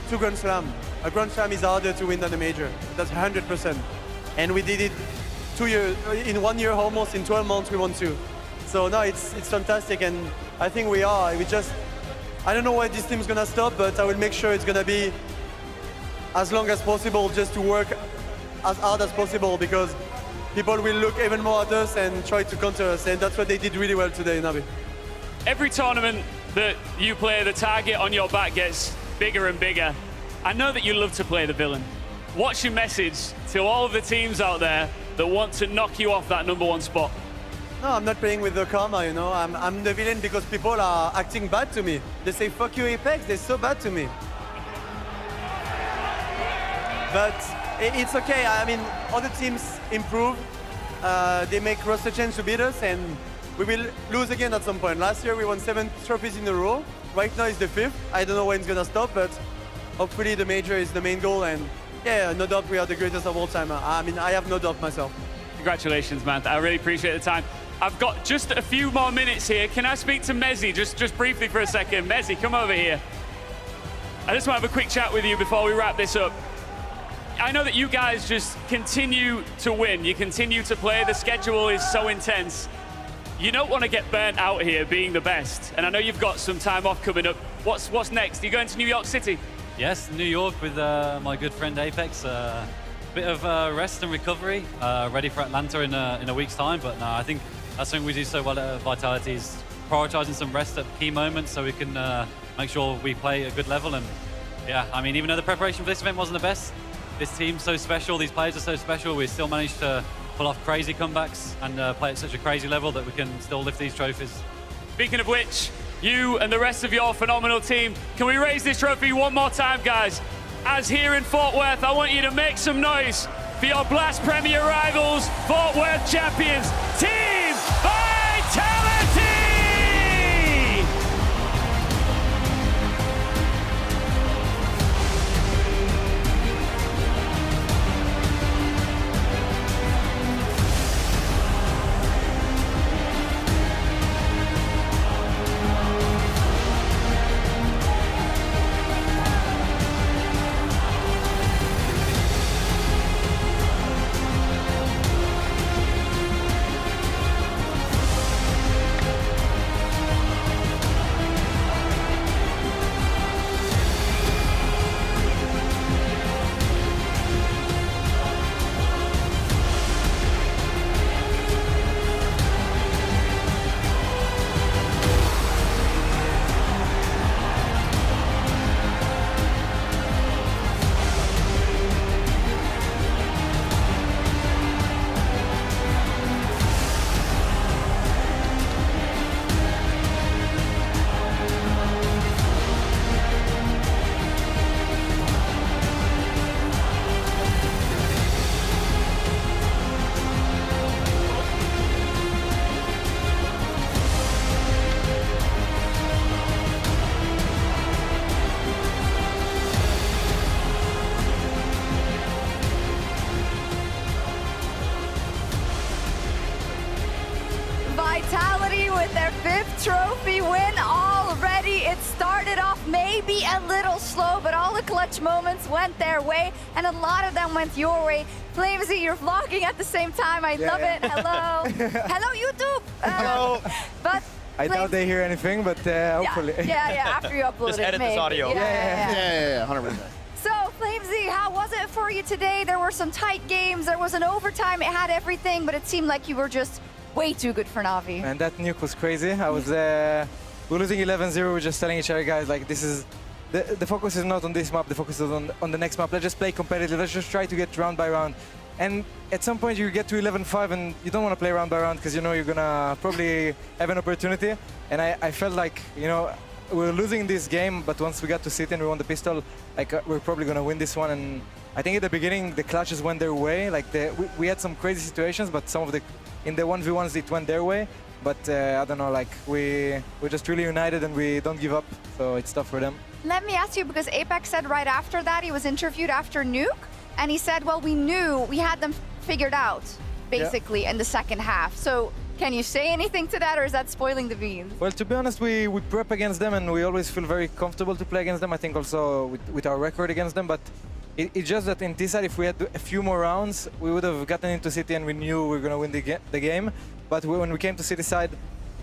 2 Grand Slam. A Grand Slam is harder to win than a major. That's 100%. And we did it 2 years, in 1 year almost, in 12 months we won 2. So no, it's fantastic, and I think we just, I don't know why this team's gonna stop, but I will make sure it's gonna be as long as possible, just to work as hard as possible, because people will look even more at us and try to counter us, and that's what they did really well today in NAVI. Every tournament that you play, the target on your back gets bigger and bigger. I know that you love to play the villain. What's your message to all of the teams out there that want to knock you off that #1 spot? No, I'm not playing with the karma, you know. I'm the villain because people are acting bad to me. They say, fuck you, Apex, they're so bad to me. But it's okay. I mean, other teams improve. They make roster change to beat us, and we will lose again at some point. Last year we won 7 trophies in a row. Right now it's the 5th. I don't know when it's gonna stop, but hopefully the major is the main goal, and yeah, no doubt we are the greatest of all time. I mean, I have no doubt myself. Congratulations, man. I really appreciate the time. I've got just a few more minutes here. Can I speak to Mezzi just briefly for a second? Mezzi, come over here. I just want to have a quick chat with you before we wrap this up. I know that you guys just continue to win. You continue to play. The schedule is so intense. You don't want to get burnt out here being the best. And I know you've got some time off coming up. What's next? Are you going to New York City? Yes, New York with my good friend Apex. Bit of rest and recovery. Ready for Atlanta in a week's time. But no, I think that's something we do so well at Vitality is prioritizing some rest at key moments so we can make sure we play a good level. And yeah, I mean, even though the preparation for this event wasn't the best, this team's so special, these players are so special, we still managed to pull off crazy comebacks and play at such a crazy level that we can still lift these trophies. Speaking of which, you and the rest of your phenomenal team, can we raise this trophy one more time, guys? As here in Fort Worth, I want you to make some noise for your Blast Premier rivals, Fort Worth champions, Team Vitality! maybe a little slow, but all the clutch moments went their way, and a lot of them went your way. Flamesy, you're vlogging at the same time. I love it. Hello. Hello, YouTube. Hello. But I doubt they hear anything, but hopefully. Yeah, after you upload Just it. edit maybe. this audio. Yeah, 100%. So, Flamesy, how was it for you today? There were some tight games. There was an overtime. It had everything, but it seemed like you were just way too good for NAVI. And that nuke was crazy. I was we're losing 11-0. We're just telling each other, guys, like this is the focus is not on this map. The focus is on the next map. Let's just play competitive. Let's just try to get round by round. And at some point you get to 11-5 and you don't want to play round by round because you know you're gonna probably have an opportunity. And I felt like, you know, we're losing this game, but once we got to City and we won the pistol, like we're probably gonna win this one. And I think at the beginning the clutches went their way. Like we had some crazy situations, but some of in the 1v1s it went their way. But I don't know, like we're just really united and we don't give up, so it's tough for them. Let me ask you, because Apex said right after that, he was interviewed after Nuke, and he said, well, we knew we had them figured out, basically, in the second half. So can you say anything to that, or is that spoiling the beans? Well, to be honest, we prep against them and we always feel very comfortable to play against them. I think also with our record against them, but it's just that in this side, if we had a few more rounds, we would have gotten into City and we knew we were going to win the game. But when we came to City side,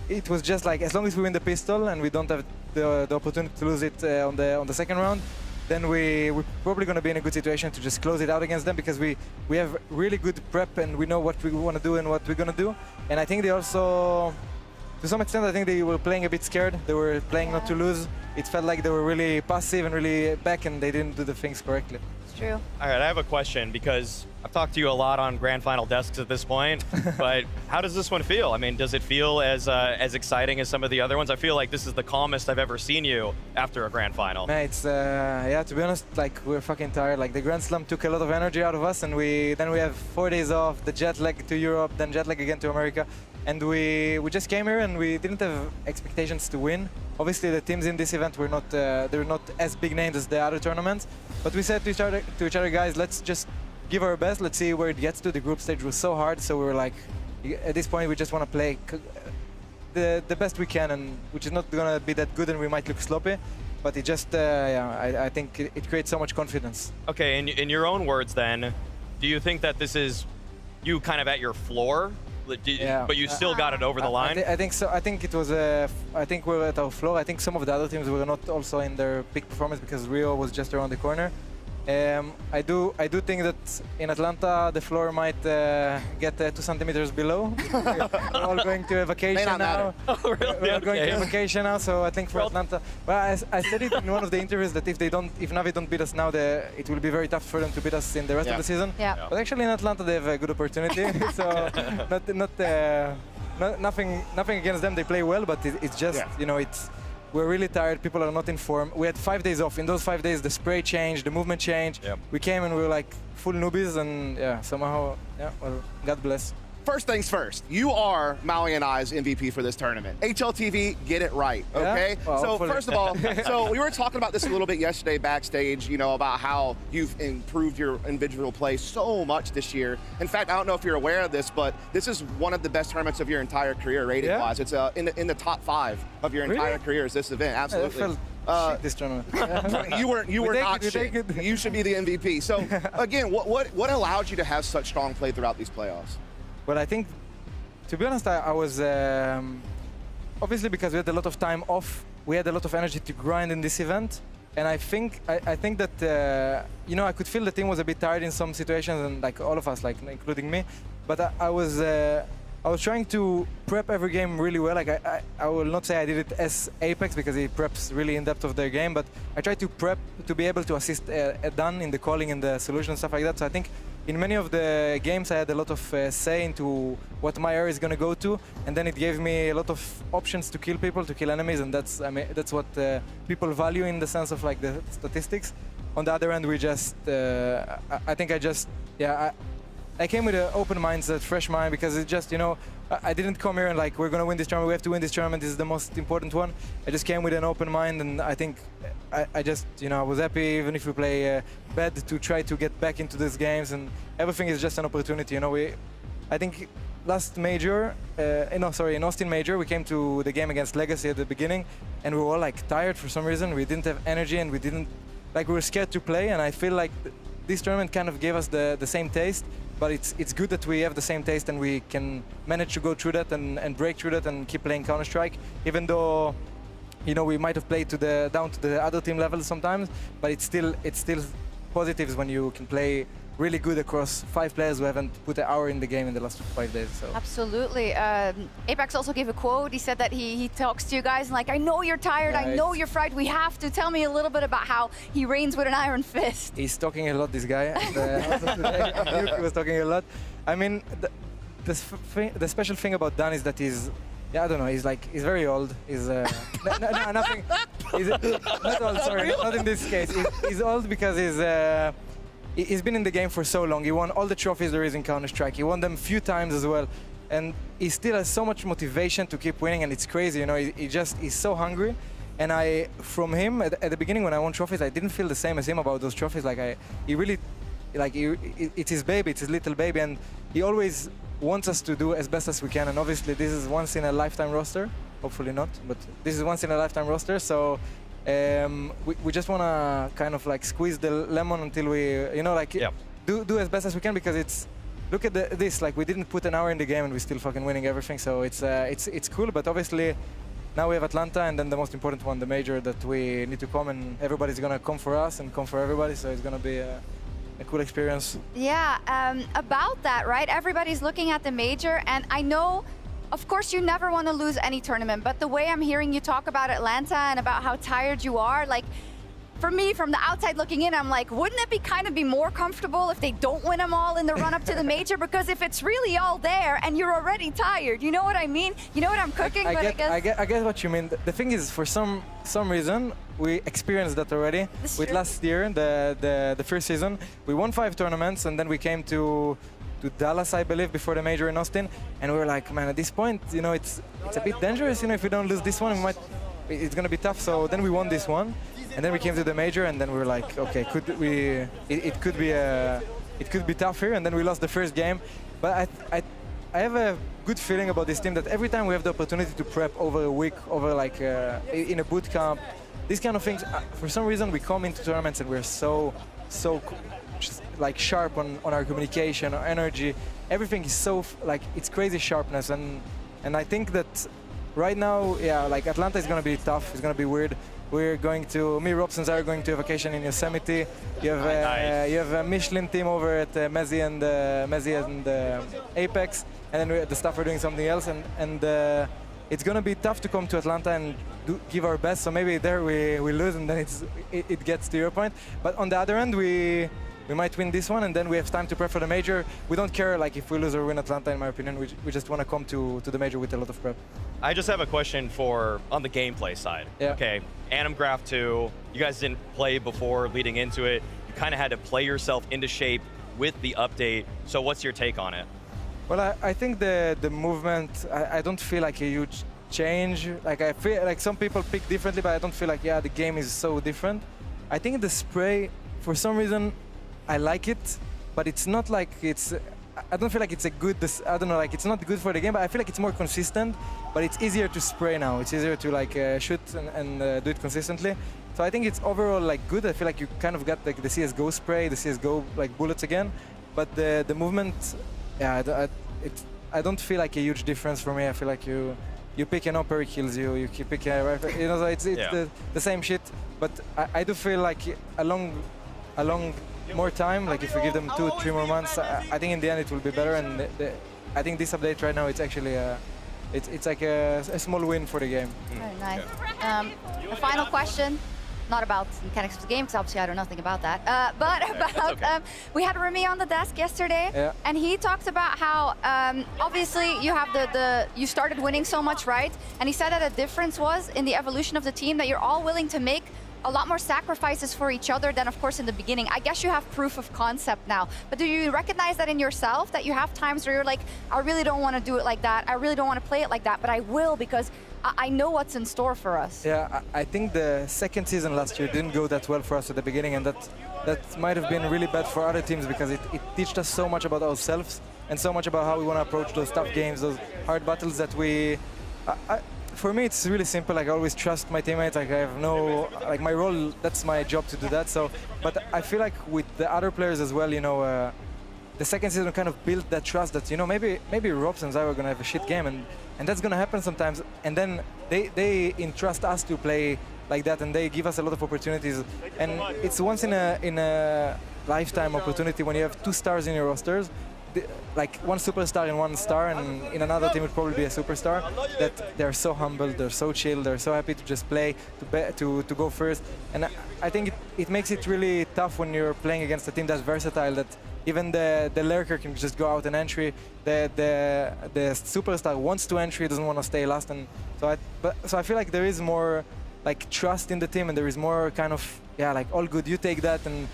it was just like, as long as we win the pistol and we don't have the opportunity to lose it on the second round, then we're probably going to be in a good situation to just close it out against them, because we have really good prep and we know what we want to do and what we're going to do. And I think they also, to some extent, I think they were playing a bit scared. They were playing not to lose. It felt like they were really passive and really back, and they didn't do the things correctly. It's true. All right, I have a question, because I've talked to you a lot on grand final desks at this point, but how does this one feel? I mean, does it feel as exciting as some of the other ones? I feel like this is the calmest I've ever seen you after a grand final. Man, it's yeah, to be honest, like we're fucking tired. Like the Grand Slam took a lot of energy out of us, and then we have 4 days off, the jet lag to Europe, then jet lag again to America, and we just came here and we didn't have expectations to win. Obviously, the teams in this event were not they're not as big names as the other tournaments, but we said to each other, guys, let's just give our best. Let's see where it gets to. The group stage was so hard, so we were like, at this point, we just want to play the best we can, and which is not gonna be that good, and we might look sloppy, but it just, yeah, I think it creates so much confidence. Okay, in your own words, then, do you think that this is you kind of at your floor, but you still got it over the line? I think so. I think it was. I think we're at our floor. I think some of the other teams were not also in their peak performance because Rio was just around the corner. I do think that in Atlanta the floor might get 2 centimeters below. We're all going to a vacation now. Oh, really? We're all going to a vacation now, so I think for Atlanta. Well, I said it in one of the interviews that if NAVI don't beat us now, it will be very tough for them to beat us in the rest of the season. Yeah. But actually in Atlanta they have a good opportunity. So nothing against them. They play well, but it's just you know we're really tired. People are not in form. We had 5 days off. In those 5 days, the spray changed, the movement changed. Yep. We came and we were like full newbies, and yeah, somehow, yeah, well, God bless. First things first, you are Maui and I's MVP for this tournament. HLTV, get it right, okay? Yeah? Well, so hopefully. first of all, so we were talking about this a little bit yesterday backstage, you know, about how you've improved your individual play so much this year. In fact, I don't know if you're aware of this, but this is one of the best tournaments of your entire career rating-wise. It's in the top 5 of your entire career is this event, absolutely. Shit, this tournament. you were not shit. You should be the MVP. So again, what allowed you to have such strong play throughout these playoffs? Well, I think, to be honest, I was obviously because we had a lot of time off. We had a lot of energy to grind in this event, and I think that you know, I could feel the team was a bit tired in some situations, and like all of us, like including me. But I was trying to prep every game really well. Like I will not say I did it as Apex because he preps really in depth of their game, but I tried to prep to be able to assist Dan in the calling and the solution and stuff like that. So I think in many of the games I had a lot of say into what my area is going to go to, and then it gave me a lot of options to kill people, to kill enemies, and that's what people value in the sense of like the statistics. On the other end, we just I think I came with an open mindset, fresh mind, because it's just, you know, I didn't come here and like, we're going to win this tournament, we have to win this tournament, this is the most important one. I just came with an open mind, and I think I just, you know, I was happy even if we play bad to try to get back into these games, and everything is just an opportunity, you know. I think last major, in Austin Major, we came to the game against Legacy at the beginning, and we were all like tired for some reason. We didn't have energy, and we were scared to play. And I feel like this tournament kind of gave us the same taste. But it's good that we have the same taste and we can manage to go through that and break through that and keep playing Counter-Strike, even though, you know, we might have played down to the other team level sometimes, but it's still positives when you can play really good across 5 players who haven't put an hour in the game in the last 5 days. So. Absolutely. Apex also gave a quote. He said that he talks to you guys and like, I know you're tired, I know you're fried, we have to. Tell me a little bit about how he reigns with an iron fist. He's talking a lot, this guy. He was talking a lot. I mean, the special thing about Dan is that he's, yeah, I don't know, he's very old. He's, nothing, not old, sorry, not in this case. He's old because he's been in the game for so long. He won all the trophies there is in Counter-Strike. He won them a few times as well. And he still has so much motivation to keep winning, and it's crazy, you know, he's so hungry. And from him, at the beginning when I won trophies, I didn't feel the same as him about those trophies. He really, it's his baby, it's his little baby, and he always wants us to do as best as we can. And obviously this is once in a lifetime roster. Hopefully not, but this is once in a lifetime roster. So we just want to kind of like squeeze the lemon until we, you know, like do as best as we can, because look at this, like we didn't put an hour in the game and we're still fucking winning everything. So it's cool, but obviously now we have Atlanta, and then the most important one, the major, that we need to come, and everybody's gonna come for us and come for everybody. So it's gonna be a cool experience. Yeah, about that, right? Everybody's looking at the major, and I know, of course, you never want to lose any tournament, but the way I'm hearing you talk about Atlanta and about how tired you are, like, for me, from the outside looking in, I'm like, wouldn't it be more comfortable if they don't win them all in the run-up to the major? Because if it's really all there and you're already tired, you know what I mean? You know what I'm cooking? I get what you mean. The thing is, for some reason, we experienced that already with last year, the first season. We won 5 tournaments, and then we came to Dallas, I believe, before the major in Austin, and we were like, man, at this point, you know, it's a bit dangerous. You know, if we don't lose this one, it's gonna be tough. So then we won this one, and then we came to the major, and then we were like, okay, it could be tough here, and then we lost the first game. But I have a good feeling about this team, that every time we have the opportunity to prep over a week, over like in a boot camp, these kind of things, for some reason we come into tournaments and we're so just like sharp on our communication, our energy. Everything is so like, it's crazy sharpness, and I think that right now, yeah, like Atlanta is gonna be tough. It's gonna be weird. We're going to, Robson are going to a vacation in Yosemite. You have a Michelin team over at Mezzi and Apex, and then the staff are doing something else, and it's gonna be tough to come to Atlanta and give our best. So maybe there we lose, and then it gets to your point. But on the other end, we might win this one, and then we have time to prep for the major. We don't care like if we lose or win Atlanta, in my opinion. We just want to come to the major with a lot of prep. I just have a question on the gameplay side. Yeah. Okay, Anim Graph 2, you guys didn't play before leading into it. You kind of had to play yourself into shape with the update. So what's your take on it? Well, I think the movement, I don't feel like a huge change. Like I feel like some people pick differently, but I don't feel like, yeah, the game is so different. I think the spray, for some reason, I like it, but it's not like I don't feel like it's a good, I don't know, like it's not good for the game, but I feel like it's more consistent, but it's easier to spray now. It's easier to like shoot and do it consistently. So I think it's overall like good. I feel like you kind of got like the CSGO spray, the CSGO like bullets again, but the movement, yeah, I don't feel like a huge difference for me. I feel like you pick an upper, he kills you. You pick a rifle, you know, so it's the same shit. But I do feel like along more time, like if we give them 2-3 more months, I think in the end it will be better. And I think this update right now, it's actually it's like a small win for the game. Very nice. A final question. Not about mechanics of the game, because obviously I know nothing about that. But about, we had Remy on the desk yesterday, and he talked about how obviously you have you started winning so much, right? And he said that a difference was in the evolution of the team, that you're all willing to make a lot more sacrifices for each other than, of course, in the beginning. I guess you have proof of concept now, but do you recognize that in yourself, that you have times where you're like, I really don't want to do it like that, I really don't want to play it like that, but I will, because I know what's in store for us? Yeah, I think the second season last year didn't go that well for us at the beginning, and that might have been really bad for other teams, because it taught us so much about ourselves and so much about how we want to approach those tough games, those hard battles that for me, it's really simple. Like I always trust my teammates. Like I have no, like my role, that's my job to do that. So, but I feel like with the other players as well, you know, the second season kind of built that trust that, you know, maybe Robs and Zai are gonna have a shit game, and that's gonna happen sometimes. And then they entrust us to play like that, and they give us a lot of opportunities. And it's once in a lifetime opportunity when you have 2 stars in your rosters. Like one superstar and 1 star, and in another team would probably be a superstar. That they're so humble, they're so chill, they're so happy to just play, to go first. And I think it makes it really tough when you're playing against a team that's versatile. That even the lurker can just go out and entry. The superstar wants to entry, doesn't want to stay last. And so I feel like there is more like trust in the team, and there is more kind of like all good. You take that, and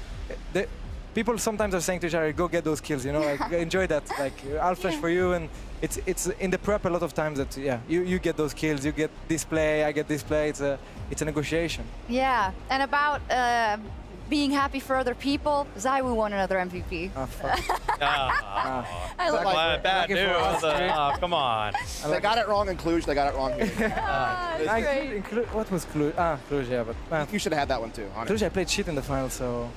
people sometimes are saying to each other, go get those kills, you know, like enjoy that. Like I'll flash for you, and it's in the prep a lot of times that you get those kills, you get this play, I get this play. It's a negotiation. Yeah, and about being happy for other people, ZywOo won another MVP. Oh, fuck. I love Bad, bad news. Oh, come on. They got it wrong in Cluj, they got it wrong here. What was Cluj? Cluj, yeah, but you should have had that one too, honestly. Cluj, I played shit in the final, so.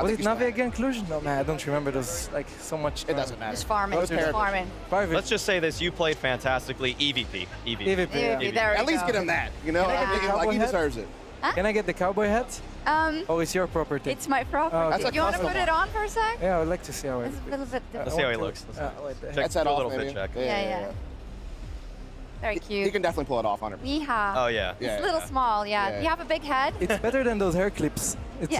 Was it Navi again, Cluj? No, man, I don't remember. There's like so much. It doesn't matter. Just farming, just farming. Let's just say this: you played fantastically. EVP. EVP, there we At least get him that. You know, like he deserves it. Huh? Can I get the cowboy hat? Oh, it's your property. It's my property. Oh, You want to put it on for a sec? Yeah, I would like to see how it. It's a little bit different. Let's see how he looks. That's that a off, little maybe. fit check. Yeah. Very cute. He can definitely pull it off, 100%. Yeehaw. Oh yeah. It's a little small, yeah. You have a big head. It's better than those hair clips. It's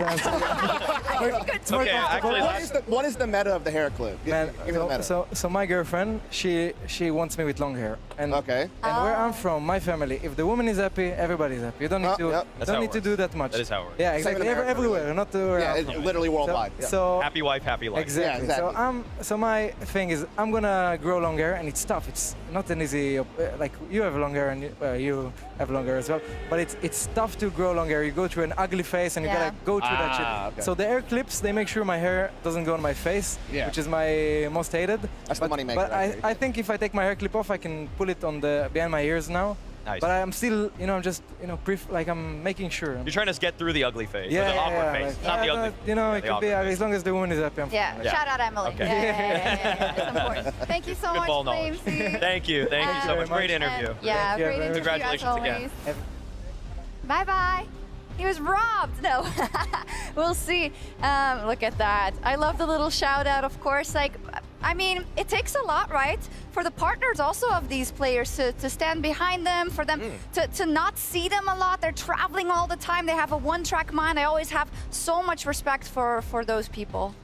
Okay, actually, what is the meta of the hair clip? Give me the meta. So my girlfriend, she wants me with long hair. And okay. And where I'm from, my family, if the woman is happy, everybody's happy. You don't need to do that much. That is how it works. Yeah, exactly. Everywhere, not literally worldwide. So happy wife, happy life. Exactly. Yeah, exactly. So my thing is, I'm gonna grow long hair, and it's tough. It's not an easy. Like you have long hair, and you have long hair as well. But it's tough to grow long hair. You go through an ugly face, and you gotta go through that shit. Okay. So the hair clips, they make sure my hair doesn't go on my face, which is my most hated. That's the money maker. But I think if I take my hair clip off, I can pull it on behind my ears now. Nice. But I'm still, I'm just, like I'm making sure. You're trying to get through the ugly phase, yeah, or the awkward phase, like, not the ugly. It could be as long as the woman is happy. Shout out Emily. Okay. Yeah. It's important. Thank you so Good much, ball knowledge. Flamesy. Thank you so much. Great interview. Yeah, great interview. Congratulations again. Bye bye. He was robbed. No, we'll see. Look at that. I love the little shout out, of course. Like, I mean, it takes a lot, right? For the partners also of these players to stand behind them, for them to not see them a lot. They're traveling all the time. They have a one-track mind. I always have so much respect for those people.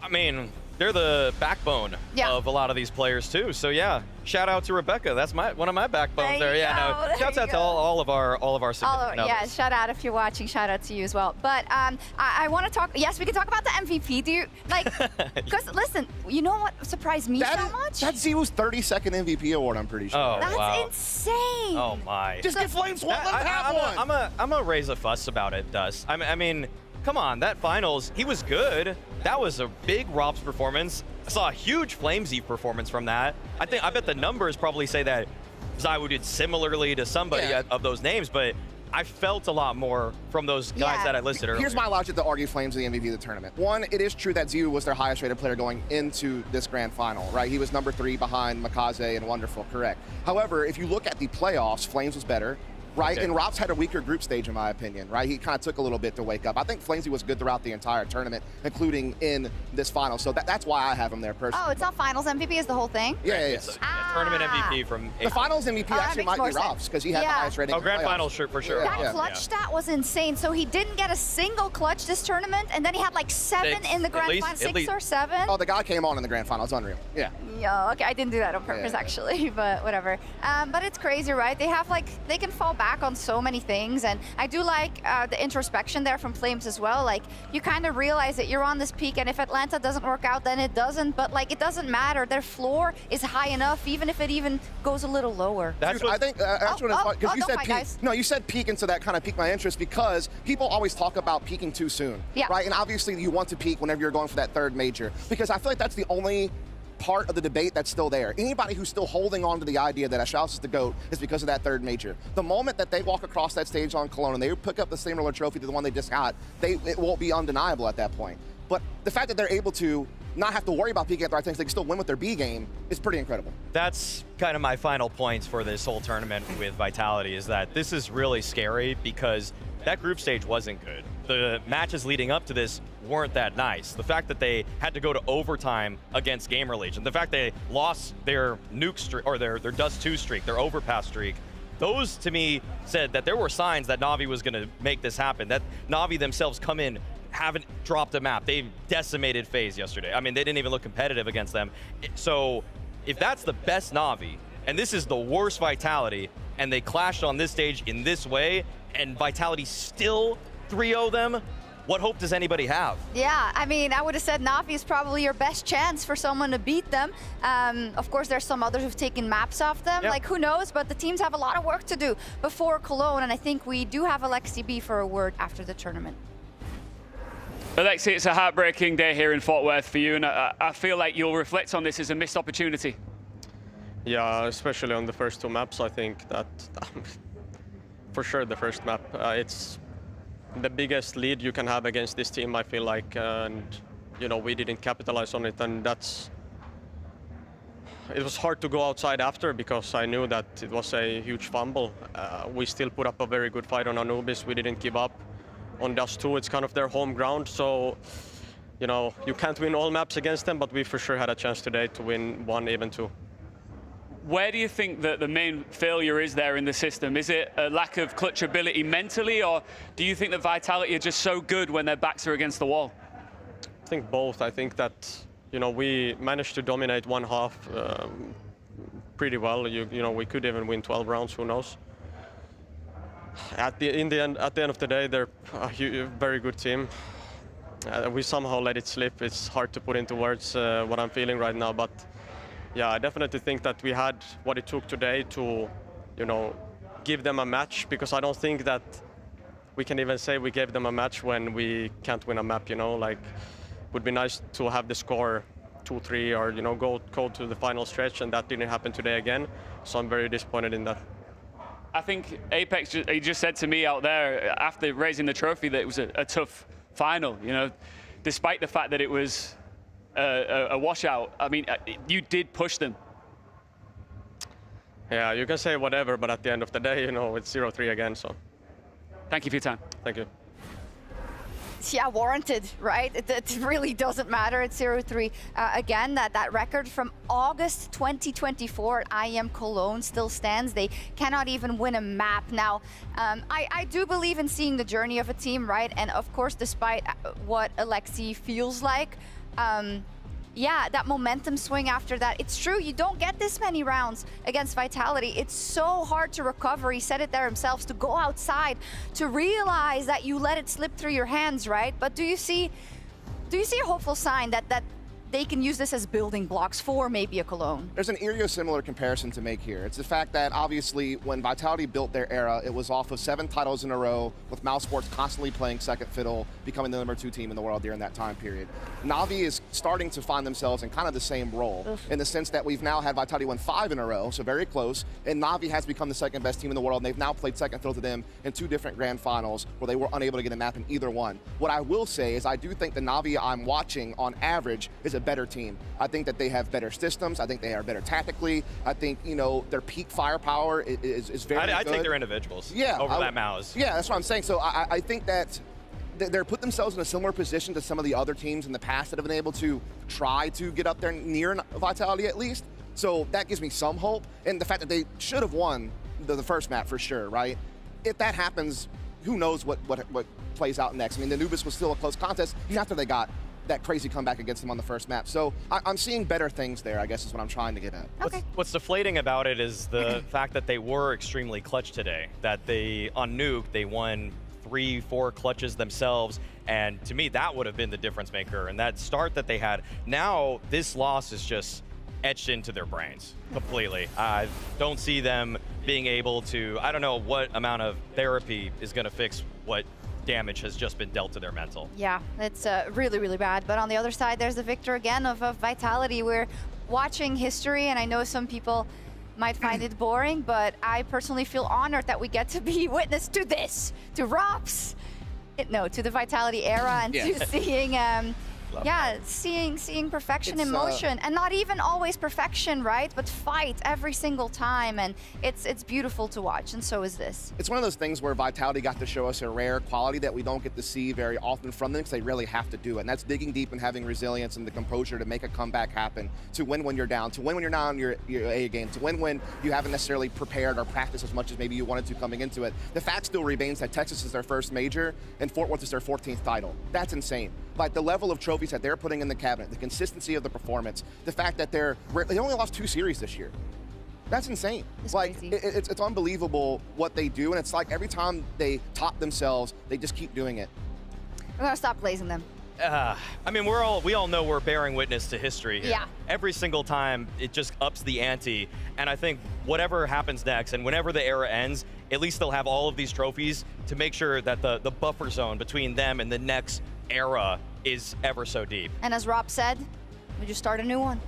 I mean, they're the backbone of a lot of these players too. So yeah, shout out to Rebecca. That's one of my backbones there. Yeah, no, shouts out to all of our significant others. Yeah, shout out if you're watching. Shout out to you as well. But I want to talk. Yes, we can talk about the MVP. Do you like? Because listen, you know what surprised me so much? That's ZywOo's 32nd MVP award. I'm pretty sure. Oh, that's wow. insane. Oh my! Just give Flames one. Let's have one. I'm gonna raise a fuss about it, Dust. I mean, come on, that finals, he was good. That was a big Rob's performance. I saw a huge Flamesy performance from that. I bet the numbers probably say that ZywOo did similarly to somebody of those names, but I felt a lot more from those guys that I listed earlier. Here's my logic to argue Flames the MVP of the tournament. One, it is true that ZywOo was their highest rated player going into this grand final, right? He was number 3 behind Makaze and Wonderful, correct. However, if you look at the playoffs, Flames was better. Right, and Rob's had a weaker group stage, in my opinion, right? He kind of took a little bit to wake up. I think Flamesy was good throughout the entire tournament, including in this final. So that's why I have him there personally. Oh, it's not finals MVP, is the whole thing? Yeah. It's a tournament MVP from the finals MVP actually might be Rob's because he had the highest rating. Oh, grand finals for sure. That clutch stat was insane. So he didn't get a single clutch this tournament, and then he had like 7 in the grand final, 6 or 7. Oh, the guy came on in the grand final. It's unreal. Yeah. Yeah. Okay, I didn't do that on purpose actually, but whatever. But it's crazy, right? They have they can fall back on so many things, and I do like the introspection there from Flames as well. Like, you kind of realize that you're on this peak, and if Atlanta doesn't work out, then it doesn't, but like, it doesn't matter. Their floor is high enough, even if it even goes a little lower. Dude, I think that's what it's like, because you said peak. Guys. No, you said peak, and so that kind of piqued my interest because people always talk about peaking too soon, right? And obviously you want to peak whenever you're going for that third major, because I feel like that's the only part of the debate that's still there. Anybody who's still holding on to the idea that Ashaus is the GOAT is because of that third major. The moment that they walk across that stage on Cologne and they pick up the similar trophy to the one they just got, it won't be undeniable at that point. But the fact that they're able to not have to worry about peaking at the right things, they can still win with their B game, is pretty incredible. That's kind of my final points for this whole tournament with Vitality, is that this is really scary because that group stage wasn't good. The matches leading up to this weren't that nice. The fact that they had to go to overtime against Gamer Legion, the fact they lost their nuke streak, or their Dust 2 streak, their overpass streak, those to me said that there were signs that NAVI was going to make this happen, that NAVI themselves come in, haven't dropped a map. They decimated FaZe yesterday. I mean, they didn't even look competitive against them. So if that's the best NAVI, and this is the worst Vitality, and they clashed on this stage in this way, and Vitality still 3-0 them, what hope does anybody have? Yeah, I mean, I would have said Navi is probably your best chance for someone to beat them. Of course, there's some others who've taken maps off them. Like, who knows? But the teams have a lot of work to do before Cologne, and I think we do have Alexi B for a word after the tournament. Alexi, it's a heartbreaking day here in Fort Worth for you, and I feel like you'll reflect on this as a missed opportunity. Yeah, especially on the first two maps, I think that, for sure, the first map, it's the biggest lead you can have against this team, I feel like, and, you know, we didn't capitalize on it, and it was hard to go outside after because I knew that it was a huge fumble. We still put up a very good fight on Anubis. We didn't give up. On Dust 2, it's kind of their home ground, so, you know, you can't win all maps against them, but we for sure had a chance today to win one, even two. Where do you think that the main failure is there in the system? Is it a lack of clutch ability mentally, or do you think that Vitality are just so good when their backs are against the wall? I think both. I think that, you know, we managed to dominate one half pretty well. You know, we could even win 12 rounds, who knows? At the end of the day, they're a very good team. We somehow let it slip. It's hard to put into words what I'm feeling right now, but yeah, I definitely think that we had what it took today to, you know, give them a match, because I don't think that we can even say we gave them a match when we can't win a map, you know, like, it would be nice to have the score 2-3 or, you know, go to the final stretch, and that didn't happen today again, so I'm very disappointed in that. I think Apex, he just said to me out there after raising the trophy that it was a tough final, you know, despite the fact that it was a washout. I mean, you did push them. Yeah, you can say whatever, but at the end of the day, you know, it's 0-3 again, so. Thank you for your time. Thank you. Yeah, warranted, right? It really doesn't matter. It's 0-3. Again, that record from August 2024 at IEM Cologne still stands. They cannot even win a map. Now, I do believe in seeing the journey of a team, right? And of course, despite what Alexi feels like, yeah, that momentum swing after that. It's true, you don't get this many rounds against Vitality. It's so hard to recover. He said it there himself, to go outside, to realize that you let it slip through your hands, right? But do you see a hopeful sign that they can use this as building blocks for maybe a Cologne? There's an eerie similar comparison to make here. It's the fact that obviously when Vitality built their era, it was off of 7 titles in a row, with Mousesports constantly playing second fiddle, becoming the #2 team in the world during that time period. NAVI is starting to find themselves in kind of the same role, in the sense that we've now had Vitality win 5 in a row, so very close, and NAVI has become the second best team in the world, and they've now played second fiddle to them in 2 different grand finals where they were unable to get a map in either one. What I will say is I do think the NAVI I'm watching on average is a better team. I think that they have better systems. I think they are better tactically. I think, you know, their peak firepower is very good. I think they're individuals over that Mouse. Yeah, that's what I'm saying. So I think that they're put themselves in a similar position to some of the other teams in the past that have been able to try to get up there near Vitality at least. So that gives me some hope. And the fact that they should have won the first map for sure, right? If that happens, who knows what plays out next. I mean, the Anubis was still a close contest even after they got that crazy comeback against them on the first map. So I'm seeing better things there, I guess is what I'm trying to get at. Okay. What's deflating about it is the fact that they were extremely clutch today, that they, on Nuke, they won 3-4 clutches themselves, and to me, that would have been the difference maker. And that start that they had, now this loss is just etched into their brains completely. I don't see them being able to, I don't know what amount of therapy is gonna fix what damage has just been dealt to their mental. Yeah, it's really, really bad. But on the other side, there's the victor again of Vitality, where watching history, and I know some people might find it boring, but I personally feel honored that we get to be witness to this, to ROPS, to the Vitality era, and to seeing, seeing perfection in motion, and not even always perfection, right? But fight every single time, and it's beautiful to watch, and so is this. It's one of those things where Vitality got to show us a rare quality that we don't get to see very often from them, because they really have to do it, and that's digging deep and having resilience and the composure to make a comeback happen, to win when you're down, to win when you're not on your A game, to win when you haven't necessarily prepared or practiced as much as maybe you wanted to coming into it. The fact still remains that Texas is their first major and Fort Worth is their 14th title. That's insane. Like, the level of trophies that they're putting in the cabinet, the consistency of the performance, the fact that they only lost 2 series this year. That's insane. It's unbelievable what they do, and it's like every time they top themselves, they just keep doing it. We're gonna stop blazing them. I mean, we all know we're bearing witness to history here. Yeah. Every single time, it just ups the ante, and I think whatever happens next, and whenever the era ends, at least they'll have all of these trophies to make sure that the buffer zone between them and the next era is ever so deep. And as Rob said, we just start a new one.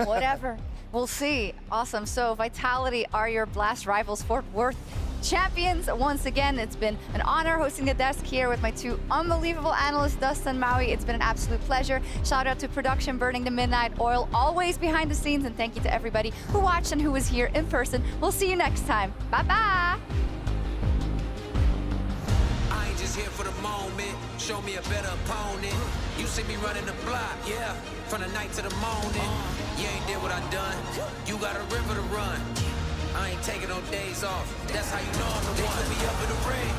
Whatever. We'll see. Awesome. So Vitality are your Blast rivals, Fort Worth champions. Once again, it's been an honor hosting the desk here with my 2 unbelievable analysts, Dust and Maui. It's been an absolute pleasure. Shout out to production Burning the Midnight Oil, always behind the scenes, and thank you to everybody who watched and who was here in person. We'll see you next time. Bye-bye. Just here for the moment, show me a better opponent. You see me running the block, yeah, from the night to the morning. You ain't did what I done, you got a river to run. I ain't taking no days off, that's how you know I'm the one. They put me up in the ring,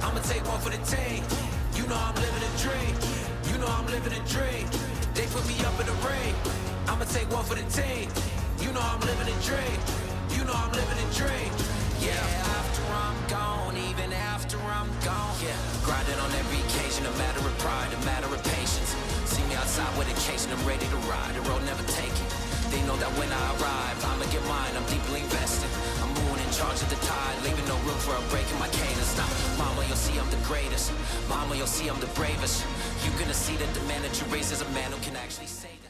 I'ma take one for the team. You know I'm living a dream, you know I'm living a dream. They put me up in the ring, I'ma take one for the team. You know I'm living a dream, you know I'm living a dream. Yeah, after I'm gone, even after I'm gone. Yeah, grinding on every occasion, a matter of pride, a matter of patience. See me outside with a case and I'm ready to ride, the road never taken. They know that when I arrive, I'ma get mine, I'm deeply invested. I'm moving in charge of the tide, leaving no room for a break in my cadence. Now, mama, you'll see I'm the greatest. Mama, you'll see I'm the bravest. You're gonna see that the man that you raise is a man who can actually say that.